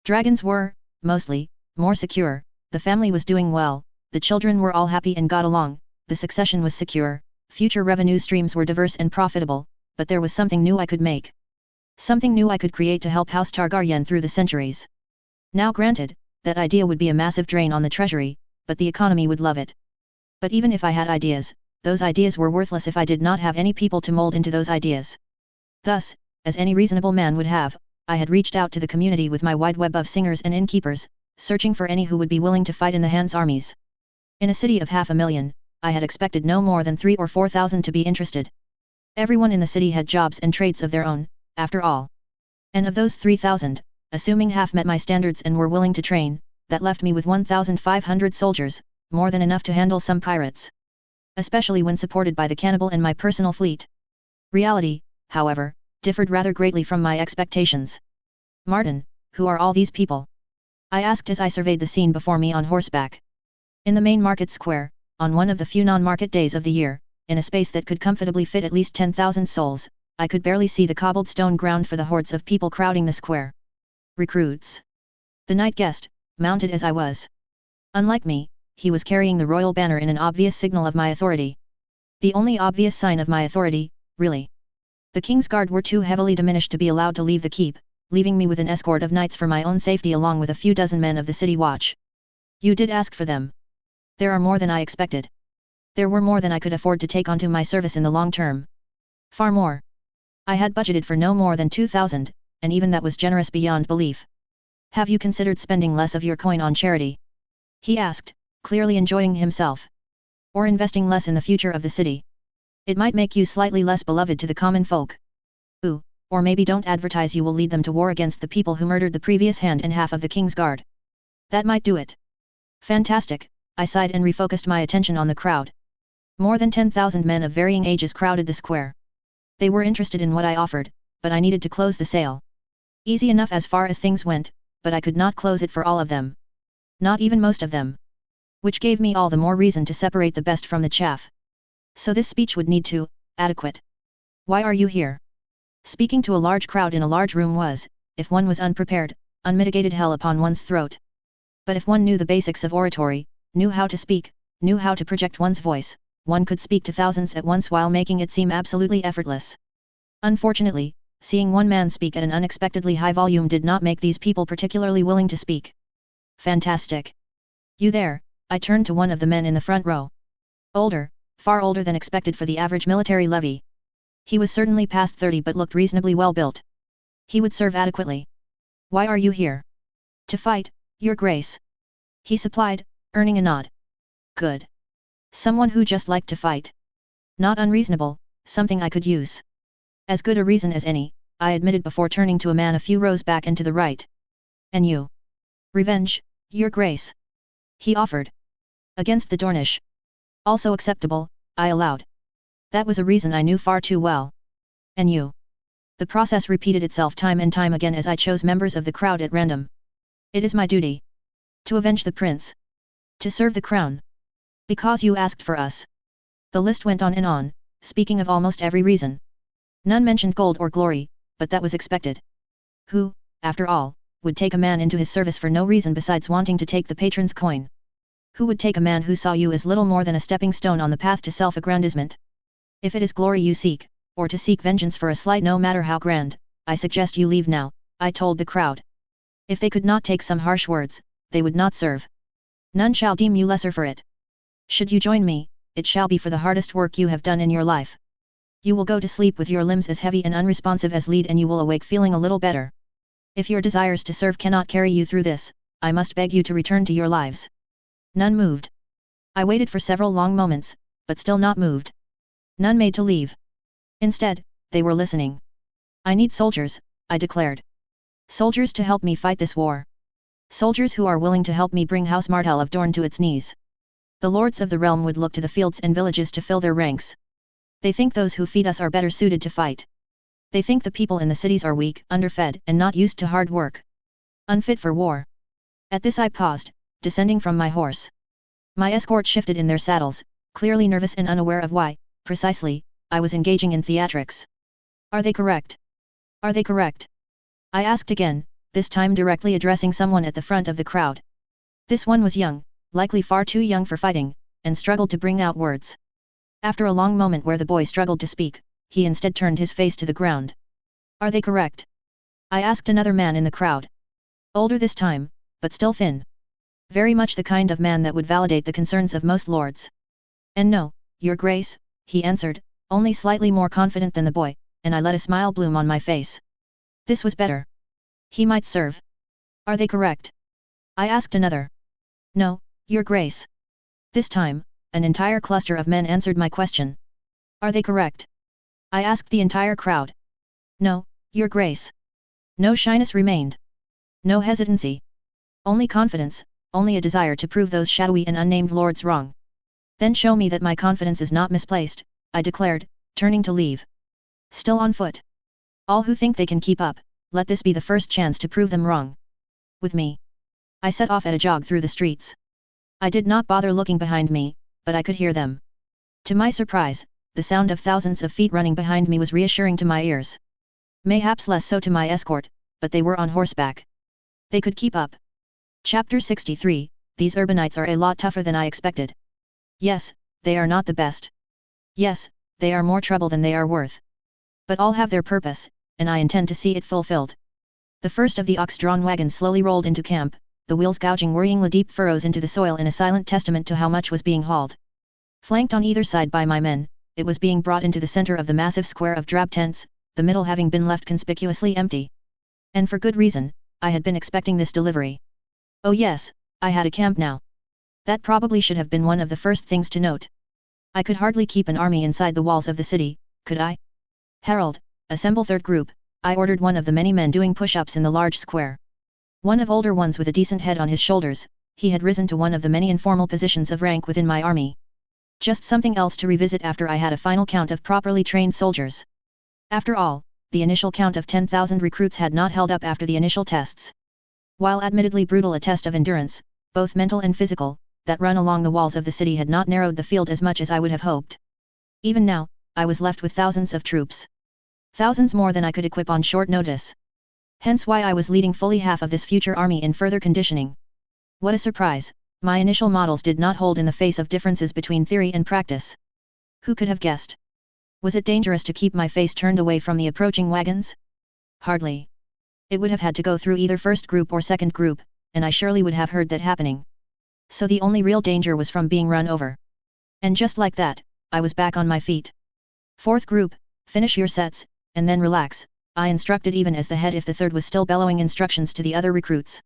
Dragons were, mostly, more secure, the family was doing well, the children were all happy and got along, the succession was secure, future revenue streams were diverse and profitable, but there was something new I could make. Something new I could create to help House Targaryen through the centuries. Now granted, that idea would be a massive drain on the treasury, but the economy would love it. But even if I had ideas, those ideas were worthless if I did not have any people to mold into those ideas. Thus, as any reasonable man would have, I had reached out to the community with my wide web of singers and innkeepers, searching for any who would be willing to fight in the Hands armies. In a city of 500,000, I had expected no more than 3,000 or 4,000 to be interested. Everyone in the city had jobs and trades of their own, after all. And of those 3,000, assuming half met my standards and were willing to train, that left me with 1,500 soldiers, more than enough to handle some pirates. Especially when supported by the cannibal and my personal fleet. Reality, however, differed rather greatly from my expectations. Martin, who are all these people? I asked as I surveyed the scene before me on horseback. In the main market square, on one of the few non-market days of the year, in a space that could comfortably fit at least 10,000 souls, I could barely see the cobbled stone ground for the hordes of people crowding the square. Recruits. The night guest, mounted as I was. Unlike me, he was carrying the royal banner in an obvious signal of my authority. The only obvious sign of my authority, really. The King's Guard were too heavily diminished to be allowed to leave the keep, leaving me with an escort of knights for my own safety along with a few dozen men of the city watch. You did ask for them. There are more than I expected. There were more than I could afford to take onto my service in the long term. Far more. I had budgeted for no more than 2,000, and even that was generous beyond belief. Have you considered spending less of your coin on charity? He asked, clearly enjoying himself. Or investing less in the future of the city. It might make you slightly less beloved to the common folk. Ooh, or maybe don't advertise you will lead them to war against the people who murdered the previous hand and half of the King's Guard. That might do it. Fantastic, I sighed and refocused my attention on the crowd. More than 10,000 men of varying ages crowded the square. They were interested in what I offered, but I needed to close the sale. Easy enough as far as things went, but I could not close it for all of them. Not even most of them. Which gave me all the more reason to separate the best from the chaff. So this speech would need to, adequate. Why are you here? Speaking to a large crowd in a large room was, if one was unprepared, unmitigated hell upon one's throat. But if one knew the basics of oratory, knew how to speak, knew how to project one's voice, one could speak to thousands at once while making it seem absolutely effortless. Unfortunately, seeing one man speak at an unexpectedly high volume did not make these people particularly willing to speak. Fantastic. You there, I turned to one of the men in the front row. Older, far older than expected for the average military levy. He was certainly past 30 but looked reasonably well built. He would serve adequately. Why are you here? To fight, Your Grace. He supplied, earning a nod. Good. Someone who just liked to fight. Not unreasonable, something I could use. As good a reason as any, I admitted before turning to a man a few rows back and to the right. And you? Revenge, Your Grace. He offered. Against the Dornish. Also acceptable, I allowed. That was a reason I knew far too well. And you? The process repeated itself time and time again as I chose members of the crowd at random. It is my duty. To avenge the prince. To serve the crown. Because you asked for us. The list went on and on, speaking of almost every reason. None mentioned gold or glory, but that was expected. Who, after all, would take a man into his service for no reason besides wanting to take the patron's coin? Who would take a man who saw you as little more than a stepping stone on the path to self-aggrandizement? If it is glory you seek, or to seek vengeance for a slight no matter how grand, I suggest you leave now, I told the crowd. If they could not take some harsh words, they would not serve. None shall deem you lesser for it. Should you join me, it shall be for the hardest work you have done in your life. You will go to sleep with your limbs as heavy and unresponsive as lead and you will awake feeling a little better. If your desires to serve cannot carry you through this, I must beg you to return to your lives. None moved. I waited for several long moments, but still not moved. None made to leave. Instead, they were listening. I need soldiers, I declared. Soldiers to help me fight this war. Soldiers who are willing to help me bring House Martell of Dorne to its knees. The lords of the realm would look to the fields and villages to fill their ranks. They think those who feed us are better suited to fight. They think the people in the cities are weak, underfed and not used to hard work. Unfit for war. At this I paused, descending from my horse. My escort shifted in their saddles, clearly nervous and unaware of why, precisely, I was engaging in theatrics. Are they correct? Are they correct? I asked again, this time directly addressing someone at the front of the crowd. This one was young, likely far too young for fighting, and struggled to bring out words. After a long moment where the boy struggled to speak, he instead turned his face to the ground. Are they correct? I asked another man in the crowd. Older this time, but still thin. Very much the kind of man that would validate the concerns of most lords. And no, Your Grace, he answered, only slightly more confident than the boy, and I let a smile bloom on my face. This was better. He might serve. Are they correct? I asked another. No, Your Grace. This time, an entire cluster of men answered my question. Are they correct? I asked the entire crowd. No, Your Grace. No shyness remained. No hesitancy. Only confidence, only a desire to prove those shadowy and unnamed lords wrong. Then show me that my confidence is not misplaced, I declared, turning to leave. Still on foot. All who think they can keep up, let this be the first chance to prove them wrong. With me. I set off at a jog through the streets. I did not bother looking behind me, but I could hear them. To my surprise, the sound of thousands of feet running behind me was reassuring to my ears. Mayhaps less so to my escort, but they were on horseback. They could keep up. Chapter 63, These urbanites are a lot tougher than I expected. Yes, they are not the best. Yes, they are more trouble than they are worth. But all have their purpose, and I intend to see it fulfilled. The first of the ox-drawn wagons slowly rolled into camp, the wheels gouging worryingly deep furrows into the soil in a silent testament to how much was being hauled. Flanked on either side by my men, it was being brought into the center of the massive square of drab tents, the middle having been left conspicuously empty. And for good reason, I had been expecting this delivery. Oh yes, I had a camp now. That probably should have been one of the first things to note. I could hardly keep an army inside the walls of the city, could I? Herald, assemble third group, I ordered one of the many men doing push-ups in the large square. One of older ones with a decent head on his shoulders, he had risen to one of the many informal positions of rank within my army. Just something else to revisit after I had a final count of properly trained soldiers. After all, the initial count of 10,000 recruits had not held up after the initial tests. While admittedly brutal a test of endurance, both mental and physical, that run along the walls of the city had not narrowed the field as much as I would have hoped. Even now, I was left with thousands of troops. Thousands more than I could equip on short notice. Hence why I was leading fully half of this future army in further conditioning. What a surprise, my initial models did not hold in the face of differences between theory and practice. Who could have guessed? Was it dangerous to keep my face turned away from the approaching wagons? Hardly. It would have had to go through either first group or second group, and I surely would have heard that happening. So the only real danger was from being run over. And just like that, I was back on my feet. Fourth group, Finish your sets, and then relax, I instructed even as the head if the third was still bellowing instructions to the other recruits.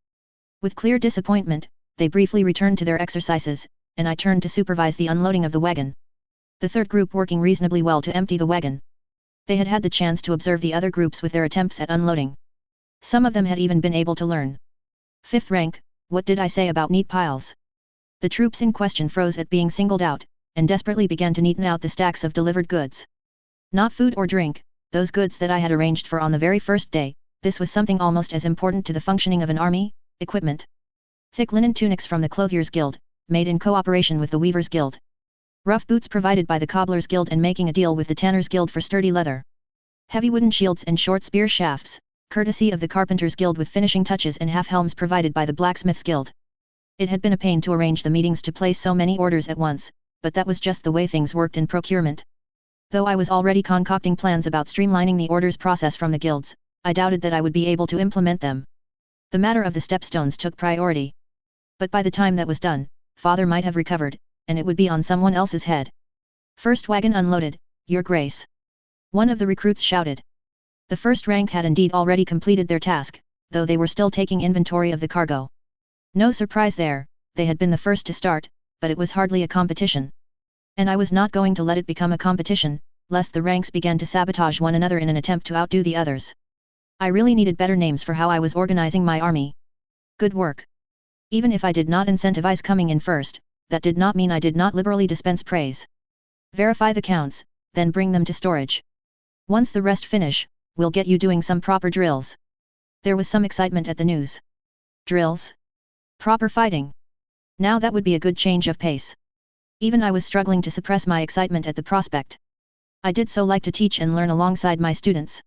With clear disappointment, they briefly returned to their exercises, and I turned to supervise the unloading of the wagon. The third group working reasonably well to empty the wagon. They had had the chance to observe the other groups with their attempts at unloading. Some of them had even been able to learn. Fifth rank, what did I say about neat piles? The troops in question froze at being singled out, and desperately began to neaten out the stacks of delivered goods. Not food or drink, those goods that I had arranged for on the very first day, this was something almost as important to the functioning of an army, equipment. Thick linen tunics from the Clothiers' Guild, made in cooperation with the Weavers' Guild. Rough boots provided by the Cobblers' Guild and making a deal with the Tanners' Guild for sturdy leather. Heavy wooden shields and short spear shafts, courtesy of the Carpenters' Guild with finishing touches and half-helms provided by the Blacksmiths' Guild. It had been a pain to arrange the meetings to place so many orders at once, but that was just the way things worked in procurement. Though I was already concocting plans about streamlining the orders process from the guilds, I doubted that I would be able to implement them. The matter of the stepstones took priority. But by the time that was done, Father might have recovered, and it would be on someone else's head. First wagon unloaded, Your Grace. One of the recruits shouted. The first rank had indeed already completed their task, though they were still taking inventory of the cargo. No surprise there, they had been the first to start, but it was hardly a competition. And I was not going to let it become a competition, lest the ranks began to sabotage one another in an attempt to outdo the others. I really needed better names for how I was organizing my army. Good work. Even if I did not incentivize coming in first, that did not mean I did not liberally dispense praise. Verify the counts, then bring them to storage. Once the rest finish, we'll get you doing some proper drills. There was some excitement at the news. Drills? Proper fighting. Now that would be a good change of pace. Even I was struggling to suppress my excitement at the prospect. I did so like to teach and learn alongside my students.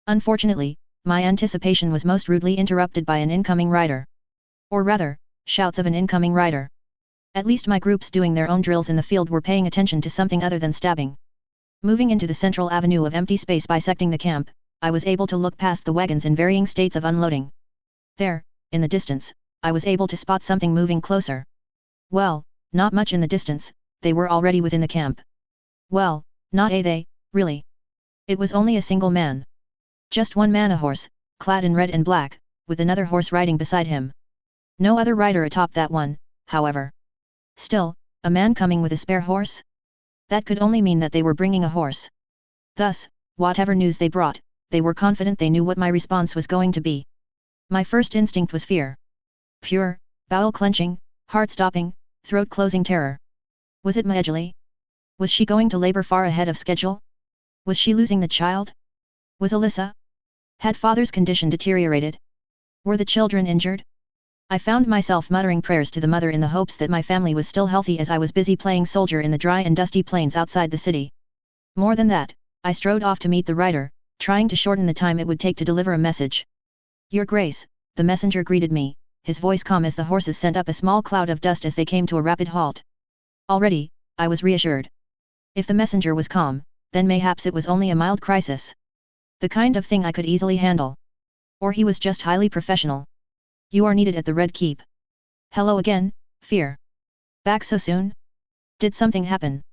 Unfortunately, my anticipation was most rudely interrupted by an incoming rider. Or rather, shouts of an incoming rider. At least my groups doing their own drills in the field were paying attention to something other than stabbing. Moving into the central avenue of empty space bisecting the camp, I was able to look past the wagons in varying states of unloading. There, in the distance, I was able to spot something moving closer. Well, not much in the distance, they were already within the camp. Well, not they, really. It was only a single man. Just one man, a horse, clad in red and black, with another horse riding beside him. No other rider atop that one, however. Still, a man coming with a spare horse? That could only mean that they were bringing a horse. Thus, whatever news they brought, they were confident they knew what my response was going to be. My first instinct was fear. Pure, bowel-clenching, heart-stopping, throat-closing terror. Was it Maejali? Was she going to labor far ahead of schedule? Was she losing the child? Was Alyssa? Had Father's condition deteriorated? Were the children injured? I found myself muttering prayers to the mother in the hopes that my family was still healthy as I was busy playing soldier in the dry and dusty plains outside the city. More than that, I strode off to meet the rider, trying to shorten the time it would take to deliver a message. Your Grace, the messenger greeted me, his voice calm as the horses sent up a small cloud of dust as they came to a rapid halt. Already, I was reassured. If the messenger was calm, then mayhaps it was only a mild crisis. The kind of thing I could easily handle. Or he was just highly professional. You are needed at the Red Keep. Hello again, Fear. Back so soon? Did something happen?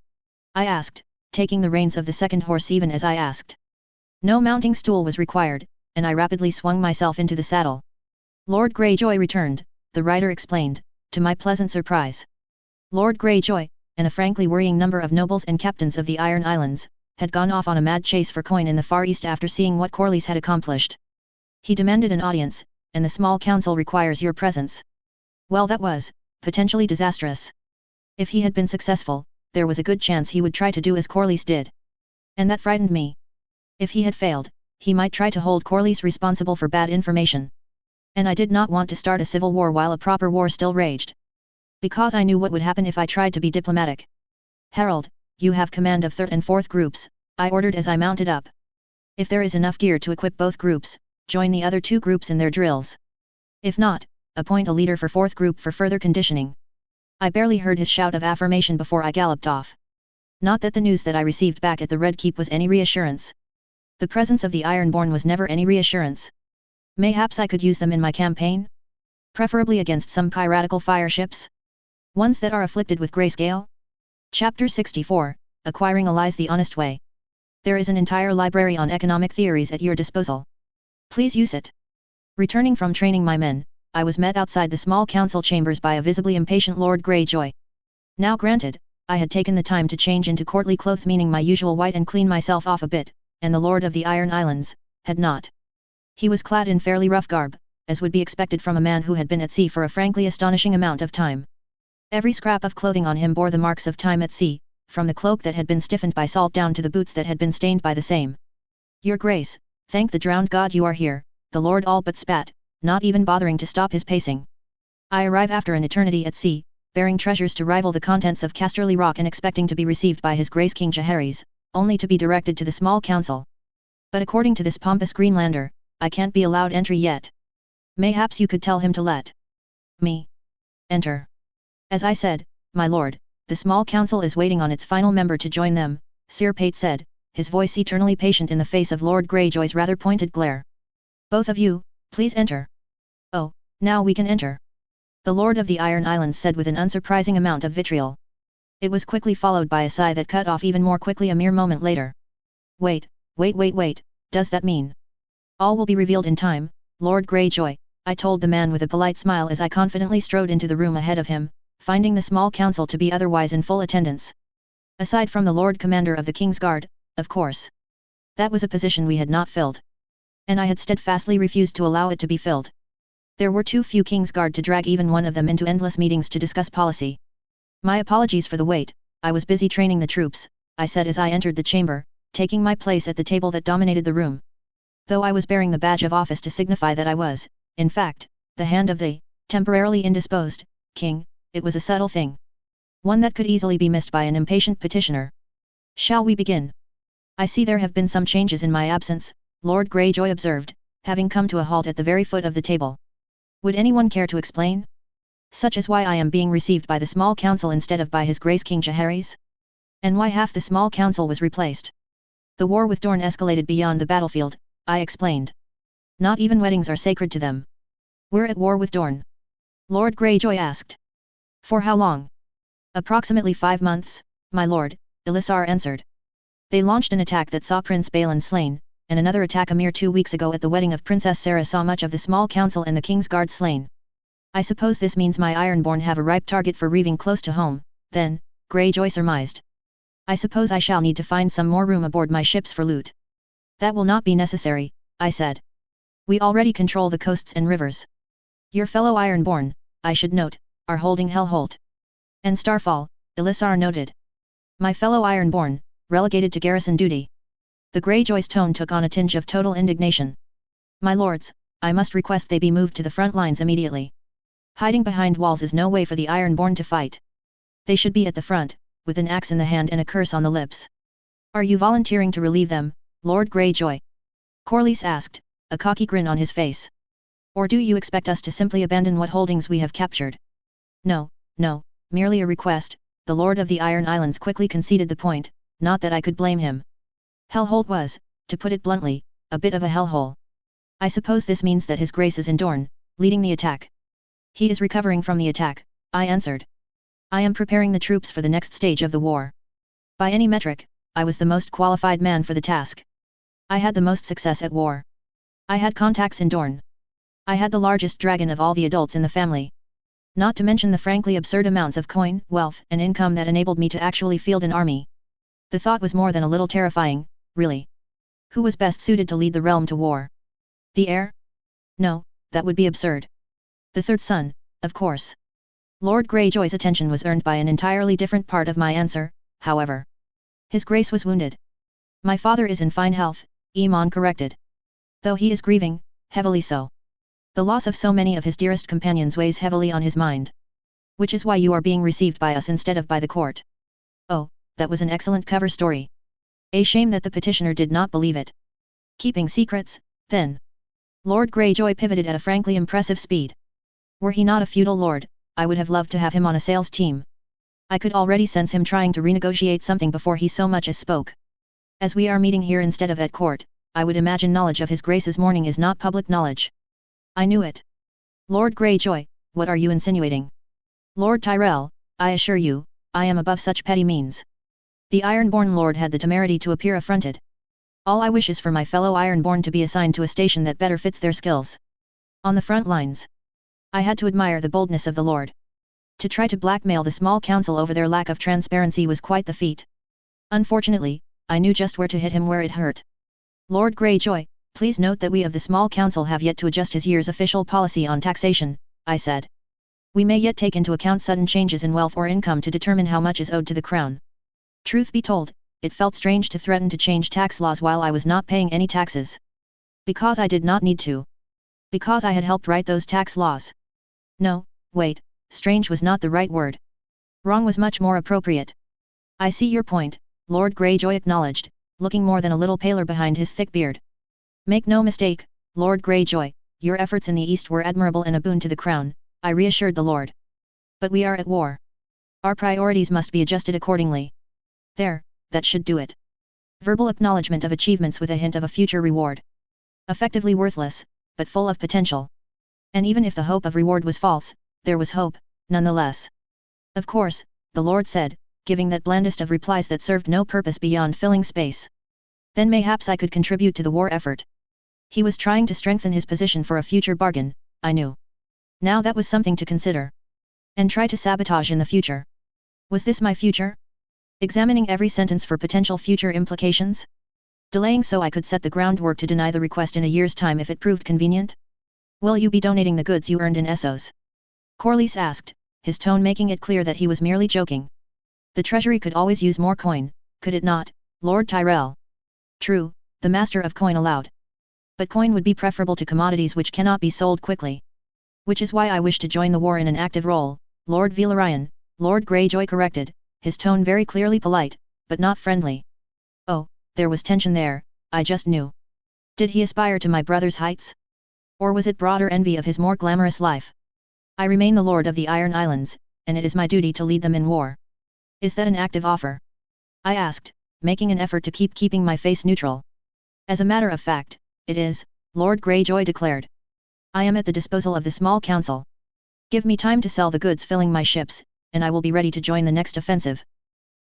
I asked, taking the reins of the second horse even as I asked. No mounting stool was required, and I rapidly swung myself into the saddle. Lord Greyjoy returned, the rider explained, to my pleasant surprise. Lord Greyjoy, and a frankly worrying number of nobles and captains of the Iron Islands, had gone off on a mad chase for coin in the Far East after seeing what Corlys had accomplished. He demanded an audience, and the small council requires your presence. Well, that was, potentially disastrous. If he had been successful, there was a good chance he would try to do as Corlys did. And that frightened me. If he had failed, he might try to hold Corlys responsible for bad information. And I did not want to start a civil war while a proper war still raged. Because I knew what would happen if I tried to be diplomatic. Harold, you have command of third and fourth groups, I ordered as I mounted up. If there is enough gear to equip both groups, join the other two groups in their drills. If not, appoint a leader for fourth group for further conditioning. I barely heard his shout of affirmation before I galloped off. Not that the news that I received back at the Red Keep was any reassurance. The presence of the Ironborn was never any reassurance. Mayhaps I could use them in my campaign? Preferably against some piratical fireships? Ones that are afflicted with grayscale? Chapter 64, Acquiring Allies the Honest Way. There is an entire library on economic theories at your disposal. Please use it. Returning from training my men, I was met outside the small council chambers by a visibly impatient Lord Greyjoy. Now granted, I had taken the time to change into courtly clothes, meaning my usual white, and clean myself off a bit, and the Lord of the Iron Islands had not. He was clad in fairly rough garb, as would be expected from a man who had been at sea for a frankly astonishing amount of time. Every scrap of clothing on him bore the marks of time at sea, from the cloak that had been stiffened by salt down to the boots that had been stained by the same. Your Grace, thank the drowned god you are here, the Lord all but spat, not even bothering to stop his pacing. I arrive after an eternity at sea, bearing treasures to rival the contents of Casterly Rock and expecting to be received by his Grace King Jaehaerys, only to be directed to the small council. But according to this pompous Greenlander, I can't be allowed entry yet. Mayhaps you could tell him to let me enter. As I said, my lord, the small council is waiting on its final member to join them, Sir Pate said, his voice eternally patient in the face of Lord Greyjoy's rather pointed glare. Both of you, please enter. Oh, now we can enter. The Lord of the Iron Islands said with an unsurprising amount of vitriol. It was quickly followed by a sigh that cut off even more quickly a mere moment later. Wait, does that mean all will be revealed in time, Lord Greyjoy? I told the man with a polite smile as I confidently strode into the room ahead of him, finding the small council to be otherwise in full attendance. Aside from the Lord Commander of the King's Guard, of course. That was a position we had not filled. And I had steadfastly refused to allow it to be filled. There were too few King's Guard to drag even one of them into endless meetings to discuss policy. My apologies for the wait, I was busy training the troops, I said as I entered the chamber, taking my place at the table that dominated the room. Though I was bearing the badge of office to signify that I was, in fact, the hand of the temporarily indisposed king, it was a subtle thing. One that could easily be missed by an impatient petitioner. Shall we begin? I see there have been some changes in my absence, Lord Greyjoy observed, having come to a halt at the very foot of the table. Would anyone care to explain? Such is why I am being received by the small council instead of by his Grace King Jaehaerys? And why half the small council was replaced? The war with Dorne escalated beyond the battlefield, I explained. Not even weddings are sacred to them. We're at war with Dorne. Lord Greyjoy asked. For how long? Approximately 5 months, my lord, Elessar answered. They launched an attack that saw Prince Balon slain, and another attack a mere 2 weeks ago at the wedding of Princess Sarah saw much of the small council and the King's Guard slain. I suppose this means my Ironborn have a ripe target for reaving close to home, then, Greyjoy surmised. I suppose I shall need to find some more room aboard my ships for loot. That will not be necessary, I said. We already control the coasts and rivers. Your fellow Ironborn, I should note, are holding Hellholt and Starfall, Elessar noted. My fellow Ironborn, relegated to garrison duty. The Greyjoy's tone took on a tinge of total indignation. My lords, I must request they be moved to the front lines immediately. Hiding behind walls is no way for the Ironborn to fight. They should be at the front, with an axe in the hand and a curse on the lips. Are you volunteering to relieve them, Lord Greyjoy? Corlys asked, a cocky grin on his face. Or do you expect us to simply abandon what holdings we have captured? No, merely a request, the Lord of the Iron Islands quickly conceded the point, not that I could blame him. Hellholt was, to put it bluntly, a bit of a hellhole. I suppose this means that his grace is in Dorne, leading the attack. He is recovering from the attack, I answered. I am preparing the troops for the next stage of the war. By any metric, I was the most qualified man for the task. I had the most success at war. I had contacts in Dorne. I had the largest dragon of all the adults in the family. Not to mention the frankly absurd amounts of coin, wealth, and income that enabled me to actually field an army. The thought was more than a little terrifying, really. Who was best suited to lead the realm to war? The heir? No, that would be absurd. The third son, of course. Lord Greyjoy's attention was earned by an entirely different part of my answer, however. His grace was wounded. My father is in fine health, Aemon corrected. Though he is grieving, heavily so. The loss of so many of his dearest companions weighs heavily on his mind. Which is why you are being received by us instead of by the court. Oh, that was an excellent cover story. A shame that the petitioner did not believe it. Keeping secrets, then. Lord Greyjoy pivoted at a frankly impressive speed. Were he not a feudal lord, I would have loved to have him on a sales team. I could already sense him trying to renegotiate something before he so much as spoke. As we are meeting here instead of at court, I would imagine knowledge of his grace's mourning is not public knowledge. I knew it. Lord Greyjoy, what are you insinuating? Lord Tyrell, I assure you, I am above such petty means. The Ironborn Lord had the temerity to appear affronted. All I wish is for my fellow Ironborn to be assigned to a station that better fits their skills. On the front lines. I had to admire the boldness of the Lord. To try to blackmail the small council over their lack of transparency was quite the feat. Unfortunately, I knew just where to hit him where it hurt. Lord Greyjoy, please note that we of the small council have yet to adjust his year's official policy on taxation, I said. We may yet take into account sudden changes in wealth or income to determine how much is owed to the crown. Truth be told, it felt strange to threaten to change tax laws while I was not paying any taxes. Because I did not need to. Because I had helped write those tax laws. No, wait, strange was not the right word. Wrong was much more appropriate. I see your point, Lord Greyjoy acknowledged, looking more than a little paler behind his thick beard. Make no mistake, Lord Greyjoy, your efforts in the East were admirable and a boon to the crown, I reassured the Lord. But we are at war. Our priorities must be adjusted accordingly. There, that should do it. Verbal acknowledgement of achievements with a hint of a future reward. Effectively worthless, but full of potential. And even if the hope of reward was false, there was hope, nonetheless. Of course, the Lord said, giving that blandest of replies that served no purpose beyond filling space. Then mayhaps I could contribute to the war effort. He was trying to strengthen his position for a future bargain, I knew. Now that was something to consider. And try to sabotage in the future. Was this my future? Examining every sentence for potential future implications? Delaying so I could set the groundwork to deny the request in a year's time if it proved convenient? Will you be donating the goods you earned in Essos? Corlys asked, his tone making it clear that he was merely joking. The treasury could always use more coin, could it not, Lord Tyrell? True, the master of coin allowed. But coin would be preferable to commodities which cannot be sold quickly. Which is why I wish to join the war in an active role, Lord Velaryon, Lord Greyjoy corrected, his tone very clearly polite, but not friendly. Oh, there was tension there, I just knew. Did he aspire to my brother's heights? Or was it broader envy of his more glamorous life? I remain the Lord of the Iron Islands, and it is my duty to lead them in war. Is that an active offer? I asked, making an effort to keeping my face neutral. As a matter of fact, it is, Lord Greyjoy declared. I am at the disposal of the small council. Give me time to sell the goods filling my ships, and I will be ready to join the next offensive.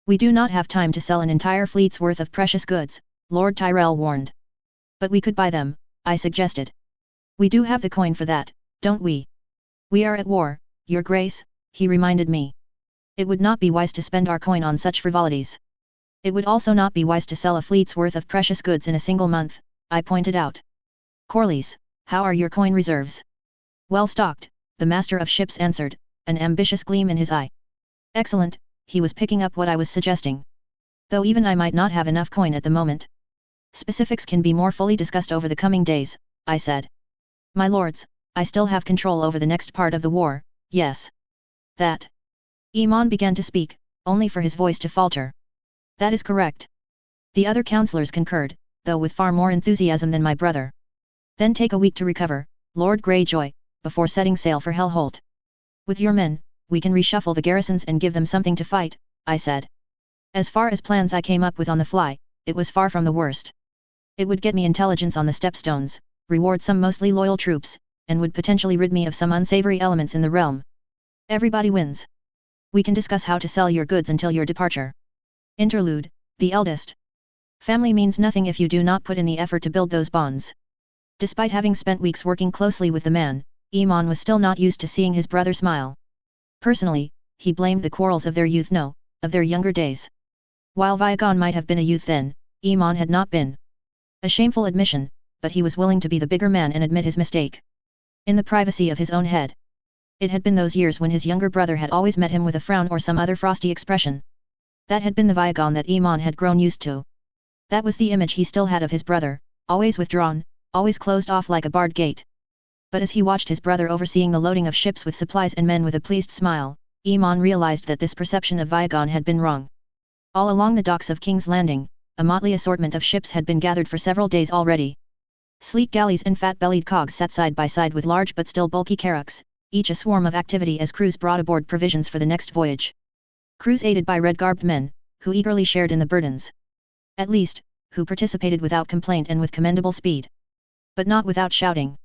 We do not have time to sell an entire fleet's worth of precious goods, Lord Tyrell warned. But we could buy them, I suggested. We do have the coin for that, don't we? We are at war, Your Grace, he reminded me. It would not be wise to spend our coin on such frivolities. It would also not be wise to sell a fleet's worth of precious goods in a single month, I pointed out. Corlys, how are your coin reserves? Well stocked, the master of ships answered, an ambitious gleam in his eye. Excellent, he was picking up what I was suggesting. Though even I might not have enough coin at the moment. Specifics can be more fully discussed over the coming days, I said. My lords, I still have control over the next part of the war, yes. That. Aemon began to speak, only for his voice to falter. That is correct. The other councillors concurred, though with far more enthusiasm than my brother. Then take a week to recover, Lord Greyjoy, before setting sail for Hellholt. With your men, we can reshuffle the garrisons and give them something to fight, I said. As far as plans I came up with on the fly, it was far from the worst. It would get me intelligence on the stepstones, reward some mostly loyal troops, and would potentially rid me of some unsavory elements in the realm. Everybody wins. We can discuss how to sell your goods until your departure. Interlude, the eldest. Family means nothing if you do not put in the effort to build those bonds. Despite having spent weeks working closely with the man, Aemon was still not used to seeing his brother smile. Personally, he blamed the quarrels of their youth, no, of their younger days. While Viagon might have been a youth then, Aemon had not been. A shameful admission, but he was willing to be the bigger man and admit his mistake. In the privacy of his own head. It had been those years when his younger brother had always met him with a frown or some other frosty expression. That had been the Viagon that Aemon had grown used to. That was the image he still had of his brother, always withdrawn, always closed off like a barred gate. But as he watched his brother overseeing the loading of ships with supplies and men with a pleased smile, Aemon realized that this perception of Viagon had been wrong. All along the docks of King's Landing, a motley assortment of ships had been gathered for several days already. Sleek galleys and fat-bellied cogs sat side by side with large but still bulky carracks, each a swarm of activity as crews brought aboard provisions for the next voyage. Crews aided by red-garbed men, who eagerly shared in the burdens. At least, who participated without complaint and with commendable speed. But not without shouting.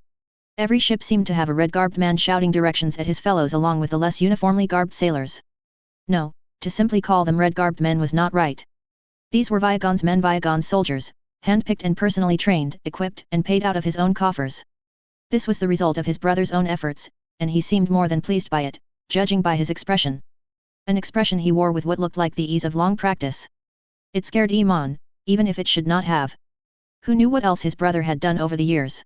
Every ship seemed to have a red-garbed man shouting directions at his fellows along with the less uniformly garbed sailors. No, to simply call them red-garbed men was not right. These were Viagon's men, Viagon's soldiers, handpicked and personally trained, equipped and paid out of his own coffers. This was the result of his brother's own efforts, and he seemed more than pleased by it, judging by his expression. An expression he wore with what looked like the ease of long practice. It scared Iman, even if it should not have. Who knew what else his brother had done over the years?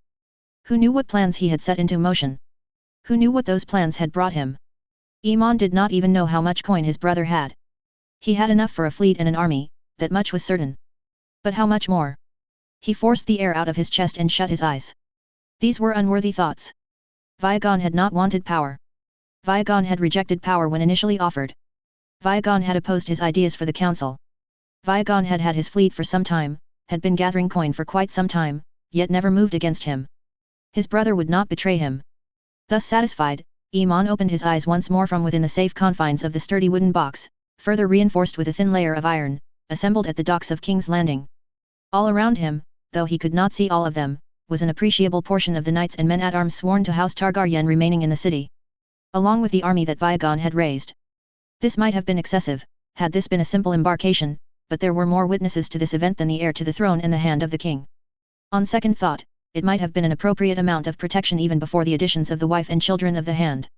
Who knew what plans he had set into motion? Who knew what those plans had brought him? Iman did not even know how much coin his brother had. He had enough for a fleet and an army, that much was certain. But how much more? He forced the air out of his chest and shut his eyes. These were unworthy thoughts. Viagon had not wanted power. Viagon had rejected power when initially offered. Viagon had opposed his ideas for the council. Viagon had had his fleet for some time, had been gathering coin for quite some time, yet never moved against him. His brother would not betray him. Thus satisfied, Iman opened his eyes once more from within the safe confines of the sturdy wooden box, further reinforced with a thin layer of iron, assembled at the docks of King's Landing. All around him, though he could not see all of them, was an appreciable portion of the knights and men-at-arms sworn to House Targaryen remaining in the city, along with the army that Viagon had raised. This might have been excessive, had this been a simple embarkation, but there were more witnesses to this event than the heir to the throne and the hand of the king. On second thought, it might have been an appropriate amount of protection even before the additions of the wife and children of the hand.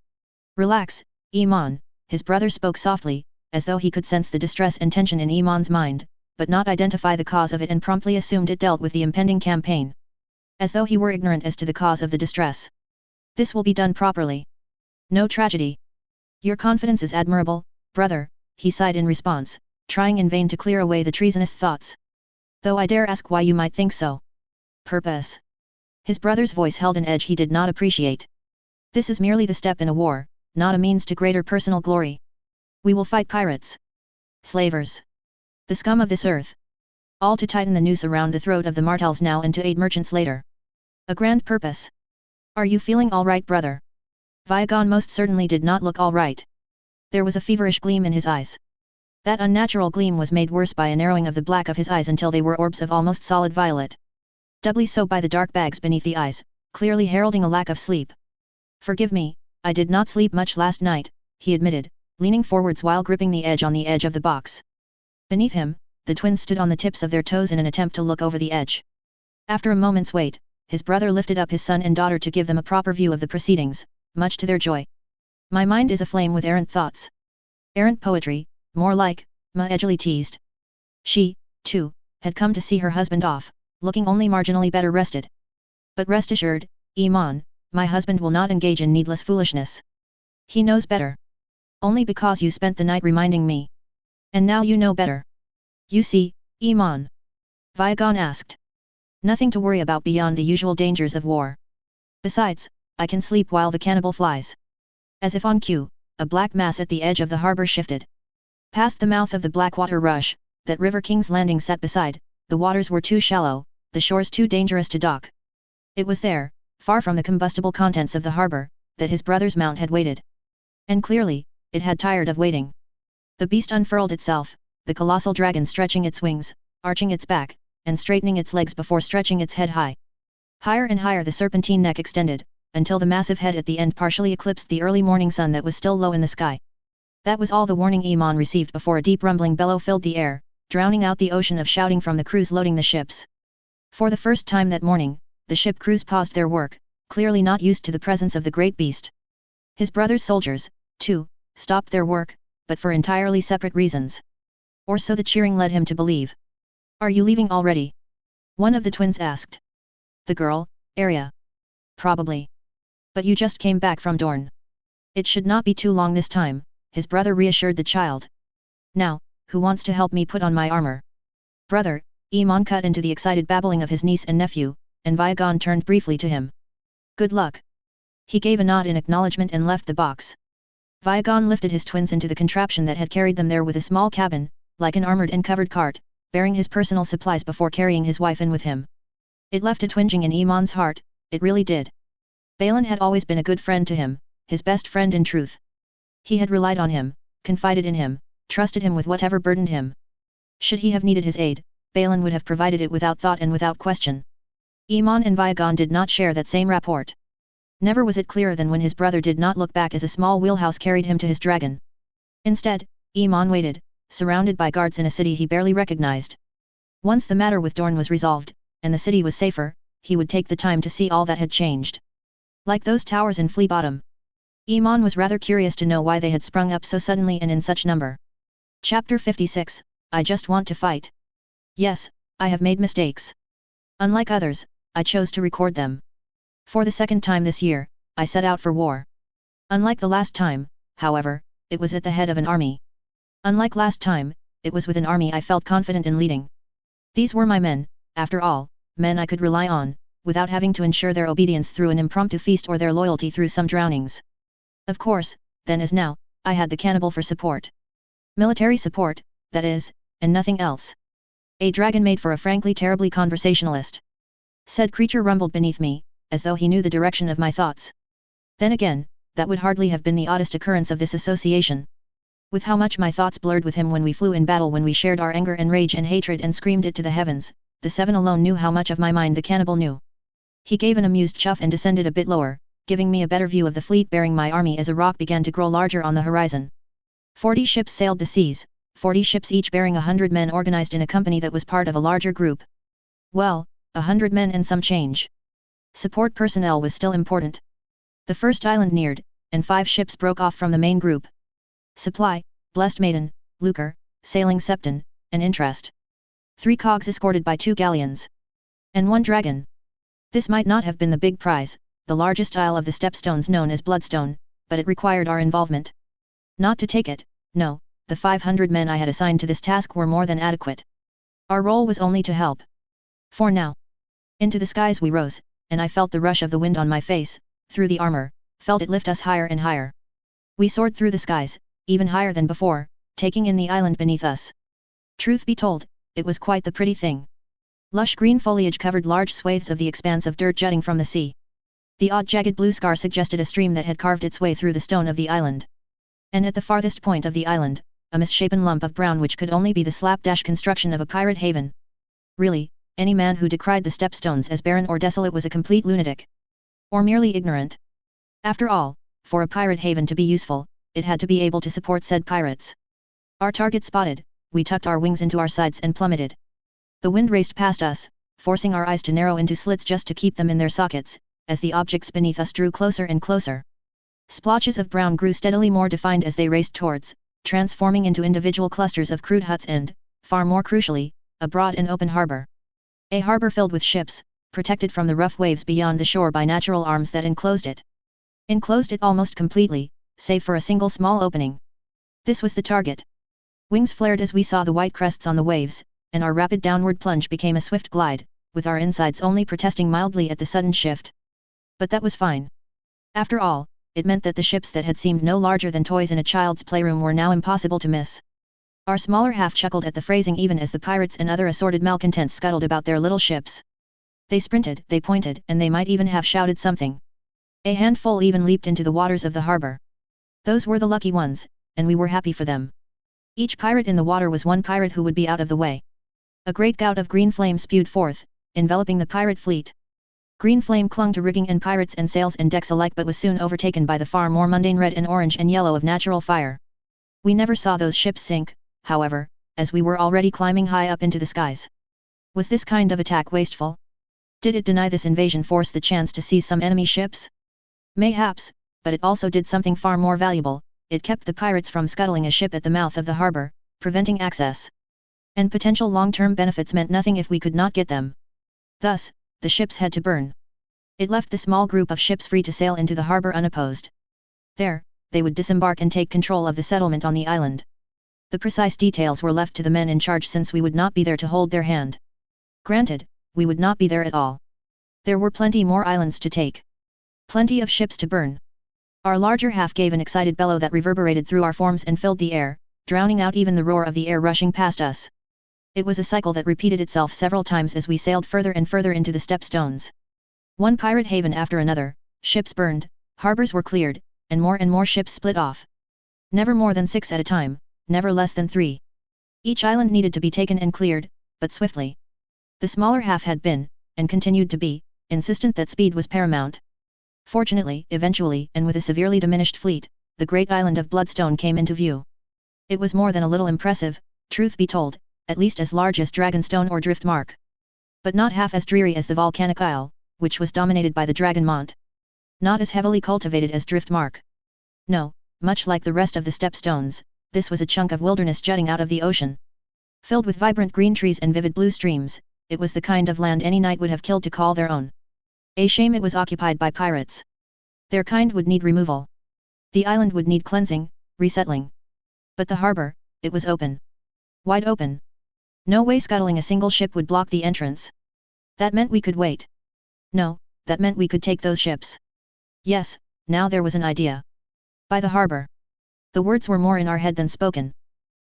Relax, Iman, his brother spoke softly, as though he could sense the distress and tension in Iman's mind, but not identify the cause of it, and promptly assumed it dealt with the impending campaign. As though he were ignorant as to the cause of the distress. This will be done properly. No tragedy. Your confidence is admirable, brother, he sighed in response, trying in vain to clear away the treasonous thoughts. Though I dare ask why you might think so. Purpose. His brother's voice held an edge he did not appreciate. This is merely the step in a war, not a means to greater personal glory. We will fight pirates. Slavers. The scum of this earth. All to tighten the noose around the throat of the Martells now and to aid merchants later. A grand purpose. Are you feeling all right, brother? Viagon most certainly did not look all right. There was a feverish gleam in his eyes. That unnatural gleam was made worse by a narrowing of the black of his eyes until they were orbs of almost solid violet. Doubly so by the dark bags beneath the eyes, clearly heralding a lack of sleep. Forgive me, I did not sleep much last night, he admitted, leaning forwards while gripping the edge of the box. Beneath him, the twins stood on the tips of their toes in an attempt to look over the edge. After a moment's wait, his brother lifted up his son and daughter to give them a proper view of the proceedings, much to their joy. My mind is aflame with errant thoughts. Errant poetry, more like, Ma edgily teased. She, too, had come to see her husband off, looking only marginally better rested. But rest assured, Iman, my husband will not engage in needless foolishness. He knows better. Only because you spent the night reminding me. And now you know better. You see, Iman? Viagon asked. Nothing to worry about beyond the usual dangers of war. Besides, I can sleep while the cannibal flies. As if on cue, a black mass at the edge of the harbor shifted. Past the mouth of the Blackwater Rush, that river King's Landing sat beside, the waters were too shallow, the shores too dangerous to dock. It was there, far from the combustible contents of the harbor, that his brother's mount had waited. And clearly, it had tired of waiting. The beast unfurled itself, the colossal dragon stretching its wings, arching its back, and straightening its legs before stretching its head high. Higher and higher the serpentine neck extended, until the massive head at the end partially eclipsed the early morning sun that was still low in the sky. That was all the warning Iman received before a deep rumbling bellow filled the air, drowning out the ocean of shouting from the crews loading the ships. For the first time that morning, the ship crews paused their work, clearly not used to the presence of the great beast. His brother's soldiers, too, stopped their work, but for entirely separate reasons. Or so the cheering led him to believe. Are you leaving already? One of the twins asked. The girl, Arya. Probably. But you just came back from Dorne. It should not be too long this time, his brother reassured the child. Now, who wants to help me put on my armor? Brother, Iman cut into the excited babbling of his niece and nephew, and Viagon turned briefly to him. Good luck. He gave a nod in acknowledgement and left the box. Viagon lifted his twins into the contraption that had carried them there with a small cabin, like an armored and covered cart, bearing his personal supplies before carrying his wife in with him. It left a twinging in Iman's heart, it really did. Balin had always been a good friend to him, his best friend in truth. He had relied on him, confided in him, trusted him with whatever burdened him. Should he have needed his aid, Balin would have provided it without thought and without question. Iman and Viagon did not share that same rapport. Never was it clearer than when his brother did not look back as a small wheelhouse carried him to his dragon. Instead, Iman waited, surrounded by guards in a city he barely recognized. Once the matter with Dorn was resolved, and the city was safer, he would take the time to see all that had changed. Like those towers in Flea Bottom. Iman was rather curious to know why they had sprung up so suddenly and in such number. Chapter 56, I just want to fight. Yes, I have made mistakes. Unlike others, I chose to record them. For the second time this year, I set out for war. Unlike the last time, however, it was at the head of an army. Unlike last time, it was with an army I felt confident in leading. These were my men, after all, men I could rely on, without having to ensure their obedience through an impromptu feast or their loyalty through some drownings. Of course, then as now, I had the cannibal for support. Military support, that is, and nothing else. A dragon made for a frankly terribly conversationalist. Said creature rumbled beneath me, as though he knew the direction of my thoughts. Then again, that would hardly have been the oddest occurrence of this association. With how much my thoughts blurred with him when we flew in battle, when we shared our anger and rage and hatred and screamed it to the heavens, the seven alone knew how much of my mind the cannibal knew. He gave an amused chuff and descended a bit lower, giving me a better view of the fleet bearing my army as a rock began to grow larger on the horizon. 40 ships sailed the seas, 40 ships each bearing 100 men organized in a company that was part of a larger group. Well, 100 men and some change. Support personnel was still important. The first island neared, and 5 ships broke off from the main group. Supply, Blessed Maiden, Lucre, Sailing Septon, and Interest. 3 cogs escorted by 2 galleons. And 1 dragon. This might not have been the big prize, the largest isle of the stepstones known as Bloodstone, but it required our involvement. Not to take it, no, the 500 men I had assigned to this task were more than adequate. Our role was only to help. For now. Into the skies we rose, and I felt the rush of the wind on my face, through the armor, felt it lift us higher and higher. We soared through the skies, even higher than before, taking in the island beneath us. Truth be told, it was quite the pretty thing. Lush green foliage covered large swathes of the expanse of dirt jutting from the sea. The odd jagged blue scar suggested a stream that had carved its way through the stone of the island. And at the farthest point of the island, a misshapen lump of brown which could only be the slapdash construction of a pirate haven. Really, any man who decried the stepstones as barren or desolate was a complete lunatic. Or merely ignorant. After all, for a pirate haven to be useful, it had to be able to support said pirates. Our target spotted, we tucked our wings into our sides and plummeted. The wind raced past us, forcing our eyes to narrow into slits just to keep them in their sockets, as the objects beneath us drew closer and closer. Splotches of brown grew steadily more defined as they raced towards, transforming into individual clusters of crude huts and, far more crucially, a broad and open harbor. A harbor filled with ships, protected from the rough waves beyond the shore by natural arms that enclosed it. Enclosed it almost completely, save for a single small opening. This was the target. Wings flared as we saw the white crests on the waves, and our rapid downward plunge became a swift glide, with our insides only protesting mildly at the sudden shift. But that was fine. After all, it meant that the ships that had seemed no larger than toys in a child's playroom were now impossible to miss. Our smaller half chuckled at the phrasing even as the pirates and other assorted malcontents scuttled about their little ships. They sprinted, they pointed, and they might even have shouted something. A handful even leaped into the waters of the harbor. Those were the lucky ones, and we were happy for them. Each pirate in the water was one pirate who would be out of the way. A great gout of green flame spewed forth, enveloping the pirate fleet. Green flame clung to rigging and pirates and sails and decks alike but was soon overtaken by the far more mundane red and orange and yellow of natural fire. We never saw those ships sink, however, as we were already climbing high up into the skies. Was this kind of attack wasteful? Did it deny this invasion force the chance to seize some enemy ships? Mayhaps, but it also did something far more valuable, it kept the pirates from scuttling a ship at the mouth of the harbor, preventing access. And potential long-term benefits meant nothing if we could not get them. Thus, the ships had to burn. It left the small group of ships free to sail into the harbor unopposed. There, they would disembark and take control of the settlement on the island. The precise details were left to the men in charge since we would not be there to hold their hand. Granted, we would not be there at all. There were plenty more islands to take. Plenty of ships to burn. Our larger half gave an excited bellow that reverberated through our forms and filled the air, drowning out even the roar of the air rushing past us. It was a cycle that repeated itself several times as we sailed further and further into the stepstones. One pirate haven after another, ships burned, harbors were cleared, and more ships split off. Never more than 6 at a time, never less than 3. Each island needed to be taken and cleared, but swiftly. The smaller half had been, and continued to be, insistent that speed was paramount. Fortunately, eventually, and with a severely diminished fleet, the great island of Bloodstone came into view. It was more than a little impressive, truth be told, at least as large as Dragonstone or Driftmark. But not half as dreary as the volcanic isle, which was dominated by the Dragon Mont. Not as heavily cultivated as Driftmark. No, much like the rest of the Stepstones, this was a chunk of wilderness jutting out of the ocean. Filled with vibrant green trees and vivid blue streams, it was the kind of land any knight would have killed to call their own. A shame it was occupied by pirates. Their kind would need removal. The island would need cleansing, resettling. But the harbor, it was open. Wide open. No way scuttling a single ship would block the entrance. That meant we could wait. No, that meant we could take those ships. Yes, now there was an idea. By the harbor. The words were more in our head than spoken.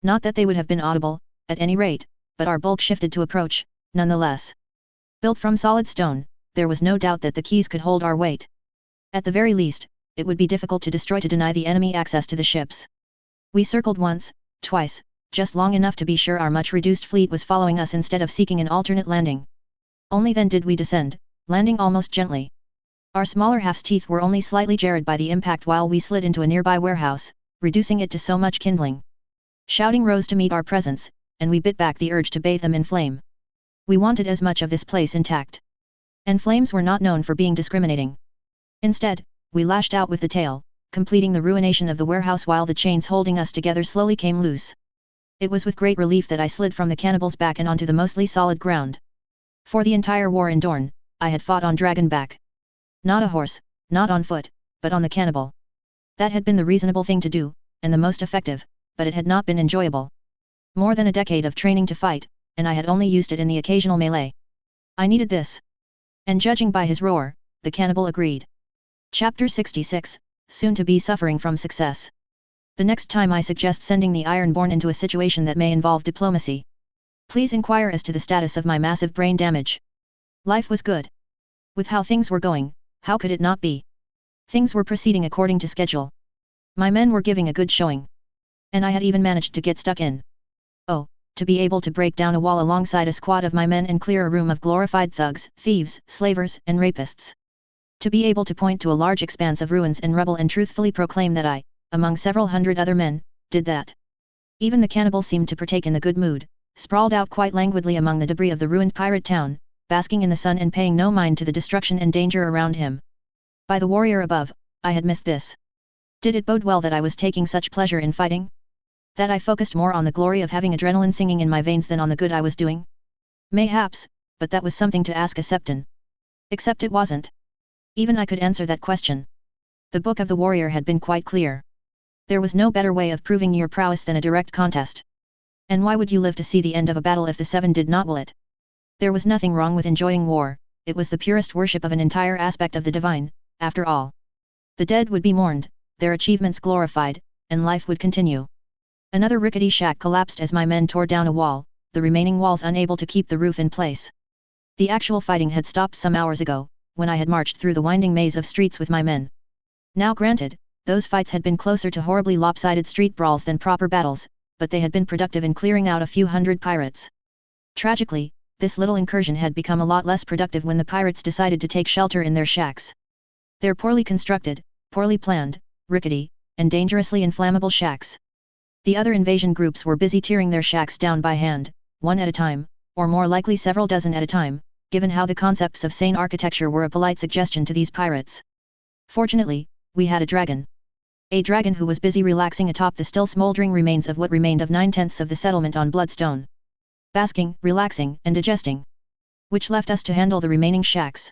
Not that they would have been audible, at any rate, but our bulk shifted to approach, nonetheless. Built from solid stone, there was no doubt that the keys could hold our weight. At the very least, it would be difficult to destroy to deny the enemy access to the ships. We circled once, twice, just long enough to be sure our much reduced fleet was following us instead of seeking an alternate landing. Only then did we descend, landing almost gently. Our smaller half's teeth were only slightly jarred by the impact while we slid into a nearby warehouse, reducing it to so much kindling. Shouting rose to meet our presence, and we bit back the urge to bathe them in flame. We wanted as much of this place intact. And flames were not known for being discriminating. Instead, we lashed out with the tail, completing the ruination of the warehouse while the chains holding us together slowly came loose. It was with great relief that I slid from the cannibal's back and onto the mostly solid ground. For the entire war in Dorne, I had fought on dragon back. Not a horse, not on foot, but on the cannibal. That had been the reasonable thing to do, and the most effective, but it had not been enjoyable. More than a decade of training to fight, and I had only used it in the occasional melee. I needed this. And judging by his roar, the cannibal agreed. Chapter 66, soon to be suffering from success. The next time I suggest sending the Ironborn into a situation that may involve diplomacy. Please inquire as to the status of my massive brain damage. Life was good. With how things were going, how could it not be? Things were proceeding according to schedule. My men were giving a good showing. And I had even managed to get stuck in. Oh, to be able to break down a wall alongside a squad of my men and clear a room of glorified thugs, thieves, slavers, and rapists. To be able to point to a large expanse of ruins and rubble and truthfully proclaim that I, among several hundred other men, did that. Even the cannibal seemed to partake in the good mood, sprawled out quite languidly among the debris of the ruined pirate town, basking in the sun and paying no mind to the destruction and danger around him. By the warrior above, I had missed this. Did it bode well that I was taking such pleasure in fighting? That I focused more on the glory of having adrenaline singing in my veins than on the good I was doing? Mayhaps, but that was something to ask a Septon. Except it wasn't. Even I could answer that question. The Book of the Warrior had been quite clear. There was no better way of proving your prowess than a direct contest. And why would you live to see the end of a battle if the Seven did not will it? There was nothing wrong with enjoying war, it was the purest worship of an entire aspect of the divine, after all. The dead would be mourned, their achievements glorified, and life would continue. Another rickety shack collapsed as my men tore down a wall, the remaining walls unable to keep the roof in place. The actual fighting had stopped some hours ago, when I had marched through the winding maze of streets with my men. Now granted, those fights had been closer to horribly lopsided street brawls than proper battles, but they had been productive in clearing out a few hundred pirates. Tragically, this little incursion had become a lot less productive when the pirates decided to take shelter in their shacks. Their poorly constructed, poorly planned, rickety, and dangerously inflammable shacks. The other invasion groups were busy tearing their shacks down by hand, one at a time, or more likely several dozen at a time, given how the concepts of sane architecture were a polite suggestion to these pirates. Fortunately, we had a dragon. A dragon who was busy relaxing atop the still smoldering remains of what remained of 9/10 of the settlement on Bloodstone. Basking, relaxing, and digesting. Which left us to handle the remaining shacks.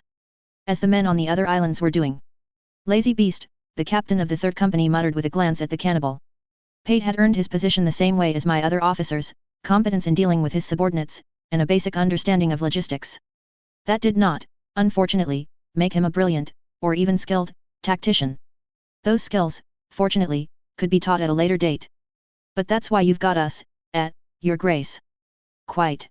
As the men on the other islands were doing. Lazy beast, the captain of the third company muttered with a glance at the cannibal. Pate had earned his position the same way as my other officers, competence in dealing with his subordinates, and a basic understanding of logistics. That did not, unfortunately, make him a brilliant, or even skilled, tactician. Those skills, fortunately, could be taught at a later date. But that's why you've got us, your grace. Quite.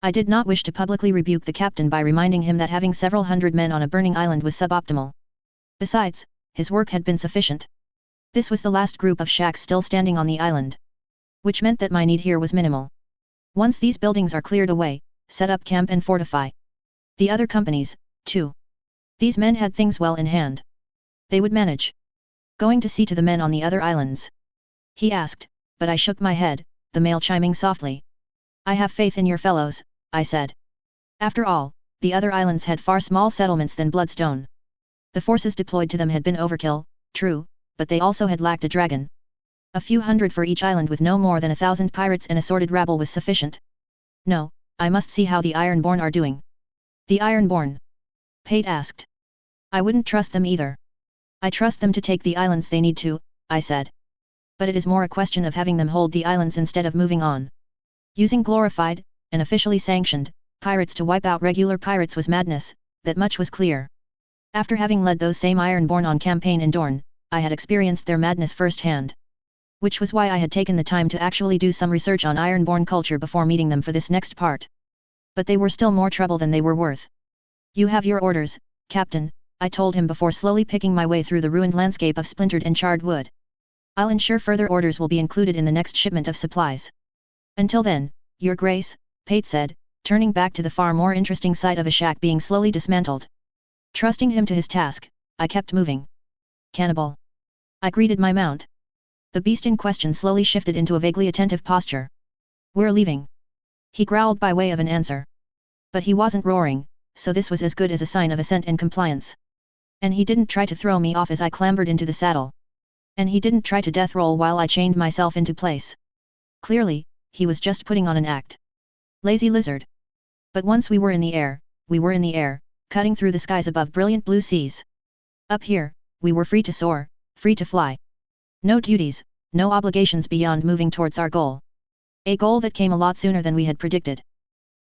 I did not wish to publicly rebuke the captain by reminding him that having several hundred men on a burning island was suboptimal. Besides, his work had been sufficient. This was the last group of shacks still standing on the island. Which meant that my need here was minimal. Once these buildings are cleared away, set up camp and fortify. The other companies, too. These men had things well in hand. They would manage. Going to see to the men on the other islands? He asked, but I shook my head, the male chiming softly. I have faith in your fellows, I said. After all, the other islands had far small settlements than Bloodstone. The forces deployed to them had been overkill, true, but they also had lacked a dragon. A few hundred for each island with no more than 1,000 pirates and assorted rabble was sufficient. No, I must see how the Ironborn are doing. The Ironborn? Pate asked. I wouldn't trust them either. I trust them to take the islands they need to, I said. But it is more a question of having them hold the islands instead of moving on. Using glorified, and officially sanctioned, pirates to wipe out regular pirates was madness, that much was clear. After having led those same Ironborn on campaign in Dorne, I had experienced their madness firsthand. Which was why I had taken the time to actually do some research on Ironborn culture before meeting them for this next part. But they were still more trouble than they were worth. You have your orders, Captain, I told him before slowly picking my way through the ruined landscape of splintered and charred wood. I'll ensure further orders will be included in the next shipment of supplies. Until then, Your Grace, Pate said, turning back to the far more interesting sight of a shack being slowly dismantled. Trusting him to his task, I kept moving. Cannibal. I greeted my mount. The beast in question slowly shifted into a vaguely attentive posture. We're leaving. He growled by way of an answer. But he wasn't roaring, so this was as good as a sign of assent and compliance. And he didn't try to throw me off as I clambered into the saddle. And he didn't try to death roll while I chained myself into place. Clearly, he was just putting on an act. Lazy lizard. But once we were in the air, cutting through the skies above brilliant blue seas. Up here, we were free to soar, free to fly. No duties, no obligations beyond moving towards our goal. A goal that came a lot sooner than we had predicted.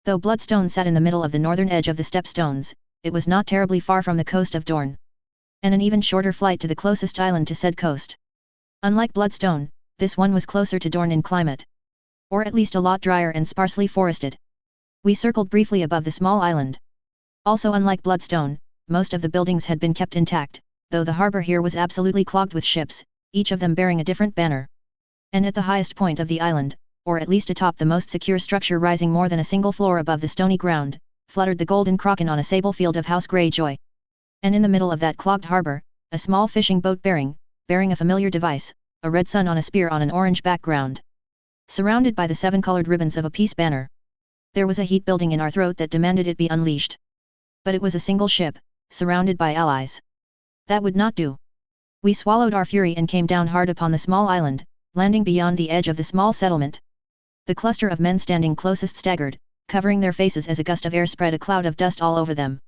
Though Bloodstone sat in the middle of the northern edge of the Stepstones, it was not terribly far from the coast of Dorne. And an even shorter flight to the closest island to said coast. Unlike Bloodstone, this one was closer to Dorne in climate. Or at least a lot drier and sparsely forested. We circled briefly above the small island. Also unlike Bloodstone, most of the buildings had been kept intact, though the harbour here was absolutely clogged with ships, each of them bearing a different banner. And at the highest point of the island, or at least atop the most secure structure rising more than a single floor above the stony ground, fluttered the golden kraken on a sable field of House Greyjoy. And in the middle of that clogged harbour, a small fishing boat bearing a familiar device, a red sun on a spear on an orange background. Surrounded by the 7 colored ribbons of a peace banner. There was a heat building in our throat that demanded it be unleashed. But it was a single ship, surrounded by allies. That would not do. We swallowed our fury and came down hard upon the small island, landing beyond the edge of the small settlement. The cluster of men standing closest staggered, covering their faces as a gust of air spread a cloud of dust all over them.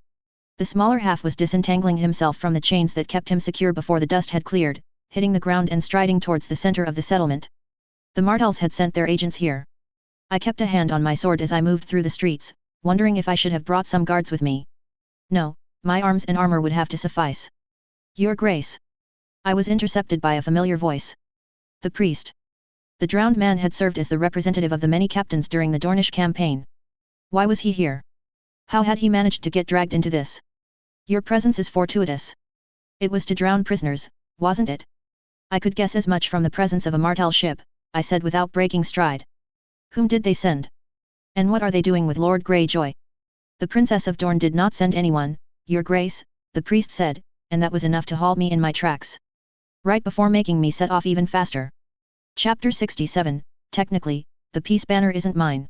The smaller half was disentangling himself from the chains that kept him secure before the dust had cleared, hitting the ground and striding towards the center of the settlement. The Martells had sent their agents here. I kept a hand on my sword as I moved through the streets, wondering if I should have brought some guards with me. No, my arms and armor would have to suffice. Your Grace. I was intercepted by a familiar voice. The priest. The drowned man had served as the representative of the many captains during the Dornish campaign. Why was he here? How had he managed to get dragged into this? Your presence is fortuitous. It was to drown prisoners, wasn't it? I could guess as much from the presence of a Martell ship, I said without breaking stride. Whom did they send? And what are they doing with Lord Greyjoy? The Princess of Dorne did not send anyone, Your Grace, the priest said, and that was enough to halt me in my tracks. Right before making me set off even faster. Chapter 67, Technically, the peace banner isn't mine.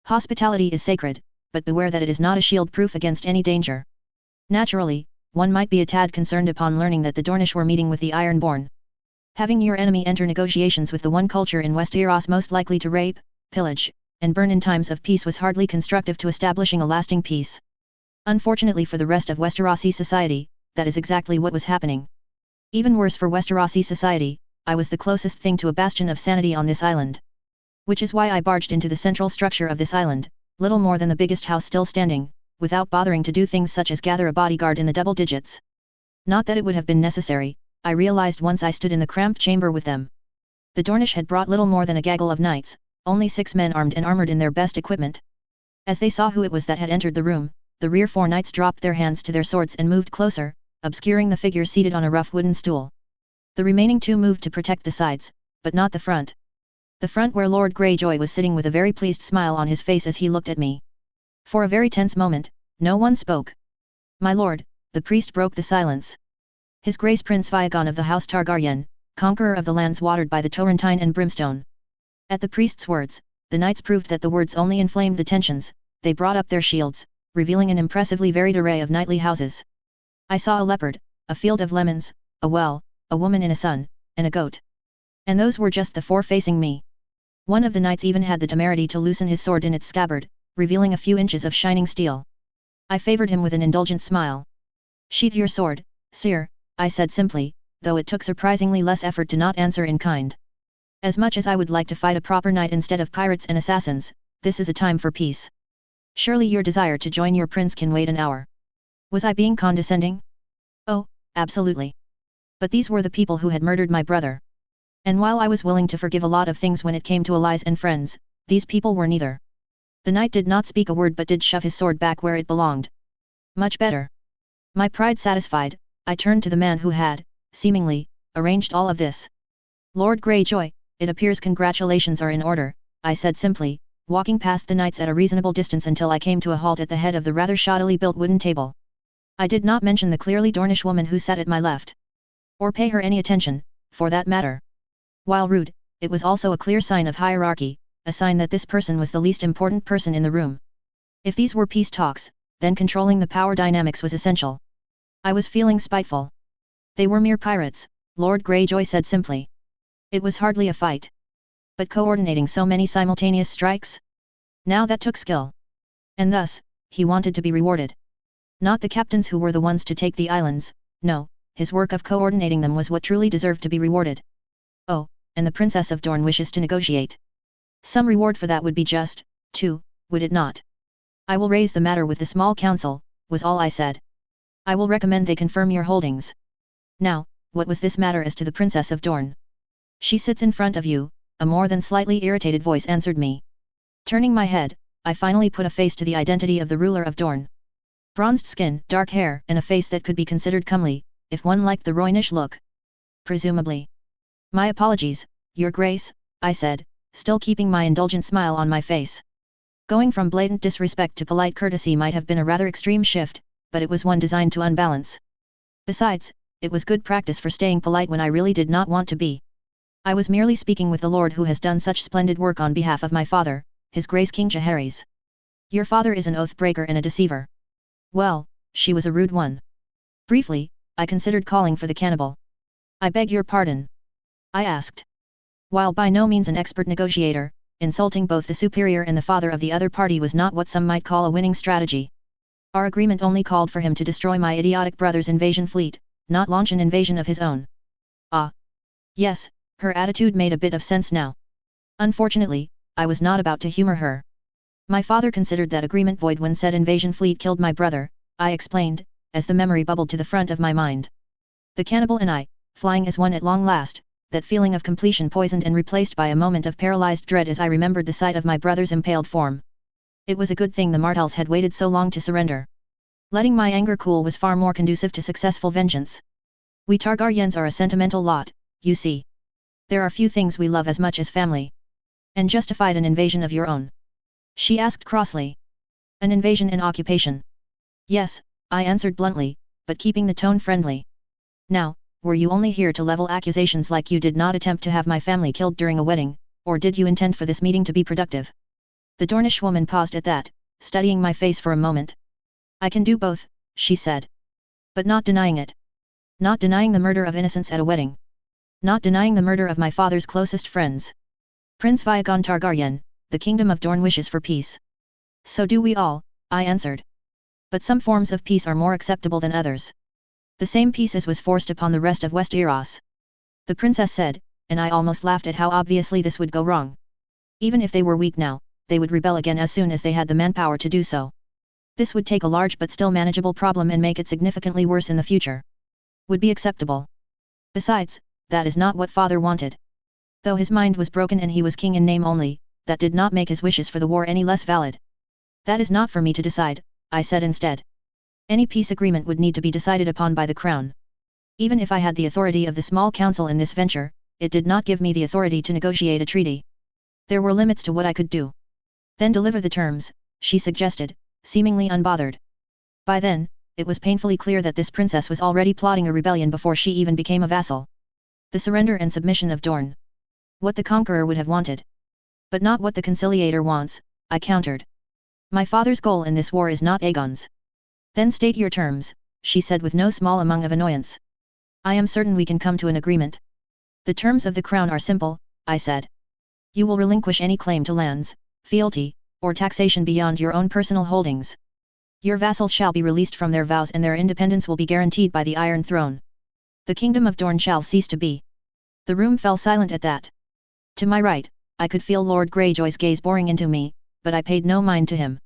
Hospitality is sacred, but beware that it is not a shield proof against any danger. Naturally, one might be a tad concerned upon learning that the Dornish were meeting with the Ironborn. Having your enemy enter negotiations with the one culture in Westeros most likely to rape, pillage, and burn in times of peace was hardly constructive to establishing a lasting peace. Unfortunately for the rest of Westerosi society, that is exactly what was happening. Even worse for Westerosi society, I was the closest thing to a bastion of sanity on this island. Which is why I barged into the central structure of this island, little more than the biggest house still standing, without bothering to do things such as gather a bodyguard in the double digits. Not that it would have been necessary, I realized once I stood in the cramped chamber with them. The Dornish had brought little more than a gaggle of knights, only 6 men armed and armored in their best equipment. As they saw who it was that had entered the room, the rear 4 knights dropped their hands to their swords and moved closer, obscuring the figure seated on a rough wooden stool. The remaining 2 moved to protect the sides, but not the front. The front where Lord Greyjoy was sitting with a very pleased smile on his face as he looked at me. For a very tense moment, no one spoke. My lord, the priest broke the silence. His Grace Prince Viagon of the House Targaryen, conqueror of the lands watered by the Torrentine and Brimstone. At the priest's words, the knights proved that the words only inflamed the tensions. They brought up their shields, revealing an impressively varied array of knightly houses. I saw a leopard, a field of lemons, a well, a woman in a sun, and a goat. And those were just the 4 facing me. One of the knights even had the temerity to loosen his sword in its scabbard, revealing a few inches of shining steel. I favored him with an indulgent smile. "Sheath your sword, sire," I said simply, though it took surprisingly less effort to not answer in kind. As much as I would like to fight a proper knight instead of pirates and assassins, this is a time for peace. Surely your desire to join your prince can wait an hour. Was I being condescending? Oh, absolutely. But these were the people who had murdered my brother. And while I was willing to forgive a lot of things when it came to allies and friends, these people were neither. The knight did not speak a word but did shove his sword back where it belonged. Much better. My pride satisfied, I turned to the man who had, seemingly, arranged all of this. "Lord Greyjoy, it appears congratulations are in order," I said simply, walking past the knights at a reasonable distance until I came to a halt at the head of the rather shoddily built wooden table. I did not mention the clearly Dornish woman who sat at my left. Or pay her any attention, for that matter. While rude, it was also a clear sign of hierarchy, a sign that this person was the least important person in the room. If these were peace talks, then controlling the power dynamics was essential. I was feeling spiteful. "They were mere pirates," Lord Greyjoy said simply. "It was hardly a fight. But coordinating so many simultaneous strikes? Now that took skill. And thus, he wanted to be rewarded. Not the captains who were the ones to take the islands, no, his work of coordinating them was what truly deserved to be rewarded. Oh, and the Princess of Dorne wishes to negotiate. Some reward for that would be just, too, would it not? I will raise the matter with the small council," was all I said. "I will recommend they confirm your holdings." Now, what was this matter as to the Princess of Dorne? "She sits in front of you," a more than slightly irritated voice answered me. Turning my head, I finally put a face to the identity of the ruler of Dorne. Bronzed skin, dark hair, and a face that could be considered comely, if one liked the Roynish look. Presumably. "My apologies, Your Grace," I said, still keeping my indulgent smile on my face. Going from blatant disrespect to polite courtesy might have been a rather extreme shift, but it was one designed to unbalance. Besides, it was good practice for staying polite when I really did not want to be. I was merely speaking with the lord who has done such splendid work on behalf of my father, His Grace King Jaehaerys. Your father is an oath-breaker and a deceiver. Well, she was a rude one. Briefly, I considered calling for the cannibal. "I beg your pardon?" I asked. While by no means an expert negotiator, insulting both the superior and the father of the other party was not what some might call a winning strategy. Our agreement only called for him to destroy my idiotic brother's invasion fleet, not launch an invasion of his own. Ah. Yes, her attitude made a bit of sense now. Unfortunately, I was not about to humor her. My father considered that agreement void when said invasion fleet killed my brother, I explained, as the memory bubbled to the front of my mind. The cannibal and I, flying as one at long last, that feeling of completion poisoned and replaced by a moment of paralyzed dread as I remembered the sight of my brother's impaled form. It was a good thing the Martells had waited so long to surrender. Letting my anger cool was far more conducive to successful vengeance. We Targaryens are a sentimental lot, you see. There are few things we love as much as family. And justified an invasion of your own? She asked crossly. An invasion in occupation? Yes, I answered bluntly, but keeping the tone friendly. Now, were you only here to level accusations like you did not attempt to have my family killed during a wedding, or did you intend for this meeting to be productive? The Dornish woman paused at that, studying my face for a moment. I can do both, she said. But not denying it. Not denying the murder of innocents at a wedding. Not denying the murder of my father's closest friends. Prince Viogon Targaryen, the kingdom of Dorne wishes for peace. So do we all, I answered. But some forms of peace are more acceptable than others. The same peace as was forced upon the rest of Westeros. The princess said, and I almost laughed at how obviously this would go wrong. Even if they were weak now, they would rebel again as soon as they had the manpower to do so. This would take a large but still manageable problem and make it significantly worse in the future. Would be acceptable. Besides, that is not what father wanted. Though his mind was broken and he was king in name only, that did not make his wishes for the war any less valid. That is not for me to decide, I said instead. Any peace agreement would need to be decided upon by the crown. Even if I had the authority of the small council in this venture, it did not give me the authority to negotiate a treaty. There were limits to what I could do. Then deliver the terms, she suggested, seemingly unbothered. By then, it was painfully clear that this princess was already plotting a rebellion before she even became a vassal. The surrender and submission of Dorne. What the conqueror would have wanted. But not what the conciliator wants, I countered. My father's goal in this war is not Aegon's. Then state your terms, she said with no small amount of annoyance. I am certain we can come to an agreement. The terms of the crown are simple, I said. You will relinquish any claim to lands, fealty, or taxation beyond your own personal holdings. Your vassals shall be released from their vows and their independence will be guaranteed by the Iron Throne. The kingdom of Dorne shall cease to be. The room fell silent at that. To my right, I could feel Lord Greyjoy's gaze boring into me, but I paid no mind to him.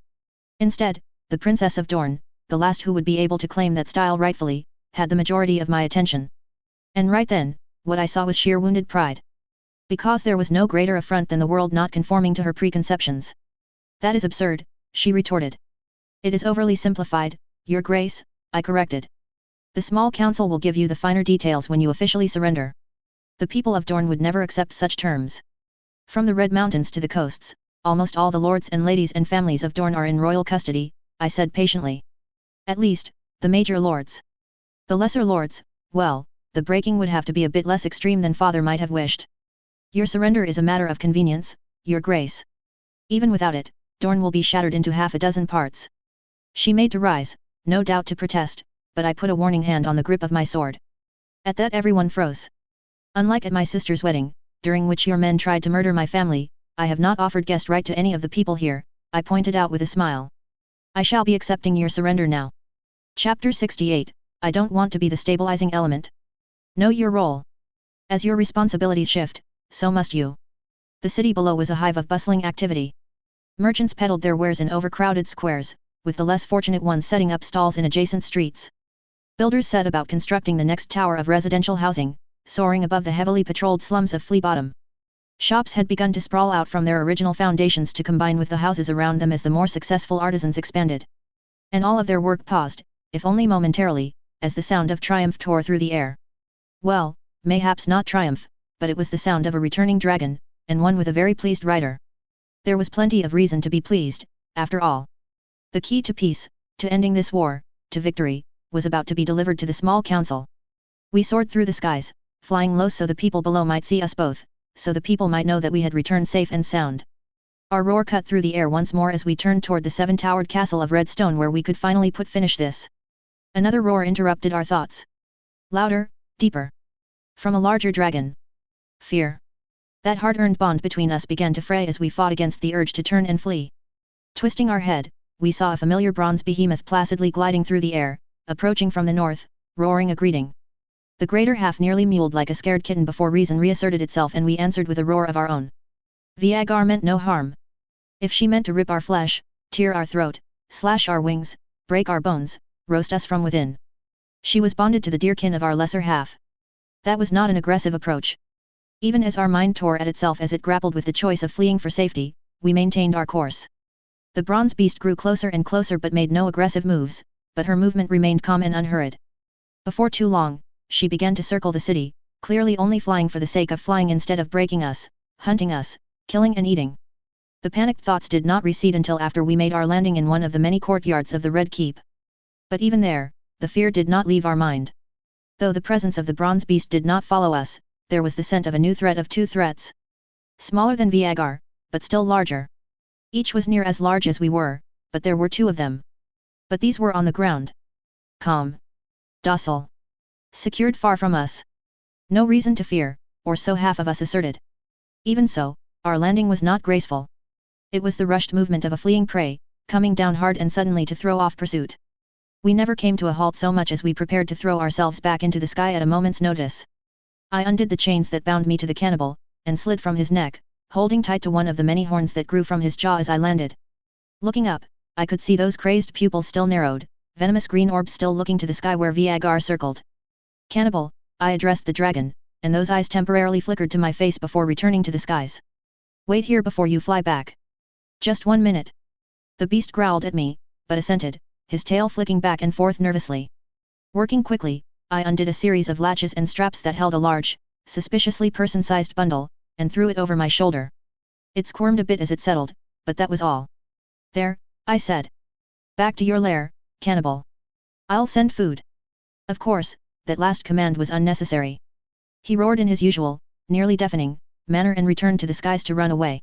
Instead, the Princess of Dorne, the last who would be able to claim that style rightfully, had the majority of my attention. And right then, what I saw was sheer wounded pride. Because there was no greater affront than the world not conforming to her preconceptions. That is absurd, she retorted. It is overly simplified, Your Grace, I corrected. The small council will give you the finer details when you officially surrender. The people of Dorne would never accept such terms. From the Red Mountains to the coasts, almost all the lords and ladies and families of Dorne are in royal custody, I said patiently. At least, the major lords. The lesser lords, well, the breaking would have to be a bit less extreme than father might have wished. Your surrender is a matter of convenience, Your Grace. Even without it, Dorne will be shattered into half a dozen parts. She made to rise, no doubt to protest, but I put a warning hand on the grip of my sword. At that everyone froze. Unlike at my sister's wedding, during which your men tried to murder my family, I have not offered guest right to any of the people here, I pointed out with a smile. I shall be accepting your surrender now. Chapter 68, I don't want to be the stabilizing element. Know your role. As your responsibilities shift, so must you. The city below was a hive of bustling activity. Merchants peddled their wares in overcrowded squares, with the less fortunate ones setting up stalls in adjacent streets. Builders set about constructing the next tower of residential housing, soaring above the heavily patrolled slums of Flea Bottom. Shops had begun to sprawl out from their original foundations to combine with the houses around them as the more successful artisans expanded. And all of their work paused, if only momentarily, as the sound of triumph tore through the air. Well, mayhaps not triumph, but it was the sound of a returning dragon, and one with a very pleased rider. There was plenty of reason to be pleased, after all. The key to peace, to ending this war, to victory, was about to be delivered to the small council. We soared through the skies, flying low so the people below might see us both, so the people might know that we had returned safe and sound. Our roar cut through the air once more as we turned toward the seven-towered castle of red stone where we could finally put finish this. Another roar interrupted our thoughts. Louder, deeper. From a larger dragon. Fear. That hard-earned bond between us began to fray as we fought against the urge to turn and flee. Twisting our head, we saw a familiar bronze behemoth placidly gliding through the air, approaching from the north, roaring a greeting. The greater half nearly mewed like a scared kitten before reason reasserted itself and we answered with a roar of our own. Viagar meant no harm. If she meant to rip our flesh, tear our throat, slash our wings, break our bones, roast us from within. She was bonded to the dearkin of our lesser half. That was not an aggressive approach. Even as our mind tore at itself as it grappled with the choice of fleeing for safety, we maintained our course. The bronze beast grew closer and closer but made no aggressive moves, but her movement remained calm and unhurried. Before too long, she began to circle the city, clearly only flying for the sake of flying instead of breaking us, hunting us, killing and eating. The panicked thoughts did not recede until after we made our landing in one of the many courtyards of the Red Keep. But even there, the fear did not leave our mind. Though the presence of the bronze beast did not follow us, there was the scent of a new threat of two threats. Smaller than Viagar, but still larger. Each was near as large as we were, but there were two of them. But these were on the ground. Calm. Docile. Secured far from us. No reason to fear, or so half of us asserted. Even so, our landing was not graceful. It was the rushed movement of a fleeing prey, coming down hard and suddenly to throw off pursuit. We never came to a halt so much as we prepared to throw ourselves back into the sky at a moment's notice. I undid the chains that bound me to the cannibal, and slid from his neck, holding tight to one of the many horns that grew from his jaw as I landed. Looking up, I could see those crazed pupils still narrowed, venomous green orbs still looking to the sky where Viagar circled. Cannibal, I addressed the dragon, and those eyes temporarily flickered to my face before returning to the skies. Wait here before you fly back. Just 1 minute. The beast growled at me, but assented, his tail flicking back and forth nervously. Working quickly, I undid a series of latches and straps that held a large, suspiciously person-sized bundle, and threw it over my shoulder. It squirmed a bit as it settled, but that was all. There, I said. Back to your lair, cannibal. I'll send food. Of course, that last command was unnecessary. He roared in his usual, nearly deafening, manner and returned to the skies to run away.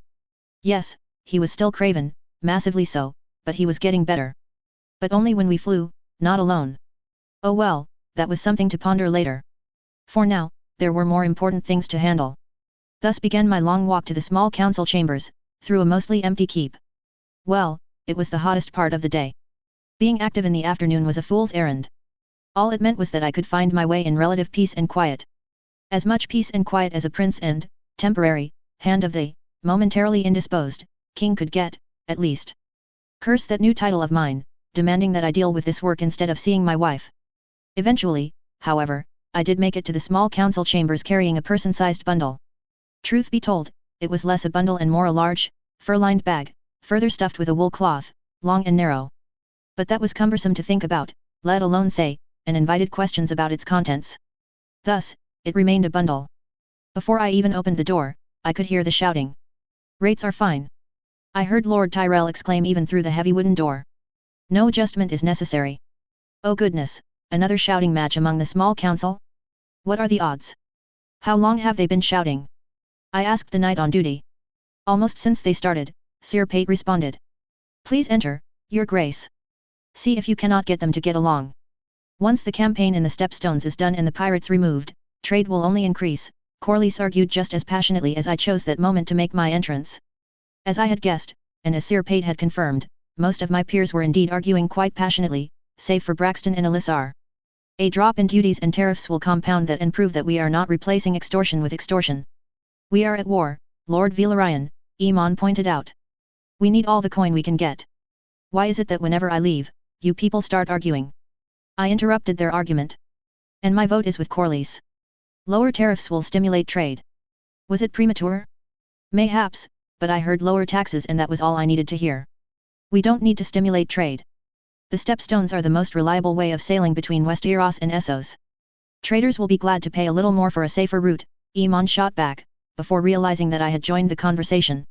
Yes, he was still craven, massively so, but he was getting better. But only when we flew, not alone. Oh well, that was something to ponder later. For now, there were more important things to handle. Thus began my long walk to the small council chambers, through a mostly empty keep. Well, it was the hottest part of the day. Being active in the afternoon was a fool's errand. All it meant was that I could find my way in relative peace and quiet. As much peace and quiet as a prince and, temporary, hand of the, momentarily indisposed, king could get, at least. Curse that new title of mine, demanding that I deal with this work instead of seeing my wife. Eventually, however, I did make it to the small council chambers carrying a person-sized bundle. Truth be told, it was less a bundle and more a large, fur-lined bag, further stuffed with a wool cloth, long and narrow. But that was cumbersome to think about, let alone say, and invited questions about its contents. Thus, it remained a bundle. Before I even opened the door, I could hear the shouting. Rates are fine. I heard Lord Tyrell exclaim even through the heavy wooden door. No adjustment is necessary. Oh goodness, another shouting match among the small council? What are the odds? How long have they been shouting? I asked the knight on duty. Almost since they started, Sir Pate responded. Please enter, Your Grace. See if you cannot get them to get along. Once the campaign in the Stepstones is done and the pirates removed, trade will only increase, Corlys argued just as passionately as I chose that moment to make my entrance. As I had guessed, and as Sir Pate had confirmed, most of my peers were indeed arguing quite passionately, save for Braxton and Elissar. A drop in duties and tariffs will compound that and prove that we are not replacing extortion with extortion. We are at war, Lord Velaryon, Aemon pointed out. We need all the coin we can get. Why is it that whenever I leave, you people start arguing? I interrupted their argument. And my vote is with Corlys. Lower tariffs will stimulate trade. Was it premature? Mayhaps, but I heard lower taxes and that was all I needed to hear. We don't need to stimulate trade. The Stepstones are the most reliable way of sailing between Westeros and Essos. Traders will be glad to pay a little more for a safer route, Aemon shot back, before realizing that I had joined the conversation.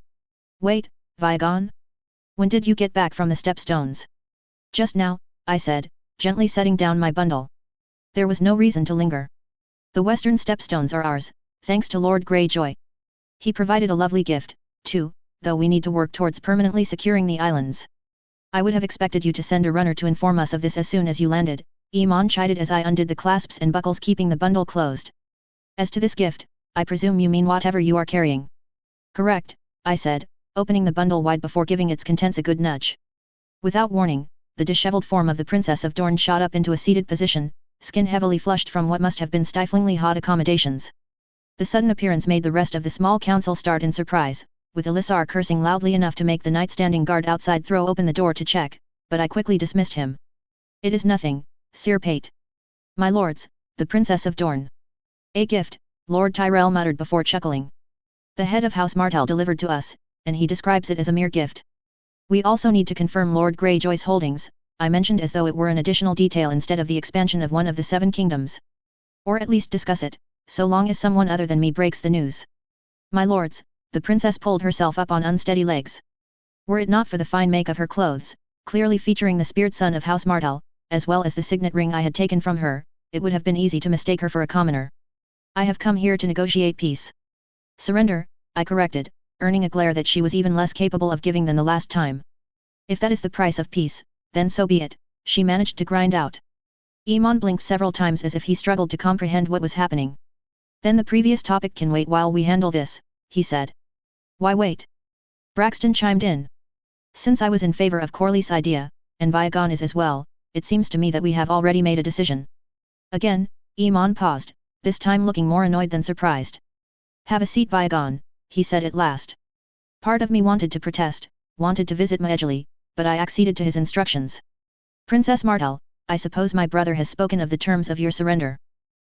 Wait, Viagon? When did you get back from the Stepstones? Just now, I said, gently setting down my bundle. There was no reason to linger. The western Stepstones are ours, thanks to Lord Greyjoy. He provided a lovely gift, too, though we need to work towards permanently securing the islands. I would have expected you to send a runner to inform us of this as soon as you landed, Aemon chided as I undid the clasps and buckles keeping the bundle closed. As to this gift, I presume you mean whatever you are carrying. Correct, I said, opening the bundle wide before giving its contents a good nudge. Without warning, the disheveled form of the Princess of Dorne shot up into a seated position, skin heavily flushed from what must have been stiflingly hot accommodations. The sudden appearance made the rest of the small council start in surprise, with Elissar cursing loudly enough to make the knight standing guard outside throw open the door to check, but I quickly dismissed him. It is nothing, Sir Pate. My lords, the Princess of Dorne. A gift, Lord Tyrell muttered before chuckling. The head of House Martell delivered to us, and he describes it as a mere gift. We also need to confirm Lord Greyjoy's holdings, I mentioned as though it were an additional detail instead of the expansion of one of the 7 kingdoms. Or at least discuss it, so long as someone other than me breaks the news. My lords, the princess pulled herself up on unsteady legs. Were it not for the fine make of her clothes, clearly featuring the speared son of House Martell, as well as the signet ring I had taken from her, it would have been easy to mistake her for a commoner. I have come here to negotiate peace. Surrender, I corrected, earning a glare that she was even less capable of giving than the last time. If that is the price of peace, then so be it, she managed to grind out. Aemon blinked several times as if he struggled to comprehend what was happening. Then the previous topic can wait while we handle this, he said. Why wait? Braxton chimed in. Since I was in favor of Corlys' idea, and Viagon is as well, it seems to me that we have already made a decision. Again, Aemon paused, this time looking more annoyed than surprised. Have a seat, Viagon, he said at last. Part of me wanted to protest, wanted to visit Maegeli, but I acceded to his instructions. Princess Martell, I suppose my brother has spoken of the terms of your surrender.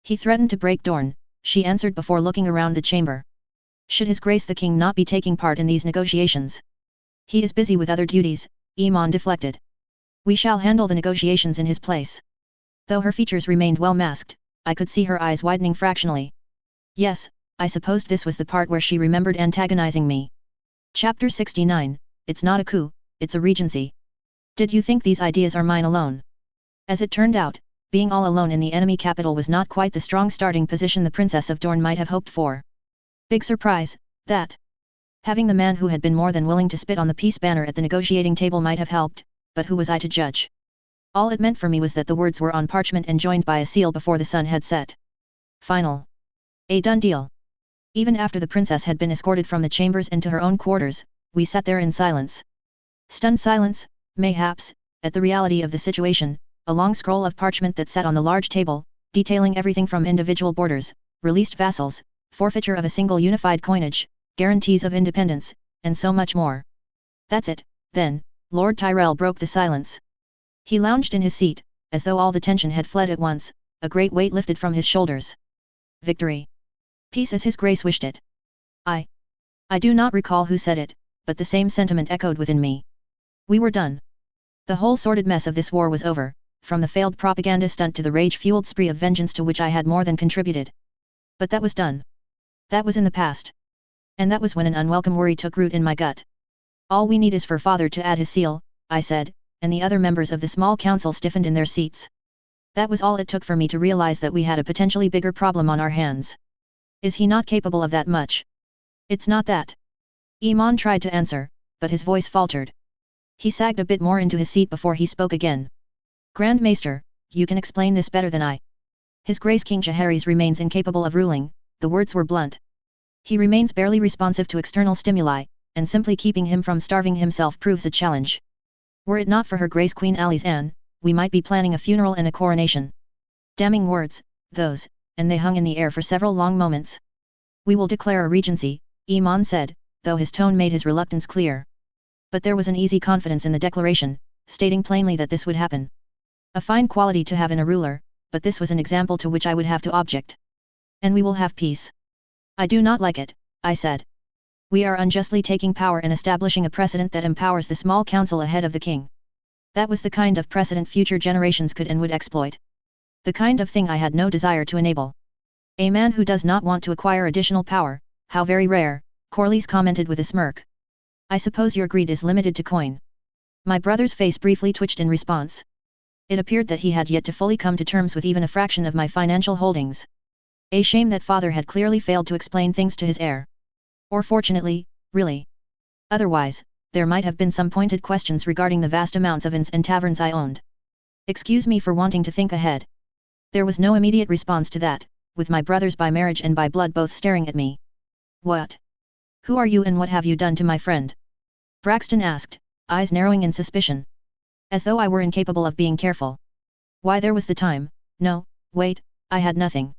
He threatened to break Dorne, she answered before looking around the chamber. Should His Grace the King not be taking part in these negotiations? He is busy with other duties, Aemon deflected. We shall handle the negotiations in his place. Though her features remained well masked, I could see her eyes widening fractionally. Yes, I supposed this was the part where she remembered antagonizing me. Chapter 69, It's not a coup, it's a regency. Did you think these ideas are mine alone? As it turned out, being all alone in the enemy capital was not quite the strong starting position the Princess of Dorne might have hoped for. Big surprise, that. Having the man who had been more than willing to spit on the peace banner at the negotiating table might have helped, but who was I to judge? All it meant for me was that the words were on parchment and joined by a seal before the sun had set. Final. A done deal. Even after the princess had been escorted from the chambers into her own quarters, we sat there in silence. Stunned silence, mayhaps, at the reality of the situation. A long scroll of parchment that sat on the large table, detailing everything from individual borders, released vassals, forfeiture of a single unified coinage, guarantees of independence, and so much more. That's it, then. Lord Tyrell broke the silence. He lounged in his seat, as though all the tension had fled at once, a great weight lifted from his shoulders. Victory. Peace as his grace wished it. I do not recall who said it, but the same sentiment echoed within me. We were done. The whole sordid mess of this war was over, from the failed propaganda stunt to the rage-fueled spree of vengeance to which I had more than contributed. But that was done. That was in the past. And that was when an unwelcome worry took root in my gut. All we need is for father to add his seal, I said, and the other members of the small council stiffened in their seats. That was all it took for me to realize that we had a potentially bigger problem on our hands. Is he not capable of that much? It's not that. Iman tried to answer, but his voice faltered. He sagged a bit more into his seat before he spoke again. Grand Maester, you can explain this better than I. His Grace King Jaehaerys remains incapable of ruling, the words were blunt. He remains barely responsive to external stimuli, and simply keeping him from starving himself proves a challenge. Were it not for Her Grace Queen Alice Anne, we might be planning a funeral and a coronation. Damning words, those, and they hung in the air for several long moments. We will declare a regency, Iman said, though his tone made his reluctance clear. But there was an easy confidence in the declaration, stating plainly that this would happen. A fine quality to have in a ruler, but this was an example to which I would have to object. And we will have peace. I do not like it, I said. We are unjustly taking power and establishing a precedent that empowers the small council ahead of the king. That was the kind of precedent future generations could and would exploit. The kind of thing I had no desire to enable. A man who does not want to acquire additional power, how very rare, Corlys commented with a smirk. I suppose your greed is limited to coin. My brother's face briefly twitched in response. It appeared that he had yet to fully come to terms with even a fraction of my financial holdings. A shame that father had clearly failed to explain things to his heir. Or fortunately, really. Otherwise, there might have been some pointed questions regarding the vast amounts of inns and taverns I owned. Excuse me for wanting to think ahead. There was no immediate response to that, with my brothers by marriage and by blood both staring at me. What? Who are you and what have you done to my friend? Braxton asked, eyes narrowing in suspicion. As though I were incapable of being careful. Why, there was the time. No, wait, I had nothing.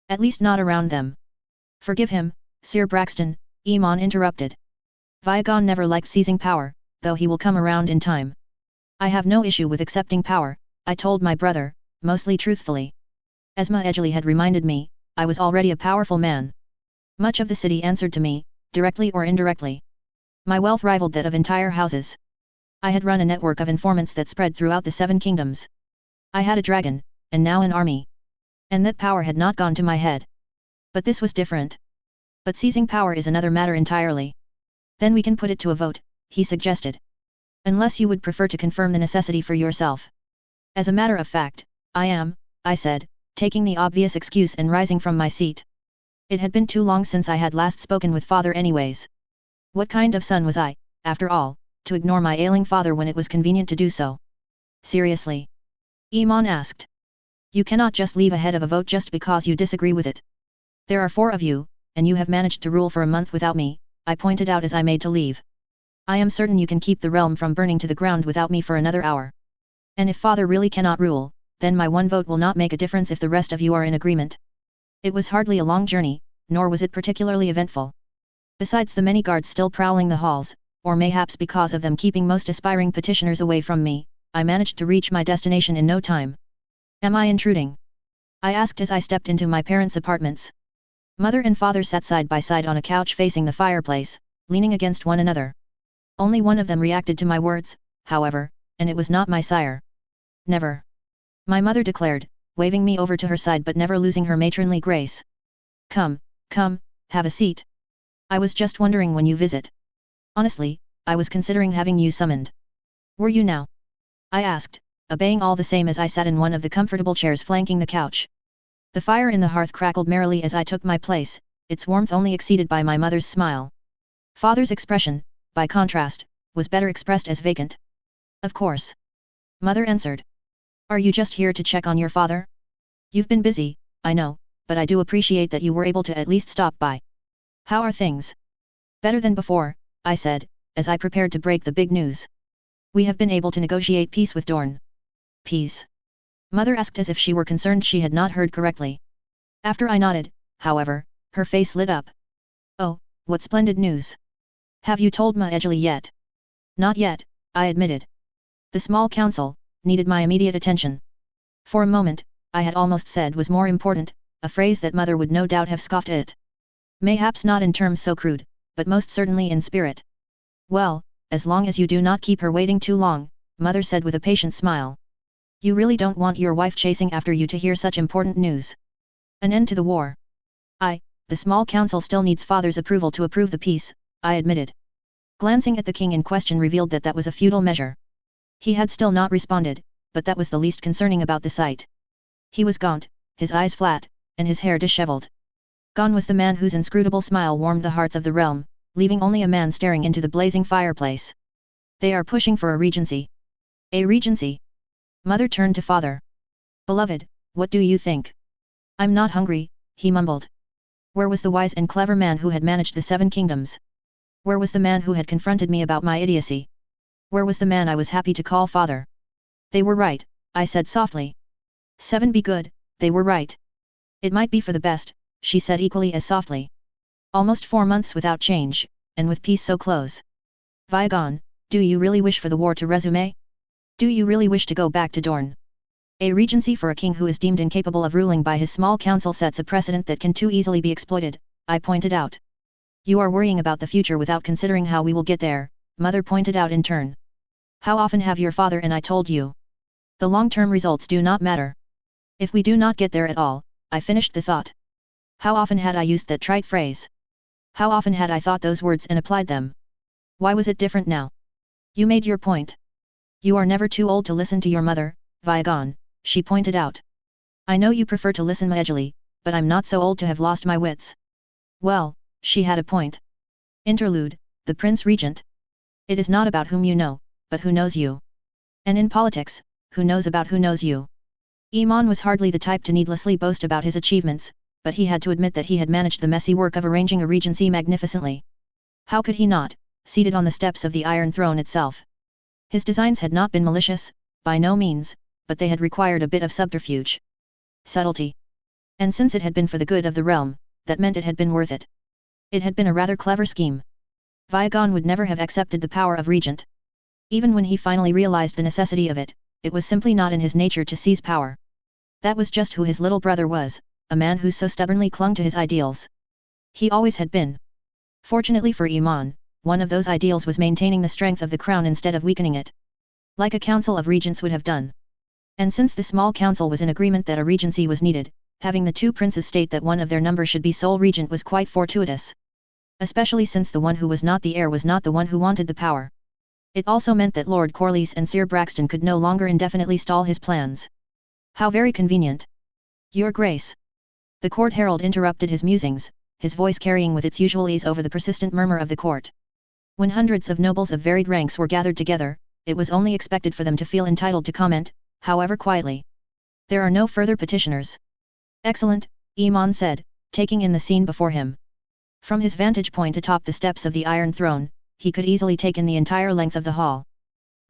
At least not around them. Forgive him, Sir Braxton, Iman interrupted. Viagon never liked seizing power, though he will come around in time. I have no issue with accepting power, I told my brother, mostly truthfully. As Ma Edgley had reminded me, I was already a powerful man. Much of the city answered to me, directly or indirectly. My wealth rivaled that of entire houses. I had run a network of informants that spread throughout the 7 kingdoms. I had a dragon, and now an army. And that power had not gone to my head. But this was different. But seizing power is another matter entirely. Then we can put it to a vote, he suggested. Unless you would prefer to confirm the necessity for yourself. As a matter of fact, I am, I said, taking the obvious excuse and rising from my seat. It had been too long since I had last spoken with father anyways. What kind of son was I, after all, to ignore my ailing father when it was convenient to do so? Seriously? Iman asked. You cannot just leave ahead of a vote just because you disagree with it. There are 4 of you, and you have managed to rule for a month without me, I pointed out as I made to leave. I am certain you can keep the realm from burning to the ground without me for another hour. And if father really cannot rule, then my one vote will not make a difference if the rest of you are in agreement. It was hardly a long journey, nor was it particularly eventful. Besides the many guards still prowling the halls, or mayhaps because of them keeping most aspiring petitioners away from me, I managed to reach my destination in no time. Am I intruding? I asked as I stepped into my parents' apartments. Mother and father sat side by side on a couch facing the fireplace, leaning against one another. Only one of them reacted to my words, however, and it was not my sire. Never. My mother declared, waving me over to her side but never losing her matronly grace. Come, have a seat. I was just wondering when you visit. Honestly, I was considering having you summoned. Were you now? I asked, obeying all the same as I sat in one of the comfortable chairs flanking the couch. The fire in the hearth crackled merrily as I took my place, its warmth only exceeded by my mother's smile. Father's expression, by contrast, was better expressed as vacant. Of course. Mother answered. Are you just here to check on your father? You've been busy, I know, but I do appreciate that you were able to at least stop by. How are things? Better than before, I said, as I prepared to break the big news. We have been able to negotiate peace with Dorne. Peace? Mother asked as if she were concerned she had not heard correctly. After I nodded, however, her face lit up. Oh, what splendid news! Have you told Maejali yet? Not yet, I admitted. The small council needed my immediate attention. For a moment, I had almost said was more important, a phrase that Mother would no doubt have scoffed at. Mayhaps not in terms so crude, but most certainly in spirit. Well, as long as you do not keep her waiting too long, Mother said with a patient smile. You really don't want your wife chasing after you to hear such important news. An end to the war. The small council still needs Father's approval to approve the peace, I admitted. Glancing at the king in question revealed that that was a futile measure. He had still not responded, but that was the least concerning about the sight. He was gaunt, his eyes flat, and his hair disheveled. Gone was the man whose inscrutable smile warmed the hearts of the realm, leaving only a man staring into the blazing fireplace. They are pushing for a regency. A regency? Mother turned to Father. Beloved, what do you think? I'm not hungry, he mumbled. Where was the wise and clever man who had managed the 7 kingdoms? Where was the man who had confronted me about my idiocy? Where was the man I was happy to call father? They were right, I said softly. 7 be good, they were right. It might be for the best, she said equally as softly. Almost 4 months without change, and with peace so close. Viagon, do you really wish for the war to resume? Do you really wish to go back to Dorne? A regency for a king who is deemed incapable of ruling by his small council sets a precedent that can too easily be exploited, I pointed out. You are worrying about the future without considering how we will get there, Mother pointed out in turn. How often have your father and I told you? The long-term results do not matter. If we do not get there at all, I finished the thought. How often had I used that trite phrase? How often had I thought those words and applied them? Why was it different now? You made your point. You are never too old to listen to your mother, Viagon, she pointed out. I know you prefer to listen Maejali, but I'm not so old to have lost my wits. Well, she had a point. Interlude, the Prince Regent. It is not about whom you know, but who knows you. And in politics, who knows about who knows you. Iman was hardly the type to needlessly boast about his achievements, but he had to admit that he had managed the messy work of arranging a regency magnificently. How could he not, seated on the steps of the Iron Throne itself? His designs had not been malicious, by no means, but they had required a bit of subterfuge. Subtlety. And since it had been for the good of the realm, that meant it had been worth it. It had been a rather clever scheme. Viagon would never have accepted the power of regent. Even when he finally realized the necessity of it, it was simply not in his nature to seize power. That was just who his little brother was, a man who so stubbornly clung to his ideals. He always had been. Fortunately for Iman, one of those ideals was maintaining the strength of the crown instead of weakening it. Like a council of regents would have done. And since the small council was in agreement that a regency was needed, having the 2 princes state that one of their number should be sole regent was quite fortuitous. Especially since the one who was not the heir was not the one who wanted the power. It also meant that Lord Corlys and Sir Braxton could no longer indefinitely stall his plans. How very convenient. Your Grace. The court herald interrupted his musings, his voice carrying with its usual ease over the persistent murmur of the court. When hundreds of nobles of varied ranks were gathered together, it was only expected for them to feel entitled to comment, however quietly. There are no further petitioners. Excellent, Iman said, taking in the scene before him. From his vantage point atop the steps of the Iron Throne, he could easily take in the entire length of the hall.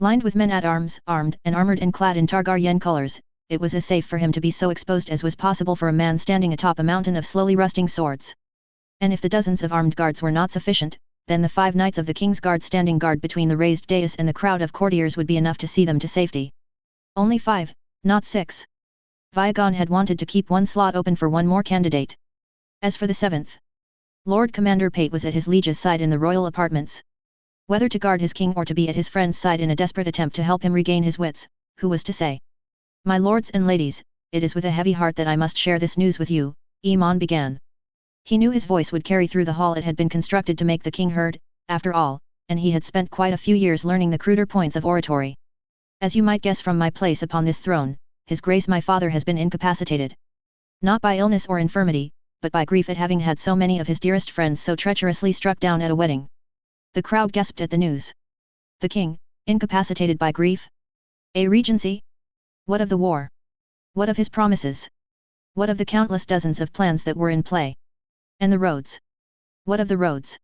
Lined with men-at-arms, armed and armored and clad in Targaryen colors, it was as safe for him to be so exposed as was possible for a man standing atop a mountain of slowly rusting swords. And if the dozens of armed guards were not sufficient, then the 5 knights of the King's Guard standing guard between the raised dais and the crowd of courtiers would be enough to see them to safety. Only 5, not 6. Viagon had wanted to keep one slot open for one more candidate. As for the 7th, Lord Commander Pate was at his liege's side in the royal apartments. Whether to guard his king or to be at his friend's side in a desperate attempt to help him regain his wits, who was to say? My lords and ladies, it is with a heavy heart that I must share this news with you, Iman began. He knew his voice would carry through the hall. It had been constructed to make the king heard, after all, and he had spent quite a few years learning the cruder points of oratory. As you might guess from my place upon this throne, His Grace my father has been incapacitated. Not by illness or infirmity, but by grief at having had so many of his dearest friends so treacherously struck down at a wedding. The crowd gasped at the news. The king, incapacitated by grief? A regency? What of the war? What of his promises? What of the countless dozens of plans that were in play? And the roads? What of the roads?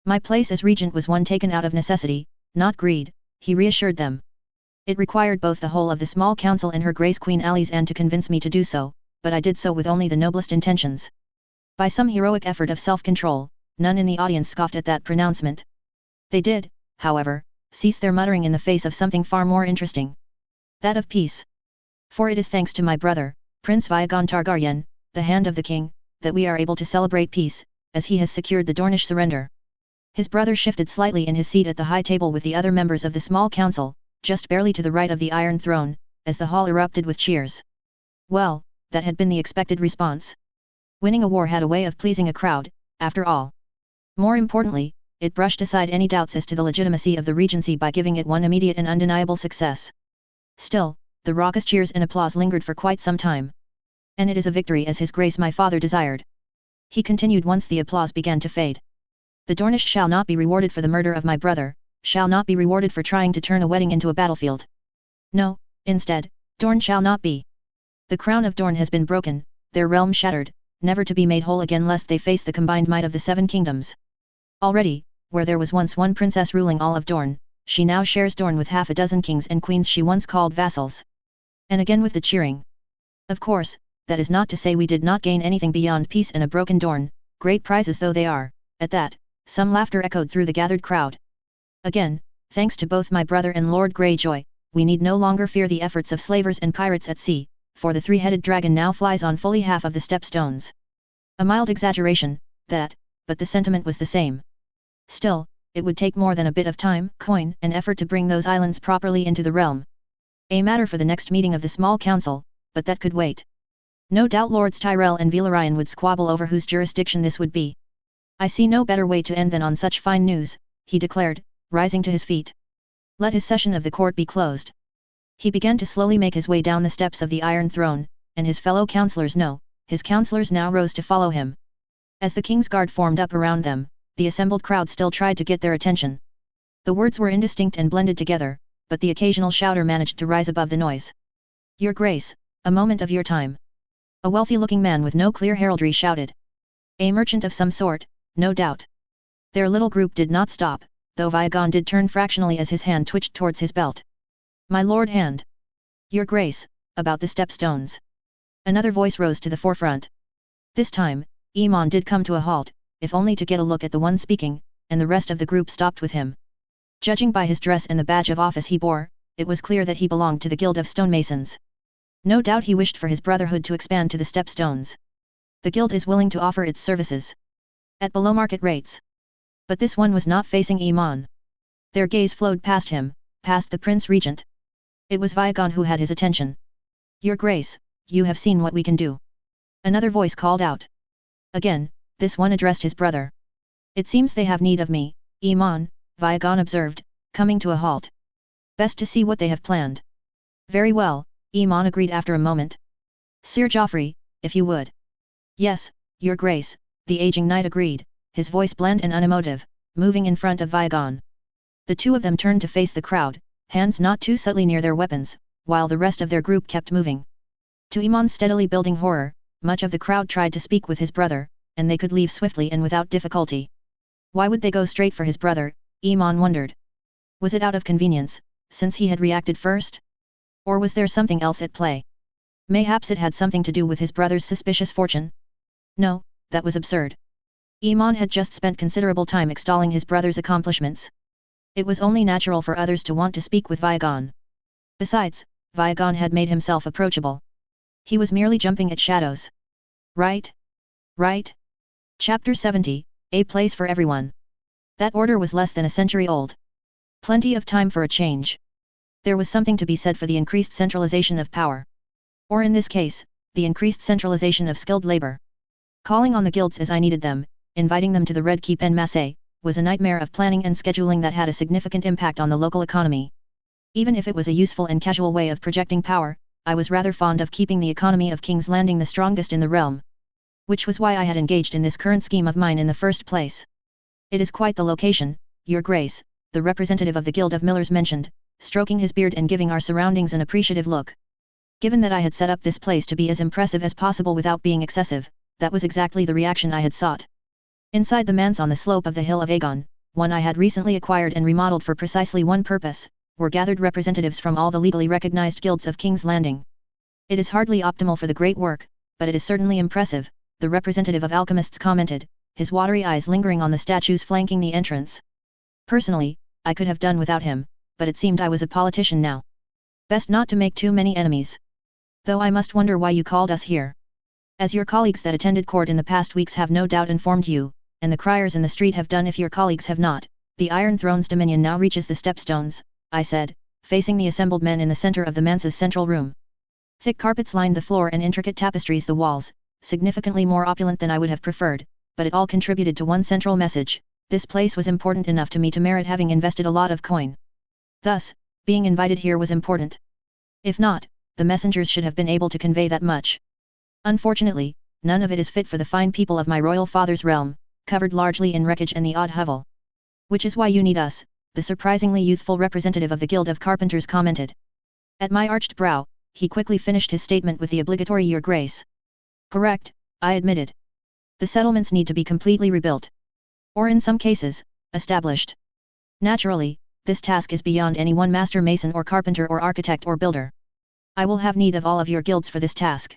My place as regent was one taken out of necessity, not greed, he reassured them. It required both the whole of the small council and her Grace Queen Alice Anne to convince me to do so, but I did so with only the noblest intentions. By some heroic effort of self-control, none in the audience scoffed at that pronouncement. They did, however, cease their muttering in the face of something far more interesting. That of peace. For it is thanks to my brother, Prince Viogon Targaryen, the hand of the king, that we are able to celebrate peace, as he has secured the Dornish surrender. His brother shifted slightly in his seat at the high table with the other members of the small council, just barely to the right of the Iron Throne, as the hall erupted with cheers. Well, that had been the expected response. Winning a war had a way of pleasing a crowd, after all. More importantly, it brushed aside any doubts as to the legitimacy of the regency by giving it one immediate and undeniable success. Still, the raucous cheers and applause lingered for quite some time. And it is a victory as his grace my father desired. He continued once the applause began to fade. The Dornish shall not be rewarded for the murder of my brother, shall not be rewarded for trying to turn a wedding into a battlefield. No, instead, Dorne shall not be. The crown of Dorne has been broken, their realm shattered, never to be made whole again lest they face the combined might of the Seven Kingdoms. Already, where there was once one princess ruling all of Dorne, she now shares Dorne with half a dozen kings and queens she once called vassals. And again with the cheering. Of course, that is not to say we did not gain anything beyond peace and a broken Dorne, great prizes though they are. At that, some laughter echoed through the gathered crowd. Again, thanks to both my brother and Lord Greyjoy, we need no longer fear the efforts of slavers and pirates at sea, for the three-headed dragon now flies on fully half of the stepstones. A mild exaggeration, that, but the sentiment was the same. Still, it would take more than a bit of time, coin, and effort to bring those islands properly into the realm. A matter for the next meeting of the small council, but that could wait. No doubt Lords Tyrell and Velaryon would squabble over whose jurisdiction this would be. I see no better way to end than on such fine news, he declared, rising to his feet. Let his session of the court be closed. He began to slowly make his way down the steps of the Iron Throne, and his fellow councillors now rose to follow him. As the king's guard formed up around them, the assembled crowd still tried to get their attention. The words were indistinct and blended together, but the occasional shouter managed to rise above the noise. Your Grace, a moment of your time. A wealthy-looking man with no clear heraldry shouted. A merchant of some sort, no doubt. Their little group did not stop, though Viogon did turn fractionally as his hand twitched towards his belt. My lord hand. Your Grace, about the stepstones. Another voice rose to the forefront. This time, Aemon did come to a halt, if only to get a look at the one speaking, and the rest of the group stopped with him. Judging by his dress and the badge of office he bore, it was clear that he belonged to the Guild of Stonemasons. No doubt he wished for his brotherhood to expand to the stepstones. The guild is willing to offer its services at below market rates. But this one was not facing Aemon. Their gaze flowed past him, past the Prince Regent. It was Viogon who had his attention. Your Grace, you have seen what we can do. Another voice called out. Again, this one addressed his brother. It seems they have need of me, Aemon, Viogon observed, coming to a halt. Best to see what they have planned. Very well, Aemon agreed after a moment. Sir Joffrey, if you would. Yes, Your Grace, the aging knight agreed, his voice bland and unemotive, moving in front of Viogon. The two of them turned to face the crowd, hands not too subtly near their weapons, while the rest of their group kept moving. To Aemon's steadily building horror, much of the crowd tried to speak with his brother, and they could leave swiftly and without difficulty. Why would they go straight for his brother, Aemon wondered. Was it out of convenience, since he had reacted first? Or was there something else at play? Mayhaps it had something to do with his brother's suspicious fortune? No, that was absurd. Aemon had just spent considerable time extolling his brother's accomplishments. It was only natural for others to want to speak with Viogon. Besides, Viogon had made himself approachable. He was merely jumping at shadows. Right? Right? Chapter 70, A Place for Everyone. That order was less than a century old. Plenty of time for a change. There was something to be said for the increased centralization of power. Or in this case, the increased centralization of skilled labor. Calling on the guilds as I needed them, inviting them to the Red Keep en masse, was a nightmare of planning and scheduling that had a significant impact on the local economy. Even if it was a useful and casual way of projecting power, I was rather fond of keeping the economy of King's Landing the strongest in the realm. Which was why I had engaged in this current scheme of mine in the first place. It is quite the location, Your Grace, the representative of the Guild of Millers mentioned, stroking his beard and giving our surroundings an appreciative look. Given that I had set up this place to be as impressive as possible without being excessive, that was exactly the reaction I had sought. Inside the manse on the slope of the Hill of Aegon, one I had recently acquired and remodeled for precisely one purpose, were gathered representatives from all the legally recognized guilds of King's Landing. It is hardly optimal for the great work, but it is certainly impressive, the representative of alchemists commented, his watery eyes lingering on the statues flanking the entrance. Personally, I could have done without him, but it seemed I was a politician now. Best not to make too many enemies. Though I must wonder why you called us here. As your colleagues that attended court in the past weeks have no doubt informed you, and the criers in the street have done if your colleagues have not, the Iron Throne's dominion now reaches the stepstones, I said, facing the assembled men in the center of the manse's central room. Thick carpets lined the floor and intricate tapestries the walls, significantly more opulent than I would have preferred, but it all contributed to one central message: this place was important enough to me to merit having invested a lot of coin. Thus, being invited here was important. If not, the messengers should have been able to convey that much. Unfortunately, none of it is fit for the fine people of my royal father's realm, covered largely in wreckage and the odd hovel. Which is why you need us, the surprisingly youthful representative of the Guild of Carpenters commented. At my arched brow, he quickly finished his statement with the obligatory Your Grace. Correct, I admitted. The settlements need to be completely rebuilt. Or in some cases, established. Naturally, this task is beyond any one master mason or carpenter or architect or builder. I will have need of all of your guilds for this task.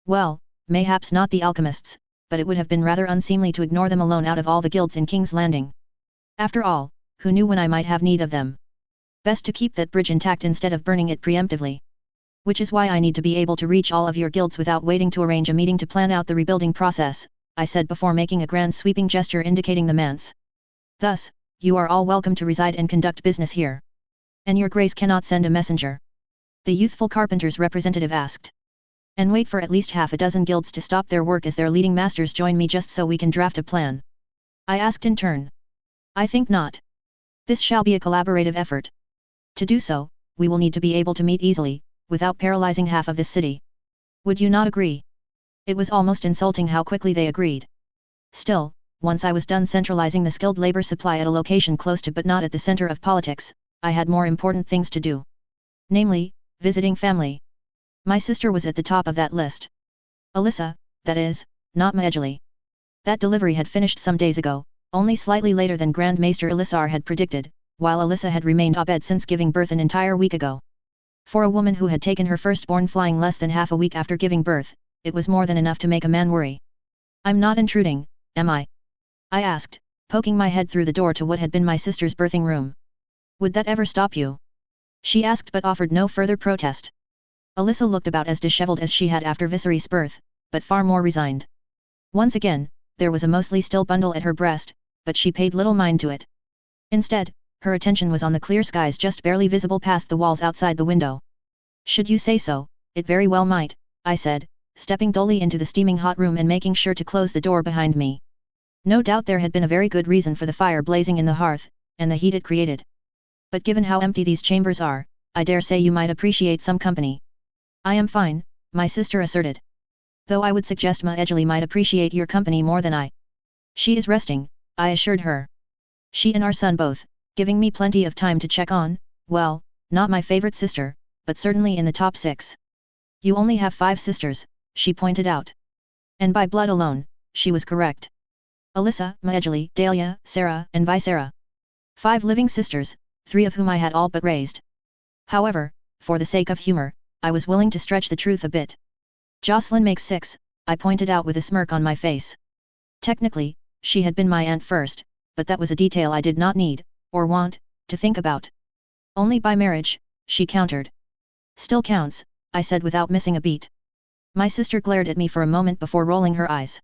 Well, mayhaps not the alchemists, but it would have been rather unseemly to ignore them alone out of all the guilds in King's Landing. After all, who knew when I might have need of them? Best to keep that bridge intact instead of burning it preemptively. Which is why I need to be able to reach all of your guilds without waiting to arrange a meeting to plan out the rebuilding process, I said before making a grand sweeping gesture indicating the manse. Thus, you are all welcome to reside and conduct business here. And your Grace cannot send a messenger? The youthful carpenter's representative asked. And wait for at least half a dozen guilds to stop their work as their leading masters join me just so we can draft a plan? I asked in turn. I think not. This shall be a collaborative effort. To do so, we will need to be able to meet easily, without paralyzing half of this city. Would you not agree? It was almost insulting how quickly they agreed. Still, once I was done centralizing the skilled labor supply at a location close to but not at the center of politics, I had more important things to do. Namely, visiting family. My sister was at the top of that list. Alyssa, that is, not Maejali. That delivery had finished some days ago, only slightly later than Grand Maester Elissar had predicted, while Alyssa had remained abed since giving birth an entire week ago. For a woman who had taken her firstborn flying less than half a week after giving birth, it was more than enough to make a man worry. I'm not intruding, am I? I asked, poking my head through the door to what had been my sister's birthing room. Would that ever stop you? She asked but offered no further protest. Alyssa looked about as disheveled as she had after Viserys' birth, but far more resigned. Once again, there was a mostly still bundle at her breast, but she paid little mind to it. Instead, her attention was on the clear skies just barely visible past the walls outside the window. Should you say so, it very well might, I said, stepping dully into the steaming hot room and making sure to close the door behind me. No doubt there had been a very good reason for the fire blazing in the hearth, and the heat it created. But given how empty these chambers are, I dare say you might appreciate some company. I am fine, my sister asserted. Though I would suggest Maejali might appreciate your company more than I. She is resting, I assured her. She and our son both, giving me plenty of time to check on, well, not my favorite sister, but certainly in the top 6. You only have 5 sisters, she pointed out. And by blood alone, she was correct. Alyssa, Maejali, Dahlia, Sarah, and Visera. 5 living sisters, 3 of whom I had all but raised. However, for the sake of humor, I was willing to stretch the truth a bit. Jocelyn makes 6, I pointed out with a smirk on my face. Technically, she had been my aunt first, but that was a detail I did not need, or want, to think about. Only by marriage, she countered. Still counts, I said without missing a beat. My sister glared at me for a moment before rolling her eyes.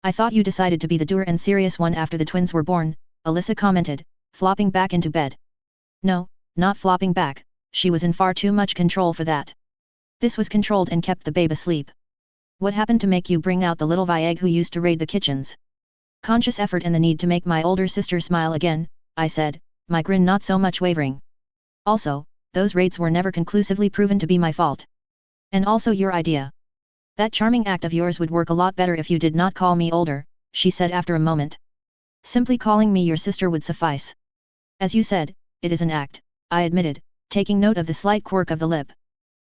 I thought you decided to be the dour and serious one after the twins were born, Alyssa commented, flopping back into bed. No, not flopping back, she was in far too much control for that. This was controlled and kept the babe asleep. What happened to make you bring out the little Vieg who used to raid the kitchens? Conscious effort and the need to make my older sister smile again, I said, my grin not so much wavering. Also, those raids were never conclusively proven to be my fault. And also your idea. That charming act of yours would work a lot better if you did not call me older, she said after a moment. Simply calling me your sister would suffice. As you said, it is an act, I admitted, taking note of the slight quirk of the lip.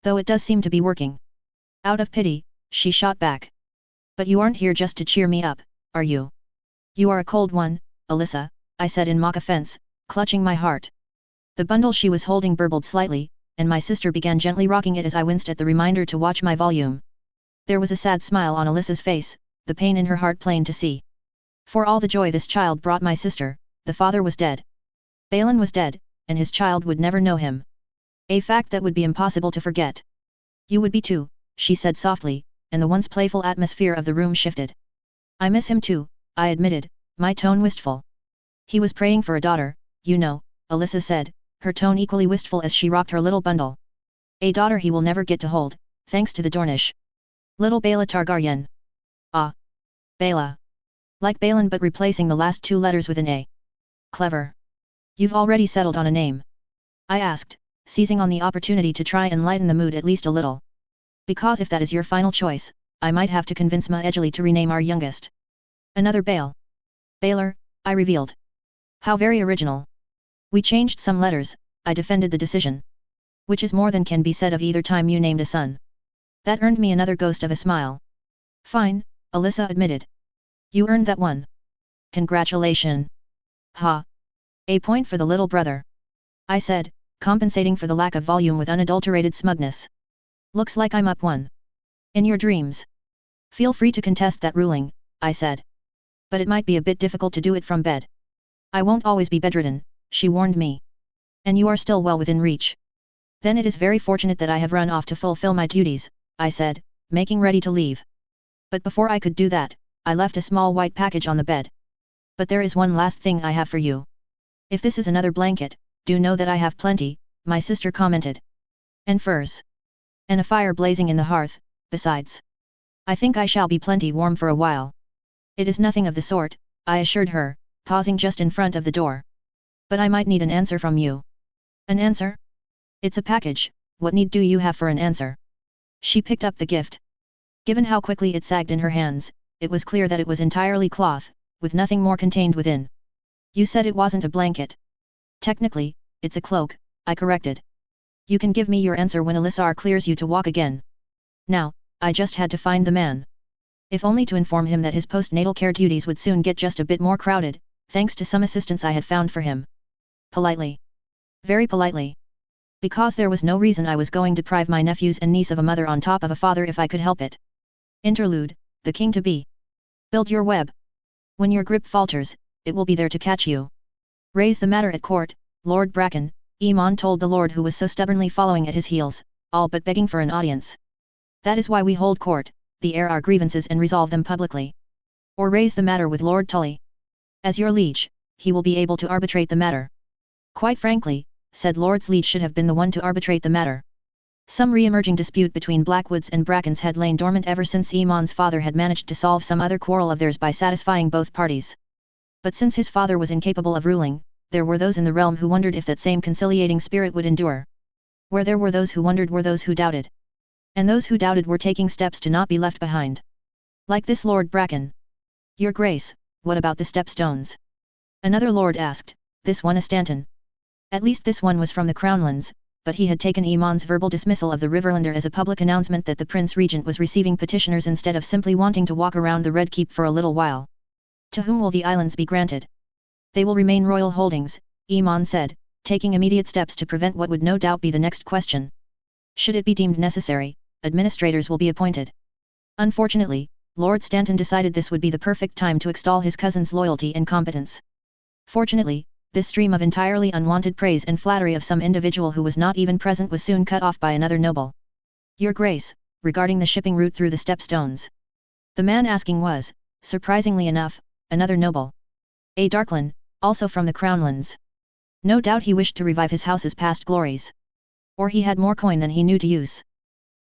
Though it does seem to be working. Out of pity, she shot back. But you aren't here just to cheer me up, are you? You are a cold one, Alyssa, I said in mock offense, clutching my heart. The bundle she was holding burbled slightly, and my sister began gently rocking it as I winced at the reminder to watch my volume. There was a sad smile on Alyssa's face, the pain in her heart plain to see. For all the joy this child brought my sister, the father was dead. Balin was dead, and his child would never know him. A fact that would be impossible to forget. You would be too, she said softly, and the once playful atmosphere of the room shifted. I miss him too, I admitted, my tone wistful. He was praying for a daughter, you know, Alyssa said, her tone equally wistful as she rocked her little bundle. A daughter he will never get to hold, thanks to the Dornish. Little Bela Targaryen. Ah. Bela. Like Balin but replacing the last two letters with an A. Clever. You've already settled on a name? I asked, seizing on the opportunity to try and lighten the mood at least a little. Because if that is your final choice, I might have to convince Ma Edgley to rename our youngest. Another Bale. Baylor, I revealed. How very original. We changed some letters, I defended the decision. Which is more than can be said of either time you named a son. That earned me another ghost of a smile. Fine, Alyssa admitted. You earned that one. Congratulations. Ha. A point for the little brother. I said, compensating for the lack of volume with unadulterated smugness. Looks like I'm up one. In your dreams. Feel free to contest that ruling, I said. But it might be a bit difficult to do it from bed. I won't always be bedridden, she warned me. And you are still well within reach. Then it is very fortunate that I have run off to fulfill my duties, I said, making ready to leave. But before I could do that, I left a small white package on the bed. But there is one last thing I have for you. If this is another blanket, do know that I have plenty, my sister commented. And furs. And a fire blazing in the hearth, besides. I think I shall be plenty warm for a while. It is nothing of the sort, I assured her, pausing just in front of the door. But I might need an answer from you. An answer? It's a package, what need do you have for an answer? She picked up the gift. Given how quickly it sagged in her hands, it was clear that it was entirely cloth, with nothing more contained within. You said it wasn't a blanket. Technically, it's a cloak, I corrected. You can give me your answer when Elissar clears you to walk again. Now, I just had to find the man. If only to inform him that his postnatal care duties would soon get just a bit more crowded, thanks to some assistance I had found for him. Politely. Very politely. Because there was no reason I was going to deprive my nephews and niece of a mother on top of a father if I could help it. Interlude, the king-to-be. Build your web. When your grip falters, it will be there to catch you. Raise the matter at court, Lord Bracken, Aemon told the lord who was so stubbornly following at his heels, all but begging for an audience. That is why we hold court, the air our grievances and resolve them publicly. Or raise the matter with Lord Tully. As your liege, he will be able to arbitrate the matter. Quite frankly, said Lord's liege should have been the one to arbitrate the matter. Some re-emerging dispute between Blackwoods and Brackens had lain dormant ever since Aemon's father had managed to solve some other quarrel of theirs by satisfying both parties. But since his father was incapable of ruling, there were those in the realm who wondered if that same conciliating spirit would endure. Where there were those who wondered were those who doubted. And those who doubted were taking steps to not be left behind. Like this Lord Bracken. Your Grace, what about the stepstones? Another lord asked, this one a Stanton. At least this one was from the Crownlands, but he had taken Aemon's verbal dismissal of the Riverlander as a public announcement that the Prince Regent was receiving petitioners instead of simply wanting to walk around the Red Keep for a little while. To whom will the islands be granted? They will remain royal holdings, Aemon said, taking immediate steps to prevent what would no doubt be the next question. Should it be deemed necessary, administrators will be appointed. Unfortunately, Lord Stanton decided this would be the perfect time to extol his cousin's loyalty and competence. Fortunately, this stream of entirely unwanted praise and flattery of some individual who was not even present was soon cut off by another noble. Your Grace, regarding the shipping route through the stepstones. The man asking was, surprisingly enough, another noble. A Darklan, also from the Crownlands. No doubt he wished to revive his house's past glories. Or he had more coin than he knew to use.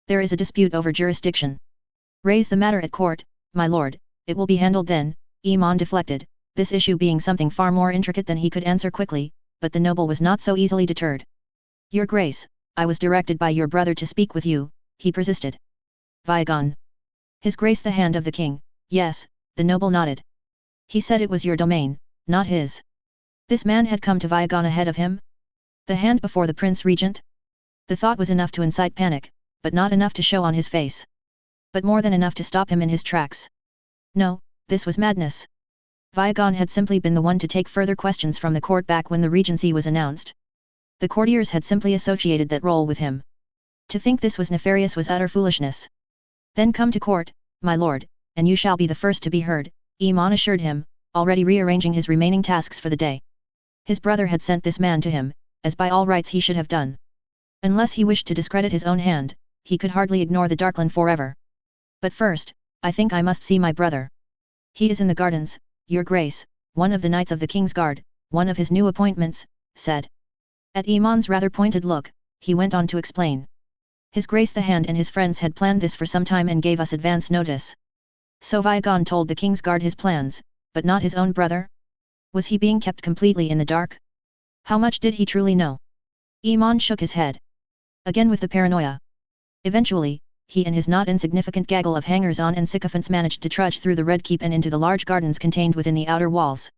There is a dispute over jurisdiction. Raise the matter at court, my lord, it will be handled then, Aemon deflected, this issue being something far more intricate than he could answer quickly, but the noble was not so easily deterred. Your Grace, I was directed by your brother to speak with you, he persisted. Vigon. His Grace the Hand of the King, yes, the noble nodded. He said it was your domain, not his. This man had come to Viagon ahead of him? The hand before the Prince Regent? The thought was enough to incite panic, but not enough to show on his face. But more than enough to stop him in his tracks. No, this was madness. Viagon had simply been the one to take further questions from the court back when the regency was announced. The courtiers had simply associated that role with him. To think this was nefarious was utter foolishness. Then come to court, my lord, and you shall be the first to be heard, Iman assured him, already rearranging his remaining tasks for the day. His brother had sent this man to him, as by all rights he should have done. Unless he wished to discredit his own hand, he could hardly ignore the Darkland forever. But first, I think I must see my brother. He is in the gardens, your grace, one of the knights of the King's Guard, one of his new appointments, said. At Iman's rather pointed look, he went on to explain. His Grace the Hand and his friends had planned this for some time and gave us advance notice. So Viagon told the King's Guard his plans, but not his own brother? Was he being kept completely in the dark? How much did he truly know? Iman shook his head. Again with the paranoia. Eventually, he and his not insignificant gaggle of hangers-on and sycophants managed to trudge through the Red Keep and into the large gardens contained within the outer walls.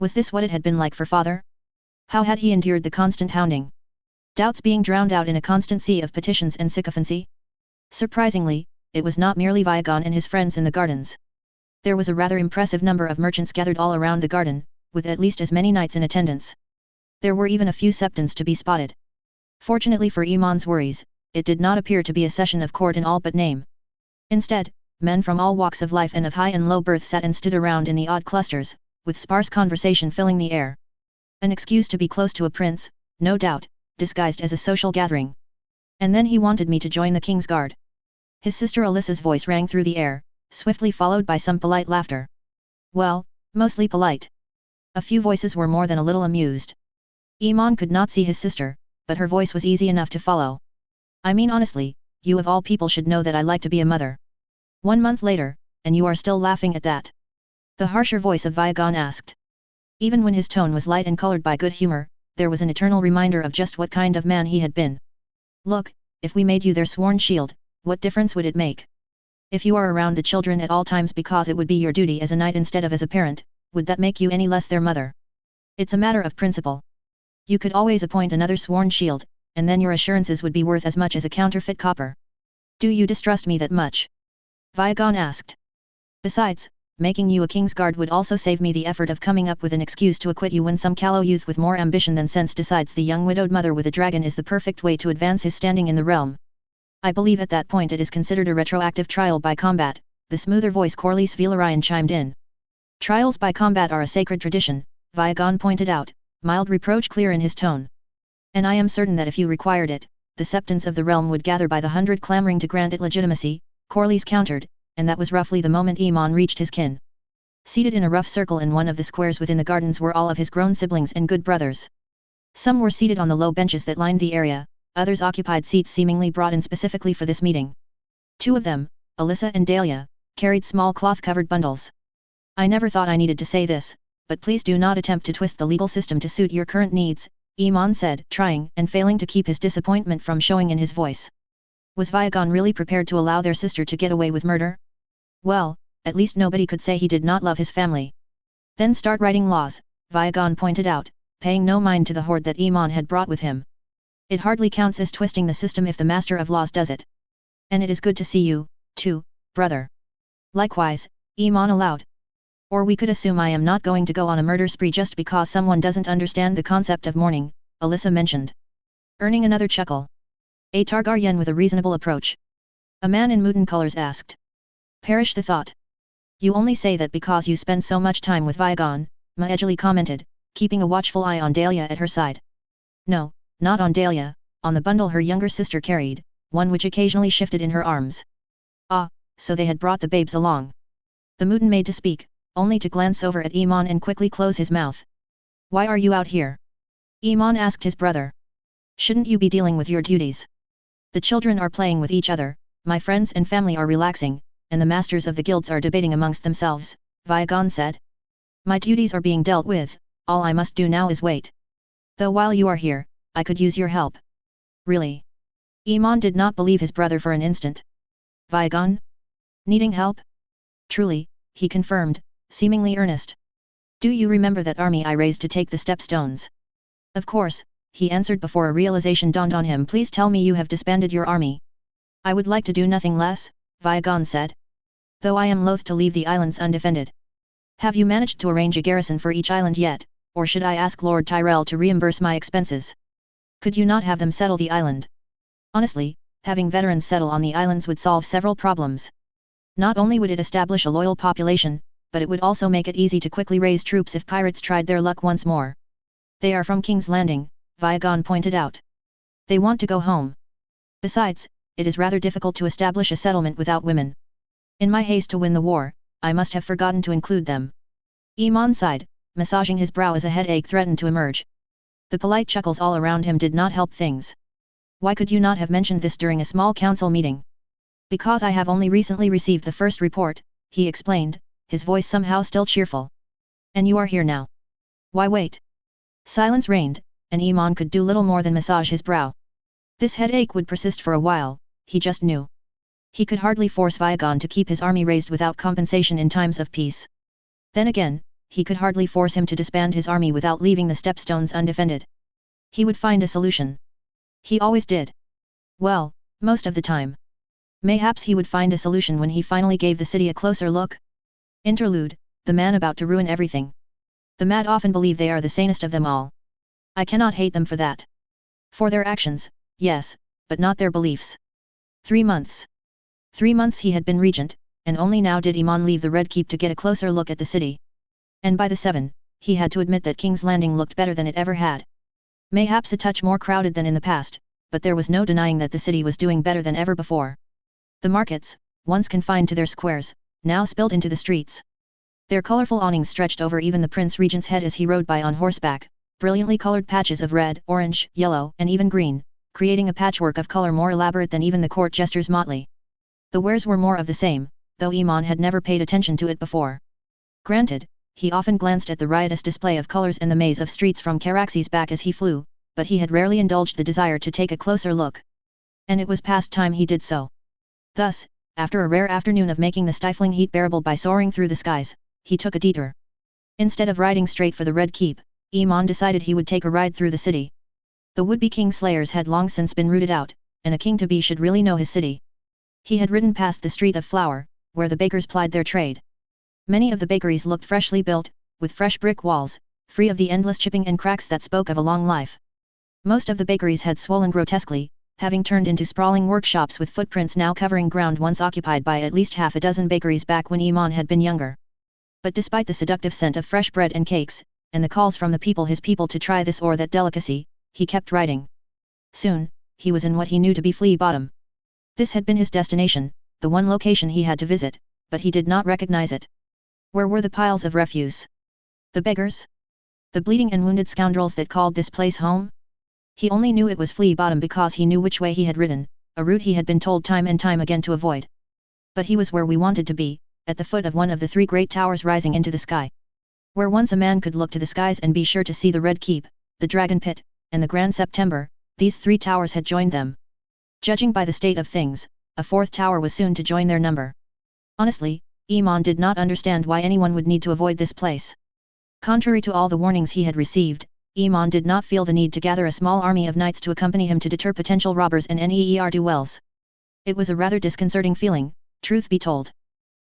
Was this what it had been like for father? How had he endured the constant hounding? Doubts being drowned out in a constant sea of petitions and sycophancy? Surprisingly, it was not merely Viagon and his friends in the gardens. There was a rather impressive number of merchants gathered all around the garden, with at least as many knights in attendance. There were even a few septons to be spotted. Fortunately for Iman's worries, it did not appear to be a session of court in all but name. Instead, men from all walks of life and of high and low birth sat and stood around in the odd clusters, with sparse conversation filling the air. An excuse to be close to a prince, no doubt, disguised as a social gathering. And then he wanted me to join the King's Guard. His sister Alyssa's voice rang through the air, swiftly followed by some polite laughter. Well, mostly polite. A few voices were more than a little amused. Iman could not see his sister, but her voice was easy enough to follow. I mean honestly, you of all people should know that I like to be a mother. 1 month later, and you are still laughing at that? The harsher voice of Viagon asked. Even when his tone was light and colored by good humor, there was an eternal reminder of just what kind of man he had been. Look, if we made you their sworn shield, what difference would it make? If you are around the children at all times because it would be your duty as a knight instead of as a parent, would that make you any less their mother? It's a matter of principle. You could always appoint another sworn shield, and then your assurances would be worth as much as a counterfeit copper. Do you distrust me that much? Viagon asked. Besides, making you a King's Guard would also save me the effort of coming up with an excuse to acquit you when some callow youth with more ambition than sense decides the young widowed mother with a dragon is the perfect way to advance his standing in the realm. I believe at that point it is considered a retroactive trial by combat, the smoother voice Corlys Velaryon chimed in. Trials by combat are a sacred tradition, Viagon pointed out, mild reproach clear in his tone. And I am certain that if you required it, the septons of the realm would gather by the 100 clamoring to grant it legitimacy, Corlys countered, and that was roughly the moment Iman reached his kin. Seated in a rough circle in one of the squares within the gardens were all of his grown siblings and good brothers. Some were seated on the low benches that lined the area, others occupied seats seemingly brought in specifically for this meeting. 2 of them, Alyssa and Dahlia, carried small cloth-covered bundles. I never thought I needed to say this, but please do not attempt to twist the legal system to suit your current needs, Iman said, trying and failing to keep his disappointment from showing in his voice. Was Viagon really prepared to allow their sister to get away with murder? Well, at least nobody could say he did not love his family. Then start writing laws, Viagon pointed out, paying no mind to the horde that Iman had brought with him. It hardly counts as twisting the system if the master of laws does it. And it is good to see you, too, brother. Likewise, Iman allowed. Or we could assume I am not going to go on a murder spree just because someone doesn't understand the concept of mourning, Alyssa mentioned. Earning another chuckle. A Targaryen with a reasonable approach. A man in Mutin colors asked. Perish the thought. You only say that because you spend so much time with Viagon, Maejali commented, keeping a watchful eye on Dahlia at her side. No, not on Dahlia, on the bundle her younger sister carried, one which occasionally shifted in her arms. Ah, so they had brought the babes along. The Mutin made to speak, only to glance over at Iman and quickly close his mouth. Why are you out here? Iman asked his brother. Shouldn't you be dealing with your duties? The children are playing with each other, my friends and family are relaxing, and the masters of the guilds are debating amongst themselves, Viagon said. My duties are being dealt with, all I must do now is wait. Though while you are here, I could use your help. Really? Iman did not believe his brother for an instant. Viagon? Needing help? Truly, he confirmed, seemingly earnest. Do you remember that army I raised to take the stepstones? Of course, he answered before a realization dawned on him. Please tell me you have disbanded your army. I would like to do nothing less, Viagon said. Though I am loath to leave the islands undefended. Have you managed to arrange a garrison for each island yet, or should I ask Lord Tyrell to reimburse my expenses? Could you not have them settle the island? Honestly, having veterans settle on the islands would solve several problems. Not only would it establish a loyal population, but it would also make it easy to quickly raise troops if pirates tried their luck once more. They are from King's Landing, Viagon pointed out. They want to go home. Besides, it is rather difficult to establish a settlement without women. In my haste to win the war, I must have forgotten to include them. Iman sighed, massaging his brow as a headache threatened to emerge. The polite chuckles all around him did not help things. Why could you not have mentioned this during a small council meeting? Because I have only recently received the first report, he explained, his voice somehow still cheerful. And you are here now. Why wait? Silence reigned, and Iman could do little more than massage his brow. This headache would persist for a while, he just knew. He could hardly force Viagon to keep his army raised without compensation in times of peace. Then again, he could hardly force him to disband his army without leaving the stepstones undefended. He would find a solution. He always did. Well, most of the time. Mayhaps he would find a solution when he finally gave the city a closer look. Interlude, the man about to ruin everything. The mad often believe they are the sanest of them all. I cannot hate them for that. For their actions, yes, but not their beliefs. 3 months. 3 months he had been regent, and only now did Iman leave the Red Keep to get a closer look at the city. And by the 7, he had to admit that King's Landing looked better than it ever had. Mayhaps a touch more crowded than in the past, but there was no denying that the city was doing better than ever before. The markets, once confined to their squares, now spilled into the streets. Their colorful awnings stretched over even the Prince Regent's head as he rode by on horseback, brilliantly colored patches of red, orange, yellow, and even green, creating a patchwork of color more elaborate than even the court jester's motley. The wares were more of the same, though Iman had never paid attention to it before. Granted, he often glanced at the riotous display of colors and the maze of streets from Caraxie's back as he flew, but he had rarely indulged the desire to take a closer look. And it was past time he did so. Thus, after a rare afternoon of making the stifling heat bearable by soaring through the skies, he took a detour. Instead of riding straight for the Red Keep, Iman decided he would take a ride through the city. The would-be king slayers had long since been rooted out, and a king-to-be should really know his city. He had ridden past the Street of Flour, where the bakers plied their trade. Many of the bakeries looked freshly built, with fresh brick walls, free of the endless chipping and cracks that spoke of a long life. Most of the bakeries had swollen grotesquely, having turned into sprawling workshops with footprints now covering ground once occupied by at least half a dozen bakeries back when Iman had been younger. But despite the seductive scent of fresh bread and cakes, and the calls from the people his people to try this or that delicacy, he kept riding. Soon, he was in what he knew to be Flea Bottom. This had been his destination, the one location he had to visit, but he did not recognize it. Where were the piles of refuse? The beggars? The bleeding and wounded scoundrels that called this place home? He only knew it was Flea Bottom because he knew which way he had ridden, a route he had been told time and time again to avoid. But he was where we wanted to be, at the foot of one of the 3 great towers rising into the sky. Where once a man could look to the skies and be sure to see the Red Keep, the Dragon Pit, and the Grand September, these 3 towers had joined them. Judging by the state of things, a 4th tower was soon to join their number. Honestly, Iman did not understand why anyone would need to avoid this place. Contrary to all the warnings he had received, Iman did not feel the need to gather a small army of knights to accompany him to deter potential robbers and ne'er-do-wells. It was a rather disconcerting feeling, truth be told.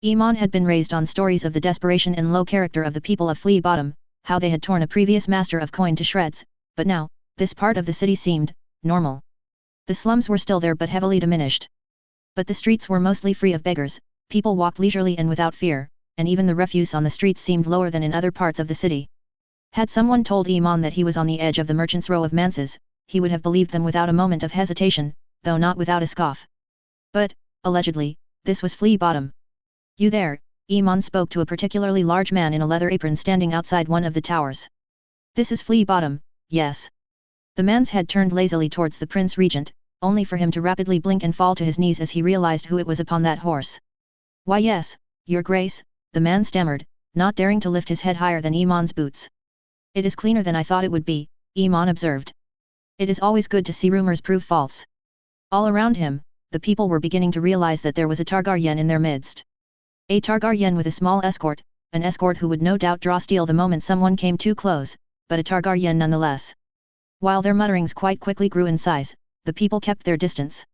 Iman had been raised on stories of the desperation and low character of the people of Flea Bottom, how they had torn a previous master of coin to shreds, but now, this part of the city seemed normal. The slums were still there but heavily diminished. But the streets were mostly free of beggars, people walked leisurely and without fear, and even the refuse on the streets seemed lower than in other parts of the city. Had someone told Iman that he was on the edge of the merchant's row of manses, he would have believed them without a moment of hesitation, though not without a scoff. But, allegedly, this was Flea Bottom. You there, Iman spoke to a particularly large man in a leather apron standing outside one of the towers. This is Flea Bottom, yes. The man's head turned lazily towards the Prince Regent, only for him to rapidly blink and fall to his knees as he realized who it was upon that horse. Why yes, Your Grace, the man stammered, not daring to lift his head higher than Iman's boots. It is cleaner than I thought it would be, Iman observed. It is always good to see rumors prove false. All around him, the people were beginning to realize that there was a Targaryen in their midst. A Targaryen with a small escort, an escort who would no doubt draw steel the moment someone came too close, but a Targaryen nonetheless. While their mutterings quite quickly grew in size, the people kept their distance.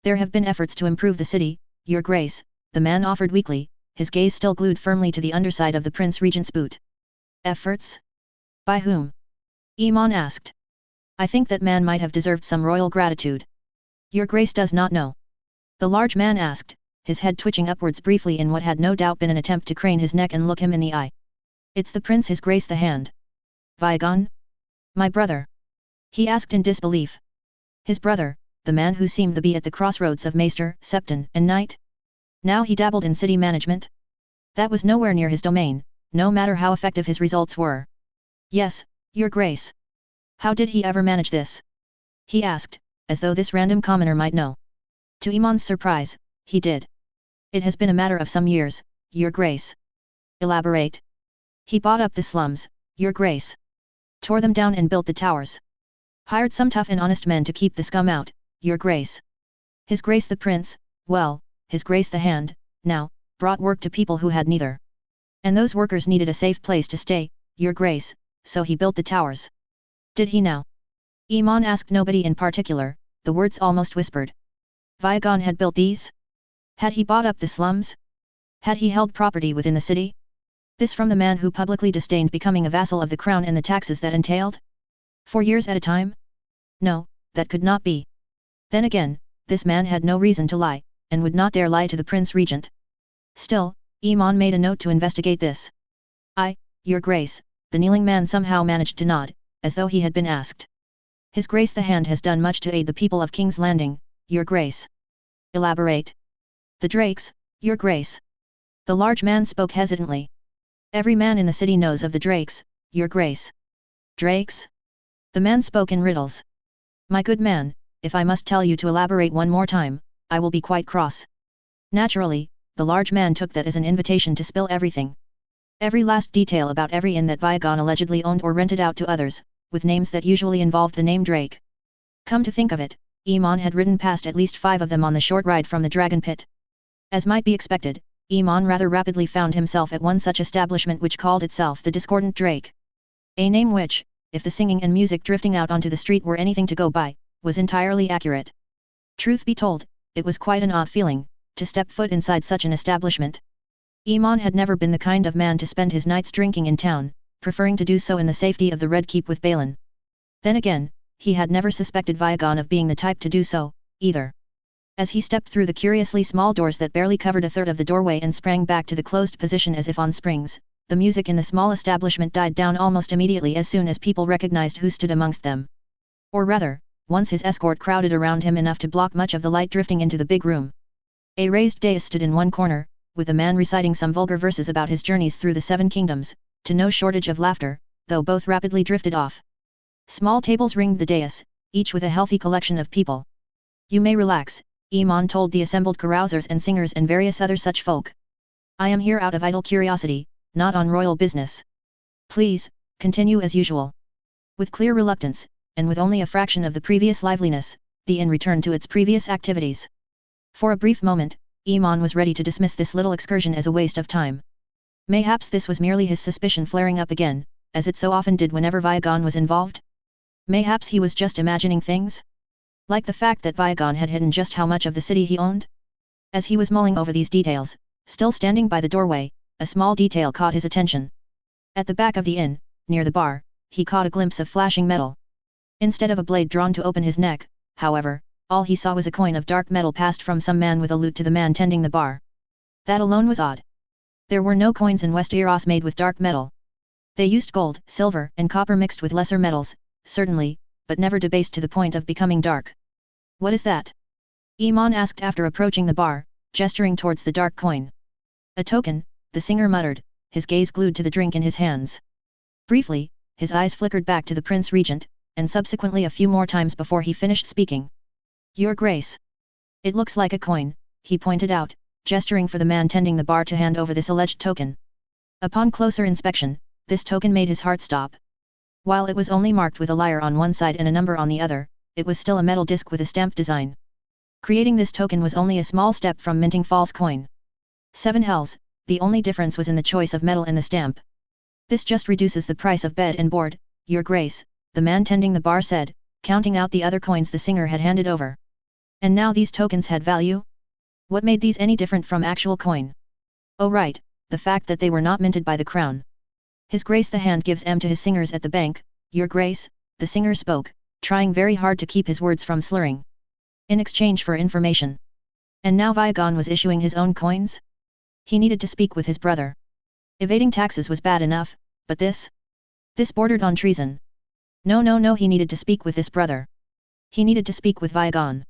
There have been efforts to improve the city, Your Grace, the man offered weakly, his gaze still glued firmly to the underside of the Prince Regent's boot. Efforts? By whom? Iman asked. I think that man might have deserved some royal gratitude. Your Grace does not know. The large man asked, his head twitching upwards briefly in what had no doubt been an attempt to crane his neck and look him in the eye. It's the prince, His Grace the Hand. Vigon? My brother? He asked in disbelief. His brother, the man who seemed to be at the crossroads of Maester, Septon, and Knight? Now he dabbled in city management? That was nowhere near his domain, no matter how effective his results were. Yes, Your Grace. How did he ever manage this? He asked, as though this random commoner might know. To Iman's surprise, he did. It has been a matter of some years, Your Grace. Elaborate. He bought up the slums, Your Grace. Tore them down and built the towers. Hired some tough and honest men to keep the scum out, Your Grace. His Grace the Prince, well, His Grace the Hand, now, brought work to people who had neither. And those workers needed a safe place to stay, Your Grace, so he built the towers. Did he now? Iman asked nobody in particular, the words almost whispered. Vigon had built these? Had he bought up the slums? Had he held property within the city? This from the man who publicly disdained becoming a vassal of the crown and the taxes that entailed? 4 years at a time? No, that could not be. Then again, this man had no reason to lie, and would not dare lie to the Prince Regent. Still, Iman made a note to investigate this. Your Grace, the kneeling man somehow managed to nod, as though he had been asked. His Grace the Hand has done much to aid the people of King's Landing, Your Grace. Elaborate. The Drakes, Your Grace. The large man spoke hesitantly. Every man in the city knows of the Drakes, Your Grace. Drakes? The man spoke in riddles. My good man, if I must tell you to elaborate one more time, I will be quite cross. Naturally, the large man took that as an invitation to spill everything. Every last detail about every inn that Vigon allegedly owned or rented out to others, with names that usually involved the name Drake. Come to think of it, Iman had ridden past at least 5 of them on the short ride from the Dragon Pit. As might be expected, Iman rather rapidly found himself at one such establishment which called itself the Discordant Drake. A name which, if the singing and music drifting out onto the street were anything to go by, was entirely accurate. Truth be told, it was quite an odd feeling, to step foot inside such an establishment. Iman had never been the kind of man to spend his nights drinking in town, preferring to do so in the safety of the Red Keep with Balin. Then again, he had never suspected Vigon of being the type to do so, either. As he stepped through the curiously small doors that barely covered a third of the doorway and sprang back to the closed position as if on springs, the music in the small establishment died down almost immediately as soon as people recognized who stood amongst them. Or rather, once his escort crowded around him enough to block much of the light drifting into the big room. A raised dais stood in one corner, with a man reciting some vulgar verses about his journeys through the 7 kingdoms, to no shortage of laughter, though both rapidly drifted off. Small tables ringed the dais, each with a healthy collection of people. You may relax, Iman told the assembled carousers and singers and various other such folk. I am here out of idle curiosity, not on royal business. Please, continue as usual. With clear reluctance, and with only a fraction of the previous liveliness, the inn returned to its previous activities. For a brief moment, Iman was ready to dismiss this little excursion as a waste of time. Mayhaps this was merely his suspicion flaring up again, as it so often did whenever Vigon was involved? Mayhaps he was just imagining things? Like the fact that Vigon had hidden just how much of the city he owned? As he was mulling over these details, still standing by the doorway, a small detail caught his attention. At the back of the inn, near the bar, he caught a glimpse of flashing metal. Instead of a blade drawn to open his neck, however, all he saw was a coin of dark metal passed from some man with a lute to the man tending the bar. That alone was odd. There were no coins in Westeros made with dark metal. They used gold, silver, and copper mixed with lesser metals, certainly, but never debased to the point of becoming dark. What is that? Iman asked after approaching the bar, gesturing towards the dark coin. A token, the singer muttered, his gaze glued to the drink in his hands. Briefly, his eyes flickered back to the Prince Regent, and subsequently a few more times before he finished speaking. Your Grace. It looks like a coin, he pointed out, gesturing for the man tending the bar to hand over this alleged token. Upon closer inspection, this token made his heart stop. While it was only marked with a lyre on one side and a number on the other, it was still a metal disc with a stamped design. Creating this token was only a small step from minting false coin. 7 hells, The only difference was in the choice of metal and the stamp. This just reduces the price of bed and board, Your Grace, the man tending the bar said, counting out the other coins the singer had handed over. And now these tokens had value? What made these any different from actual coin? Oh right, the fact that they were not minted by the crown. His Grace the hand gives to his singers at the bank, Your Grace, the singer spoke, trying very hard to keep his words from slurring. In exchange for information. And now Viagon was issuing his own coins? He needed to speak with his brother. Evading taxes was bad enough, but this? This bordered on treason. No, he needed to speak with this brother. He needed to speak with Viagon.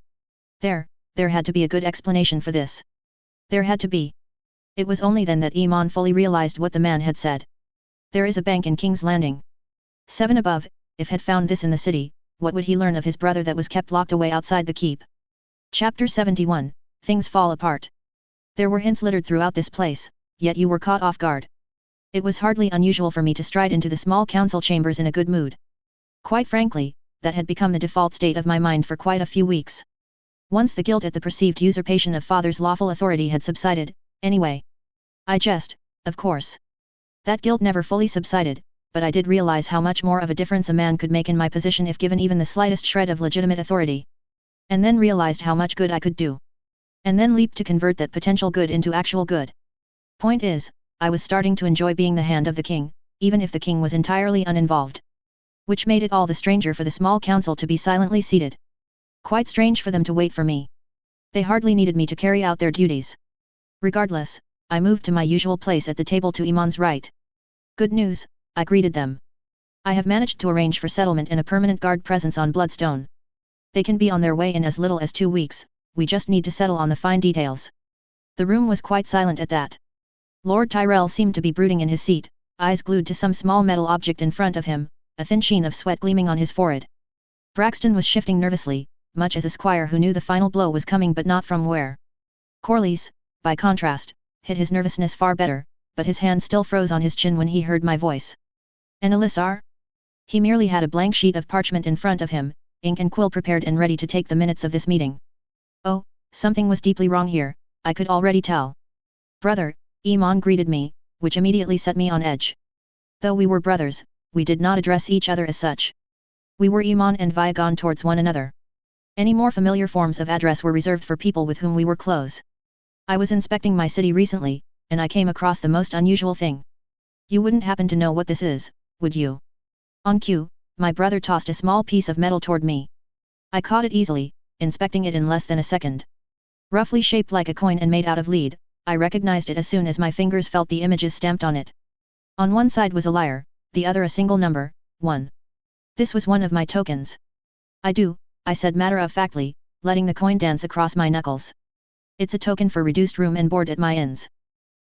There had to be a good explanation for this. There had to be. It was only then that Iman fully realized what the man had said. There is a bank in King's Landing. 7 above, if had found this in the city, what would he learn of his brother that was kept locked away outside the keep? Chapter 71, Things Fall Apart. There were hints littered throughout this place, yet you were caught off guard. It was hardly unusual for me to stride into the small council chambers in a good mood. Quite frankly, that had become the default state of my mind for quite a few weeks. Once the guilt at the perceived usurpation of father's lawful authority had subsided, anyway. I jest, of course. That guilt never fully subsided, but I did realize how much more of a difference a man could make in my position if given even the slightest shred of legitimate authority. And then realized how much good I could do. And then leaped to convert that potential good into actual good. Point is, I was starting to enjoy being the hand of the king, even if the king was entirely uninvolved. Which made it all the stranger for the small council to be silently seated. Quite strange for them to wait for me. They hardly needed me to carry out their duties. Regardless, I moved to my usual place at the table to Iman's right. Good news, I greeted them. I have managed to arrange for settlement and a permanent guard presence on Bloodstone. They can be on their way in as little as 2 weeks, we just need to settle on the fine details. The room was quite silent at that. Lord Tyrell seemed to be brooding in his seat, eyes glued to some small metal object in front of him, a thin sheen of sweat gleaming on his forehead. Braxton was shifting nervously, much as a squire who knew the final blow was coming but not from where. Corlys, by contrast, hid his nervousness far better, but his hand still froze on his chin when he heard my voice. And Elisar? He merely had a blank sheet of parchment in front of him, ink and quill prepared and ready to take the minutes of this meeting. Oh, something was deeply wrong here, I could already tell. Brother, Iman greeted me, which immediately set me on edge. Though we were brothers, we did not address each other as such. We were Iman and Viagon towards one another. Any more familiar forms of address were reserved for people with whom we were close. I was inspecting my city recently, and I came across the most unusual thing. You wouldn't happen to know what this is, would you? On cue, my brother tossed a small piece of metal toward me. I caught it easily, inspecting it in less than a second. Roughly shaped like a coin and made out of lead, I recognized it as soon as my fingers felt the images stamped on it. On one side was a lyre, the other a single number, 1. This was one of my tokens. I said matter-of-factly, letting the coin dance across my knuckles. It's a token for reduced room and board at my inns.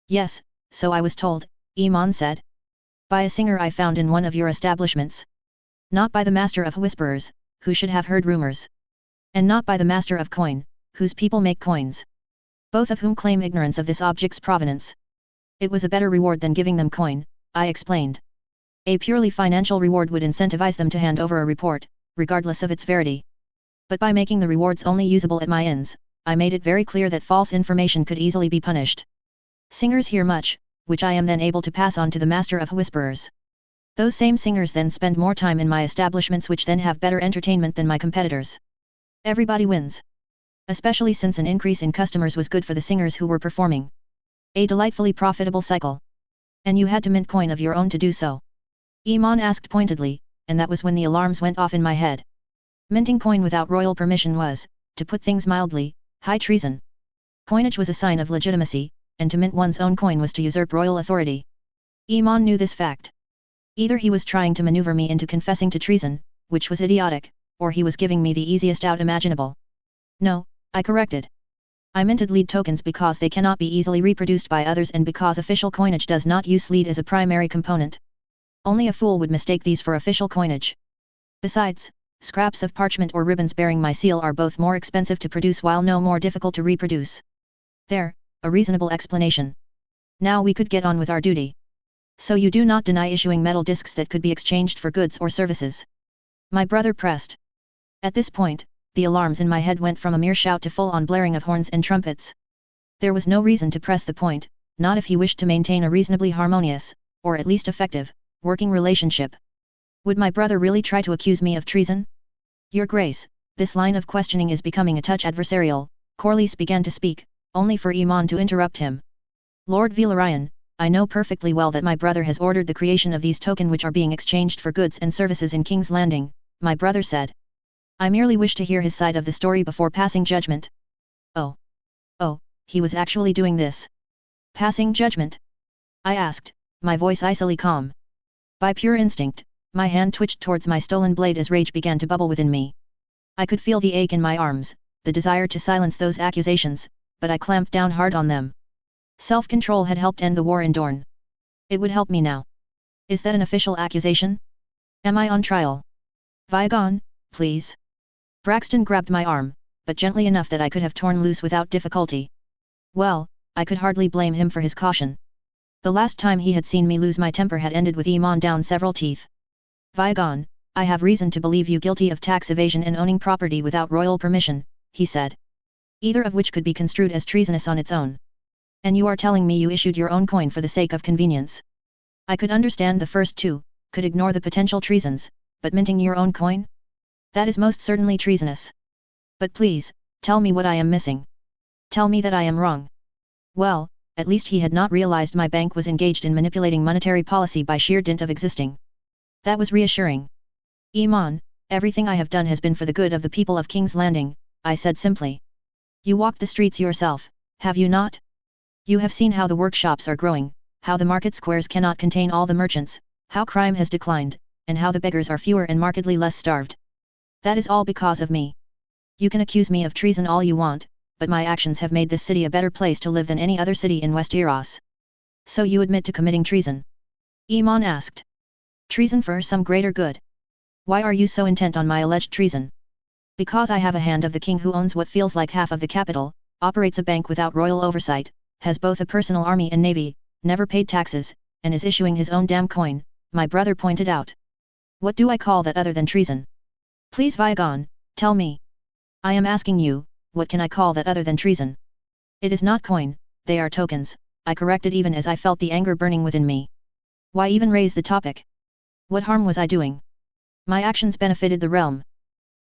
Yes, so I was told, Iman said. By a singer I found in one of your establishments. Not by the master of whisperers, who should have heard rumors. And not by the master of coin, whose people make coins. Both of whom claim ignorance of this object's provenance. It was a better reward than giving them coin, I explained. A purely financial reward would incentivize them to hand over a report, regardless of its verity. But by making the rewards only usable at my inns, I made it very clear that false information could easily be punished. Singers hear much, which I am then able to pass on to the master of whisperers. Those same singers then spend more time in my establishments, which then have better entertainment than my competitors. Everybody wins. Especially since an increase in customers was good for the singers who were performing. A delightfully profitable cycle. And you had to mint coin of your own to do so? Iman asked pointedly, and that was when the alarms went off in my head. Minting coin without royal permission was, to put things mildly, high treason. Coinage was a sign of legitimacy, and to mint one's own coin was to usurp royal authority. Iman knew this fact. Either he was trying to maneuver me into confessing to treason, which was idiotic, or he was giving me the easiest out imaginable. No, I corrected. I minted lead tokens because they cannot be easily reproduced by others and because official coinage does not use lead as a primary component. Only a fool would mistake these for official coinage. Besides, scraps of parchment or ribbons bearing my seal are both more expensive to produce while no more difficult to reproduce. There, a reasonable explanation. Now we could get on with our duty. So you do not deny issuing metal discs that could be exchanged for goods or services? My brother pressed. At this point, the alarms in my head went from a mere shout to full-on blaring of horns and trumpets. There was no reason to press the point, not if he wished to maintain a reasonably harmonious, or at least effective, working relationship. Would my brother really try to accuse me of treason? Your Grace, this line of questioning is becoming a touch adversarial, Corlys began to speak, only for Iman to interrupt him. Lord Velaryon, I know perfectly well that my brother has ordered the creation of these tokens which are being exchanged for goods and services in King's Landing, my brother said. I merely wish to hear his side of the story before passing judgment. Oh. Oh, he was actually doing this. Passing judgment? I asked, my voice icily calm. By pure instinct, my hand twitched towards my stolen blade as rage began to bubble within me. I could feel the ache in my arms, the desire to silence those accusations, but I clamped down hard on them. Self-control had helped end the war in Dorne. It would help me now. Is that an official accusation? Am I on trial? Vigon, please. Braxton grabbed my arm, but gently enough that I could have torn loose without difficulty. Well, I could hardly blame him for his caution. The last time he had seen me lose my temper had ended with Iman down several teeth. Vigon, I have reason to believe you guilty of tax evasion and owning property without royal permission, he said. Either of which could be construed as treasonous on its own. And you are telling me you issued your own coin for the sake of convenience. I could understand the first two, could ignore the potential treasons, but minting your own coin? That is most certainly treasonous. But please, tell me what I am missing. Tell me that I am wrong. Well, at least he had not realized my bank was engaged in manipulating monetary policy by sheer dint of existing. That was reassuring. Iman, everything I have done has been for the good of the people of King's Landing, I said simply. You walked the streets yourself, have you not? You have seen how the workshops are growing, how the market squares cannot contain all the merchants, how crime has declined, and how the beggars are fewer and markedly less starved. That is all because of me. You can accuse me of treason all you want, but my actions have made this city a better place to live than any other city in Westeros. So you admit to committing treason? Iman asked. Treason for some greater good. Why are you so intent on my alleged treason? Because I have a hand of the king who owns what feels like half of the capital, operates a bank without royal oversight, has both a personal army and navy, never paid taxes, and is issuing his own damn coin, my brother pointed out. What do I call that other than treason? Please Vigon, tell me. I am asking you, what can I call that other than treason? It is not coin, they are tokens, I corrected even as I felt the anger burning within me. Why even raise the topic? What harm was I doing? My actions benefited the realm.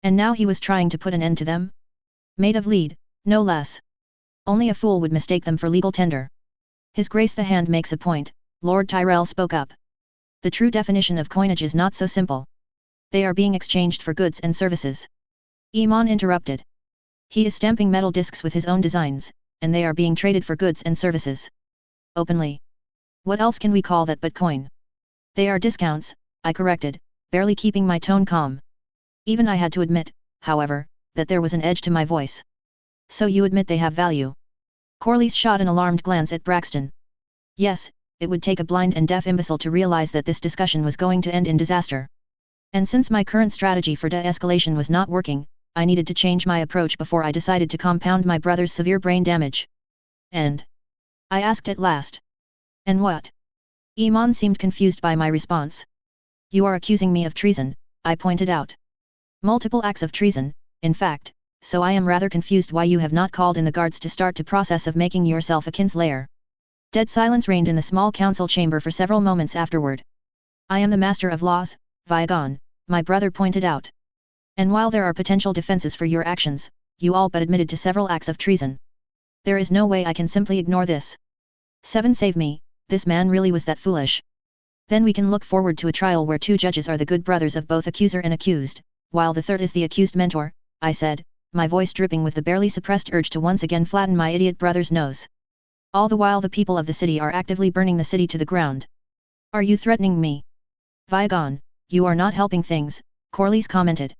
And now he was trying to put an end to them? Made of lead, no less. Only a fool would mistake them for legal tender. His Grace the Hand makes a point, Lord Tyrell spoke up. The true definition of coinage is not so simple. They are being exchanged for goods and services. Iman interrupted. He is stamping metal discs with his own designs, and they are being traded for goods and services. Openly. What else can we call that but coin? They are discounts, I corrected, barely keeping my tone calm. Even I had to admit, however, that there was an edge to my voice. So you admit they have value? Corlys shot an alarmed glance at Braxton. Yes, it would take a blind and deaf imbecile to realize that this discussion was going to end in disaster. And since my current strategy for de-escalation was not working, I needed to change my approach before I decided to compound my brother's severe brain damage. And? I asked at last. And what? Iman seemed confused by my response. You are accusing me of treason, I pointed out. Multiple acts of treason, in fact, so I am rather confused why you have not called in the guards to start the process of making yourself a kinslayer. Dead silence reigned in the small council chamber for several moments afterward. I am the master of laws, Vigon, my brother pointed out. And while there are potential defenses for your actions, you all but admitted to several acts of treason. There is no way I can simply ignore this. 7 Save me, this man really was that foolish. Then we can look forward to a trial where 2 judges are the good brothers of both accuser and accused, while the third is the accused mentor, I said, my voice dripping with the barely suppressed urge to once again flatten my idiot brother's nose. All the while the people of the city are actively burning the city to the ground. Are you threatening me? Vigon, you are not helping things, Corlys commented.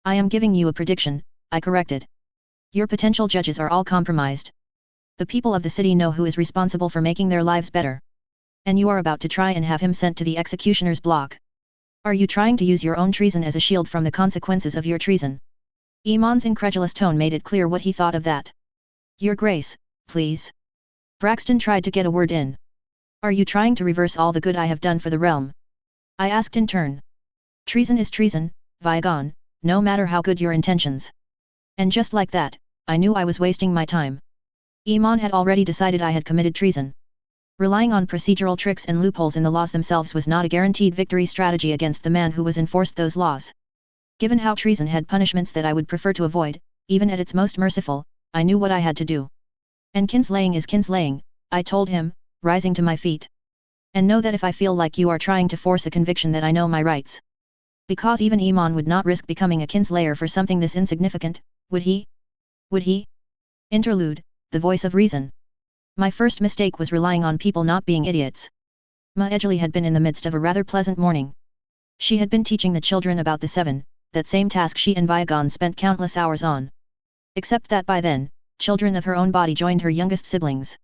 I am giving you a prediction, I corrected. Your potential judges are all compromised. The people of the city know who is responsible for making their lives better. And you are about to try and have him sent to the executioner's block. Are you trying to use your own treason as a shield from the consequences of your treason? Iman's incredulous tone made it clear what he thought of that. Your Grace, please. Braxton tried to get a word in. Are you trying to reverse all the good I have done for the realm? I asked in turn. Treason is treason, Vigon, no matter how good your intentions. And just like that, I knew I was wasting my time. Iman had already decided I had committed treason. Relying on procedural tricks and loopholes in the laws themselves was not a guaranteed victory strategy against the man who was enforced those laws. Given how treason had punishments that I would prefer to avoid, even at its most merciful, I knew what I had to do. And kinslaying is kinslaying, I told him, rising to my feet. And know that if I feel like you are trying to force a conviction that I know my rights. Because even Iman would not risk becoming a kinslayer for something this insignificant, would he? Would he? Interlude, the voice of reason. My first mistake was relying on people not being idiots. Maejali had been in the midst of a rather pleasant morning. She had been teaching the children about the seven, that same task she and Viagon spent countless hours on. Except that by then, children of her own body joined her youngest siblings.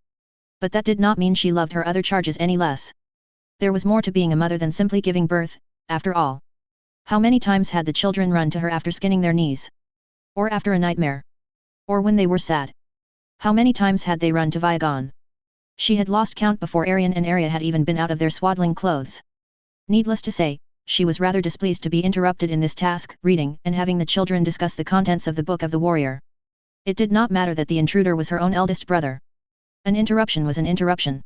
But that did not mean she loved her other charges any less. There was more to being a mother than simply giving birth, after all. How many times had the children run to her after skinning their knees? Or after a nightmare? Or when they were sad? How many times had they run to Viagon? She had lost count before Arian and Arya had even been out of their swaddling clothes. Needless to say, she was rather displeased to be interrupted in this task, reading and having the children discuss the contents of the Book of the Warrior. It did not matter that the intruder was her own eldest brother. An interruption was an interruption.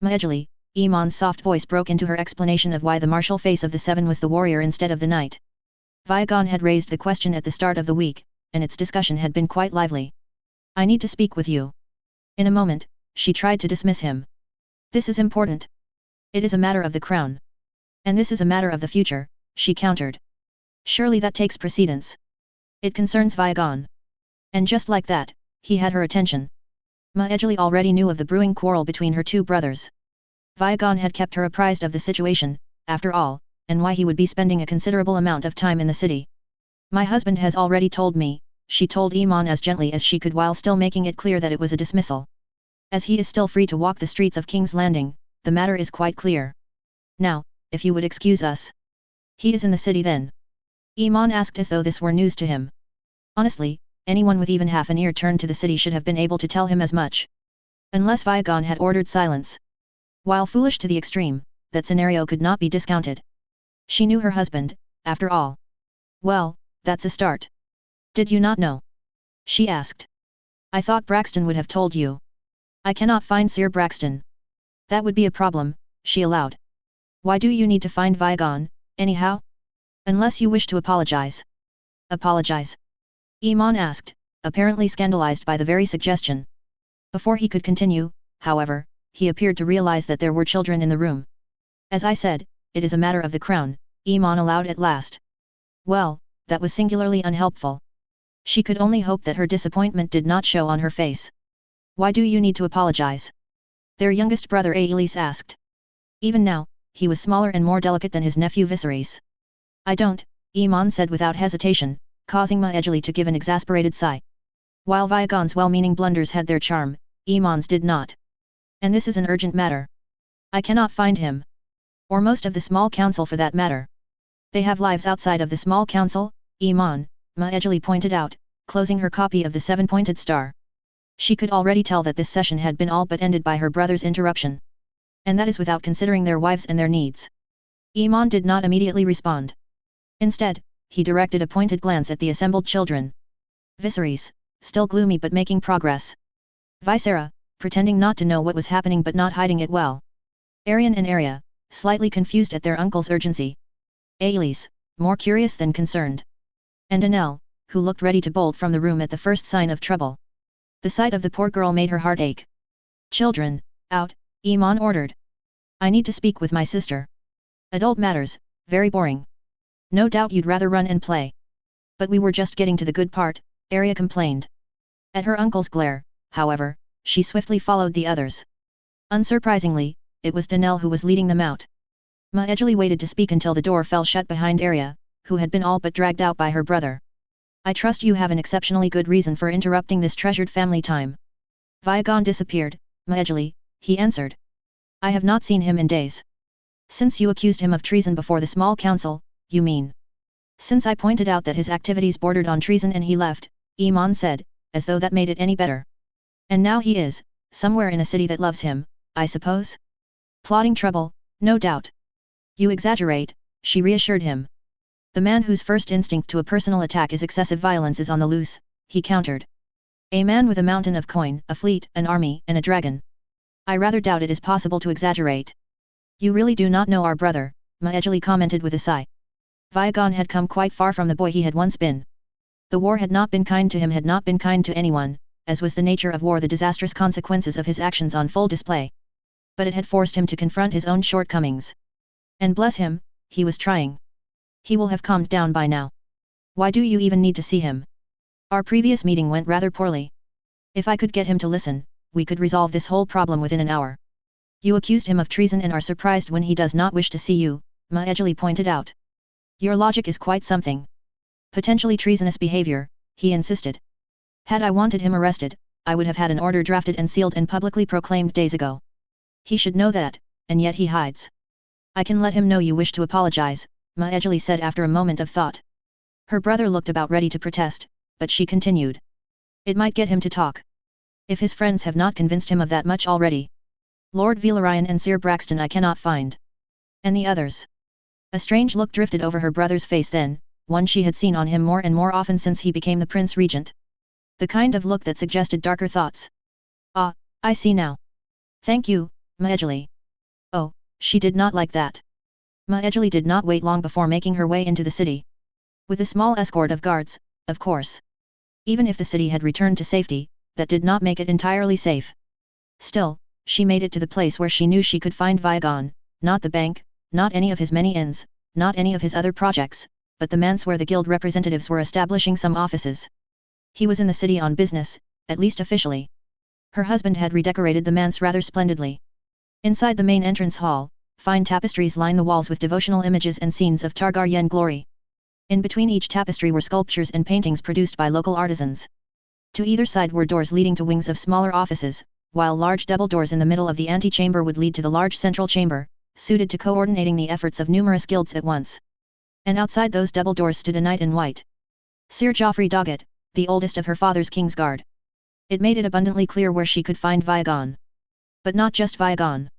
Maejali, Iman's soft voice broke into her explanation of why the martial face of the seven was the warrior instead of the knight. Viagon had raised the question at the start of the week, and its discussion had been quite lively. I need to speak with you. In a moment, she tried to dismiss him. This is important. It is a matter of the crown. And this is a matter of the future, she countered. Surely that takes precedence. It concerns Viagon. And just like that, he had her attention. Maejali already knew of the brewing quarrel between her two brothers. Viagon had kept her apprised of the situation, after all, and why he would be spending a considerable amount of time in the city. My husband has already told me, she told Iman as gently as she could while still making it clear that it was a dismissal. As he is still free to walk the streets of King's Landing, the matter is quite clear. Now, if you would excuse us. He is in the city then? Iman asked as though this were news to him. Honestly, anyone with even half an ear turned to the city should have been able to tell him as much. Unless Viagon had ordered silence. While foolish to the extreme, that scenario could not be discounted. She knew her husband, after all. Well, that's a start. Did you not know? She asked. I thought Braxton would have told you. I cannot find Sir Braxton. That would be a problem, she allowed. Why do you need to find Viagon, anyhow? Unless you wish to apologize. Apologize? Iman asked, apparently scandalized by the very suggestion. Before he could continue, however, he appeared to realize that there were children in the room. As I said, it is a matter of the crown, Iman allowed at last. Well, that was singularly unhelpful. She could only hope that her disappointment did not show on her face. Why do you need to apologize? Their youngest brother Aelis asked. Even now, he was smaller and more delicate than his nephew Viserys. I don't, Iman said without hesitation, causing Maejali to give an exasperated sigh. While Viagon's well-meaning blunders had their charm, Iman's did not. And this is an urgent matter. I cannot find him. Or most of the small council for that matter. They have lives outside of the small council, Iman, Maejali pointed out, closing her copy of the seven-pointed star. She could already tell that this session had been all but ended by her brother's interruption. And that is without considering their wives and their needs. Iman did not immediately respond. Instead, he directed a pointed glance at the assembled children. Viserys, still gloomy but making progress. Visera, pretending not to know what was happening but not hiding it well. Arian and Arya, slightly confused at their uncle's urgency. Aelis, more curious than concerned. And Anel, who looked ready to bolt from the room at the first sign of trouble. The sight of the poor girl made her heart ache. Children, out, Iman ordered. I need to speak with my sister. Adult matters, very boring. No doubt you'd rather run and play. But we were just getting to the good part, Arya complained. At her uncle's glare, however, she swiftly followed the others. Unsurprisingly, it was Danelle who was leading them out. Maejali waited to speak until the door fell shut behind Arya, who had been all but dragged out by her brother. I trust you have an exceptionally good reason for interrupting this treasured family time. Viagon disappeared, Maejali, he answered. I have not seen him in days. Since you accused him of treason before the small council, you mean? Since I pointed out that his activities bordered on treason and he left, Iman said, as though that made it any better. And now he is, somewhere in a city that loves him, I suppose? Plotting trouble, no doubt. You exaggerate, she reassured him. The man whose first instinct to a personal attack is excessive violence is on the loose, he countered. A man with a mountain of coin, a fleet, an army, and a dragon. I rather doubt it is possible to exaggerate. You really do not know our brother, Maejali commented with a sigh. Viagon had come quite far from the boy he had once been. The war had not been kind to him, had not been kind to anyone, as was the nature of war, the disastrous consequences of his actions on full display. But it had forced him to confront his own shortcomings. And bless him, he was trying. He will have calmed down by now. Why do you even need to see him? Our previous meeting went rather poorly. If I could get him to listen, we could resolve this whole problem within an hour. You accused him of treason and are surprised when he does not wish to see you, Maejali pointed out. Your logic is quite something. Potentially treasonous behavior, he insisted. Had I wanted him arrested, I would have had an order drafted and sealed and publicly proclaimed days ago. He should know that, and yet he hides. I can let him know you wish to apologize, Maejali said after a moment of thought. Her brother looked about ready to protest, but she continued. It might get him to talk. If his friends have not convinced him of that much already. Lord Valerian and Sir Braxton I cannot find. And the others? A strange look drifted over her brother's face then, one she had seen on him more and more often since he became the Prince Regent. The kind of look that suggested darker thoughts. Ah, I see now. Thank you, Maejali. Oh, she did not like that. Maejali did not wait long before making her way into the city. With a small escort of guards, of course. Even if the city had returned to safety, that did not make it entirely safe. Still, she made it to the place where she knew she could find Viagon, not the bank, not any of his many inns, not any of his other projects, but the manse where the guild representatives were establishing some offices. He was in the city on business, at least officially. Her husband had redecorated the manse rather splendidly. Inside the main entrance hall, fine tapestries line the walls with devotional images and scenes of Targaryen glory. In between each tapestry were sculptures and paintings produced by local artisans. To either side were doors leading to wings of smaller offices, while large double doors in the middle of the antechamber would lead to the large central chamber, suited to coordinating the efforts of numerous guilds at once. And outside those double doors stood a knight in white. Sir Joffrey Doggett, the oldest of her father's Kingsguard. It made it abundantly clear where she could find Viagon. But not just Viagon.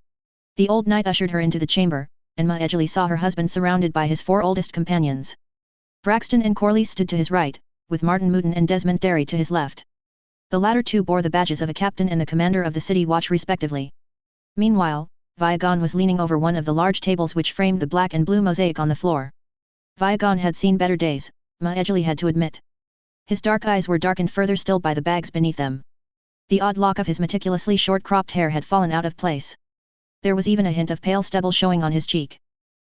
The old knight ushered her into the chamber, and Maejali saw her husband surrounded by his 4 oldest companions. Braxton and Corlys stood to his right, with Martin Mouton and Desmond Derry to his left. The latter two bore the badges of a captain and the commander of the city watch respectively. Meanwhile, Viagon was leaning over one of the large tables which framed the black and blue mosaic on the floor. Viagon had seen better days, Maejali had to admit. His dark eyes were darkened further still by the bags beneath them. The odd lock of his meticulously short-cropped hair had fallen out of place. There was even a hint of pale stubble showing on his cheek.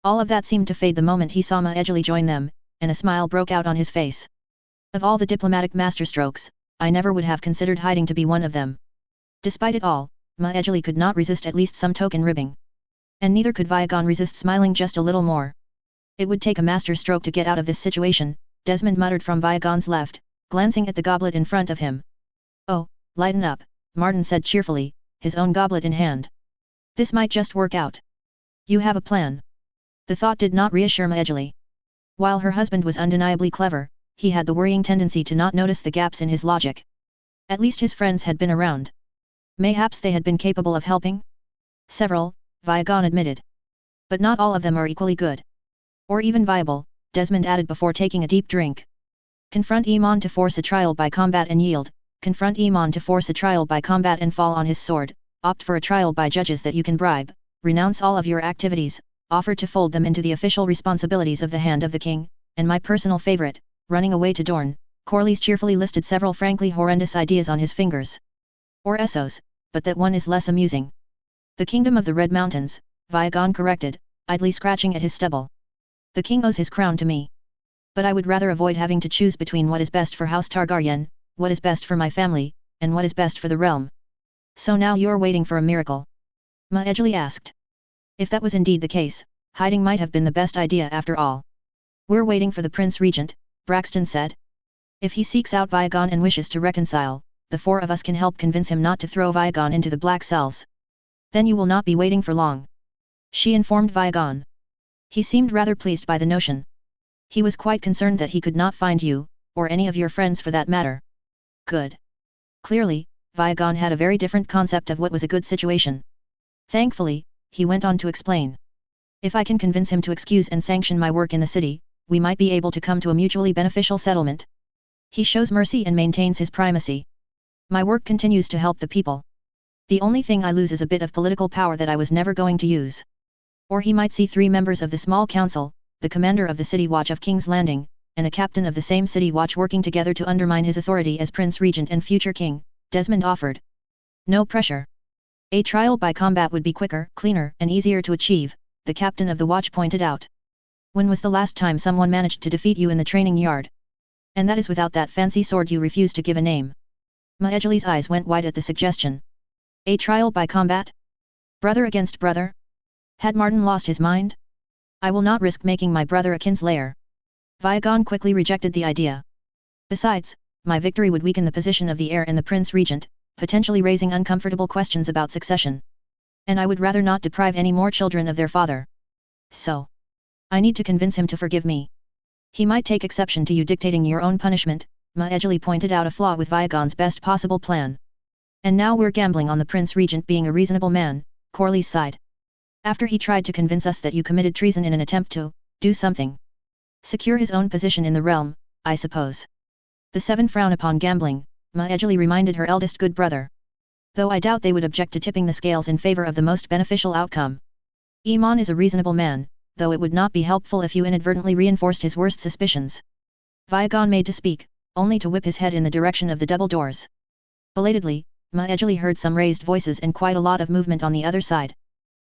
All of that seemed to fade the moment he saw Maejali join them, and a smile broke out on his face. Of all the diplomatic masterstrokes, I never would have considered hiding to be one of them. Despite it all, Maejali could not resist at least some token ribbing. And neither could Viagon resist smiling just a little more. It would take a masterstroke to get out of this situation, Desmond muttered from Viagon's left, glancing at the goblet in front of him. Oh, lighten up, Martin said cheerfully, his own goblet in hand. This might just work out. You have a plan. The thought did not reassure Maejali. While her husband was undeniably clever, he had the worrying tendency to not notice the gaps in his logic. At least his friends had been around. Mayhaps they had been capable of helping? Several, Viagon admitted. But not all of them are equally good. Or even viable, Desmond added before taking a deep drink. Confront Aemon to force a trial by combat and yield, confront Aemon to force a trial by combat and fall on his sword, opt for a trial by judges that you can bribe, renounce all of your activities, offer to fold them into the official responsibilities of the hand of the king, and my personal favorite, running away to Dorne. Corlys cheerfully listed several frankly horrendous ideas on his fingers. Or Essos, but that one is less amusing. The Kingdom of the Red Mountains, Viagon corrected, idly scratching at his stubble. The king owes his crown to me. But I would rather avoid having to choose between what is best for House Targaryen, what is best for my family, and what is best for the realm. So now you're waiting for a miracle? Maejali asked. If that was indeed the case, hiding might have been the best idea after all. We're waiting for the Prince Regent, Braxton said. If he seeks out Viagon and wishes to reconcile, the 4 of us can help convince him not to throw Viagon into the black cells. Then you will not be waiting for long. She informed Viagon. He seemed rather pleased by the notion. He was quite concerned that he could not find you, or any of your friends for that matter. Good. Clearly, Viagon had a very different concept of what was a good situation. Thankfully, he went on to explain. If I can convince him to excuse and sanction my work in the city, we might be able to come to a mutually beneficial settlement. He shows mercy and maintains his primacy. My work continues to help the people. The only thing I lose is a bit of political power that I was never going to use. Or he might see 3 members of the small council, the commander of the city watch of King's Landing, and a captain of the same city watch working together to undermine his authority as Prince Regent and future king, Desmond offered. No pressure. A trial by combat would be quicker, cleaner, and easier to achieve, the captain of the watch pointed out. When was the last time someone managed to defeat you in the training yard? And that is without that fancy sword you refuse to give a name. Maejali's eyes went wide at the suggestion. A trial by combat? Brother against brother? Had Martin lost his mind? I will not risk making my brother a kinslayer. Viagon quickly rejected the idea. Besides, my victory would weaken the position of the heir and the Prince Regent, potentially raising uncomfortable questions about succession. And I would rather not deprive any more children of their father. So, I need to convince him to forgive me. He might take exception to you dictating your own punishment, Maejali pointed out a flaw with Viagon's best possible plan. And now we're gambling on the Prince Regent being a reasonable man, Corlys sighed. After he tried to convince us that you committed treason in an attempt to do something. Secure his own position in the realm, I suppose. The 7 frown upon gambling, Maejali reminded her eldest good brother. Though I doubt they would object to tipping the scales in favor of the most beneficial outcome. Iman is a reasonable man, though it would not be helpful if you inadvertently reinforced his worst suspicions. Viagon made to speak, only to whip his head in the direction of the double doors. Belatedly, Maejali heard some raised voices and quite a lot of movement on the other side.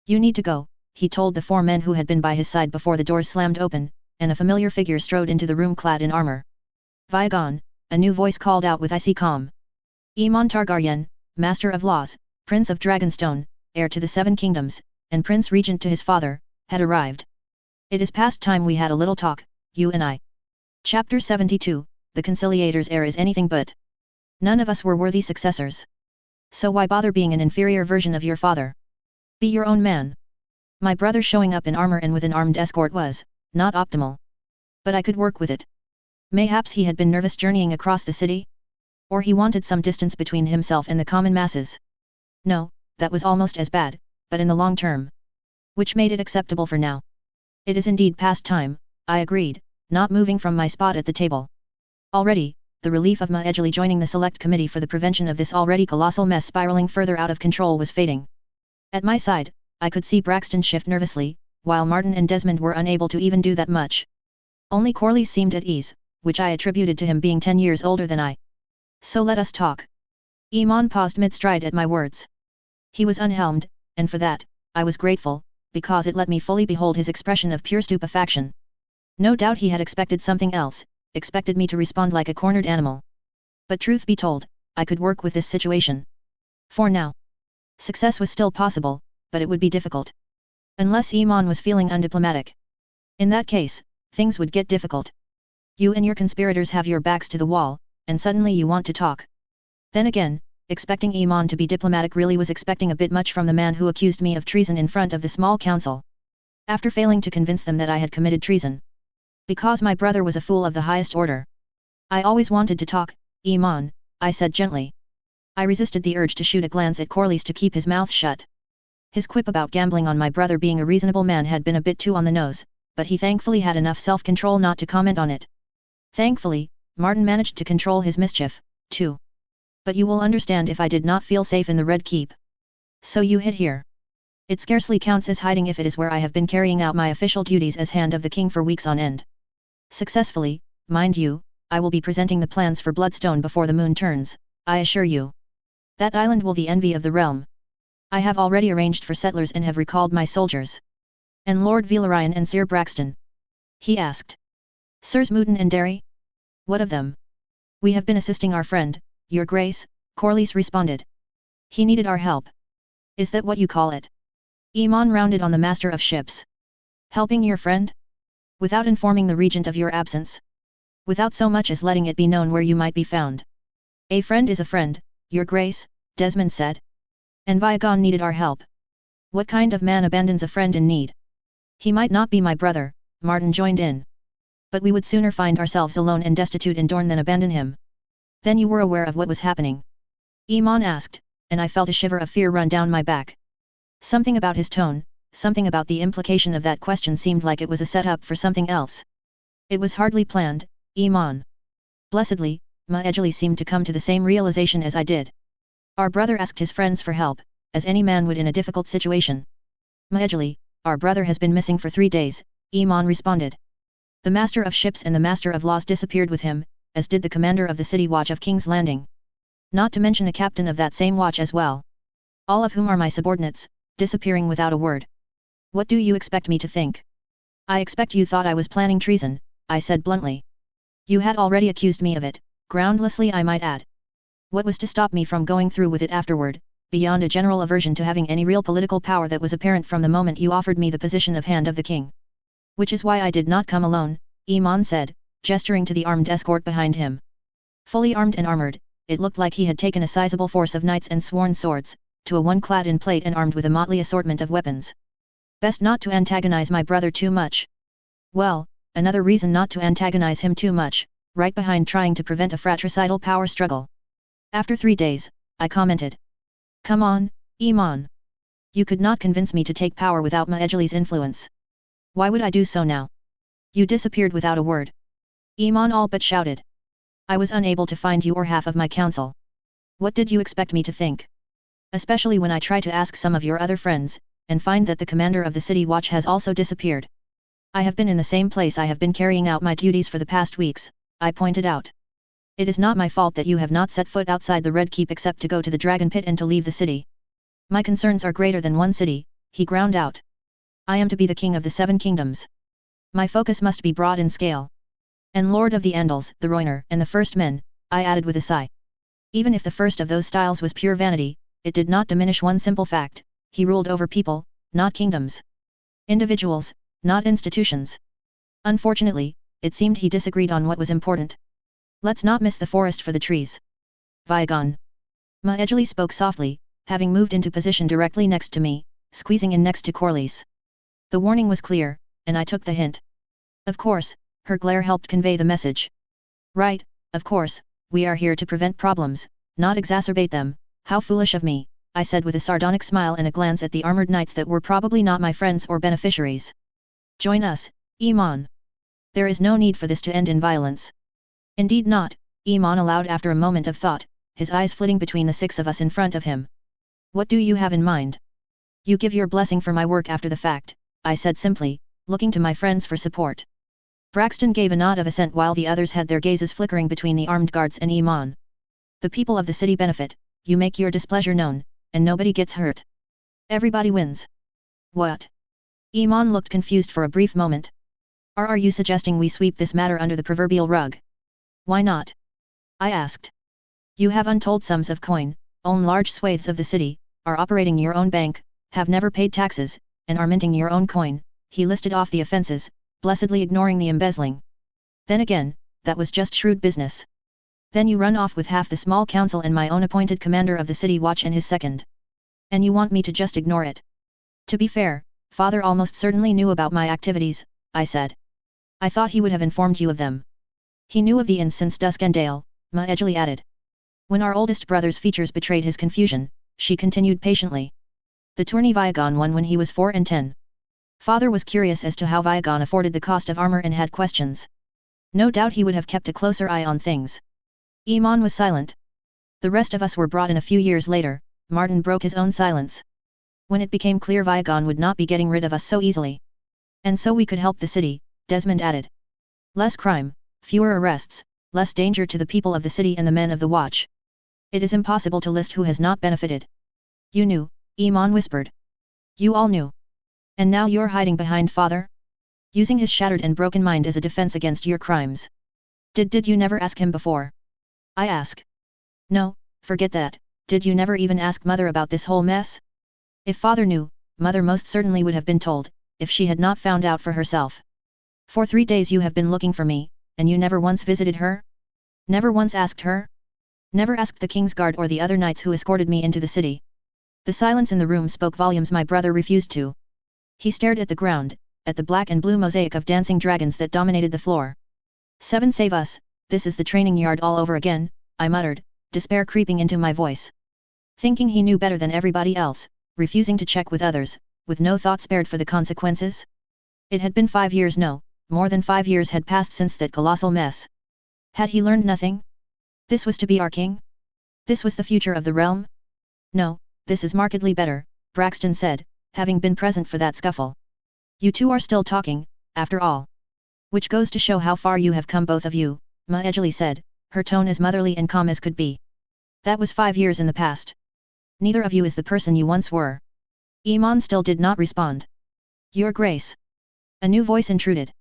You need to go, he told the 4 men who had been by his side before the doors slammed open, and a familiar figure strode into the room clad in armor. Viagon, a new voice called out with icy calm. Iman Targaryen, Master of Laws, Prince of Dragonstone, heir to the 7 kingdoms, and Prince Regent to his father, had arrived. It is past time we had a little talk, you and I. Chapter 72, The Conciliator's heir is anything but. None of us were worthy successors. So why bother being an inferior version of your father? Be your own man. My brother showing up in armor and with an armed escort was not optimal. But I could work with it. Mayhaps he had been nervous journeying across the city? Or he wanted some distance between himself and the common masses. No, that was almost as bad, but in the long term. Which made it acceptable for now. It is indeed past time, I agreed, not moving from my spot at the table. Already, the relief of Maejali joining the select committee for the prevention of this already colossal mess spiraling further out of control was fading. At my side, I could see Braxton shift nervously, while Martin and Desmond were unable to even do that much. Only Corlys seemed at ease, which I attributed to him being 10 years older than I. So let us talk. Iman paused mid-stride at my words. He was unhelmed, and for that, I was grateful, because it let me fully behold his expression of pure stupefaction. No doubt he had expected something else, expected me to respond like a cornered animal. But truth be told, I could work with this situation. For now. Success was still possible, but it would be difficult. Unless Iman was feeling undiplomatic. In that case, things would get difficult. You and your conspirators have your backs to the wall, and suddenly you want to talk. Then again, expecting Iman to be diplomatic really was expecting a bit much from the man who accused me of treason in front of the small council. After failing to convince them that I had committed treason. Because my brother was a fool of the highest order. I always wanted to talk, Iman, I said gently. I resisted the urge to shoot a glance at Corlys to keep his mouth shut. His quip about gambling on my brother being a reasonable man had been a bit too on the nose, but he thankfully had enough self-control not to comment on it. Thankfully, Martin managed to control his mischief, too. But you will understand if I did not feel safe in the Red Keep. So you hid here. It scarcely counts as hiding if it is where I have been carrying out my official duties as Hand of the King for weeks on end. Successfully, mind you, I will be presenting the plans for Bloodstone before the moon turns, I assure you. That island will be envy of the realm. I have already arranged for settlers and have recalled my soldiers. And Lord Velaryon and Sir Braxton? He asked. Sirs Mouton and Derry? What of them? We have been assisting our friend, Your Grace, Corlys responded. He needed our help. Is that what you call it? Iman rounded on the master of ships. Helping your friend? Without informing the regent of your absence? Without so much as letting it be known where you might be found? A friend is a friend, Your Grace, Desmond said. And Viagon needed our help. What kind of man abandons a friend in need? He might not be my brother, Martin joined in. But we would sooner find ourselves alone and destitute in Dorne than abandon him. Then you were aware of what was happening? Iman asked, and I felt a shiver of fear run down my back. Something about his tone, something about the implication of that question seemed like it was a setup for something else. It was hardly planned, Iman. Blessedly, Maejali seemed to come to the same realization as I did. Our brother asked his friends for help, as any man would in a difficult situation. Maejali, our brother has been missing for 3 days, Iman responded. The master of ships and the master of laws disappeared with him, as did the commander of the city watch of King's Landing. Not to mention a captain of that same watch as well. All of whom are my subordinates, disappearing without a word. What do you expect me to think? I expect you thought I was planning treason, I said bluntly. You had already accused me of it, groundlessly I might add. What was to stop me from going through with it afterward, beyond a general aversion to having any real political power that was apparent from the moment you offered me the position of hand of the king? Which is why I did not come alone, Iman said, gesturing to the armed escort behind him. Fully armed and armored, it looked like he had taken a sizable force of knights and sworn swords, to a one clad in plate and armed with a motley assortment of weapons. Best not to antagonize my brother too much. Well, another reason not to antagonize him too much, right behind trying to prevent a fratricidal power struggle. After 3 days, I commented. Come on, Iman. You could not convince me to take power without Maejali's influence. Why would I do so now? You disappeared without a word. Iman all but shouted. I was unable to find you or half of my council. What did you expect me to think? Especially when I try to ask some of your other friends, and find that the commander of the city watch has also disappeared. I have been in the same place I have been carrying out my duties for the past weeks, I pointed out. It is not my fault that you have not set foot outside the Red Keep except to go to the Dragon Pit and to leave the city. My concerns are greater than one city, he ground out. I am to be the king of the 7 kingdoms. My focus must be broad in scale. And Lord of the Andals, the Roiner, and the First Men, I added with a sigh. Even if the first of those styles was pure vanity, it did not diminish one simple fact: he ruled over people, not kingdoms. Individuals, not institutions. Unfortunately, it seemed he disagreed on what was important. Let's not miss the forest for the trees. Vigon. Maejali spoke softly, having moved into position directly next to me, squeezing in next to Corlys. The warning was clear, and I took the hint. Of course, her glare helped convey the message. Right, of course, we are here to prevent problems, not exacerbate them. How foolish of me, I said with a sardonic smile and a glance at the armored knights that were probably not my friends or beneficiaries. Join us, Iman. There is no need for this to end in violence. Indeed not, Iman allowed after a moment of thought, his eyes flitting between the 6 of us in front of him. What do you have in mind? You give your blessing for my work after the fact, I said simply, looking to my friends for support. Braxton gave a nod of assent while the others had their gazes flickering between the armed guards and Iman. The people of the city benefit, you make your displeasure known, and nobody gets hurt. Everybody wins. What? Iman looked confused for a brief moment. Are you suggesting we sweep this matter under the proverbial rug? Why not? I asked. You have untold sums of coin, own large swathes of the city, are operating your own bank, have never paid taxes, and are minting your own coin. He listed off the offences, blessedly ignoring the embezzling. Then again, that was just shrewd business. Then you run off with half the small council and my own appointed commander of the city watch and his second. And you want me to just ignore it? To be fair, father almost certainly knew about my activities, I said. I thought he would have informed you of them. He knew of the inn since dusk and dale, Maejali added. When our oldest brother's features betrayed his confusion, she continued patiently. The tourney Vigon won when he was 4 and 10. Father was curious as to how Vigon afforded the cost of armor and had questions. No doubt he would have kept a closer eye on things. Iman was silent. The rest of us were brought in a few years later. Martin broke his own silence. When it became clear Vigon would not be getting rid of us so easily. And so we could help the city, Desmond added. Less crime, fewer arrests, less danger to the people of the city and the men of the watch. It is impossible to list who has not benefited. You knew, Iman whispered. You all knew. And now you're hiding behind father? Using his shattered and broken mind as a defense against your crimes. Did you never ask him before? I ask. No, forget that. Did you never even ask mother about this whole mess? If father knew, mother most certainly would have been told, if she had not found out for herself. For 3 days you have been looking for me, and you never once visited her? Never once asked her? Never asked the king's guard or the other knights who escorted me into the city? The silence in the room spoke volumes. My brother refused to. He stared at the ground, at the black and blue mosaic of dancing dragons that dominated the floor. 7 save us, this is the training yard all over again, I muttered, despair creeping into my voice. Thinking he knew better than everybody else, refusing to check with others, with no thought spared for the consequences? It had been 5 years, no, more than 5 years had passed since that colossal mess. Had he learned nothing? This was to be our king? This was the future of the realm? No, this is markedly better, Braxton said, having been present for that scuffle. You two are still talking, after all. Which goes to show how far you have come both of you, Maejali said, her tone as motherly and calm as could be. That was 5 years in the past. Neither of you is the person you once were. Iman still did not respond. Your Grace. A new voice intruded.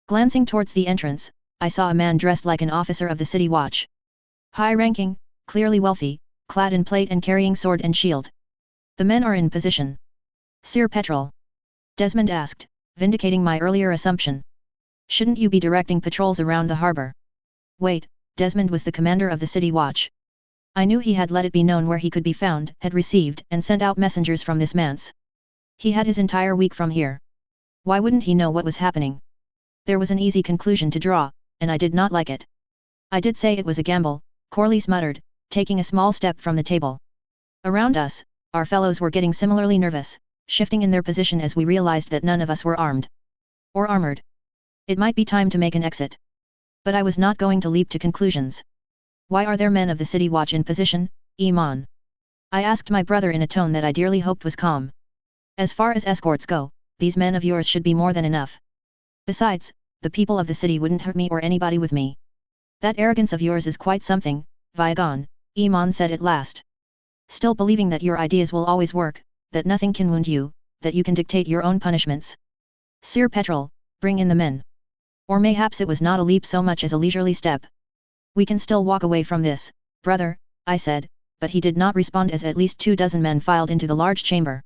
Glancing towards the entrance, I saw a man dressed like an officer of the city watch. High-ranking, clearly wealthy, clad in plate and carrying sword and shield. The men are in position. Sir Petrol. Desmond asked, vindicating my earlier assumption. Shouldn't you be directing patrols around the harbour? Wait, Desmond was the commander of the city watch. I knew he had let it be known where he could be found, had received and sent out messengers from this manse. He had his entire week from here. Why wouldn't he know what was happening? There was an easy conclusion to draw, and I did not like it. I did say it was a gamble, Corlys muttered, taking a small step from the table. Around us, our fellows were getting similarly nervous, shifting in their position as we realized that none of us were armed. Or armored. It might be time to make an exit. But I was not going to leap to conclusions. Why are there men of the city watch in position, Iman? I asked my brother in a tone that I dearly hoped was calm. As far as escorts go, these men of yours should be more than enough. Besides, the people of the city wouldn't hurt me or anybody with me. That arrogance of yours is quite something, Viagon, Iman said at last. Still believing that your ideas will always work, that nothing can wound you, that you can dictate your own punishments. Sir Petrol, bring in the men. Or mayhaps it was not a leap so much as a leisurely step. We can still walk away from this, brother, I said, but he did not respond as at least 24 men filed into the large chamber.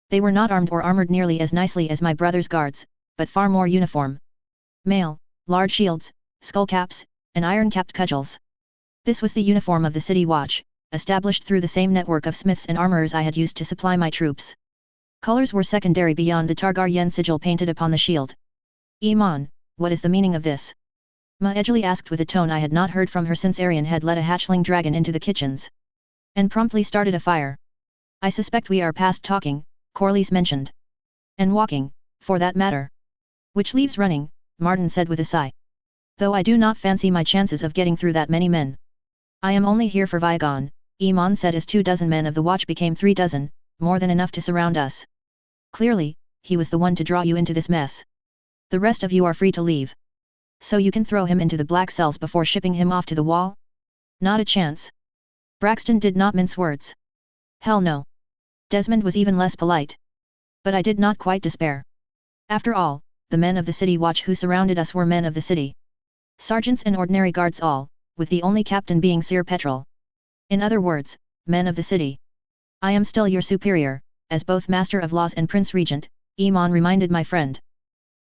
They were not armed or armored nearly as nicely as my brother's guards, but far more uniform. Mail, large shields, skullcaps, and iron-capped cudgels. This was the uniform of the city watch, established through the same network of smiths and armorers I had used to supply my troops. Colors were secondary beyond the Targaryen sigil painted upon the shield. Iman, what is the meaning of this? Maejali asked with a tone I had not heard from her since Aryan had led a hatchling dragon into the kitchens. And promptly started a fire. I suspect we are past talking, Corlys mentioned. And walking, for that matter. Which leaves running, Martin said with a sigh. Though I do not fancy my chances of getting through that many men. I am only here for Viagon, Iman said as 24 men of the watch became 30, more than enough to surround us. Clearly, he was the one to draw you into this mess. The rest of you are free to leave. So you can throw him into the black cells before shipping him off to the wall? Not a chance. Braxton did not mince words. Hell no. Desmond was even less polite. But I did not quite despair. After all, the men of the city watch who surrounded us were men of the city. Sergeants and ordinary guards all, with the only captain being Sir Petrol. In other words, men of the city. I am still your superior, as both Master of Laws and Prince Regent, Iman reminded my friend.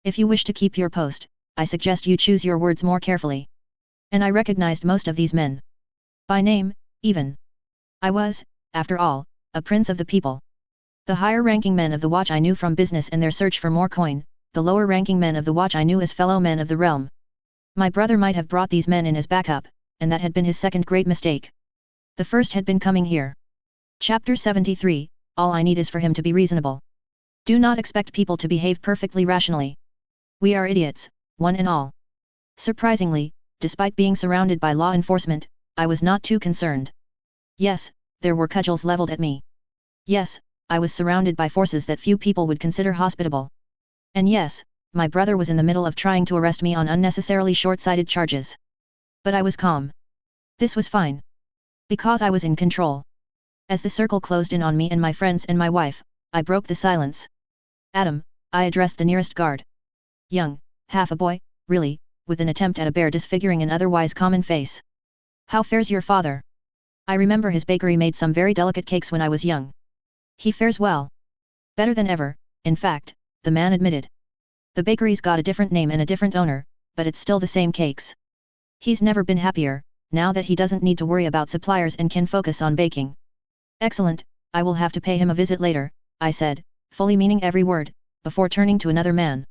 If you wish to keep your post, I suggest you choose your words more carefully. And I recognized most of these men. By name, even. I was, after all, a prince of the people. The higher-ranking men of the watch I knew from business and their search for more coin, the lower-ranking men of the watch I knew as fellow men of the realm. My brother might have brought these men in as backup, and that had been his second great mistake. The first had been coming here. Chapter 73, all I need is for him to be reasonable. Do not expect people to behave perfectly rationally. We are idiots, one and all. Surprisingly, despite being surrounded by law enforcement, I was not too concerned. Yes, there were cudgels leveled at me. Yes, I was surrounded by forces that few people would consider hospitable. And yes, my brother was in the middle of trying to arrest me on unnecessarily short-sighted charges. But I was calm. This was fine. Because I was in control. As the circle closed in on me and my friends and my wife, I broke the silence. Adam, I addressed the nearest guard. Young, half a boy, really, with an attempt at a bare disfiguring an otherwise common face. How fares your father? I remember his bakery made some very delicate cakes when I was young. He fares well. Better than ever, in fact, the man admitted. The bakery's got a different name and a different owner, but it's still the same cakes. He's never been happier, now that he doesn't need to worry about suppliers and can focus on baking. Excellent, I will have to pay him a visit later, I said, fully meaning every word, before turning to another man.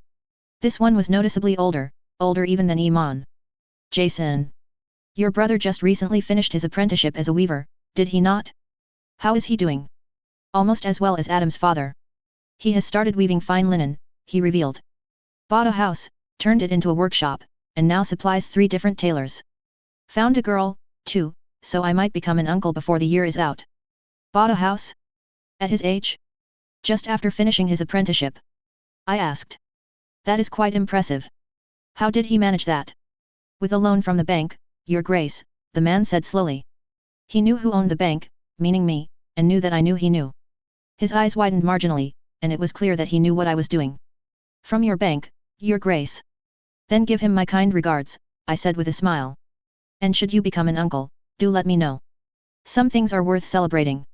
This one was noticeably older even than Iman. Jason. Your brother just recently finished his apprenticeship as a weaver, did he not? How is he doing? Almost as well as Adam's father. He has started weaving fine linen, he revealed. Bought a house, turned it into a workshop, and now supplies 3 different tailors. Found a girl, too, so I might become an uncle before the year is out. Bought a house? At his age? Just after finishing his apprenticeship? I asked. That is quite impressive. How did he manage that? With a loan from the bank, Your Grace, the man said slowly. He knew who owned the bank, meaning me, and knew that I knew he knew. His eyes widened marginally, and it was clear that he knew what I was doing. From your bank, Your Grace. Then give him my kind regards, I said with a smile. And should you become an uncle, do let me know. Some things are worth celebrating.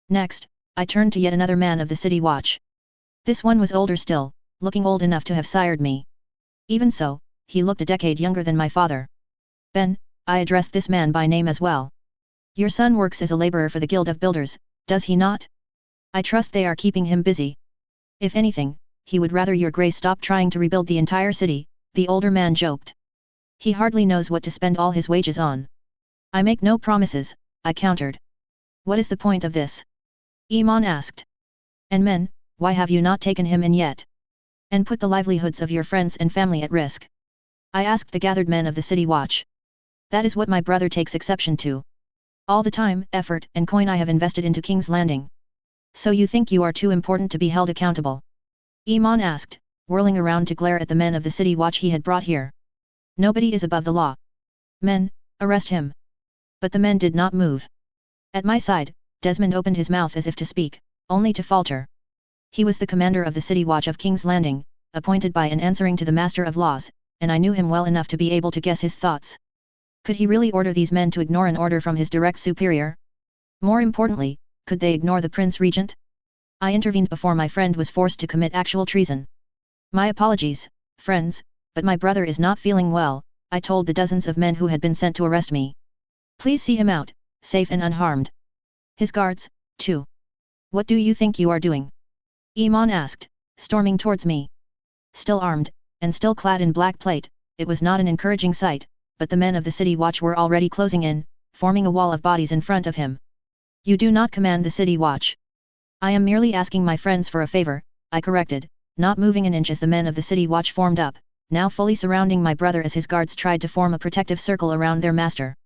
Next, I turned to yet another man of the city watch. This one was older still, looking old enough to have sired me. Even so, he looked a decade younger than my father. Ben, I addressed this man by name as well. Your son works as a laborer for the Guild of Builders, does he not? I trust they are keeping him busy. If anything, he would rather Your Grace stop trying to rebuild the entire city, the older man joked. He hardly knows what to spend all his wages on. I make no promises, I countered. What is the point of this? Iman asked. And men, why have you not taken him in yet? And put the livelihoods of your friends and family at risk? I asked the gathered men of the city watch. That is what my brother takes exception to. All the time, effort and coin I have invested into King's Landing. So you think you are too important to be held accountable? Iman asked, whirling around to glare at the men of the city watch he had brought here. Nobody is above the law. Men, arrest him. But the men did not move. At my side, Desmond opened his mouth as if to speak, only to falter. He was the commander of the city watch of King's Landing, appointed by and answering to the Master of Laws, and I knew him well enough to be able to guess his thoughts. Could he really order these men to ignore an order from his direct superior? More importantly, could they ignore the Prince Regent? I intervened before my friend was forced to commit actual treason. My apologies, friends, but my brother is not feeling well, I told the dozens of men who had been sent to arrest me. Please see him out, safe and unharmed. His guards, too. What do you think you are doing? Iman asked, storming towards me. Still armed, and still clad in black plate, it was not an encouraging sight, but the men of the city watch were already closing in, forming a wall of bodies in front of him. You do not command the city watch. I am merely asking my friends for a favor, I corrected, not moving an inch as the men of the city watch formed up, now fully surrounding my brother as his guards tried to form a protective circle around their master.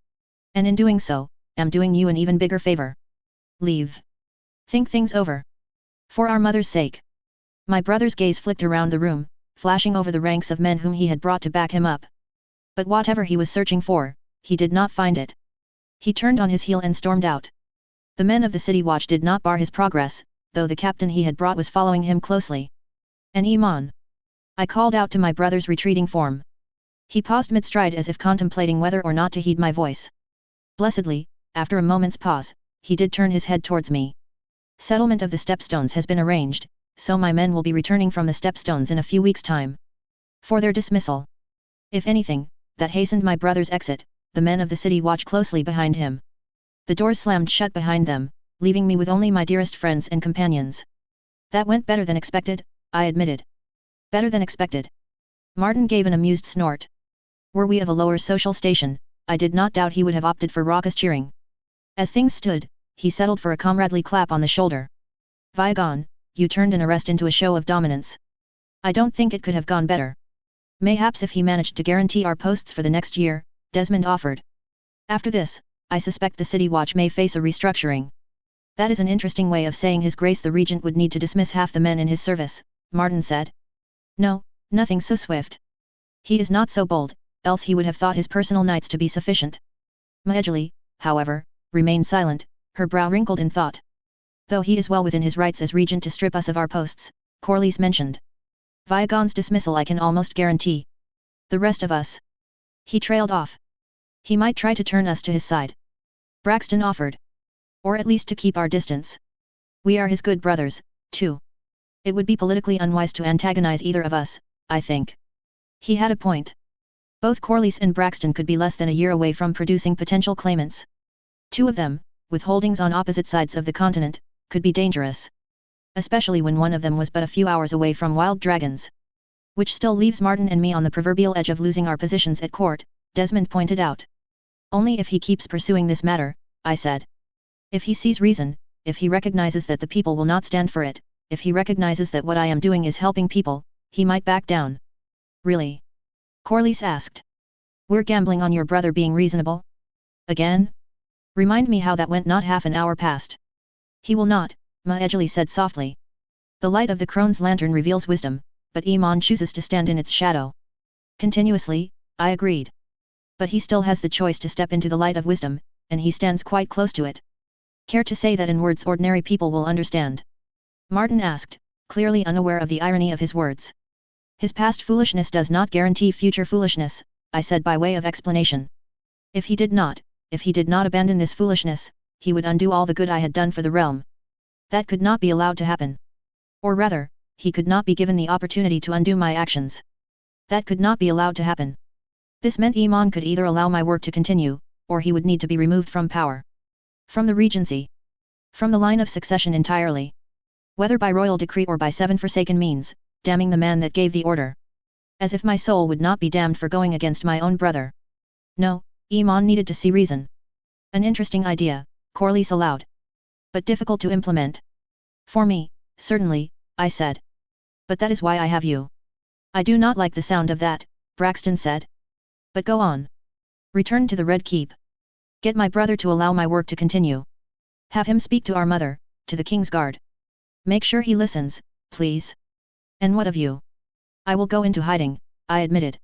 And in doing so, am doing you an even bigger favor. Leave. Think things over. For our mother's sake. My brother's gaze flicked around the room, flashing over the ranks of men whom he had brought to back him up. But whatever he was searching for, he did not find it. He turned on his heel and stormed out. The men of the city watch did not bar his progress, though the captain he had brought was following him closely. And Iman. I called out to my brother's retreating form. He paused mid-stride as if contemplating whether or not to heed my voice. Blessedly, after a moment's pause, he did turn his head towards me. Settlement of the stepstones has been arranged, so my men will be returning from the stepstones in a few weeks' time. For their dismissal. If anything, that hastened my brother's exit, the men of the city watch closely behind him. The doors slammed shut behind them, leaving me with only my dearest friends and companions. That went better than expected, I admitted. Better than expected. Martin gave an amused snort. Were we of a lower social station, I did not doubt he would have opted for raucous cheering. As things stood, he settled for a comradely clap on the shoulder. Viagon, you turned an arrest into a show of dominance. I don't think it could have gone better. Mayhaps if he managed to guarantee our posts for the next year, Desmond offered. After this, I suspect the city watch may face a restructuring. That is an interesting way of saying His Grace the Regent would need to dismiss half the men in his service, Martin said. No, nothing so swift. He is not so bold, else he would have thought his personal knights to be sufficient. Maejali, however, remained silent, her brow wrinkled in thought. Though he is well within his rights as regent to strip us of our posts, Corlys mentioned. Viagon's dismissal I can almost guarantee. The rest of us. He trailed off. He might try to turn us to his side. Braxton offered. Or at least to keep our distance. We are his good brothers, too. It would be politically unwise to antagonize either of us, I think. He had a point. Both Corlys and Braxton could be less than a year away from producing potential claimants. Two of them, with holdings on opposite sides of the continent, could be dangerous. Especially when one of them was but a few hours away from wild dragons. Which still leaves Martin and me on the proverbial edge of losing our positions at court, Desmond pointed out. Only if he keeps pursuing this matter, I said. If he sees reason, if he recognizes that the people will not stand for it, if he recognizes that what I am doing is helping people, he might back down. Really? Corlys asked. We're gambling on your brother being reasonable? Again? Remind me how that went not half an hour past. He will not, Maejali said softly. The light of the crone's lantern reveals wisdom, but Iman chooses to stand in its shadow. Continuously, I agreed. But he still has the choice to step into the light of wisdom, and he stands quite close to it. Care to say that in words ordinary people will understand? Martin asked, clearly unaware of the irony of his words. His past foolishness does not guarantee future foolishness, I said by way of explanation. If he did not abandon this foolishness, he would undo all the good I had done for the realm. That could not be allowed to happen. Or rather, he could not be given the opportunity to undo my actions. That could not be allowed to happen. This meant Iman could either allow my work to continue, or he would need to be removed from power. From the regency. From the line of succession entirely. Whether by royal decree or by 7 forsaken means, damning the man that gave the order. As if my soul would not be damned for going against my own brother. No, Iman needed to see reason. An interesting idea, Corlys allowed. But difficult to implement. For me, certainly, I said. But that is why I have you. I do not like the sound of that, Braxton said. But go on. Return to the Red Keep. Get my brother to allow my work to continue. Have him speak to our mother, to the King's Guard. Make sure he listens, please. And what of you? I will go into hiding, I admitted.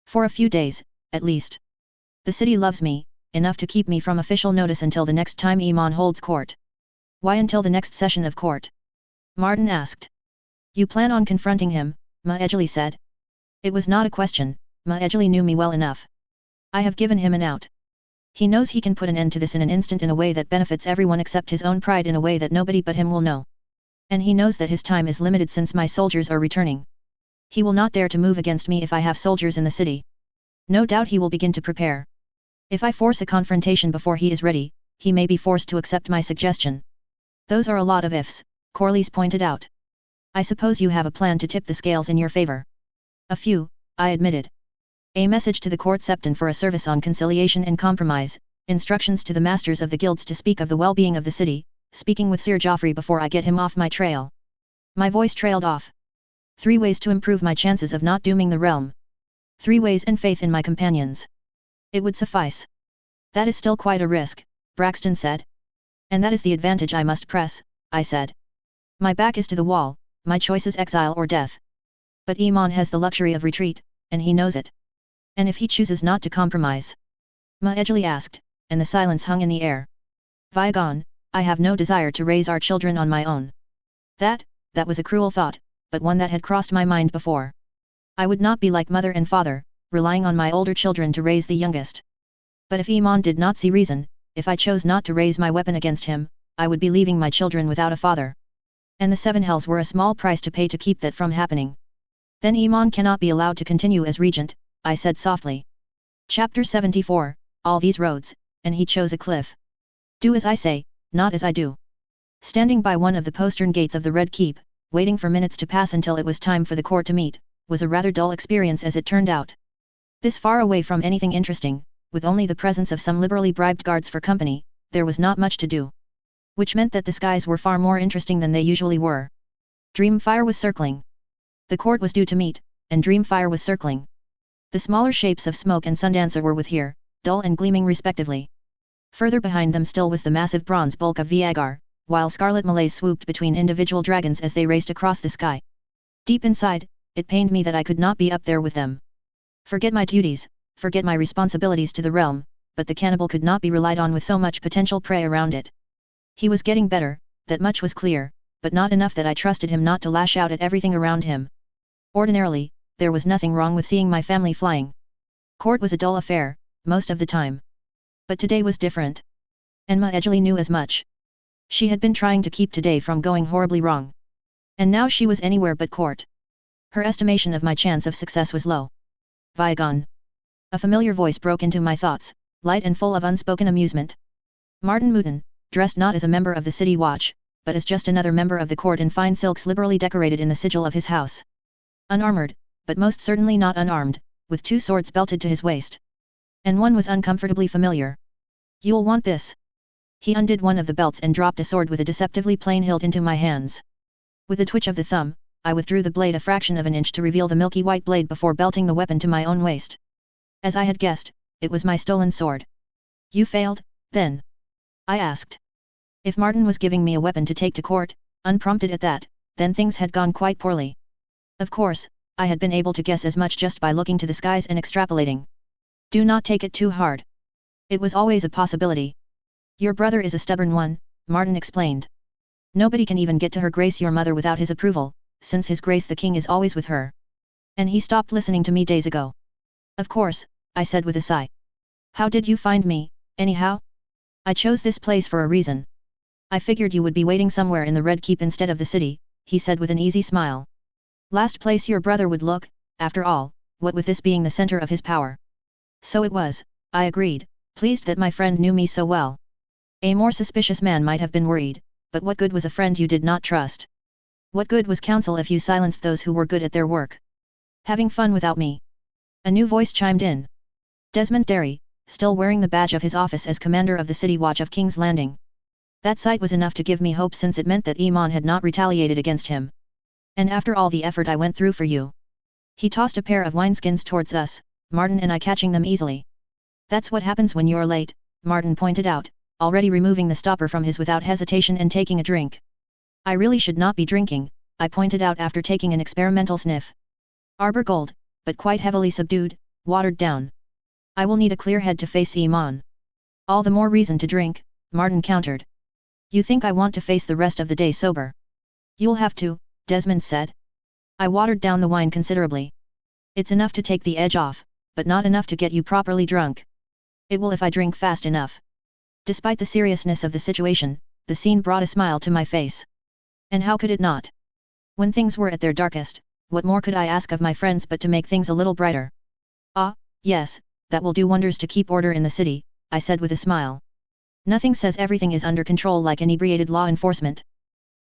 For a few days, at least. The city loves me, enough to keep me from official notice until the next time Iman holds court. Why until the next session of court? Martin asked. You plan on confronting him, Maejali said. It was not a question, Maejali knew me well enough. I have given him an out. He knows he can put an end to this in an instant in a way that benefits everyone except his own pride in a way that nobody but him will know. And he knows that his time is limited since my soldiers are returning. He will not dare to move against me if I have soldiers in the city. No doubt he will begin to prepare. If I force a confrontation before he is ready, he may be forced to accept my suggestion. Those are a lot of ifs, Corlys pointed out. I suppose you have a plan to tip the scales in your favor. A few, I admitted. A message to the court septon for a service on conciliation and compromise, instructions to the masters of the guilds to speak of the well-being of the city, speaking with Sir Joffrey before I get him off my trail. My voice trailed off. 3 ways to improve my chances of not dooming the realm. 3 ways and faith in my companions. It would suffice. That is still quite a risk, Braxton said. And that is the advantage I must press, I said. My back is to the wall, my choice is exile or death. But Iman has the luxury of retreat, and he knows it. And if he chooses not to compromise? Maejali asked, and the silence hung in the air. Viagon, I have no desire to raise our children on my own. That was a cruel thought, but one that had crossed my mind before. I would not be like mother and father, relying on my older children to raise the youngest. But if Iman did not see reason, if I chose not to raise my weapon against him, I would be leaving my children without a father. And the 7 hells were a small price to pay to keep that from happening. Then Iman cannot be allowed to continue as regent, I said softly. Chapter 74, All these roads, and he chose a cliff. Do as I say, not as I do. Standing by one of the postern gates of the Red Keep, waiting for minutes to pass until it was time for the court to meet, was a rather dull experience as it turned out. This far away from anything interesting, with only the presence of some liberally bribed guards for company, there was not much to do. Which meant that the skies were far more interesting than they usually were. Dreamfire was circling. The court was due to meet, and Dreamfire was circling. The smaller shapes of Smoke and Sundancer were with here, dull and gleaming respectively. Further behind them still was the massive bronze bulk of Viagar, while scarlet malays swooped between individual dragons as they raced across the sky. Deep inside, it pained me that I could not be up there with them. Forget my duties, forget my responsibilities to the realm, but the cannibal could not be relied on with so much potential prey around it. He was getting better, that much was clear, but not enough that I trusted him not to lash out at everything around him. Ordinarily, there was nothing wrong with seeing my family flying. Court was a dull affair, most of the time. But today was different. And Maejali knew as much. She had been trying to keep today from going horribly wrong. And now she was anywhere but court. Her estimation of my chance of success was low. Viagon. A familiar voice broke into my thoughts, light and full of unspoken amusement. Martin Mouton, dressed not as a member of the city watch, but as just another member of the court in fine silks liberally decorated in the sigil of his house. Unarmored, but most certainly not unarmed, with 2 swords belted to his waist. And one was uncomfortably familiar. You'll want this. He undid one of the belts and dropped a sword with a deceptively plain hilt into my hands. With a twitch of the thumb, I withdrew the blade a fraction of an inch to reveal the milky white blade before belting the weapon to my own waist. As I had guessed, it was my stolen sword. You failed, then? I asked. If Martin was giving me a weapon to take to court, unprompted at that, then things had gone quite poorly. Of course, I had been able to guess as much just by looking to the skies and extrapolating. Do not take it too hard. It was always a possibility. Your brother is a stubborn one, Martin explained. Nobody can even get to her grace your mother without his approval, since his grace the king is always with her. And he stopped listening to me days ago. Of course, I said with a sigh. How did you find me, anyhow? I chose this place for a reason. I figured you would be waiting somewhere in the Red Keep instead of the city, he said with an easy smile. Last place your brother would look, after all, what with this being the center of his power. So it was, I agreed, pleased that my friend knew me so well. A more suspicious man might have been worried, but what good was a friend you did not trust? What good was counsel if you silenced those who were good at their work? Having fun without me? A new voice chimed in. Desmond Derry, still wearing the badge of his office as commander of the city watch of King's Landing. That sight was enough to give me hope since it meant that Iman had not retaliated against him. And after all the effort I went through for you. He tossed a pair of wineskins towards us, Martin and I catching them easily. That's what happens when you're late, Martin pointed out, already removing the stopper from his without hesitation and taking a drink. I really should not be drinking, I pointed out after taking an experimental sniff. Arbor Gold, but quite heavily subdued, watered down. I will need a clear head to face Iman. All the more reason to drink, Martin countered. You think I want to face the rest of the day sober? You'll have to, Desmond said. I watered down the wine considerably. It's enough to take the edge off, but not enough to get you properly drunk. It will if I drink fast enough. Despite the seriousness of the situation, the scene brought a smile to my face. And how could it not? When things were at their darkest, what more could I ask of my friends but to make things a little brighter? Ah, yes, that will do wonders to keep order in the city, I said with a smile. Nothing says everything is under control like inebriated law enforcement.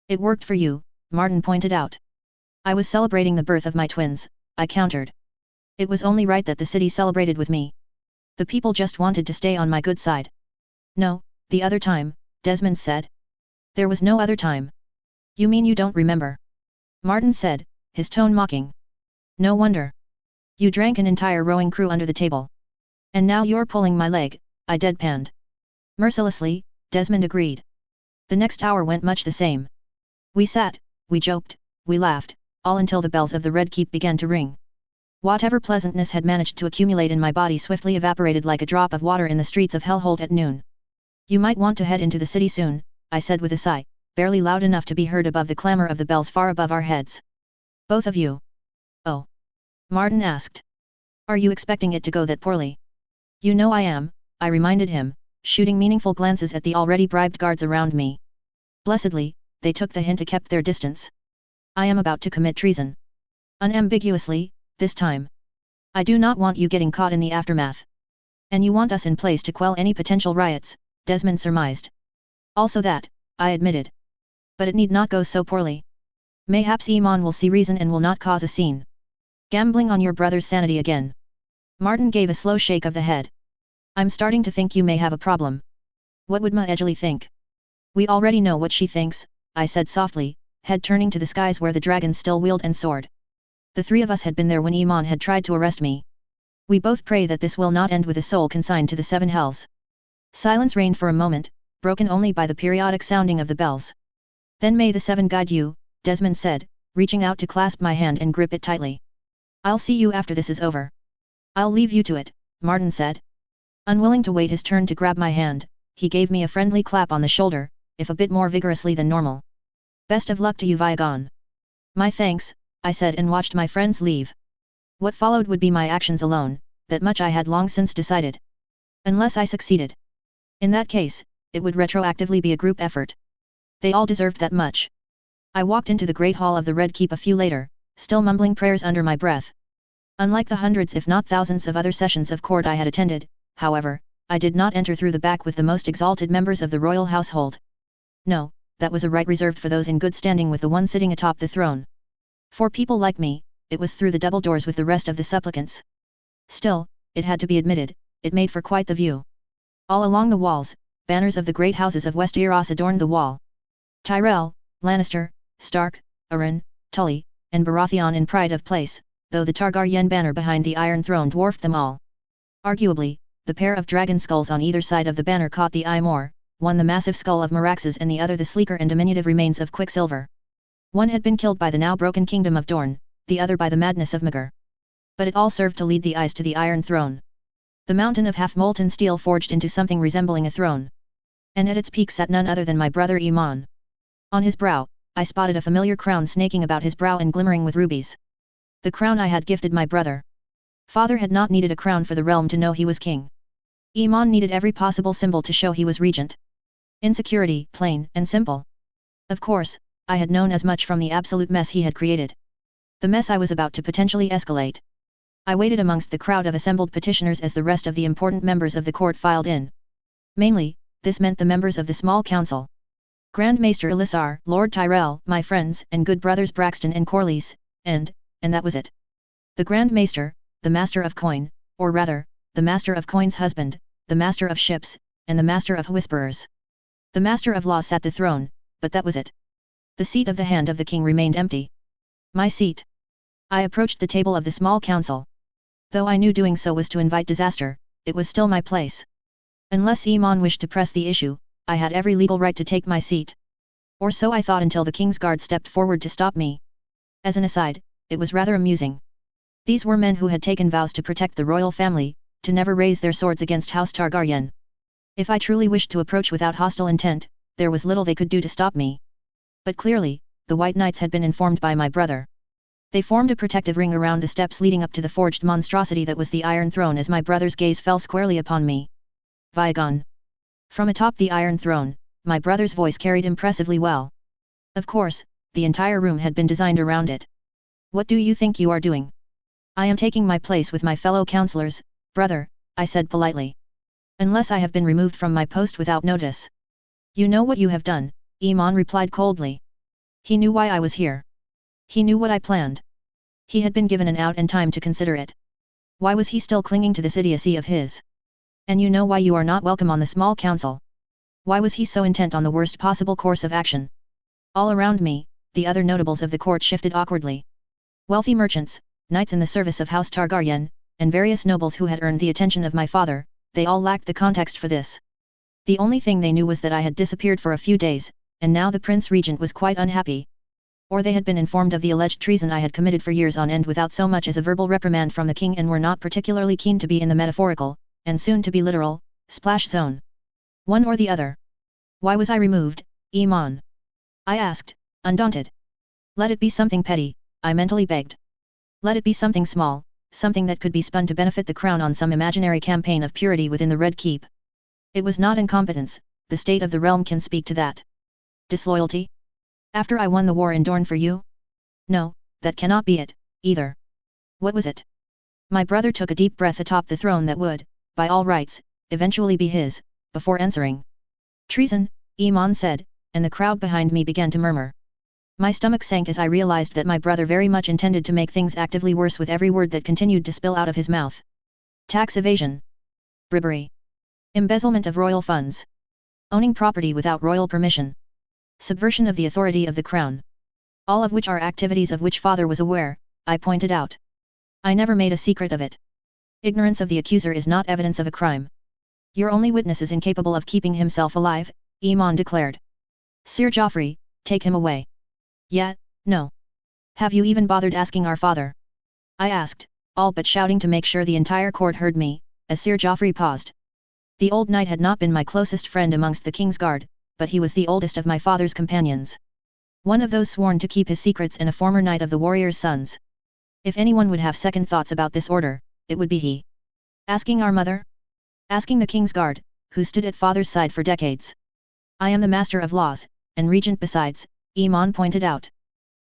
It worked for you, Martin pointed out. I was celebrating the birth of my twins, I countered. It was only right that the city celebrated with me. The people just wanted to stay on my good side. No, the other time, Desmond said. There was no other time. You mean you don't remember? Martin said, his tone mocking. No wonder. You drank an entire rowing crew under the table. And now you're pulling my leg, I deadpanned. Mercilessly, Desmond agreed. The next hour went much the same. We sat, we joked, we laughed, all until the bells of the Red Keep began to ring. Whatever pleasantness had managed to accumulate in my body swiftly evaporated like a drop of water in the streets of Hellholt at noon. You might want to head into the city soon, I said with a sigh, barely loud enough to be heard above the clamor of the bells far above our heads. Both of you? Oh. Martin asked. Are you expecting it to go that poorly? You know I am, I reminded him, shooting meaningful glances at the already bribed guards around me. Blessedly, they took the hint and kept their distance. I am about to commit treason. Unambiguously, this time. I do not want you getting caught in the aftermath. And you want us in place to quell any potential riots, Desmond surmised. Also that, I admitted. But it need not go so poorly. Mayhaps Iman will see reason and will not cause a scene. Gambling on your brother's sanity again. Martin gave a slow shake of the head. I'm starting to think you may have a problem. What would Ma Edgley think? We already know what she thinks, I said softly, head turning to the skies where the dragons still wheeled and soared. The three of us had been there when Iman had tried to arrest me. We both pray that this will not end with a soul consigned to the seven hells. Silence reigned for a moment, broken only by the periodic sounding of the bells. Then may the seven guide you, Desmond said, reaching out to clasp my hand and grip it tightly. I'll see you after this is over. I'll leave you to it, Martin said. Unwilling to wait his turn to grab my hand, he gave me a friendly clap on the shoulder, if a bit more vigorously than normal. Best of luck to you Viagon. My thanks, I said and watched my friends leave. What followed would be my actions alone, that much I had long since decided. Unless I succeeded. In that case, it would retroactively be a group effort. They all deserved that much. I walked into the Great Hall of the Red Keep a few later, still mumbling prayers under my breath. Unlike the hundreds if not thousands of other sessions of court I had attended, however, I did not enter through the back with the most exalted members of the royal household. No, that was a right reserved for those in good standing with the one sitting atop the throne. For people like me, it was through the double doors with the rest of the supplicants. Still, it had to be admitted, it made for quite the view. All along the walls, banners of the great houses of Westeros adorned the wall. Tyrell, Lannister, Stark, Arryn, Tully, and Baratheon in pride of place, though the Targaryen banner behind the Iron Throne dwarfed them all. Arguably, the pair of dragon skulls on either side of the banner caught the eye more, one the massive skull of Meraxes and the other the sleeker and diminutive remains of Quicksilver. One had been killed by the now broken kingdom of Dorn, the other by the madness of Magar. But it all served to lead the eyes to the Iron Throne. The mountain of half-molten steel forged into something resembling a throne. And at its peak sat none other than my brother Iman. On his brow, I spotted a familiar crown snaking about his brow and glimmering with rubies. The crown I had gifted my brother. Father had not needed a crown for the realm to know he was king. Iman needed every possible symbol to show he was regent. Insecurity, plain and simple. Of course, I had known as much from the absolute mess he had created. The mess I was about to potentially escalate. I waited amongst the crowd of assembled petitioners as the rest of the important members of the court filed in. Mainly, this meant the members of the small council. Grand Maester Elisar, Lord Tyrell, my friends and good brothers Braxton and Corlys, and that was it. The Grand Maester, the Master of Coin, or rather, the Master of Coin's husband, the Master of Ships, and the Master of Whisperers. The Master of Law sat the throne, but that was it. The seat of the hand of the king remained empty. My seat. I approached the table of the small council. Though I knew doing so was to invite disaster, it was still my place. Unless Iman wished to press the issue, I had every legal right to take my seat. Or so I thought until the king's guard stepped forward to stop me. As an aside, it was rather amusing. These were men who had taken vows to protect the royal family, to never raise their swords against House Targaryen. If I truly wished to approach without hostile intent, there was little they could do to stop me. But clearly, the White Knights had been informed by my brother. They formed a protective ring around the steps leading up to the forged monstrosity that was the Iron Throne as my brother's gaze fell squarely upon me. Vigon. From atop the Iron Throne, my brother's voice carried impressively well. Of course, the entire room had been designed around it. What do you think you are doing? I am taking my place with my fellow councillors, brother, I said politely. Unless I have been removed from my post without notice. You know what you have done, Iman replied coldly. He knew why I was here. He knew what I planned. He had been given an out and time to consider it. Why was he still clinging to this idiocy of his? And you know why you are not welcome on the small council. Why was he so intent on the worst possible course of action? All around me, the other notables of the court shifted awkwardly. Wealthy merchants, knights in the service of House Targaryen, and various nobles who had earned the attention of my father, they all lacked the context for this. The only thing they knew was that I had disappeared for a few days, and now the Prince Regent was quite unhappy. Or they had been informed of the alleged treason I had committed for years on end without so much as a verbal reprimand from the king and were not particularly keen to be in the metaphorical, and soon to be literal, splash zone. One or the other. Why was I removed, Iman? I asked, undaunted. Let it be something petty, I mentally begged. Let it be something small, something that could be spun to benefit the crown on some imaginary campaign of purity within the Red Keep. It was not incompetence, the state of the realm can speak to that. Disloyalty? After I won the war in Dorne for you? No, that cannot be it, either. What was it? My brother took a deep breath atop the throne that would, by all rights, eventually be his, before answering. Treason, Iman said, and the crowd behind me began to murmur. My stomach sank as I realized that my brother very much intended to make things actively worse with every word that continued to spill out of his mouth. Tax evasion. Bribery. Embezzlement of royal funds. Owning property without royal permission. Subversion of the authority of the crown. All of which are activities of which father was aware, I pointed out. I never made a secret of it. Ignorance of the accuser is not evidence of a crime. Your only witness is incapable of keeping himself alive, Iman declared. Sir Joffrey, take him away. Yeah, no. Have you even bothered asking our father? I asked, all but shouting to make sure the entire court heard me, as Sir Joffrey paused. The old knight had not been my closest friend amongst the king's guard, but he was the oldest of my father's companions. One of those sworn to keep his secrets and a former knight of the warrior's sons. If anyone would have second thoughts about this order, it would be he. Asking our mother? Asking the king's guard, who stood at father's side for decades. I am the master of laws, and regent besides, Iman pointed out.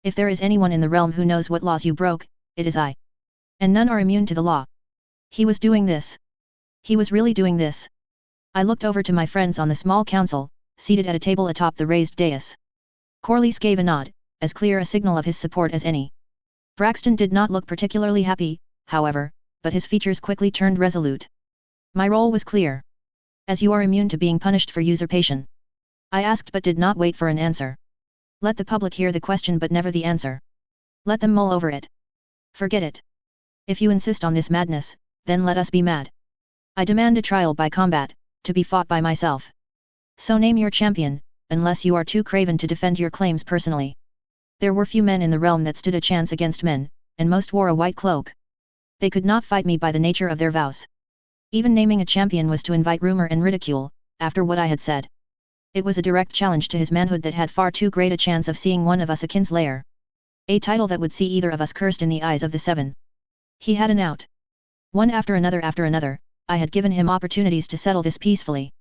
If there is anyone in the realm who knows what laws you broke, it is I. And none are immune to the law. He was doing this. He was really doing this. I looked over to my friends on the small council, seated at a table atop the raised dais. Corlys gave a nod, as clear a signal of his support as any. Braxton did not look particularly happy, however, but his features quickly turned resolute. My role was clear. As you are immune to being punished for usurpation. I asked but did not wait for an answer. Let the public hear the question but never the answer. Let them mull over it. Forget it. If you insist on this madness, then let us be mad. I demand a trial by combat, to be fought by myself. So name your champion, unless you are too craven to defend your claims personally. There were few men in the realm that stood a chance against men, and most wore a white cloak. They could not fight me by the nature of their vows. Even naming a champion was to invite rumor and ridicule, after what I had said. It was a direct challenge to his manhood that had far too great a chance of seeing one of us a kinslayer. A title that would see either of us cursed in the eyes of the seven. He had an out. One after another, I had given him opportunities to settle this peacefully.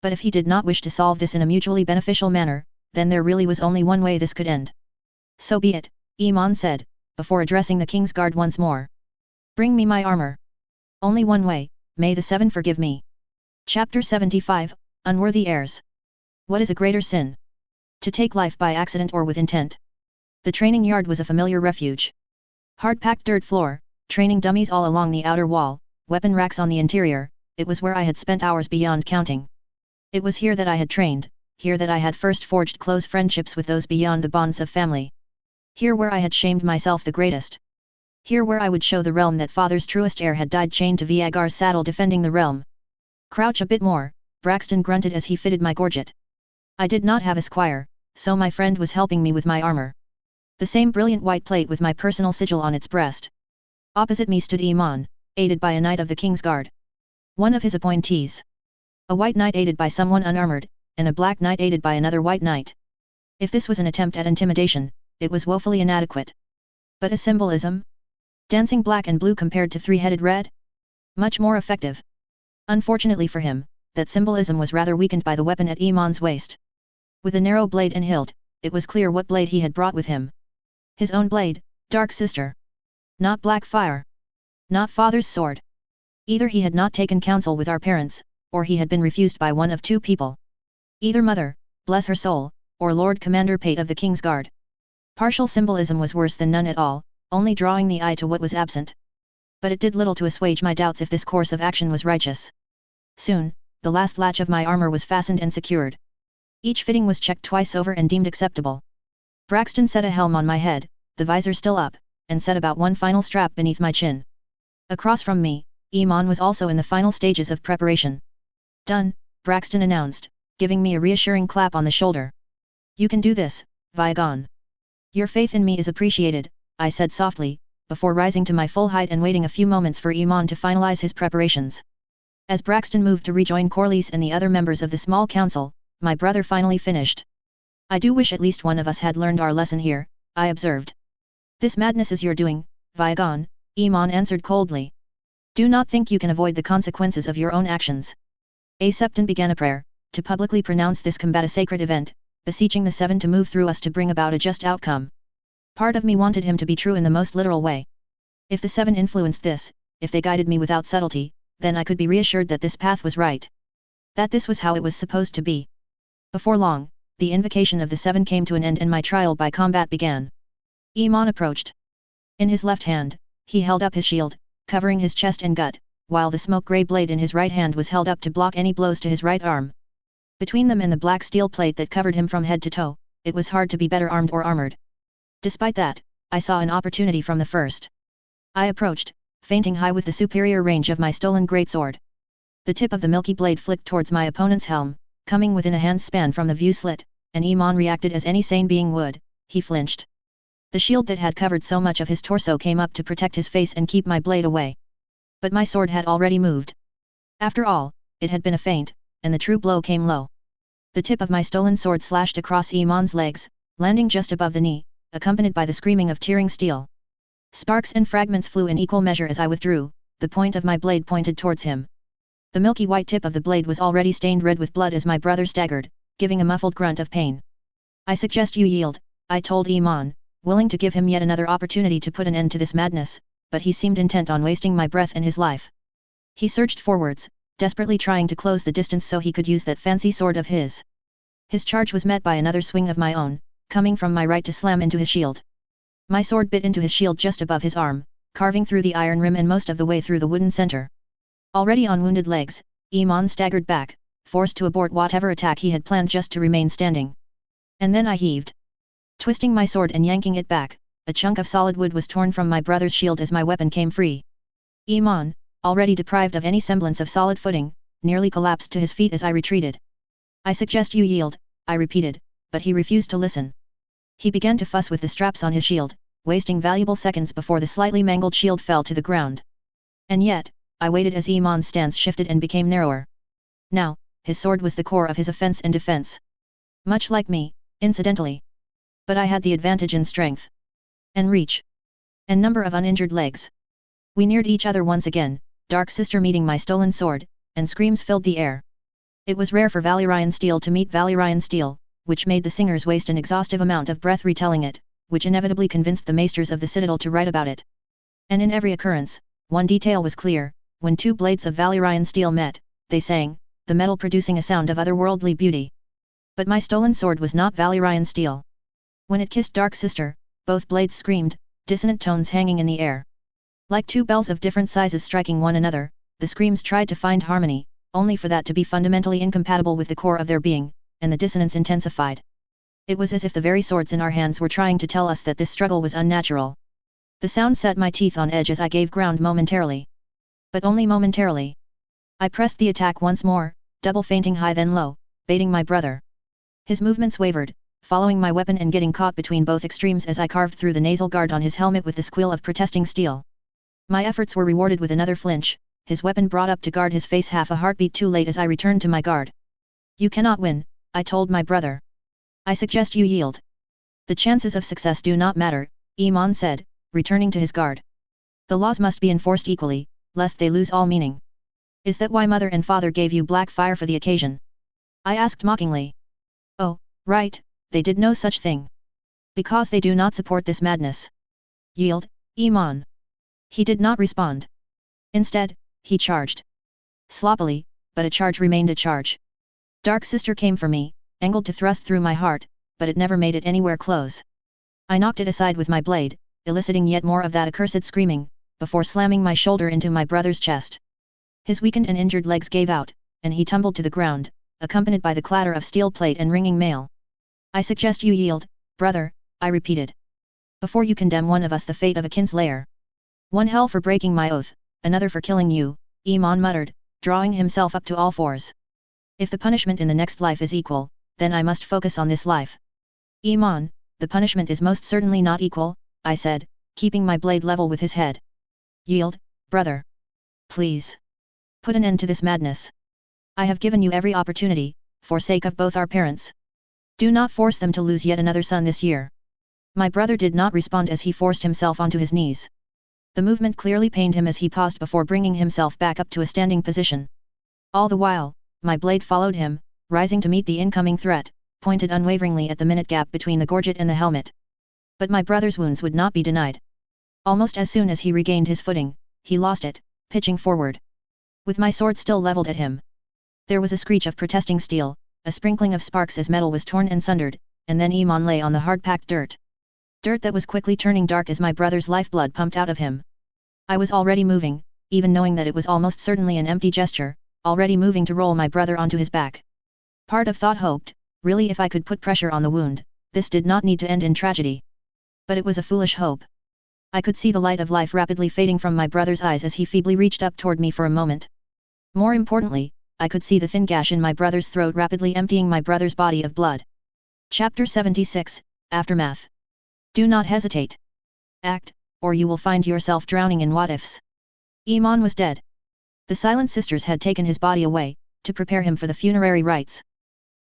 But if he did not wish to solve this in a mutually beneficial manner, then there really was only one way this could end. So be it, Iman said, before addressing the king's guard once more. Bring me my armor. Only one way, may the seven forgive me. Chapter 75, Unworthy Heirs. What is a greater sin? To take life by accident or with intent. The training yard was a familiar refuge. Hard-packed dirt floor, training dummies all along the outer wall, weapon racks on the interior, it was where I had spent hours beyond counting. It was here that I had trained, here that I had first forged close friendships with those beyond the bonds of family. Here where I had shamed myself the greatest. Here where I would show the realm that father's truest heir had died chained to Viagar's saddle defending the realm. Crouch a bit more, Braxton grunted as he fitted my gorget. I did not have a squire, so my friend was helping me with my armor. The same brilliant white plate with my personal sigil on its breast. Opposite me stood Iman, aided by a knight of the king's guard. One of his appointees. A white knight aided by someone unarmored, and a black knight aided by another white knight. If this was an attempt at intimidation, it was woefully inadequate. But a symbolism? Dancing black and blue compared to three-headed red? Much more effective. Unfortunately for him, that symbolism was rather weakened by the weapon at Iman's waist. With a narrow blade and hilt, it was clear what blade he had brought with him. His own blade, Dark Sister. Not Black Fire. Not father's sword. Either he had not taken counsel with our parents, or he had been refused by one of two people. Either Mother, bless her soul, or Lord Commander Pate of the King's Guard. Partial symbolism was worse than none at all, only drawing the eye to what was absent. But it did little to assuage my doubts if this course of action was righteous. Soon, the last latch of my armor was fastened and secured. Each fitting was checked twice over and deemed acceptable. Braxton set a helm on my head, the visor still up, and set about one final strap beneath my chin. Across from me, Iman was also in the final stages of preparation. Done, Braxton announced, giving me a reassuring clap on the shoulder. You can do this, Viagon. Your faith in me is appreciated, I said softly, before rising to my full height and waiting a few moments for Iman to finalize his preparations. As Braxton moved to rejoin Corlys and the other members of the small council, my brother finally finished. I do wish at least one of us had learned our lesson here, I observed. This madness is your doing, Viagon, Iman answered coldly. Do not think you can avoid the consequences of your own actions. A Septon began a prayer, to publicly pronounce this combat a sacred event, beseeching the seven to move through us to bring about a just outcome. Part of me wanted him to be true in the most literal way. If the seven influenced this, if they guided me without subtlety, then I could be reassured that this path was right. That this was how it was supposed to be. Before long, the invocation of the seven came to an end and my trial by combat began. Iman approached. In his left hand, he held up his shield, covering his chest and gut, while the smoke-grey blade in his right hand was held up to block any blows to his right arm. Between them and the black steel plate that covered him from head to toe, it was hard to be better armed or armored. Despite that, I saw an opportunity from the first. I approached, feinting high with the superior range of my stolen greatsword. The tip of the milky blade flicked towards my opponent's helm, coming within a hand's span from the view slit, and Iman reacted as any sane being would, he flinched. The shield that had covered so much of his torso came up to protect his face and keep my blade away. But my sword had already moved. After all, it had been a feint, and the true blow came low. The tip of my stolen sword slashed across Iman's legs, landing just above the knee, accompanied by the screaming of tearing steel. Sparks and fragments flew in equal measure as I withdrew, the point of my blade pointed towards him. The milky white tip of the blade was already stained red with blood as my brother staggered, giving a muffled grunt of pain. I suggest you yield, I told Iman, willing to give him yet another opportunity to put an end to this madness, but he seemed intent on wasting my breath and his life. He surged forwards, desperately trying to close the distance so he could use that fancy sword of his. His charge was met by another swing of my own, coming from my right to slam into his shield. My sword bit into his shield just above his arm, carving through the iron rim and most of the way through the wooden center. Already on wounded legs, Iman staggered back, forced to abort whatever attack he had planned just to remain standing. And then I heaved. Twisting my sword and yanking it back, a chunk of solid wood was torn from my brother's shield as my weapon came free. Iman, already deprived of any semblance of solid footing, nearly collapsed to his feet as I retreated. I suggest you yield, I repeated, but he refused to listen. He began to fuss with the straps on his shield, wasting valuable seconds before the slightly mangled shield fell to the ground. And yet, I waited as Iman's stance shifted and became narrower. Now, his sword was the core of his offense and defense. Much like me, incidentally. But I had the advantage in strength. And reach. And number of uninjured legs. We neared each other once again, Dark Sister meeting my stolen sword, and screams filled the air. It was rare for Valyrian steel to meet Valyrian steel, which made the singers waste an exhaustive amount of breath retelling it, which inevitably convinced the maesters of the citadel to write about it. And in every occurrence, one detail was clear: when two blades of Valyrian steel met, they sang, the metal producing a sound of otherworldly beauty. But my stolen sword was not Valyrian steel. When it kissed Dark Sister, both blades screamed, dissonant tones hanging in the air. Like two bells of different sizes striking one another, the screams tried to find harmony, only for that to be fundamentally incompatible with the core of their being, and the dissonance intensified. It was as if the very swords in our hands were trying to tell us that this struggle was unnatural. The sound set my teeth on edge as I gave ground momentarily. But only momentarily. I pressed the attack once more, double feinting high then low, baiting my brother. His movements wavered, following my weapon and getting caught between both extremes as I carved through the nasal guard on his helmet with the squeal of protesting steel. My efforts were rewarded with another flinch, his weapon brought up to guard his face half a heartbeat too late as I returned to my guard. You cannot win, I told my brother. I suggest you yield. The chances of success do not matter, Iman said, returning to his guard. The laws must be enforced equally, lest they lose all meaning. Is that why mother and father gave you black fire for the occasion? I asked mockingly. Oh, right, they did no such thing. Because they do not support this madness. Yield, Iman. He did not respond. Instead, he charged. Sloppily, but a charge remained a charge. Dark Sister came for me, angled to thrust through my heart, but it never made it anywhere close. I knocked it aside with my blade, eliciting yet more of that accursed screaming, before slamming my shoulder into my brother's chest. His weakened and injured legs gave out, and he tumbled to the ground, accompanied by the clatter of steel plate and ringing mail. I suggest you yield, brother, I repeated. Before you condemn one of us the fate of a kinslayer. One hell for breaking my oath, another for killing you, Iman muttered, drawing himself up to all fours. If the punishment in the next life is equal, then I must focus on this life. Iman, the punishment is most certainly not equal, I said, keeping my blade level with his head. Yield, brother. Please. Put an end to this madness. I have given you every opportunity, for sake of both our parents. Do not force them to lose yet another son this year. My brother did not respond as he forced himself onto his knees. The movement clearly pained him as he paused before bringing himself back up to a standing position. All the while, my blade followed him, rising to meet the incoming threat, pointed unwaveringly at the minute gap between the gorget and the helmet. But my brother's wounds would not be denied. Almost as soon as he regained his footing, he lost it, pitching forward. With my sword still leveled at him. There was a screech of protesting steel, a sprinkling of sparks as metal was torn and sundered, and then Iman lay on the hard-packed dirt. Dirt that was quickly turning dark as my brother's lifeblood pumped out of him. I was already moving, even knowing that it was almost certainly an empty gesture, already moving to roll my brother onto his back. Part of thought hoped, really if I could put pressure on the wound, this did not need to end in tragedy. But it was a foolish hope. I could see the light of life rapidly fading from my brother's eyes as he feebly reached up toward me for a moment. More importantly, I could see the thin gash in my brother's throat rapidly emptying my brother's body of blood. Chapter 76, Aftermath. Do not hesitate. Act, or you will find yourself drowning in what-ifs. Iman was dead. The Silent Sisters had taken his body away, to prepare him for the funerary rites.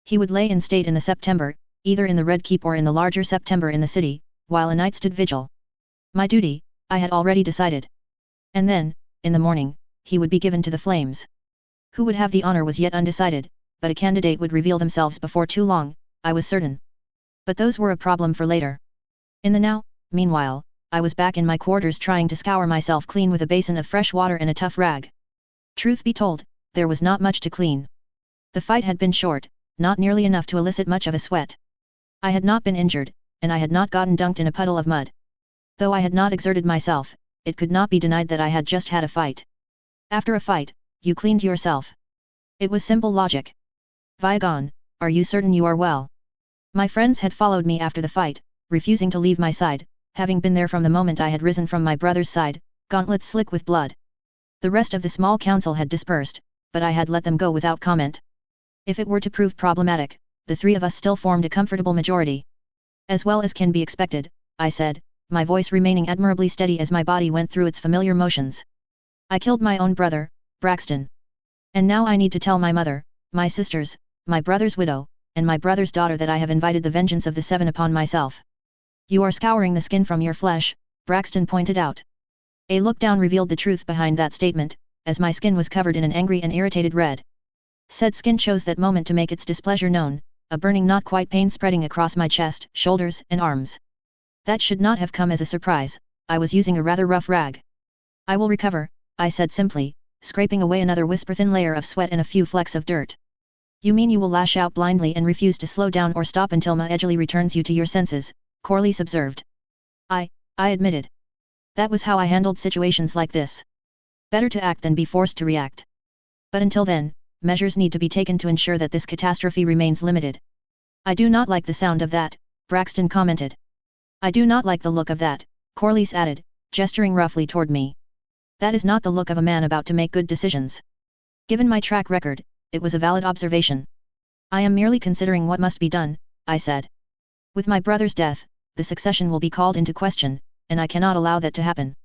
He would lay in state in the September, either in the Red Keep or in the larger September in the city, while a knight stood vigil. My duty, I had already decided. And then, in the morning, he would be given to the flames. Who would have the honor was yet undecided, but a candidate would reveal themselves before too long, I was certain. But those were a problem for later. In the now, meanwhile, I was back in my quarters trying to scour myself clean with a basin of fresh water and a tough rag. Truth be told, there was not much to clean. The fight had been short, not nearly enough to elicit much of a sweat. I had not been injured, and I had not gotten dunked in a puddle of mud. Though I had not exerted myself, it could not be denied that I had just had a fight. After a fight, you cleaned yourself. It was simple logic. Vigon, are you certain you are well? My friends had followed me after the fight, refusing to leave my side, having been there from the moment I had risen from my brother's side, gauntlets slick with blood. The rest of the small council had dispersed, but I had let them go without comment. If it were to prove problematic, the three of us still formed a comfortable majority. As well as can be expected, I said, my voice remaining admirably steady as my body went through its familiar motions. I killed my own brother, Braxton. And now I need to tell my mother, my sisters, my brother's widow, and my brother's daughter that I have invited the vengeance of the Seven upon myself. You are scouring the skin from your flesh, Braxton pointed out. A look down revealed the truth behind that statement, as my skin was covered in an angry and irritated red. Said skin chose that moment to make its displeasure known, a burning not quite pain spreading across my chest, shoulders, and arms. That should not have come as a surprise, I was using a rather rough rag. I will recover, I said simply, scraping away another whisper-thin layer of sweat and a few flecks of dirt. You mean you will lash out blindly and refuse to slow down or stop until Maejali returns you to your senses, Corlys observed. I admitted. That was how I handled situations like this. Better to act than be forced to react. But until then, measures need to be taken to ensure that this catastrophe remains limited. I do not like the sound of that, Braxton commented. I do not like the look of that, Corlys added, gesturing roughly toward me. That is not the look of a man about to make good decisions. Given my track record, it was a valid observation. I am merely considering what must be done, I said. With my brother's death, the succession will be called into question, and I cannot allow that to happen.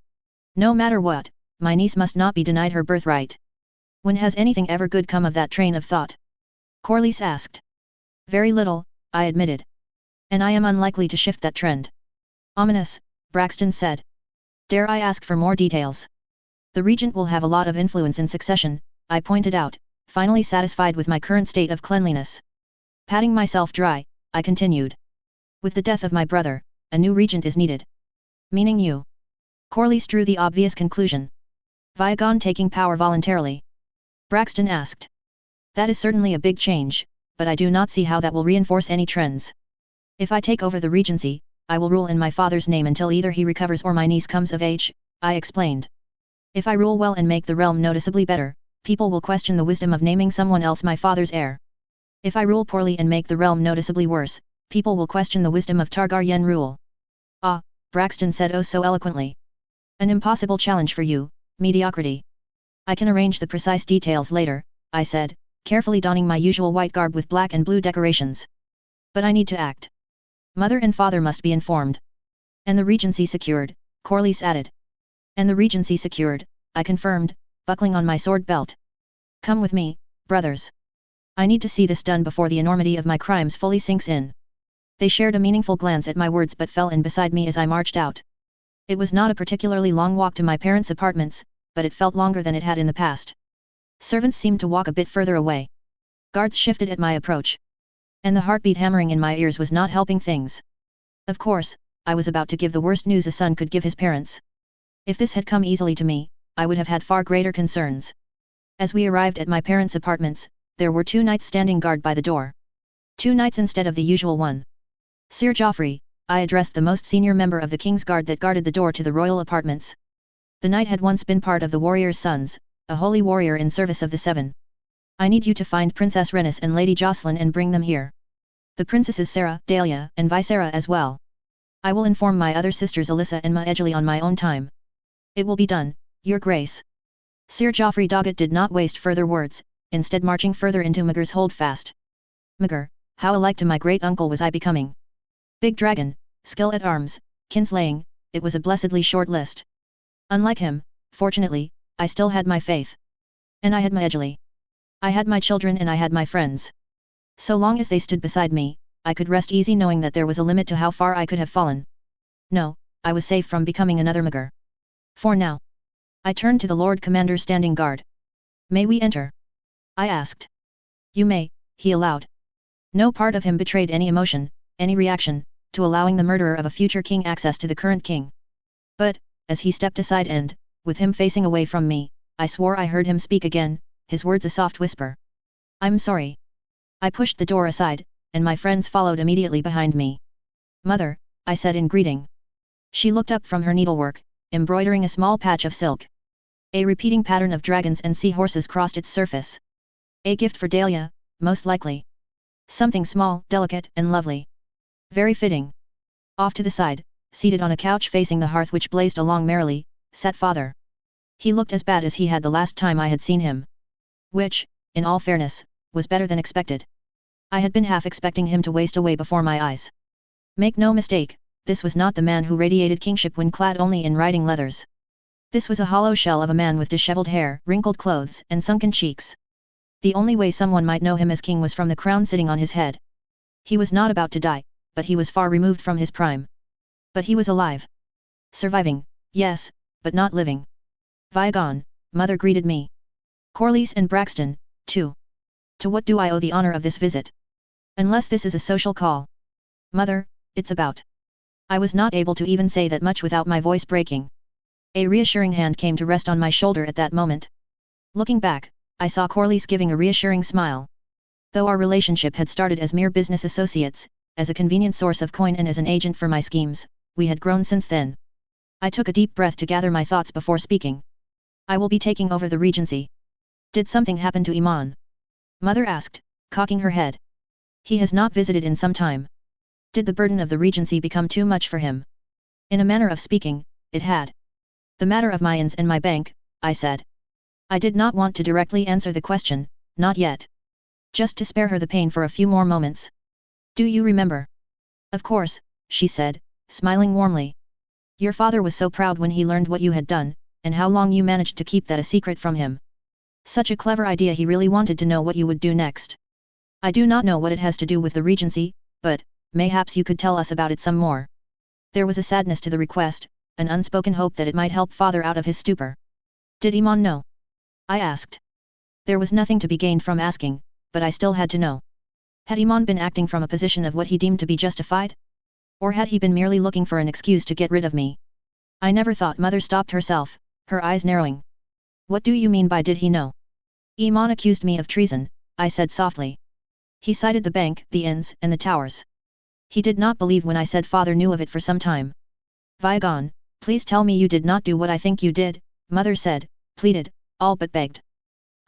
No matter what, my niece must not be denied her birthright. When has anything ever good come of that train of thought? Corlys asked. Very little, I admitted. And I am unlikely to shift that trend. Ominous, Braxton said. Dare I ask for more details? The regent will have a lot of influence in succession, I pointed out, finally satisfied with my current state of cleanliness. Patting myself dry, I continued. With the death of my brother, a new regent is needed. Meaning you. Corlys drew the obvious conclusion. Viagon taking power voluntarily? Braxton asked. That is certainly a big change, but I do not see how that will reinforce any trends. If I take over the regency, I will rule in my father's name until either he recovers or my niece comes of age, I explained. If I rule well and make the realm noticeably better, people will question the wisdom of naming someone else my father's heir. If I rule poorly and make the realm noticeably worse, people will question the wisdom of Targaryen rule. Ah, Braxton said oh so eloquently. An impossible challenge for you, mediocrity. I can arrange the precise details later, I said, carefully donning my usual white garb with black and blue decorations. But I need to act. Mother and father must be informed. And the regency secured, Corlys added. And the regency secured, I confirmed, buckling on my sword belt. Come with me, brothers. I need to see this done before the enormity of my crimes fully sinks in. They shared a meaningful glance at my words but fell in beside me as I marched out. It was not a particularly long walk to my parents' apartments, but it felt longer than it had in the past. Servants seemed to walk a bit further away. Guards shifted at my approach. And the heartbeat hammering in my ears was not helping things. Of course, I was about to give the worst news a son could give his parents. If this had come easily to me, I would have had far greater concerns. As we arrived at my parents' apartments, there were 2 knights standing guard by the door. 2 knights instead of the usual one. Sir Joffrey, I addressed the most senior member of the King's Guard that guarded the door to the royal apartments. The knight had once been part of the Warrior's Sons, a holy warrior in service of the Seven. I need you to find Princess Rhaenys and Lady Jocelyn and bring them here. The princesses Sarah, Dahlia, and Visera as well. I will inform my other sisters Alyssa and Maejali on my own time. It will be done, Your Grace. Sir Joffrey Doggett did not waste further words, instead marching further into Maegor's holdfast. Maegor, how alike to my great-uncle was I becoming. Big dragon, skill at arms, kinslaying, it was a blessedly short list. Unlike him, fortunately, I still had my faith. And I had Maejali. I had my children and I had my friends. So long as they stood beside me, I could rest easy knowing that there was a limit to how far I could have fallen. No, I was safe from becoming another Maegor. For now. I turned to the Lord Commander standing guard. May we enter? I asked. You may, he allowed. No part of him betrayed any emotion, any reaction, to allowing the murderer of a future king access to the current king. But, as he stepped aside and, with him facing away from me, I swore I heard him speak again, his words a soft whisper. I'm sorry. I pushed the door aside, and my friends followed immediately behind me. Mother, I said in greeting. She looked up from her needlework, embroidering a small patch of silk. A repeating pattern of dragons and seahorses crossed its surface. A gift for Dahlia, most likely. Something small, delicate, and lovely. Very fitting. Off to the side, seated on a couch facing the hearth which blazed along merrily, sat father. He looked as bad as he had the last time I had seen him. Which, in all fairness, was better than expected. I had been half expecting him to waste away before my eyes. Make no mistake, this was not the man who radiated kingship when clad only in riding leathers. This was a hollow shell of a man with disheveled hair, wrinkled clothes, and sunken cheeks. The only way someone might know him as king was from the crown sitting on his head. He was not about to die, but he was far removed from his prime. But he was alive. Surviving, yes, but not living. Viagon, mother greeted me. Corlys and Braxton, too. To what do I owe the honor of this visit? Unless this is a social call. Mother, it's about. I was not able to even say that much without my voice breaking. A reassuring hand came to rest on my shoulder at that moment. Looking back, I saw Corlys giving a reassuring smile. Though our relationship had started as mere business associates, as a convenient source of coin and as an agent for my schemes, we had grown since then. I took a deep breath to gather my thoughts before speaking. I will be taking over the regency. Did something happen to Iman? Mother asked, cocking her head. He has not visited in some time. Did the burden of the regency become too much for him? In a manner of speaking, it had. The matter of my ins and my bank, I said. I did not want to directly answer the question, not yet. Just to spare her the pain for a few more moments. Do you remember? Of course, she said, smiling warmly. Your father was so proud when he learned what you had done, and how long you managed to keep that a secret from him. Such a clever idea, he really wanted to know what you would do next. I do not know what it has to do with the regency, but, mayhaps you could tell us about it some more. There was a sadness to the request, an unspoken hope that it might help father out of his stupor. Did Iman know? I asked. There was nothing to be gained from asking, but I still had to know. Had Iman been acting from a position of what he deemed to be justified? Or had he been merely looking for an excuse to get rid of me? I never thought. Mother stopped herself, her eyes narrowing. What do you mean by did he know? Iman accused me of treason, I said softly. He cited the bank, the inns, and the towers. He did not believe when I said father knew of it for some time. Viagon, please tell me you did not do what I think you did, mother said, pleaded, all but begged.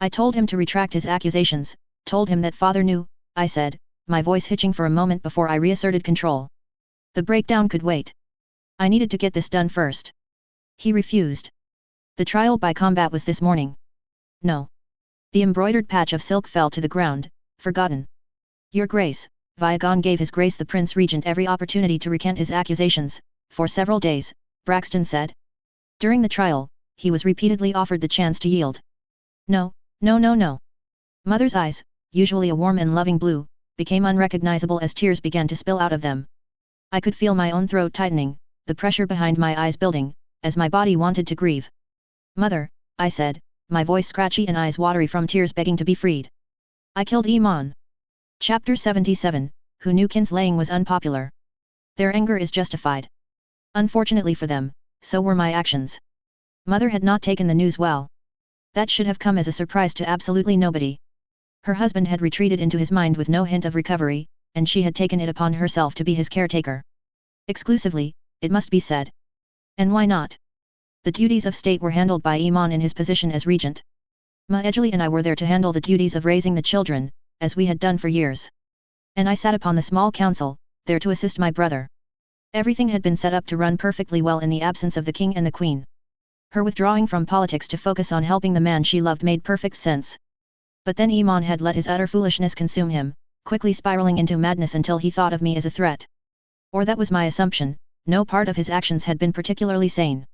I told him to retract his accusations, told him that father knew, I said, my voice hitching for a moment before I reasserted control. The breakdown could wait. I needed to get this done first. He refused. The trial by combat was this morning. No. The embroidered patch of silk fell to the ground, forgotten. Your Grace, Viagon gave His Grace the Prince Regent every opportunity to recant his accusations, for several days, Braxton said. During the trial, he was repeatedly offered the chance to yield. No, no, no, no. Mother's eyes, usually a warm and loving blue, became unrecognizable as tears began to spill out of them. I could feel my own throat tightening, the pressure behind my eyes building, as my body wanted to grieve. Mother, I said, my voice scratchy and eyes watery from tears begging to be freed. I killed Iman. Chapter 77, Who knew kinslaying was unpopular. Their anger is justified. Unfortunately for them, so were my actions. Mother had not taken the news well. That should have come as a surprise to absolutely nobody. Her husband had retreated into his mind with no hint of recovery, and she had taken it upon herself to be his caretaker. Exclusively, it must be said. And why not? The duties of state were handled by Iman in his position as regent. Maejli and I were there to handle the duties of raising the children, as we had done for years. And I sat upon the small council, there to assist my brother. Everything had been set up to run perfectly well in the absence of the king and the queen. Her withdrawing from politics to focus on helping the man she loved made perfect sense. But then Iman had let his utter foolishness consume him, quickly spiraling into madness until he thought of me as a threat. Or that was my assumption, no part of his actions had been particularly sane.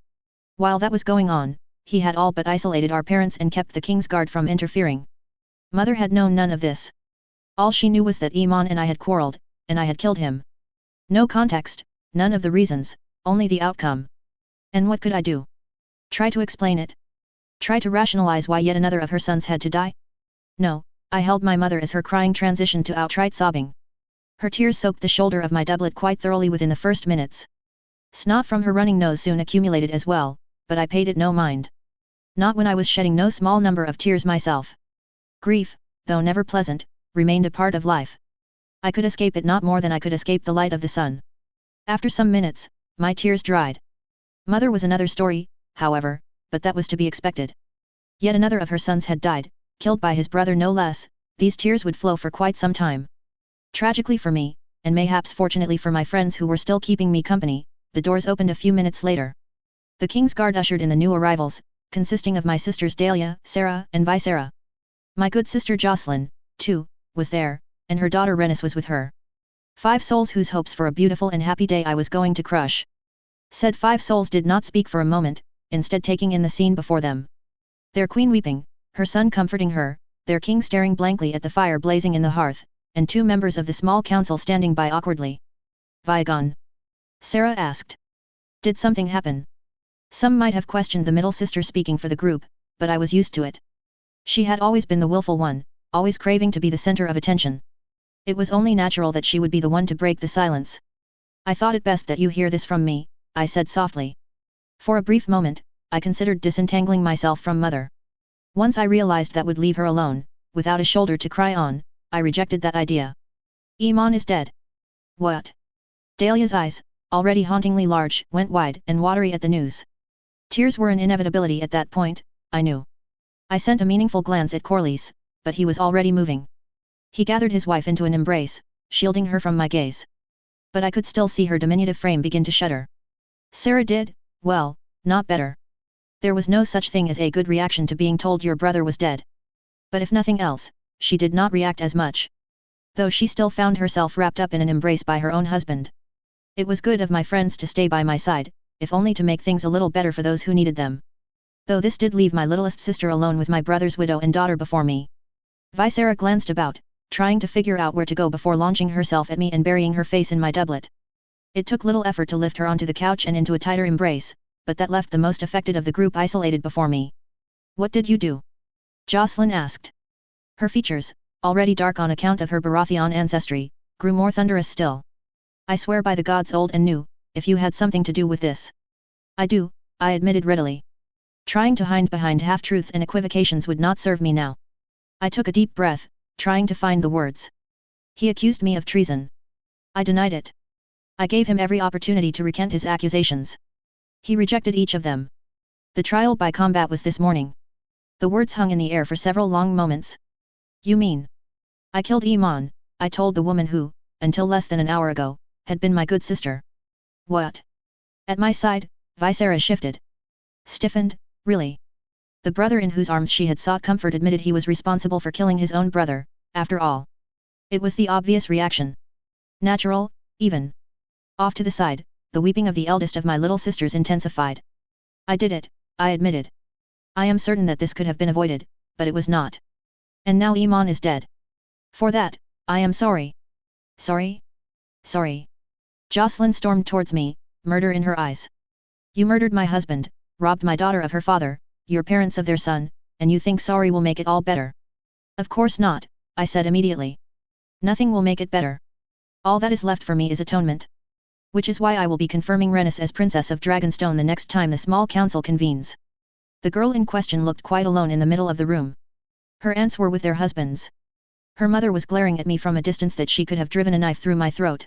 While that was going on, he had all but isolated our parents and kept the king's guard from interfering. Mother had known none of this. All she knew was that Iman and I had quarreled, and I had killed him. No context, none of the reasons, only the outcome. And what could I do? Try to explain it? Try to rationalize why yet another of her sons had to die? No, I held my mother as her crying transitioned to outright sobbing. Her tears soaked the shoulder of my doublet quite thoroughly within the first minutes. Snot from her running nose soon accumulated as well, but I paid it no mind. Not when I was shedding no small number of tears myself. Grief, though never pleasant, remained a part of life. I could escape it not more than I could escape the light of the sun. After some minutes, my tears dried. Mother was another story, however, but that was to be expected. Yet another of her sons had died, killed by his brother no less. These tears would flow for quite some time. Tragically for me, and mayhaps fortunately for my friends who were still keeping me company, the doors opened a few minutes later. The king's guard ushered in the new arrivals, consisting of my sisters Dahlia, Sarah, and Visera. My good sister Jocelyn, too, was there, and her daughter Renis was with her. 5 souls whose hopes for a beautiful and happy day I was going to crush. Said 5 souls did not speak for a moment, instead taking in the scene before them. Their queen weeping, her son comforting her, their king staring blankly at the fire blazing in the hearth, and 2 members of the small council standing by awkwardly. Vigon? Sarah asked. Did something happen? Some might have questioned the middle sister speaking for the group, but I was used to it. She had always been the willful one, always craving to be the center of attention. It was only natural that she would be the one to break the silence. I thought it best that you hear this from me, I said softly. For a brief moment, I considered disentangling myself from Mother. Once I realized that would leave her alone, without a shoulder to cry on, I rejected that idea. Iman is dead. What? Dahlia's eyes, already hauntingly large, went wide and watery at the news. Tears were an inevitability at that point, I knew. I sent a meaningful glance at Corlys, but he was already moving. He gathered his wife into an embrace, shielding her from my gaze. But I could still see her diminutive frame begin to shudder. Sarah did, well, not better. There was no such thing as a good reaction to being told your brother was dead. But if nothing else, she did not react as much. Though she still found herself wrapped up in an embrace by her own husband. It was good of my friends to stay by my side, if only to make things a little better for those who needed them. Though this did leave my littlest sister alone with my brother's widow and daughter before me. Visera glanced about, trying to figure out where to go before launching herself at me and burying her face in my doublet. It took little effort to lift her onto the couch and into a tighter embrace, but that left the most affected of the group isolated before me. What did you do? Jocelyn asked. Her features, already dark on account of her Baratheon ancestry, grew more thunderous still. I swear by the gods old and new, if you had something to do with this. I do, I admitted readily. Trying to hide behind half-truths and equivocations would not serve me now. I took a deep breath, trying to find the words. He accused me of treason. I denied it. I gave him every opportunity to recant his accusations. He rejected each of them. The trial by combat was this morning. The words hung in the air for several long moments. You mean? I killed Iman, I told the woman who, until less than an hour ago, had been my good sister. What? At my side, Visera shifted. Stiffened, really? The brother in whose arms she had sought comfort admitted he was responsible for killing his own brother, after all. It was the obvious reaction. Natural, even. Off to the side, the weeping of the eldest of my little sisters intensified. I did it, I admitted. I am certain that this could have been avoided, but it was not. And now Iman is dead. For that, I am sorry. Sorry? Sorry. Jocelyn stormed towards me, murder in her eyes. You murdered my husband, robbed my daughter of her father, your parents of their son, and you think sorry will make it all better. Of course not, I said immediately. Nothing will make it better. All that is left for me is atonement. Which is why I will be confirming Renis as Princess of Dragonstone the next time the small council convenes. The girl in question looked quite alone in the middle of the room. Her aunts were with their husbands. Her mother was glaring at me from a distance that she could have driven a knife through my throat.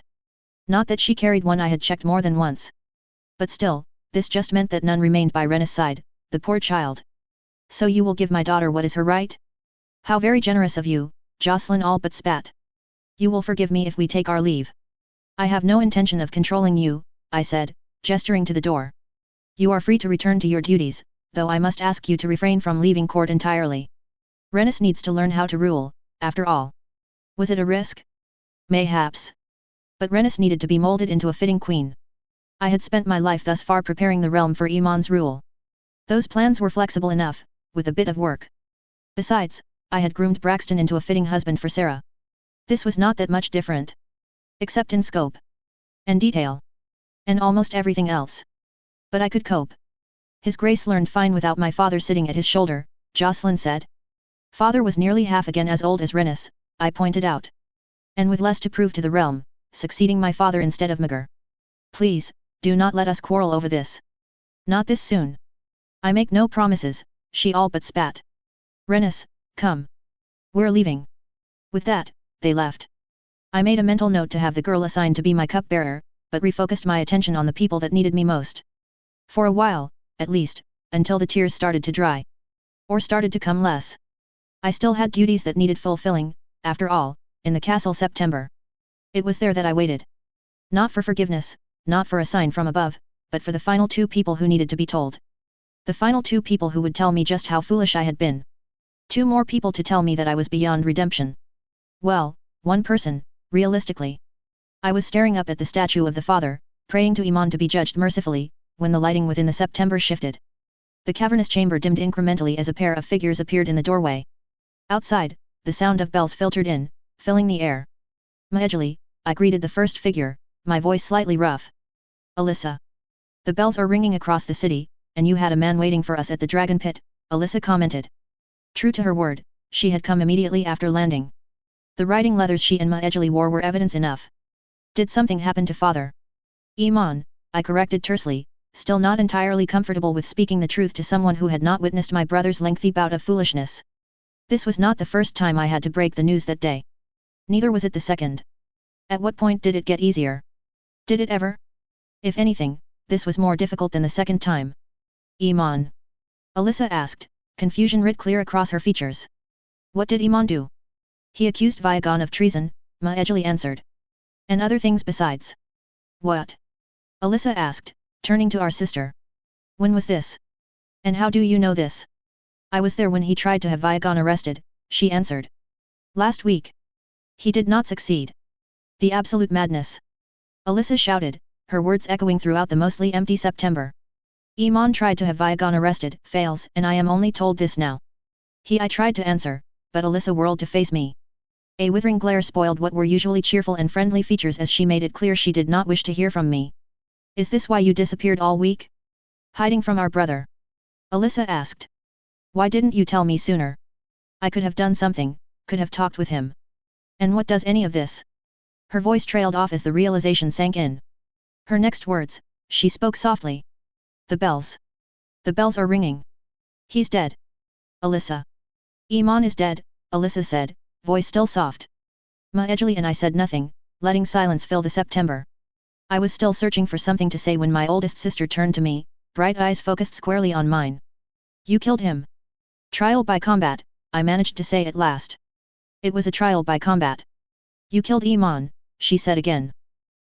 Not that she carried one, I had checked more than once. But still, this just meant that none remained by Renis' side, the poor child. So you will give my daughter what is her right? How very generous of you, Jocelyn all but spat. You will forgive me if we take our leave. I have no intention of controlling you, I said, gesturing to the door. You are free to return to your duties, though I must ask you to refrain from leaving court entirely. Renis needs to learn how to rule, after all. Was it a risk? Mayhaps. But Renis needed to be molded into a fitting queen. I had spent my life thus far preparing the realm for Iman's rule. Those plans were flexible enough, with a bit of work. Besides, I had groomed Braxton into a fitting husband for Sarah. This was not that much different. Except in scope. And detail. And almost everything else. But I could cope. His Grace learned fine without my father sitting at his shoulder, Jocelyn said. Father was nearly half again as old as Renis, I pointed out. And with less to prove to the realm, succeeding my father instead of Magar. Please, do not let us quarrel over this. Not this soon. I make no promises, she all but spat. Renis, come. We're leaving. With that, they left. I made a mental note to have the girl assigned to be my cupbearer, but refocused my attention on the people that needed me most. For a while, at least, until the tears started to dry. Or started to come less. I still had duties that needed fulfilling, after all, in the castle September. It was there that I waited. Not for forgiveness, not for a sign from above, but for the final 2 people who needed to be told. The final 2 people who would tell me just how foolish I had been. 2 more people to tell me that I was beyond redemption. Well, one person, realistically. I was staring up at the statue of the father, praying to Iman to be judged mercifully, when the lighting within the September shifted. The cavernous chamber dimmed incrementally as a pair of figures appeared in the doorway. Outside, the sound of bells filtered in, filling the air. Maejali, I greeted the first figure, my voice slightly rough. Alyssa. The bells are ringing across the city, and you had a man waiting for us at the dragon pit, Alyssa commented. True to her word, she had come immediately after landing. The riding leathers she and Maejali wore were evidence enough. Did something happen to father? Iman, I corrected tersely, still not entirely comfortable with speaking the truth to someone who had not witnessed my brother's lengthy bout of foolishness. This was not the first time I had to break the news that day. Neither was it the second. At what point did it get easier? Did it ever? If anything, this was more difficult than the second time. Iman. Alyssa asked, confusion writ clear across her features. What did Iman do? He accused Vyagon of treason, Maejali answered. And other things besides. What? Alyssa asked, turning to our sister. When was this? And how do you know this? I was there when he tried to have Vyagon arrested, she answered. Last week. He did not succeed. The absolute madness. Alyssa shouted, her words echoing throughout the mostly empty September. Iman tried to have Vyagon arrested, fails, and I am only told this now. I tried to answer, but Alyssa whirled to face me. A withering glare spoiled what were usually cheerful and friendly features as she made it clear she did not wish to hear from me. Is this why you disappeared all week? Hiding from our brother? Alyssa asked. Why didn't you tell me sooner? I could have done something, could have talked with him. And what does any of this? Her voice trailed off as the realization sank in. Her next words, she spoke softly. The bells. The bells are ringing. He's dead. Alyssa. Iman is dead, Alyssa said, voice still soft. Maejali and I said nothing, letting silence fill the September. I was still searching for something to say when my oldest sister turned to me, bright eyes focused squarely on mine. You killed him. Trial by combat, I managed to say at last. It was a trial by combat. You killed Iman, she said again.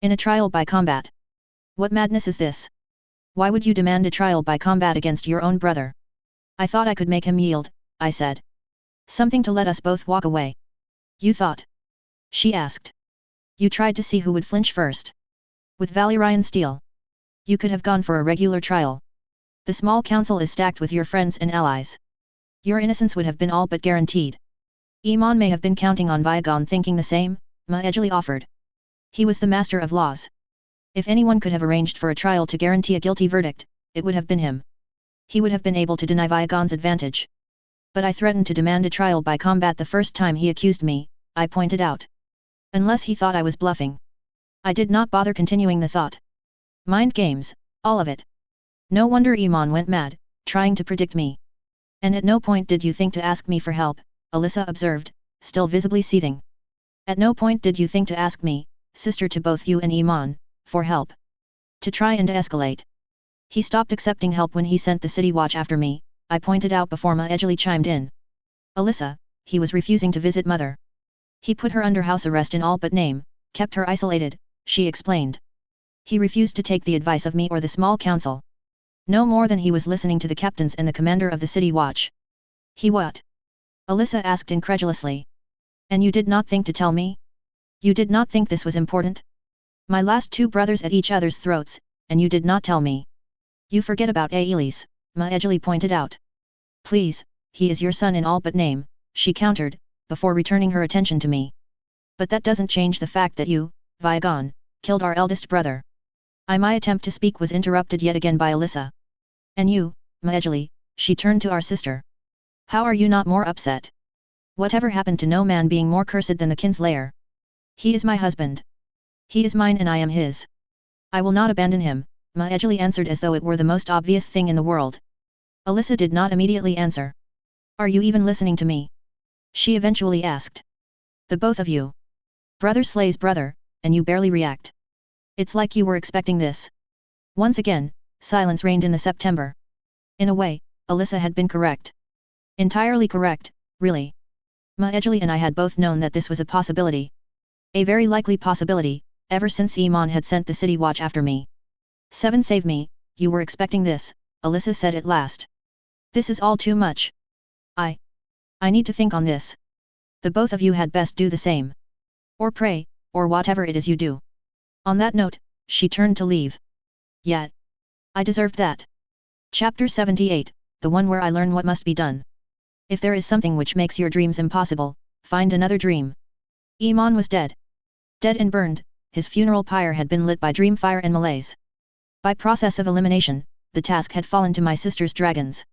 In a trial by combat. What madness is this? Why would you demand a trial by combat against your own brother? I thought I could make him yield, I said. Something to let us both walk away. You thought? She asked. You tried to see who would flinch first. With Valyrian steel. You could have gone for a regular trial. The small council is stacked with your friends and allies. Your innocence would have been all but guaranteed. Iman may have been counting on Vyagon thinking the same, Maejali offered. He was the master of laws. If anyone could have arranged for a trial to guarantee a guilty verdict, it would have been him. He would have been able to deny Vyagon's advantage. But I threatened to demand a trial by combat the first time he accused me, I pointed out. Unless he thought I was bluffing. I did not bother continuing the thought. Mind games, all of it. No wonder Iman went mad, trying to predict me. And at no point did you think to ask me for help, Alyssa observed, still visibly seething. At no point did you think to ask me, sister to both you and Iman, for help. To try and escalate. He stopped accepting help when he sent the city watch after me, I pointed out before Maejali chimed in. Alyssa, he was refusing to visit mother. He put her under house arrest in all but name, kept her isolated, she explained. He refused to take the advice of me or the small council. No more than he was listening to the captains and the commander of the city watch. He what? Alyssa asked incredulously. And you did not think to tell me? You did not think this was important? My last two brothers at each other's throats, and you did not tell me. You forget about Aelis, Maejali pointed out. Please, he is your son in all but name, she countered, before returning her attention to me. But that doesn't change the fact that you, Vyagon, killed our eldest brother. My attempt to speak was interrupted yet again by Alyssa. And you, Maejali, she turned to our sister. How are you not more upset? Whatever happened to no man being more cursed than the kinslayer? He is my husband. He is mine and I am his. I will not abandon him, Maejali answered as though it were the most obvious thing in the world. Alyssa did not immediately answer. Are you even listening to me? She eventually asked. The both of you. Brother slays brother, and you barely react. It's like you were expecting this. Once again, silence reigned in the September. In a way, Alyssa had been correct. Entirely correct, really. Maejali and I had both known that this was a possibility. A very likely possibility, ever since Iman had sent the city watch after me. Seven save me, you were expecting this, Alyssa said at last. This is all too much. I need to think on this. The both of you had best do the same. Or pray, or whatever it is you do. On that note, she turned to leave. Yet, I deserved that. Chapter 78, the one where I learn what must be done. If there is something which makes your dreams impossible, find another dream. Iman was dead. Dead and burned, his funeral pyre had been lit by dream fire and malaise. By process of elimination, the task had fallen to my sister's dragons.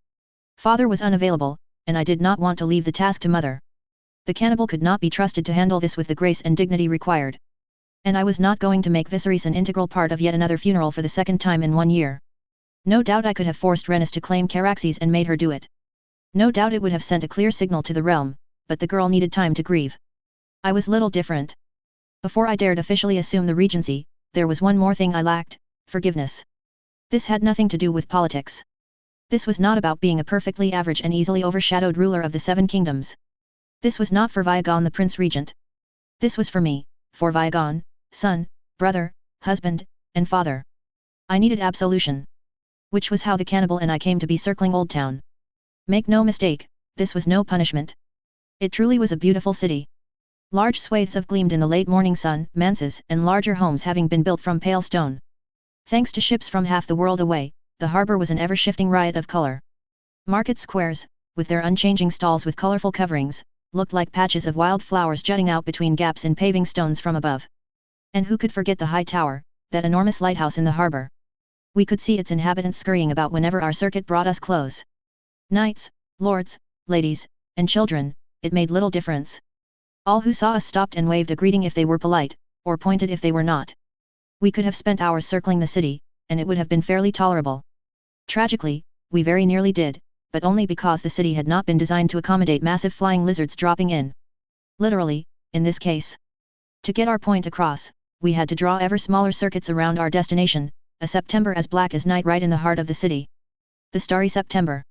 Father was unavailable, and I did not want to leave the task to mother. The cannibal could not be trusted to handle this with the grace and dignity required. And I was not going to make Viserys an integral part of yet another funeral for the second time in 1 year. No doubt I could have forced Rhaenys to claim Caraxes and made her do it. No doubt it would have sent a clear signal to the realm, but the girl needed time to grieve. I was little different. Before I dared officially assume the regency, there was one more thing I lacked: forgiveness. This had nothing to do with politics. This was not about being a perfectly average and easily overshadowed ruler of the Seven Kingdoms. This was not for Viagon the Prince Regent. This was for me, for Viagon, son, brother, husband, and father. I needed absolution. Which was how the cannibal and I came to be circling Old Town. Make no mistake, this was no punishment. It truly was a beautiful city. Large swathes of gleamed in the late morning sun, manses and larger homes having been built from pale stone. Thanks to ships from half the world away, the harbour was an ever-shifting riot of colour. Market squares, with their unchanging stalls with colourful coverings, looked like patches of wild flowers jutting out between gaps in paving stones from above. And who could forget the high tower, that enormous lighthouse in the harbour? We could see its inhabitants scurrying about whenever our circuit brought us close. Knights, lords, ladies, and children, it made little difference. All who saw us stopped and waved a greeting if they were polite, or pointed if they were not. We could have spent hours circling the city, and it would have been fairly tolerable. Tragically, we very nearly did, but only because the city had not been designed to accommodate massive flying lizards dropping in. Literally, in this case. To get our point across, we had to draw ever smaller circuits around our destination, a September as black as night right in the heart of the city. The starry September.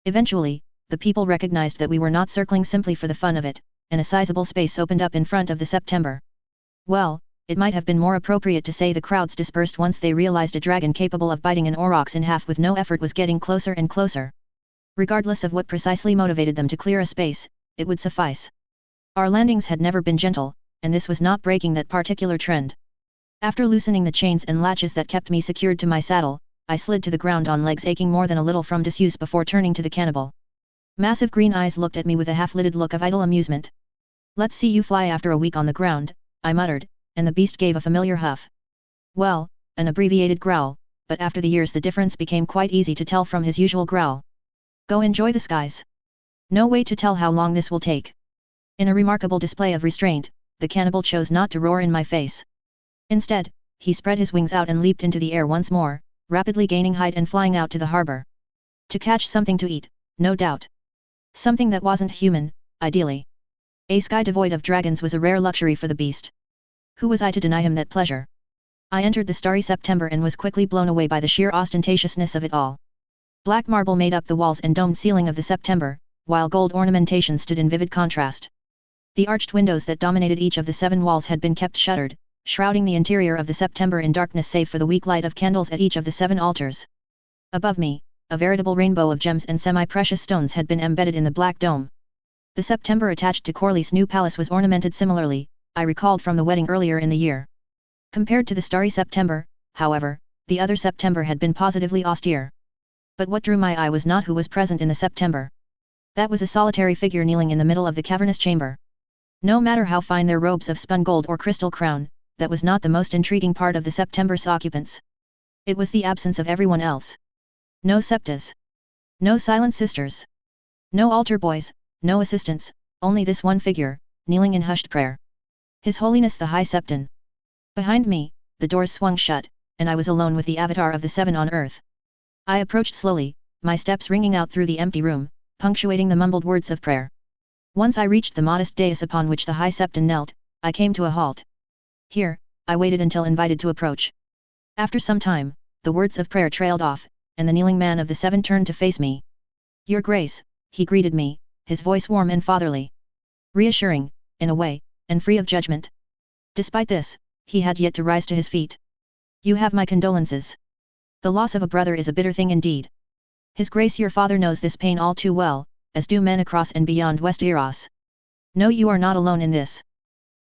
Eventually, the people recognized that we were not circling simply for the fun of it, and a sizable space opened up in front of the September. Well, it might have been more appropriate to say the crowds dispersed once they realized a dragon capable of biting an aurochs in half with no effort was getting closer and closer. Regardless of what precisely motivated them to clear a space, it would suffice. Our landings had never been gentle, and this was not breaking that particular trend. After loosening the chains and latches that kept me secured to my saddle, I slid to the ground on legs aching more than a little from disuse before turning to the cannibal. Massive green eyes looked at me with a half-lidded look of idle amusement. "Let's see you fly after a week on the ground," I muttered, and the beast gave a familiar huff. Well, an abbreviated growl, but after the years the difference became quite easy to tell from his usual growl. "Go enjoy the skies. No way to tell how long this will take." In a remarkable display of restraint, the cannibal chose not to roar in my face. Instead, he spread his wings out and leaped into the air once more, rapidly gaining height and flying out to the harbour. To catch something to eat, no doubt. Something that wasn't human, ideally. A sky devoid of dragons was a rare luxury for the beast. Who was I to deny him that pleasure? I entered the starry September and was quickly blown away by the sheer ostentatiousness of it all. Black marble made up the walls and domed ceiling of the September, while gold ornamentation stood in vivid contrast. The arched windows that dominated each of the 7 walls had been kept shuttered, shrouding the interior of the September in darkness save for the weak light of candles at each of the 7 altars. Above me, a veritable rainbow of gems and semi-precious stones had been embedded in the black dome. The September attached to Corlys' new palace was ornamented similarly, I recalled from the wedding earlier in the year. Compared to the starry September, however, the other September had been positively austere. But what drew my eye was not who was present in the September. That was a solitary figure kneeling in the middle of the cavernous chamber. No matter how fine their robes of spun gold or crystal crown, that was not the most intriguing part of the September's occupants. It was the absence of everyone else. No septas. No silent sisters. No altar boys, no assistants, only this one figure, kneeling in hushed prayer. His Holiness the High Septon. Behind me, the doors swung shut, and I was alone with the avatar of the 7 on earth. I approached slowly, my steps ringing out through the empty room, punctuating the mumbled words of prayer. Once I reached the modest dais upon which the High Septon knelt, I came to a halt. Here, I waited until invited to approach. After some time, the words of prayer trailed off, and the kneeling man of the 7 turned to face me. "Your Grace," he greeted me, his voice warm and fatherly. Reassuring, in a way, and free of judgment. Despite this, he had yet to rise to his feet. "You have my condolences. The loss of a brother is a bitter thing indeed. His Grace your father knows this pain all too well, as do men across and beyond Westeros. No, you are not alone in this.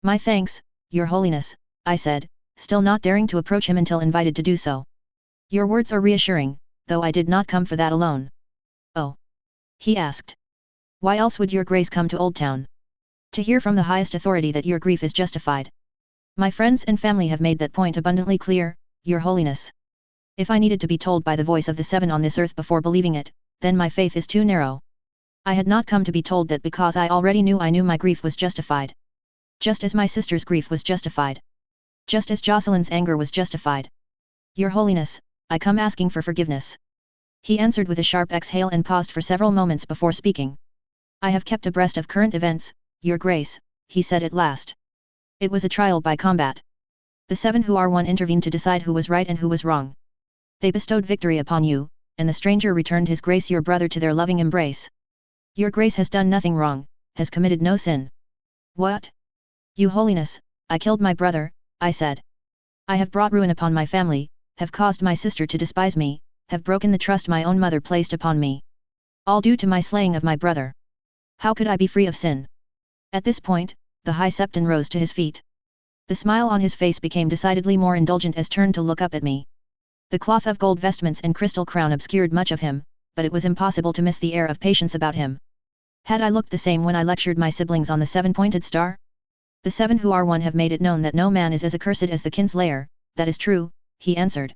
My thanks, Your Holiness, I said, still not daring to approach him until invited to do so. Your words are reassuring, though I did not come for that alone. Oh? He asked. Why else would your grace come to Old Town? To hear from the highest authority that your grief is justified. My friends and family have made that point abundantly clear, Your Holiness. If I needed to be told by the voice of the seven on this earth before believing it, then my faith is too narrow. I had not come to be told that because I already knew my grief was justified. Just as my sister's grief was justified. Just as Jocelyn's anger was justified. Your Holiness, I come asking for forgiveness. He answered with a sharp exhale and paused for several moments before speaking. I have kept abreast of current events, Your Grace, he said at last. It was a trial by combat. The seven who are one intervened to decide who was right and who was wrong. They bestowed victory upon you, and the stranger returned his grace your brother to their loving embrace. Your Grace has done nothing wrong, has committed no sin. What? You Holiness, I killed my brother, I said. I have brought ruin upon my family, have caused my sister to despise me, have broken the trust my own mother placed upon me. All due to my slaying of my brother. How could I be free of sin? At this point, the High Septon rose to his feet. The smile on his face became decidedly more indulgent as turned to look up at me. The cloth of gold vestments and crystal crown obscured much of him, but it was impossible to miss the air of patience about him. Had I looked the same when I lectured my siblings on the seven-pointed star? The seven who are one have made it known that no man is as accursed as the kinslayer, that is true, he answered.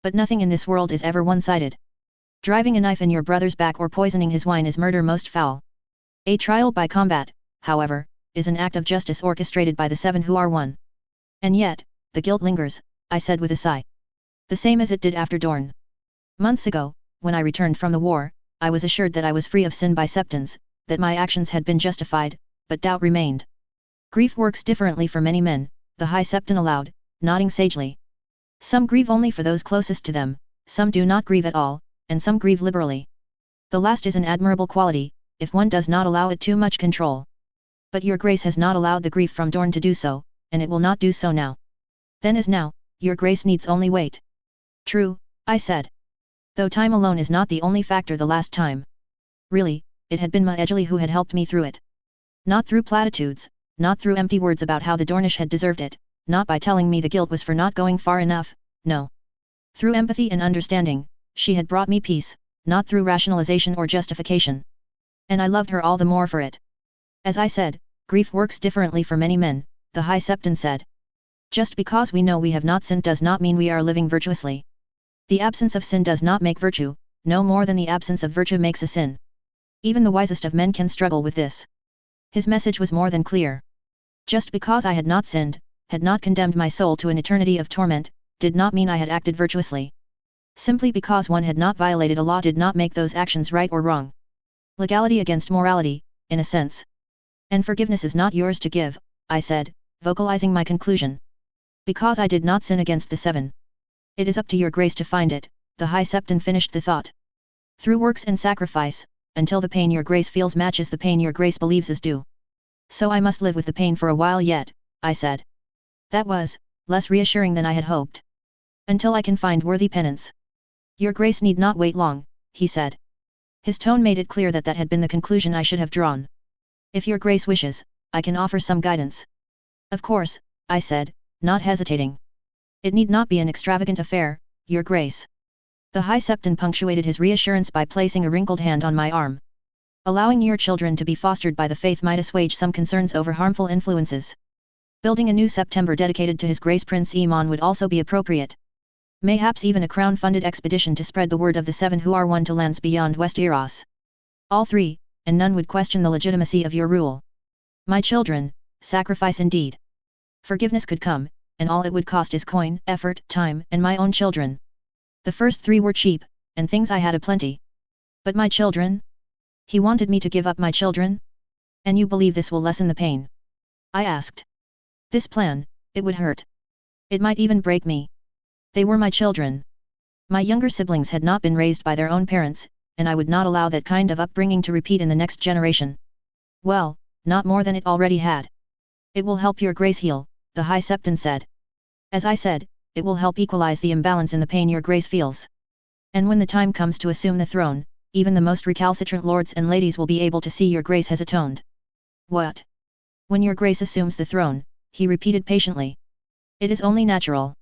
But nothing in this world is ever one-sided. Driving a knife in your brother's back or poisoning his wine is murder most foul. A trial by combat, however, is an act of justice orchestrated by the seven who are one. And yet, the guilt lingers, I said with a sigh. The same as it did after Dorn. Months ago, when I returned from the war, I was assured that I was free of sin by Septons, that my actions had been justified, but doubt remained. Grief works differently for many men, the High Septon allowed, nodding sagely. Some grieve only for those closest to them, some do not grieve at all, and some grieve liberally. The last is an admirable quality, if one does not allow it too much control. But your Grace has not allowed the grief from Dorn to do so, and it will not do so now. Then as now, your Grace needs only wait. True, I said. Though time alone is not the only factor the last time. Really, it had been Maejali who had helped me through it. Not through platitudes, not through empty words about how the Dornish had deserved it, not by telling me the guilt was for not going far enough, no. Through empathy and understanding, she had brought me peace, not through rationalization or justification. And I loved her all the more for it. As I said, grief works differently for many men, the High Septon said. Just because we know we have not sinned does not mean we are living virtuously. The absence of sin does not make virtue, no more than the absence of virtue makes a sin. Even the wisest of men can struggle with this. His message was more than clear. Just because I had not sinned, had not condemned my soul to an eternity of torment, did not mean I had acted virtuously. Simply because one had not violated a law did not make those actions right or wrong. Legality against morality, in a sense. And forgiveness is not yours to give, I said, vocalizing my conclusion. Because I did not sin against the seven. It is up to your Grace to find it, the High Septon finished the thought. Through works and sacrifice, until the pain your Grace feels matches the pain your Grace believes is due. So I must live with the pain for a while yet, I said. That was, less reassuring than I had hoped. Until I can find worthy penance. Your Grace need not wait long, he said. His tone made it clear that that had been the conclusion I should have drawn. If your Grace wishes, I can offer some guidance. Of course, I said, not hesitating. It need not be an extravagant affair, your Grace. The High Septon punctuated his reassurance by placing a wrinkled hand on my arm. Allowing your children to be fostered by the faith might assuage some concerns over harmful influences. Building a new September dedicated to His Grace Prince Iman would also be appropriate. Mayhaps even a crown-funded expedition to spread the word of the seven who are one to lands beyond Westeros. All three, and none would question the legitimacy of your rule. My children, sacrifice indeed. Forgiveness could come, and all it would cost is coin, effort, time, and my own children. The first three were cheap, and things I had aplenty. But my children? He wanted me to give up my children? And you believe this will lessen the pain? I asked. This plan, it would hurt. It might even break me. They were my children. My younger siblings had not been raised by their own parents, and I would not allow that kind of upbringing to repeat in the next generation. Well, not more than it already had. It will help your Grace heal, the High Septon said. As I said, it will help equalize the imbalance in the pain your Grace feels. And when the time comes to assume the throne, even the most recalcitrant lords and ladies will be able to see your Grace has atoned. What? When your grace assumes the throne, he repeated patiently. It is only natural.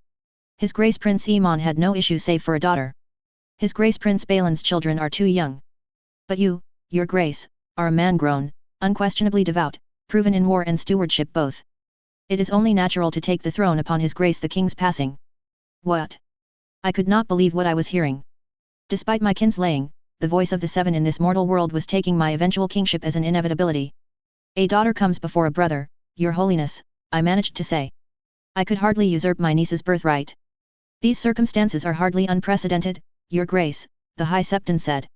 His Grace Prince Iman had no issue save for a daughter. His Grace Prince Balin's children are too young. But you, your grace, are a man grown, unquestionably devout, proven in war and stewardship both. It is only natural to take the throne upon his grace the king's passing. What? I could not believe what I was hearing. Despite my kinslaying, the voice of the seven in this mortal world was taking my eventual kingship as an inevitability. A daughter comes before a brother, your holiness, I managed to say. I could hardly usurp my niece's birthright. These circumstances are hardly unprecedented, your grace, the High Septon said.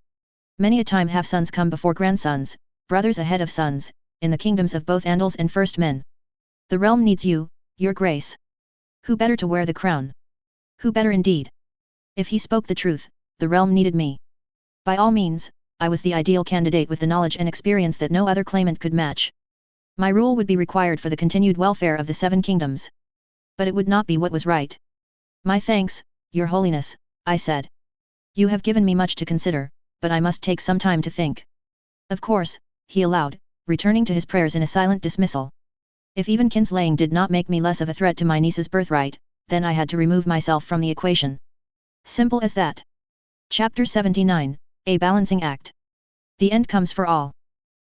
Many a time have sons come before grandsons, brothers ahead of sons, in the kingdoms of both Andals and First Men. The realm needs you, your grace. Who better to wear the crown? Who better indeed? If he spoke the truth, the realm needed me. By all means, I was the ideal candidate with the knowledge and experience that no other claimant could match. My rule would be required for the continued welfare of the seven kingdoms. But it would not be what was right. My thanks, your holiness, I said. You have given me much to consider, but I must take some time to think. Of course, he allowed, returning to his prayers in a silent dismissal. If even kinslaying did not make me less of a threat to my niece's birthright, then I had to remove myself from the equation. Simple as that. Chapter 79, A Balancing Act. The end comes for all.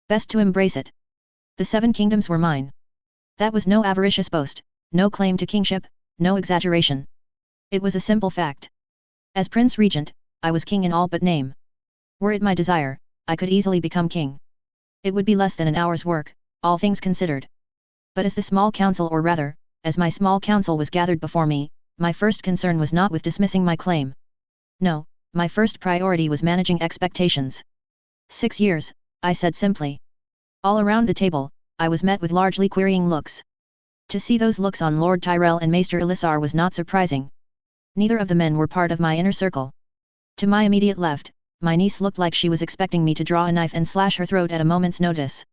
Best to embrace it. The seven kingdoms were mine. That was no avaricious boast, no claim to kingship, no exaggeration. It was a simple fact. As Prince Regent, I was king in all but name. Were it my desire, I could easily become king. It would be less than an hour's work, all things considered. But as the small council, or rather, as my small council was gathered before me, my first concern was not with dismissing my claim. No, my first priority was managing expectations. 6 years, I said simply. All around the table, I was met with largely querying looks. To see those looks on Lord Tyrell and Maester Elisar was not surprising. Neither of the men were part of my inner circle. To my immediate left, my niece looked like she was expecting me to draw a knife and slash her throat at a moment's notice.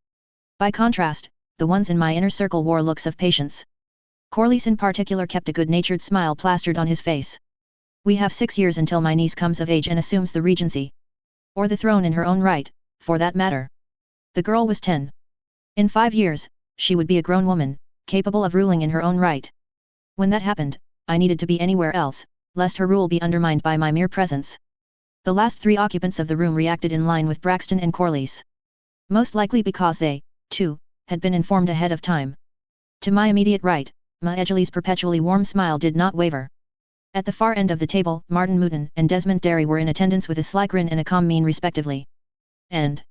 By contrast, the ones in my inner circle wore looks of patience. Corlys in particular kept a good-natured smile plastered on his face. We have 6 years until my niece comes of age and assumes the regency. Or the throne in her own right, for that matter. The girl was 10. In 5 years, she would be a grown woman, capable of ruling in her own right. When that happened, I needed to be anywhere else, lest her rule be undermined by my mere presence. The last 3 occupants of the room reacted in line with Braxton and Corlys. Most likely because they, too, had been informed ahead of time. To my immediate right, Maegeli's perpetually warm smile did not waver. At the far end of the table, Martin Mouton and Desmond Derry were in attendance with a sly grin and a calm mien respectively. And?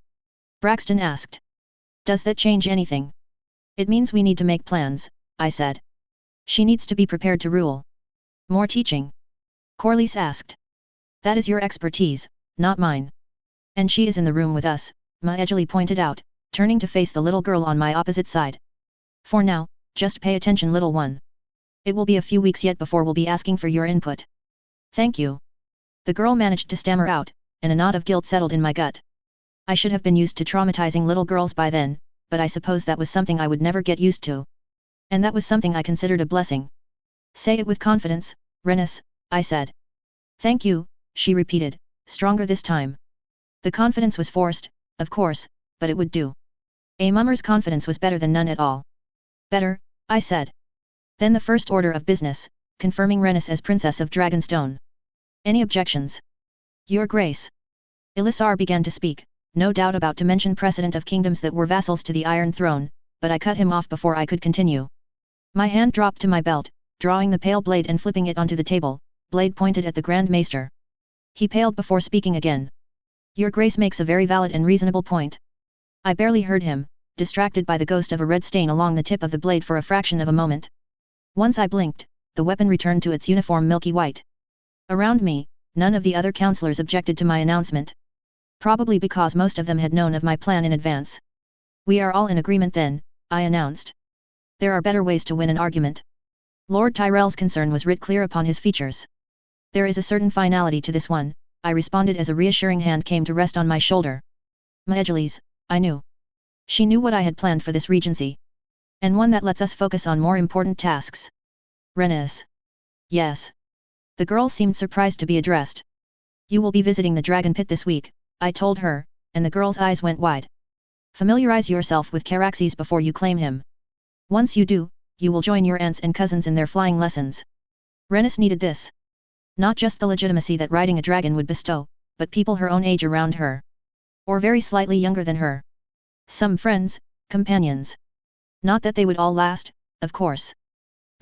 Braxton asked. Does that change anything? It means we need to make plans, I said. She needs to be prepared to rule. More teaching? Corlys asked. That is your expertise, not mine. And she is in the room with us, Maegeli pointed out, turning to face the little girl on my opposite side. For now, just pay attention, little one. It will be a few weeks yet before we'll be asking for your input. Thank you. The girl managed to stammer out, and a knot of guilt settled in my gut. I should have been used to traumatizing little girls by then, but I suppose that was something I would never get used to. And that was something I considered a blessing. Say it with confidence, Renus, I said. Thank you, she repeated, stronger this time. The confidence was forced, of course, but it would do. A mummer's confidence was better than none at all. Better, I said. Then the first order of business, confirming Renus as Princess of Dragonstone. Any objections? Your Grace. Elisar began to speak, no doubt about to mention precedent of kingdoms that were vassals to the Iron Throne, but I cut him off before I could continue. My hand dropped to my belt, drawing the pale blade and flipping it onto the table, blade pointed at the Grand Maester. He paled before speaking again. Your Grace makes a very valid and reasonable point. I barely heard him, distracted by the ghost of a red stain along the tip of the blade for a fraction of a moment. Once I blinked, the weapon returned to its uniform milky white. Around me, none of the other councillors objected to my announcement. Probably because most of them had known of my plan in advance. We are all in agreement then, I announced. There are better ways to win an argument. Lord Tyrell's concern was writ clear upon his features. There is a certain finality to this one, I responded as a reassuring hand came to rest on my shoulder. Maegeli's, I knew. She knew what I had planned for this regency. And one that lets us focus on more important tasks. Renus. Yes. The girl seemed surprised to be addressed. You will be visiting the Dragon Pit this week, I told her, and the girl's eyes went wide. Familiarize yourself with Caraxes before you claim him. Once you do, you will join your aunts and cousins in their flying lessons. Renis needed this. Not just the legitimacy that riding a dragon would bestow, but people her own age around her. Or very slightly younger than her. Some friends, companions. Not that they would all last, of course.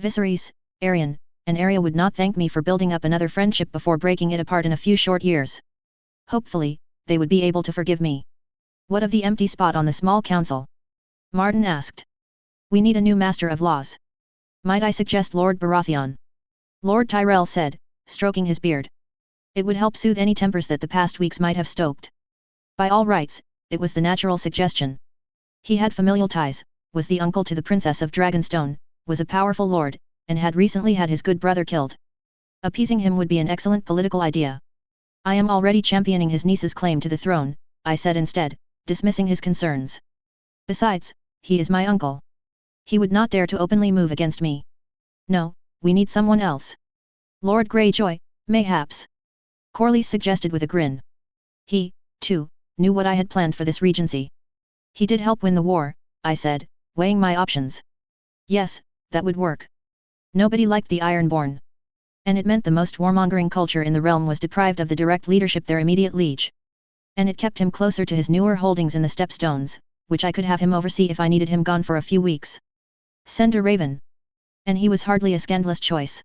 Viserys, Arion, and Arya would not thank me for building up another friendship before breaking it apart in a few short years. Hopefully, they would be able to forgive me. What of the empty spot on the small council? Martin asked. We need a new master of laws. Might I suggest Lord Baratheon? Lord Tyrell said, stroking his beard. It would help soothe any tempers that the past weeks might have stoked. By all rights, it was the natural suggestion. He had familial ties, was the uncle to the Princess of Dragonstone, was a powerful lord, and had recently had his good brother killed. Appeasing him would be an excellent political idea. I am already championing his niece's claim to the throne, I said instead, dismissing his concerns. Besides, he is my uncle. He would not dare to openly move against me. No, we need someone else. Lord Greyjoy, mayhaps. Corlys suggested with a grin. He, too, knew what I had planned for this regency. He did help win the war, I said, weighing my options. Yes, that would work. Nobody liked the Ironborn. And it meant the most warmongering culture in the realm was deprived of the direct leadership their immediate liege. And it kept him closer to his newer holdings in the Stepstones, which I could have him oversee if I needed him gone for a few weeks. Send a raven. And he was hardly a scandalous choice.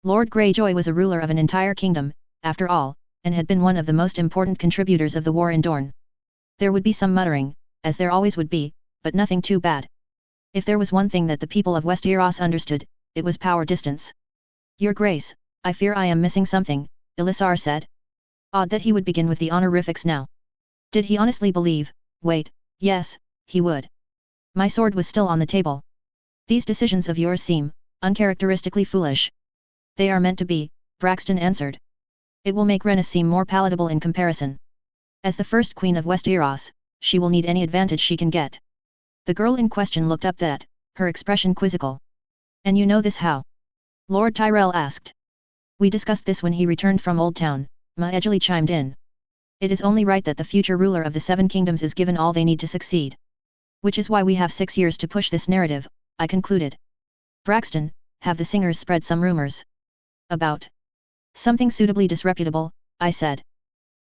Lord Greyjoy was a ruler of an entire kingdom, after all, and had been one of the most important contributors of the war in Dorne. There would be some muttering, as there always would be, but nothing too bad. If there was one thing that the people of Westeros understood, it was power distance. Your Grace, I fear I am missing something, Elisar said. Odd that he would begin with the honorifics now. Did he honestly believe, wait, yes, he would. My sword was still on the table. These decisions of yours seem, uncharacteristically foolish. They are meant to be, Braxton answered. It will make Rhaenys seem more palatable in comparison. As the first queen of Westeros, she will need any advantage she can get. The girl in question looked up that, her expression quizzical. And you know this how? Lord Tyrell asked. We discussed this when he returned from Old Town, Maegili chimed in. It is only right that the future ruler of the Seven Kingdoms is given all they need to succeed. Which is why we have 6 years to push this narrative, I concluded. Braxton, have the singers spread some rumors? About something suitably disreputable, I said.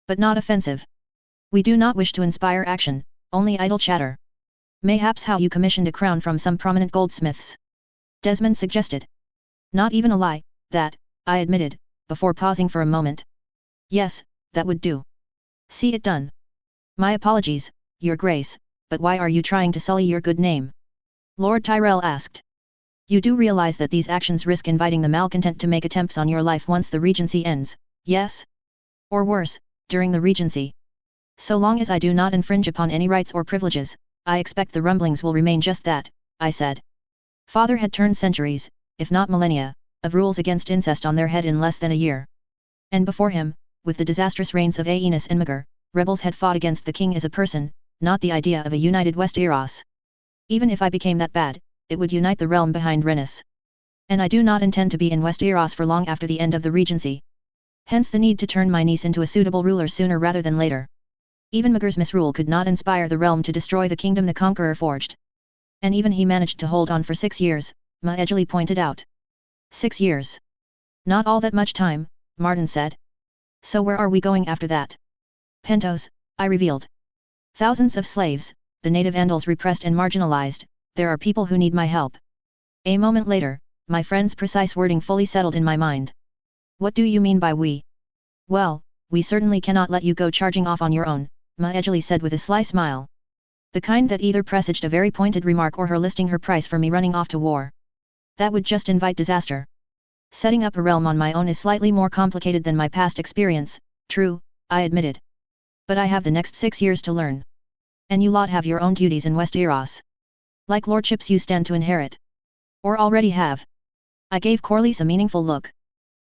But not offensive. We do not wish to inspire action, only idle chatter. Mayhaps how you commissioned a crown from some prominent goldsmiths. Desmond suggested. Not even a lie, that, I admitted, before pausing for a moment. Yes, that would do. See it done. My apologies, Your Grace, but why are you trying to sully your good name? Lord Tyrell asked. You do realize that these actions risk inviting the malcontent to make attempts on your life once the regency ends, yes? Or worse, during the regency. So long as I do not infringe upon any rights or privileges, I expect the rumblings will remain just that, I said. Father had turned centuries, if not millennia, of rules against incest on their head in less than a year. And before him, with the disastrous reigns of Aenys and Maegor, rebels had fought against the king as a person, not the idea of a united Westeros. Even if I became that bad, it would unite the realm behind Rhaenys. And I do not intend to be in Westeros for long after the end of the regency. Hence the need to turn my niece into a suitable ruler sooner rather than later. Even Maegor's misrule could not inspire the realm to destroy the kingdom the conqueror forged. And even he managed to hold on for 6 years, Maegili pointed out. 6 years. Not all that much time, Martin said. So where are we going after that? Pentos, I revealed. Thousands of slaves, the native Andals repressed and marginalized, there are people who need my help. A moment later, my friend's precise wording fully settled in my mind. What do you mean by we? Well, we certainly cannot let you go charging off on your own, Maegili said with a sly smile. The kind that either presaged a very pointed remark or her listing her price for me running off to war. That would just invite disaster. Setting up a realm on my own is slightly more complicated than my past experience, true, I admitted. But I have the next 6 years to learn. And you lot have your own duties in Westeros. Like lordships you stand to inherit. Or already have. I gave Corlys a meaningful look.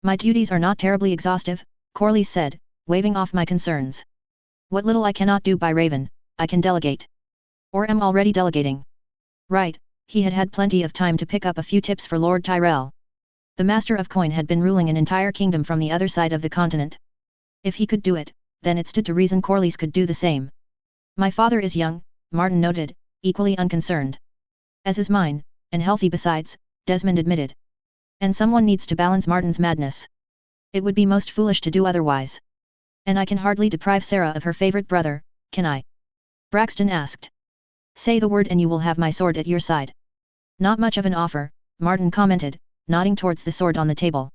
My duties are not terribly exhaustive, Corlys said, waving off my concerns. What little I cannot do by Raven, I can delegate. Or am already delegating. Right, he had had plenty of time to pick up a few tips for Lord Tyrell. The Master of Coin had been ruling an entire kingdom from the other side of the continent. If he could do it, then it stood to reason Corlys could do the same. My father is young, Martin noted, equally unconcerned. As is mine, and healthy besides, Desmond admitted. And someone needs to balance Martin's madness. It would be most foolish to do otherwise. And I can hardly deprive Sarah of her favorite brother, can I? Braxton asked. Say the word and you will have my sword at your side. Not much of an offer, Martin commented, nodding towards the sword on the table.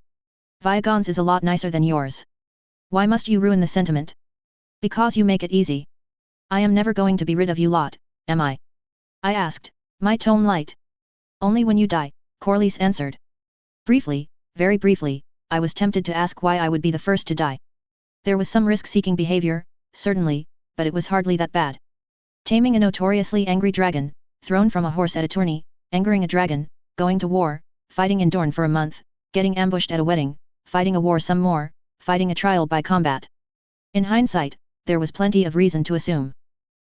Viagon's is a lot nicer than yours. Why must you ruin the sentiment? Because you make it easy. I am never going to be rid of you lot, am I? I asked, my tone light. Only when you die, Corlys answered. Briefly, very briefly, I was tempted to ask why I would be the first to die. There was some risk-seeking behavior, certainly, but it was hardly that bad. Taming a notoriously angry dragon, thrown from a horse at a tourney, angering a dragon, going to war, fighting in Dorne for a month, getting ambushed at a wedding, fighting a war some more, fighting a trial by combat. In hindsight, there was plenty of reason to assume.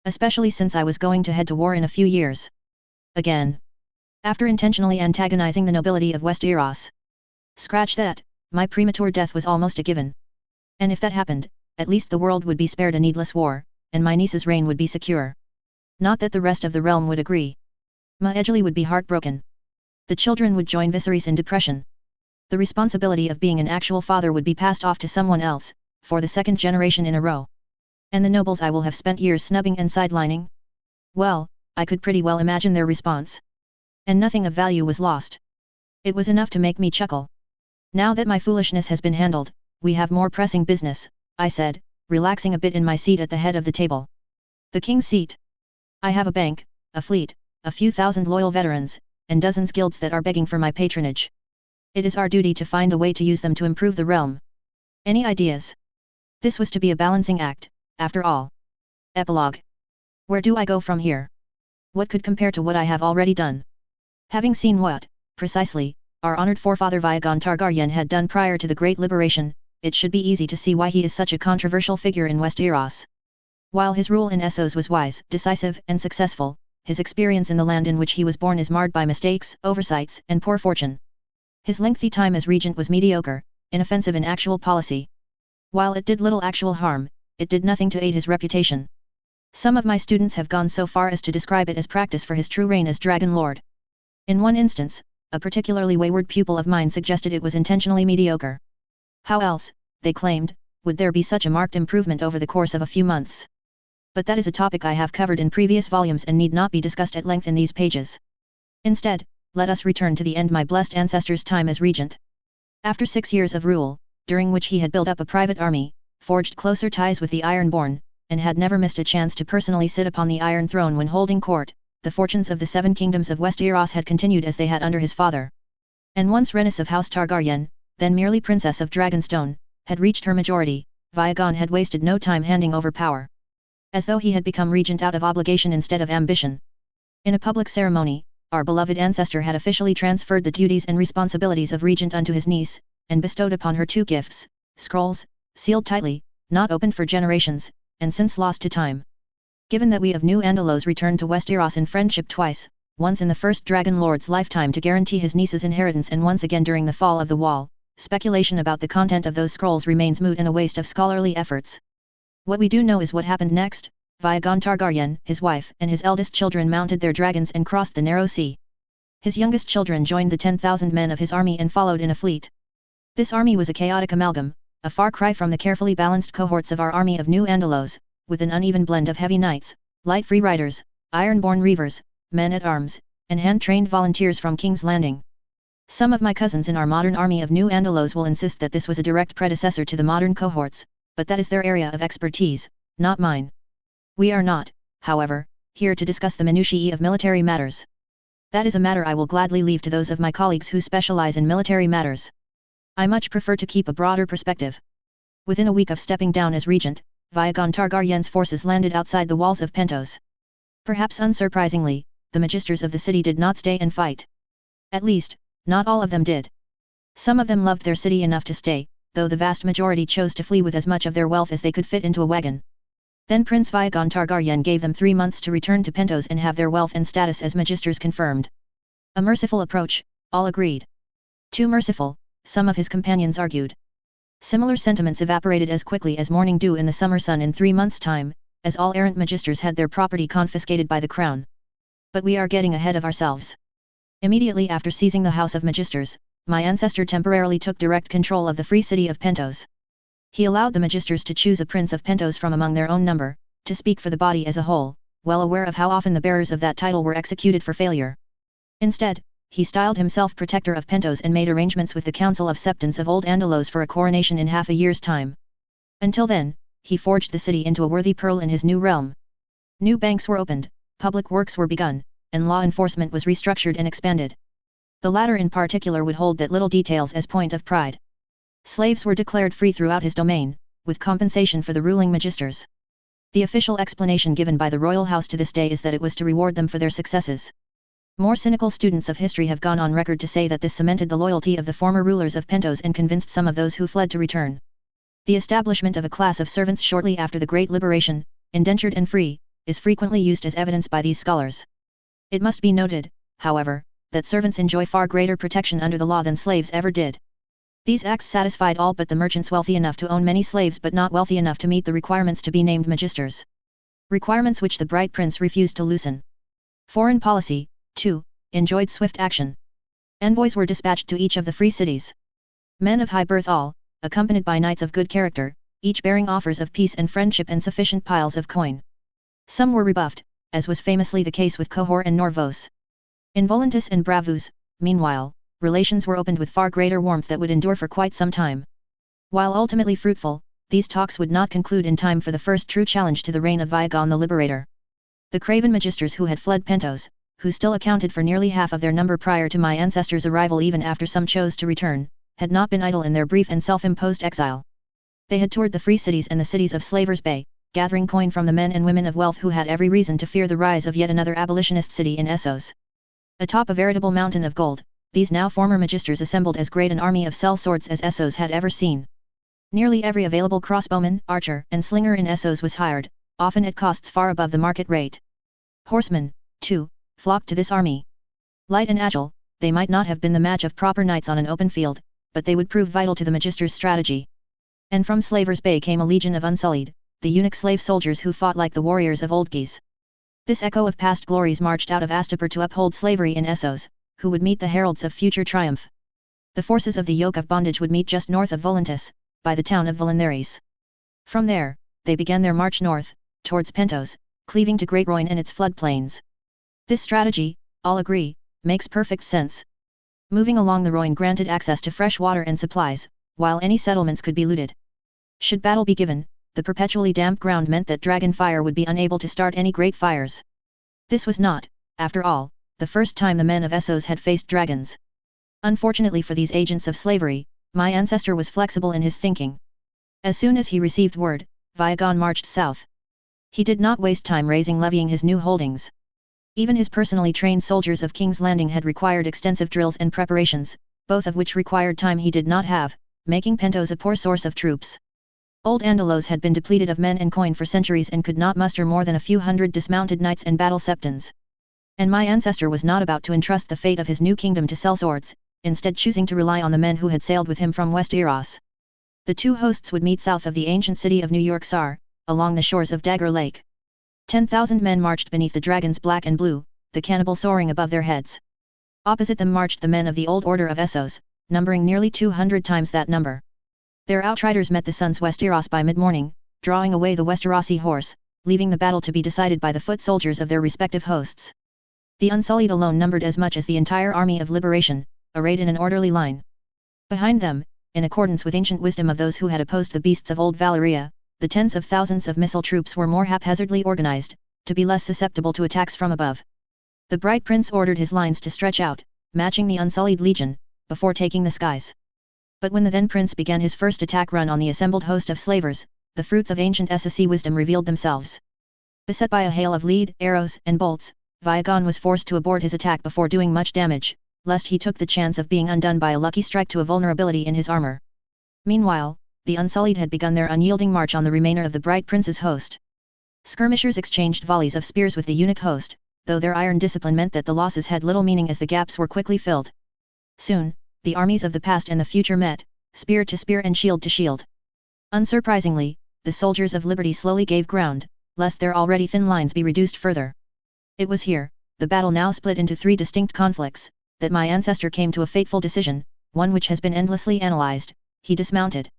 Especially since I was going to head to war in a few years. Again. After intentionally antagonizing the nobility of Westeros. Scratch that, my premature death was almost a given. And if that happened, at least the world would be spared a needless war, and my niece's reign would be secure. Not that the rest of the realm would agree. Maedgli would be heartbroken. The children would join Viserys in depression. The responsibility of being an actual father would be passed off to someone else, for the second generation in a row. And the nobles I will have spent years snubbing and sidelining? Well, I could pretty well imagine their response. And nothing of value was lost. It was enough to make me chuckle. Now that my foolishness has been handled, we have more pressing business, I said, relaxing a bit in my seat at the head of the table. The king's seat. I have a bank, a fleet, a few thousand loyal veterans, and dozens guilds that are begging for my patronage. It is our duty to find a way to use them to improve the realm. Any ideas? This was to be a balancing act, after all. Epilogue. Where do I go from here? What could compare to what I have already done? Having seen what, precisely, our honored forefather Viagon Targaryen had done prior to the Great Liberation, it should be easy to see why he is such a controversial figure in Westeros. While his rule in Essos was wise, decisive, and successful, his experience in the land in which he was born is marred by mistakes, oversights, and poor fortune. His lengthy time as regent was mediocre, inoffensive in actual policy. While it did little actual harm, it did nothing to aid his reputation. Some of my students have gone so far as to describe it as practice for his true reign as Dragon Lord. In one instance, a particularly wayward pupil of mine suggested it was intentionally mediocre. How else, they claimed, would there be such a marked improvement over the course of a few months? But that is a topic I have covered in previous volumes and need not be discussed at length in these pages. Instead, let us return to the end my blessed ancestor's time as regent. After 6 years of rule, during which he had built up a private army, forged closer ties with the Ironborn, and had never missed a chance to personally sit upon the Iron Throne when holding court, the fortunes of the 7 kingdoms of Westeros had continued as they had under his father. And once Rhaenys of House Targaryen, then merely Princess of Dragonstone, had reached her majority, Viagon had wasted no time handing over power. As though he had become regent out of obligation instead of ambition. In a public ceremony, our beloved ancestor had officially transferred the duties and responsibilities of regent unto his niece, and bestowed upon her 2 gifts, scrolls, sealed tightly, not opened for generations, and since lost to time. Given that we of New Andalos returned to Westeros in friendship twice, once in the first Dragon Lord's lifetime to guarantee his niece's inheritance and once again during the fall of the Wall, speculation about the content of those scrolls remains moot and a waste of scholarly efforts. What we do know is what happened next. Viagon Targaryen, his wife, and his eldest children mounted their dragons and crossed the narrow sea. His youngest children joined the 10,000 men of his army and followed in a fleet. This army was a chaotic amalgam, a far cry from the carefully balanced cohorts of our army of New Andalos, with an uneven blend of heavy knights, light free riders, iron-born reavers, men-at-arms, and hand-trained volunteers from King's Landing. Some of my cousins in our modern army of New Andalos will insist that this was a direct predecessor to the modern cohorts, but that is their area of expertise, not mine. We are not, however, here to discuss the minutiae of military matters. That is a matter I will gladly leave to those of my colleagues who specialize in military matters. I much prefer to keep a broader perspective. Within a week of stepping down as regent, Viagon Targaryen's forces landed outside the walls of Pentos. Perhaps unsurprisingly, the magisters of the city did not stay and fight. At least, not all of them did. Some of them loved their city enough to stay, though the vast majority chose to flee with as much of their wealth as they could fit into a wagon. Then Prince Viagon Targaryen gave them 3 months to return to Pentos and have their wealth and status as magisters confirmed. A merciful approach, all agreed. Too merciful, some of his companions argued. Similar sentiments evaporated as quickly as morning dew in the summer sun in 3 months' time, as all errant magisters had their property confiscated by the crown. But we are getting ahead of ourselves. Immediately after seizing the House of Magisters, my ancestor temporarily took direct control of the free city of Pentos. He allowed the Magisters to choose a prince of Pentos from among their own number, to speak for the body as a whole, well aware of how often the bearers of that title were executed for failure. Instead, he styled himself Protector of Pentos and made arrangements with the Council of Septons of Old Andalos for a coronation in half a year's time. Until then, he forged the city into a worthy pearl in his new realm. New banks were opened, public works were begun, and law enforcement was restructured and expanded. The latter in particular would hold that little details as point of pride. Slaves were declared free throughout his domain, with compensation for the ruling magisters. The official explanation given by the royal house to this day is that it was to reward them for their successes. More cynical students of history have gone on record to say that this cemented the loyalty of the former rulers of Pentos and convinced some of those who fled to return. The establishment of a class of servants shortly after the Great Liberation, indentured and free, is frequently used as evidence by these scholars. It must be noted, however, that servants enjoy far greater protection under the law than slaves ever did. These acts satisfied all but the merchants wealthy enough to own many slaves but not wealthy enough to meet the requirements to be named magisters. Requirements which the bright prince refused to loosen. Foreign policy, too, enjoyed swift action. Envoys were dispatched to each of the free cities. Men of high birth all, accompanied by knights of good character, each bearing offers of peace and friendship and sufficient piles of coin. Some were rebuffed, as was famously the case with Cohor and Norvos. In Volantis and Bravus, meanwhile, relations were opened with far greater warmth that would endure for quite some time. While ultimately fruitful, these talks would not conclude in time for the first true challenge to the reign of Viagon the Liberator. The craven magisters who had fled Pentos, who still accounted for nearly half of their number prior to my ancestors' arrival even after some chose to return, had not been idle in their brief and self-imposed exile. They had toured the free cities and the cities of Slavers' Bay, gathering coin from the men and women of wealth who had every reason to fear the rise of yet another abolitionist city in Essos. Atop a veritable mountain of gold, these now former magisters assembled as great an army of sellswords as Essos had ever seen. Nearly every available crossbowman, archer, and slinger in Essos was hired, often at costs far above the market rate. Horsemen, too, flocked to this army. Light and agile, they might not have been the match of proper knights on an open field, but they would prove vital to the magisters' strategy. And from Slavers' Bay came a legion of Unsullied, the eunuch slave soldiers who fought like the warriors of old Geese. This echo of past glories marched out of Astapor to uphold slavery in Essos, who would meet the heralds of future triumph. The forces of the yoke of bondage would meet just north of Volantis, by the town of Volantheres. From there, they began their march north, towards Pentos, cleaving to Great Roine and its floodplains. This strategy, all agree, makes perfect sense. Moving along the Roine granted access to fresh water and supplies, while any settlements could be looted. Should battle be given, the perpetually damp ground meant that dragon fire would be unable to start any great fires. This was not, after all, the first time the men of Essos had faced dragons. Unfortunately for these agents of slavery, my ancestor was flexible in his thinking. As soon as he received word, Viagon marched south. He did not waste time levying his new holdings. Even his personally trained soldiers of King's Landing had required extensive drills and preparations, both of which required time he did not have, making Pentos a poor source of troops. Old Andalos had been depleted of men and coin for centuries and could not muster more than a few hundred dismounted knights and battle septons. And my ancestor was not about to entrust the fate of his new kingdom to sellswords, instead choosing to rely on the men who had sailed with him from West Eros. The two hosts would meet south of the ancient city of New York Sar, along the shores of Dagger Lake. 10,000 men marched beneath the dragons black and blue, the cannibal soaring above their heads. Opposite them marched the men of the Old Order of Essos, numbering nearly 200 times that number. Their outriders met the sun's Westeros by mid-morning, drawing away the Westerosi horse, leaving the battle to be decided by the foot soldiers of their respective hosts. The Unsullied alone numbered as much as the entire army of liberation, arrayed in an orderly line. Behind them, in accordance with ancient wisdom of those who had opposed the beasts of old Valyria, the tens of thousands of missile troops were more haphazardly organized, to be less susceptible to attacks from above. The Bright Prince ordered his lines to stretch out, matching the Unsullied legion, before taking the skies. But when the then prince began his first attack run on the assembled host of slavers, the fruits of ancient SSC wisdom revealed themselves. Beset by a hail of lead, arrows, and bolts, Viagon was forced to abort his attack before doing much damage, lest he took the chance of being undone by a lucky strike to a vulnerability in his armor. Meanwhile, the Unsullied had begun their unyielding march on the remainder of the Bright Prince's host. Skirmishers exchanged volleys of spears with the eunuch host, though their iron discipline meant that the losses had little meaning as the gaps were quickly filled. Soon, the armies of the past and the future met, spear to spear and shield to shield. Unsurprisingly, the soldiers of liberty slowly gave ground, lest their already thin lines be reduced further. It was here, the battle now split into three distinct conflicts, that my ancestor came to a fateful decision, one which has been endlessly analyzed. He dismounted.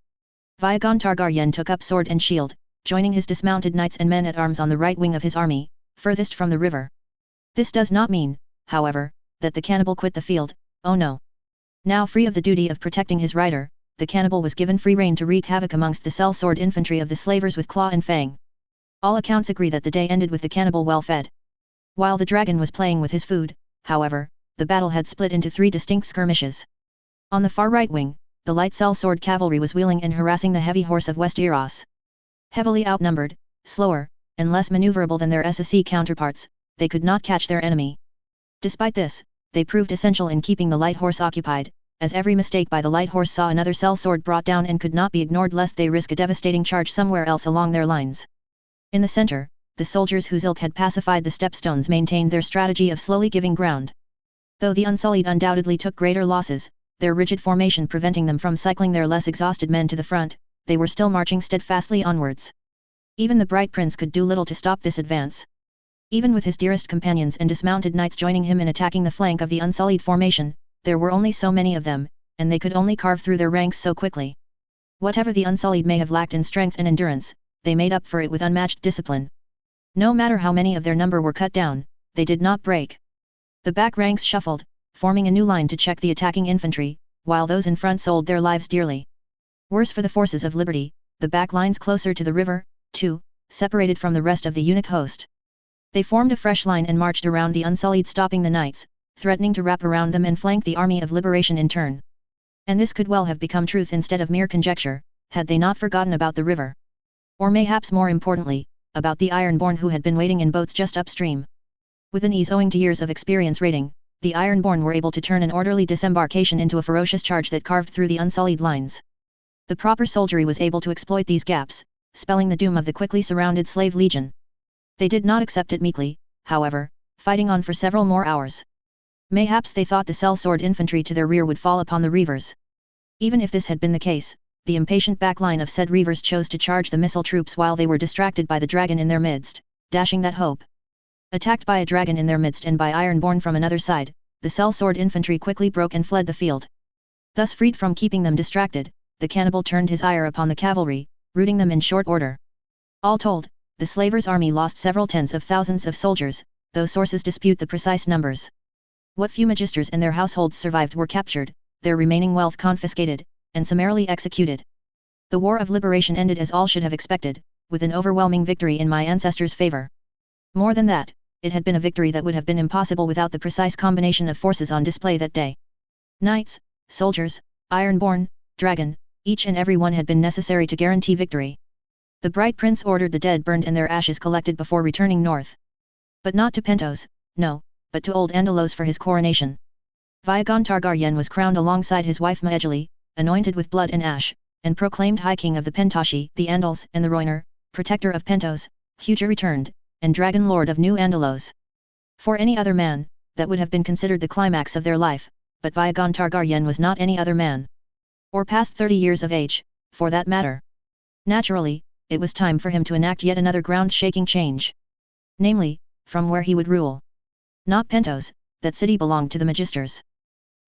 Vyagon Targaryen took up sword and shield, joining his dismounted knights and men at arms on the right wing of his army, furthest from the river. This does not mean, however, that the cannibal quit the field. Oh no. Now free of the duty of protecting his rider, the cannibal was given free rein to wreak havoc amongst the sellsword infantry of the slavers with claw and fang. All accounts agree that the day ended with the cannibal well fed. While the dragon was playing with his food, however, the battle had split into 3 distinct skirmishes. On the far right wing, the light sellsword cavalry was wheeling and harassing the heavy horse of West Eros. Heavily outnumbered, slower, and less maneuverable than their SSC counterparts, they could not catch their enemy. Despite this, they proved essential in keeping the light horse occupied, as every mistake by the light horse saw another sellsword brought down and could not be ignored lest they risk a devastating charge somewhere else along their lines. In the center, the soldiers whose ilk had pacified the stepstones maintained their strategy of slowly giving ground. Though the Unsullied undoubtedly took greater losses, their rigid formation preventing them from cycling their less exhausted men to the front, they were still marching steadfastly onwards. Even the Bright Prince could do little to stop this advance. Even with his dearest companions and dismounted knights joining him in attacking the flank of the Unsullied formation, there were only so many of them, and they could only carve through their ranks so quickly. Whatever the Unsullied may have lacked in strength and endurance, they made up for it with unmatched discipline. No matter how many of their number were cut down, they did not break. The back ranks shuffled, forming a new line to check the attacking infantry, while those in front sold their lives dearly. Worse for the forces of liberty, the back lines closer to the river, too, separated from the rest of the eunuch host. They formed a fresh line and marched around the Unsullied, stopping the knights, threatening to wrap around them and flank the army of liberation in turn. And this could well have become truth instead of mere conjecture, had they not forgotten about the river. Or mayhaps more importantly, about the Ironborn who had been waiting in boats just upstream. With an ease owing to years of experience raiding, the Ironborn were able to turn an orderly disembarkation into a ferocious charge that carved through the Unsullied lines. The proper soldiery was able to exploit these gaps, spelling the doom of the quickly surrounded slave legion. They did not accept it meekly, however, fighting on for several more hours. Mayhaps they thought the sellsword infantry to their rear would fall upon the reavers. Even if this had been the case, the impatient backline of said reavers chose to charge the missile troops while they were distracted by the dragon in their midst, dashing that hope. Attacked by a dragon in their midst and by Ironborn from another side, the sellsword infantry quickly broke and fled the field. Thus freed from keeping them distracted, the cannibal turned his ire upon the cavalry, routing them in short order. All told, the slavers' army lost several tens of thousands of soldiers, though sources dispute the precise numbers. What few magisters and their households survived were captured, their remaining wealth confiscated, and summarily executed. The War of Liberation ended as all should have expected, with an overwhelming victory in my ancestors' favor. More than that, it had been a victory that would have been impossible without the precise combination of forces on display that day. Knights, soldiers, Ironborn, dragon, each and every one had been necessary to guarantee victory. The Bright Prince ordered the dead burned and their ashes collected before returning north. But not to Pentos, no, but to Old Andalos for his coronation. Vyagon Targaryen was crowned alongside his wife Maegeli, anointed with blood and ash, and proclaimed High King of the Pentoshi, the Andals and the Rhoynar, protector of Pentos, Huja returned, and Dragon Lord of New Andalos. For any other man, that would have been considered the climax of their life, but Vyagon Targaryen was not any other man. Or past 30 years of age, for that matter. Naturally, it was time for him to enact yet another ground-shaking change. Namely, from where he would rule. Not Pentos, that city belonged to the Magisters.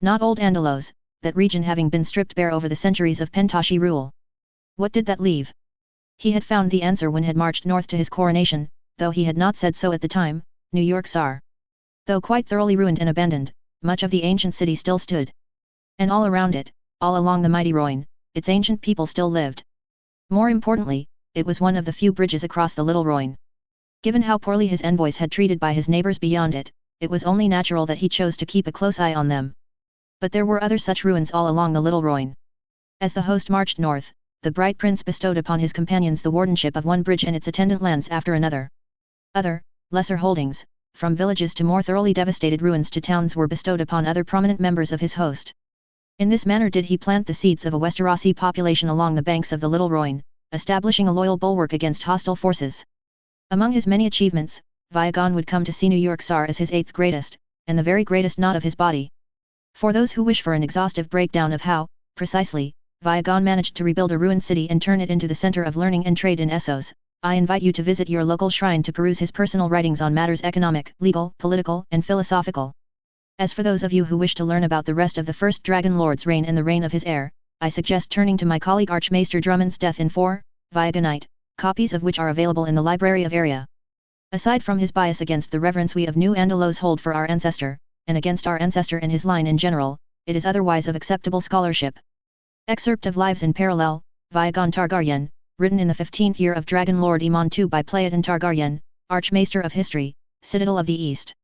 Not Old Andalos, that region having been stripped bare over the centuries of Pentoshi rule. What did that leave? He had found the answer when had marched north to his coronation, though he had not said so at the time, New York Tsar. Though quite thoroughly ruined and abandoned, much of the ancient city still stood. And all around it, all along the mighty Rhoyne, its ancient people still lived. More importantly, it was one of the few bridges across the little Rhoyne. Given how poorly his envoys had treated by his neighbors beyond it, it was only natural that he chose to keep a close eye on them. But there were other such ruins all along the little Rhoyne. As the host marched north, the Bright Prince bestowed upon his companions the wardenship of one bridge and its attendant lands after another. Other, lesser holdings, from villages to more thoroughly devastated ruins to towns, were bestowed upon other prominent members of his host. In this manner did he plant the seeds of a Westerosi population along the banks of the little Rhoyne, establishing a loyal bulwark against hostile forces. Among his many achievements, Vyagon would come to see New York Tsar as his 8th greatest, and the very greatest not of his body. For those who wish for an exhaustive breakdown of how, precisely, Vyagon managed to rebuild a ruined city and turn it into the center of learning and trade in Essos, I invite you to visit your local shrine to peruse his personal writings on matters economic, legal, political, and philosophical. As for those of you who wish to learn about the rest of the first Dragon Lord's reign and the reign of his heir, I suggest turning to my colleague Archmaester Drummond's Death in 4, Viagonite, copies of which are available in the Library of Area. Aside from his bias against the reverence we of New Andalos hold for our ancestor, and against our ancestor and his line in general, it is otherwise of acceptable scholarship. Excerpt of Lives in Parallel, Viagon Targaryen, written in the 15th year of Dragon Lord Iman II by Playatin Targaryen, Archmaester of History, Citadel of the East.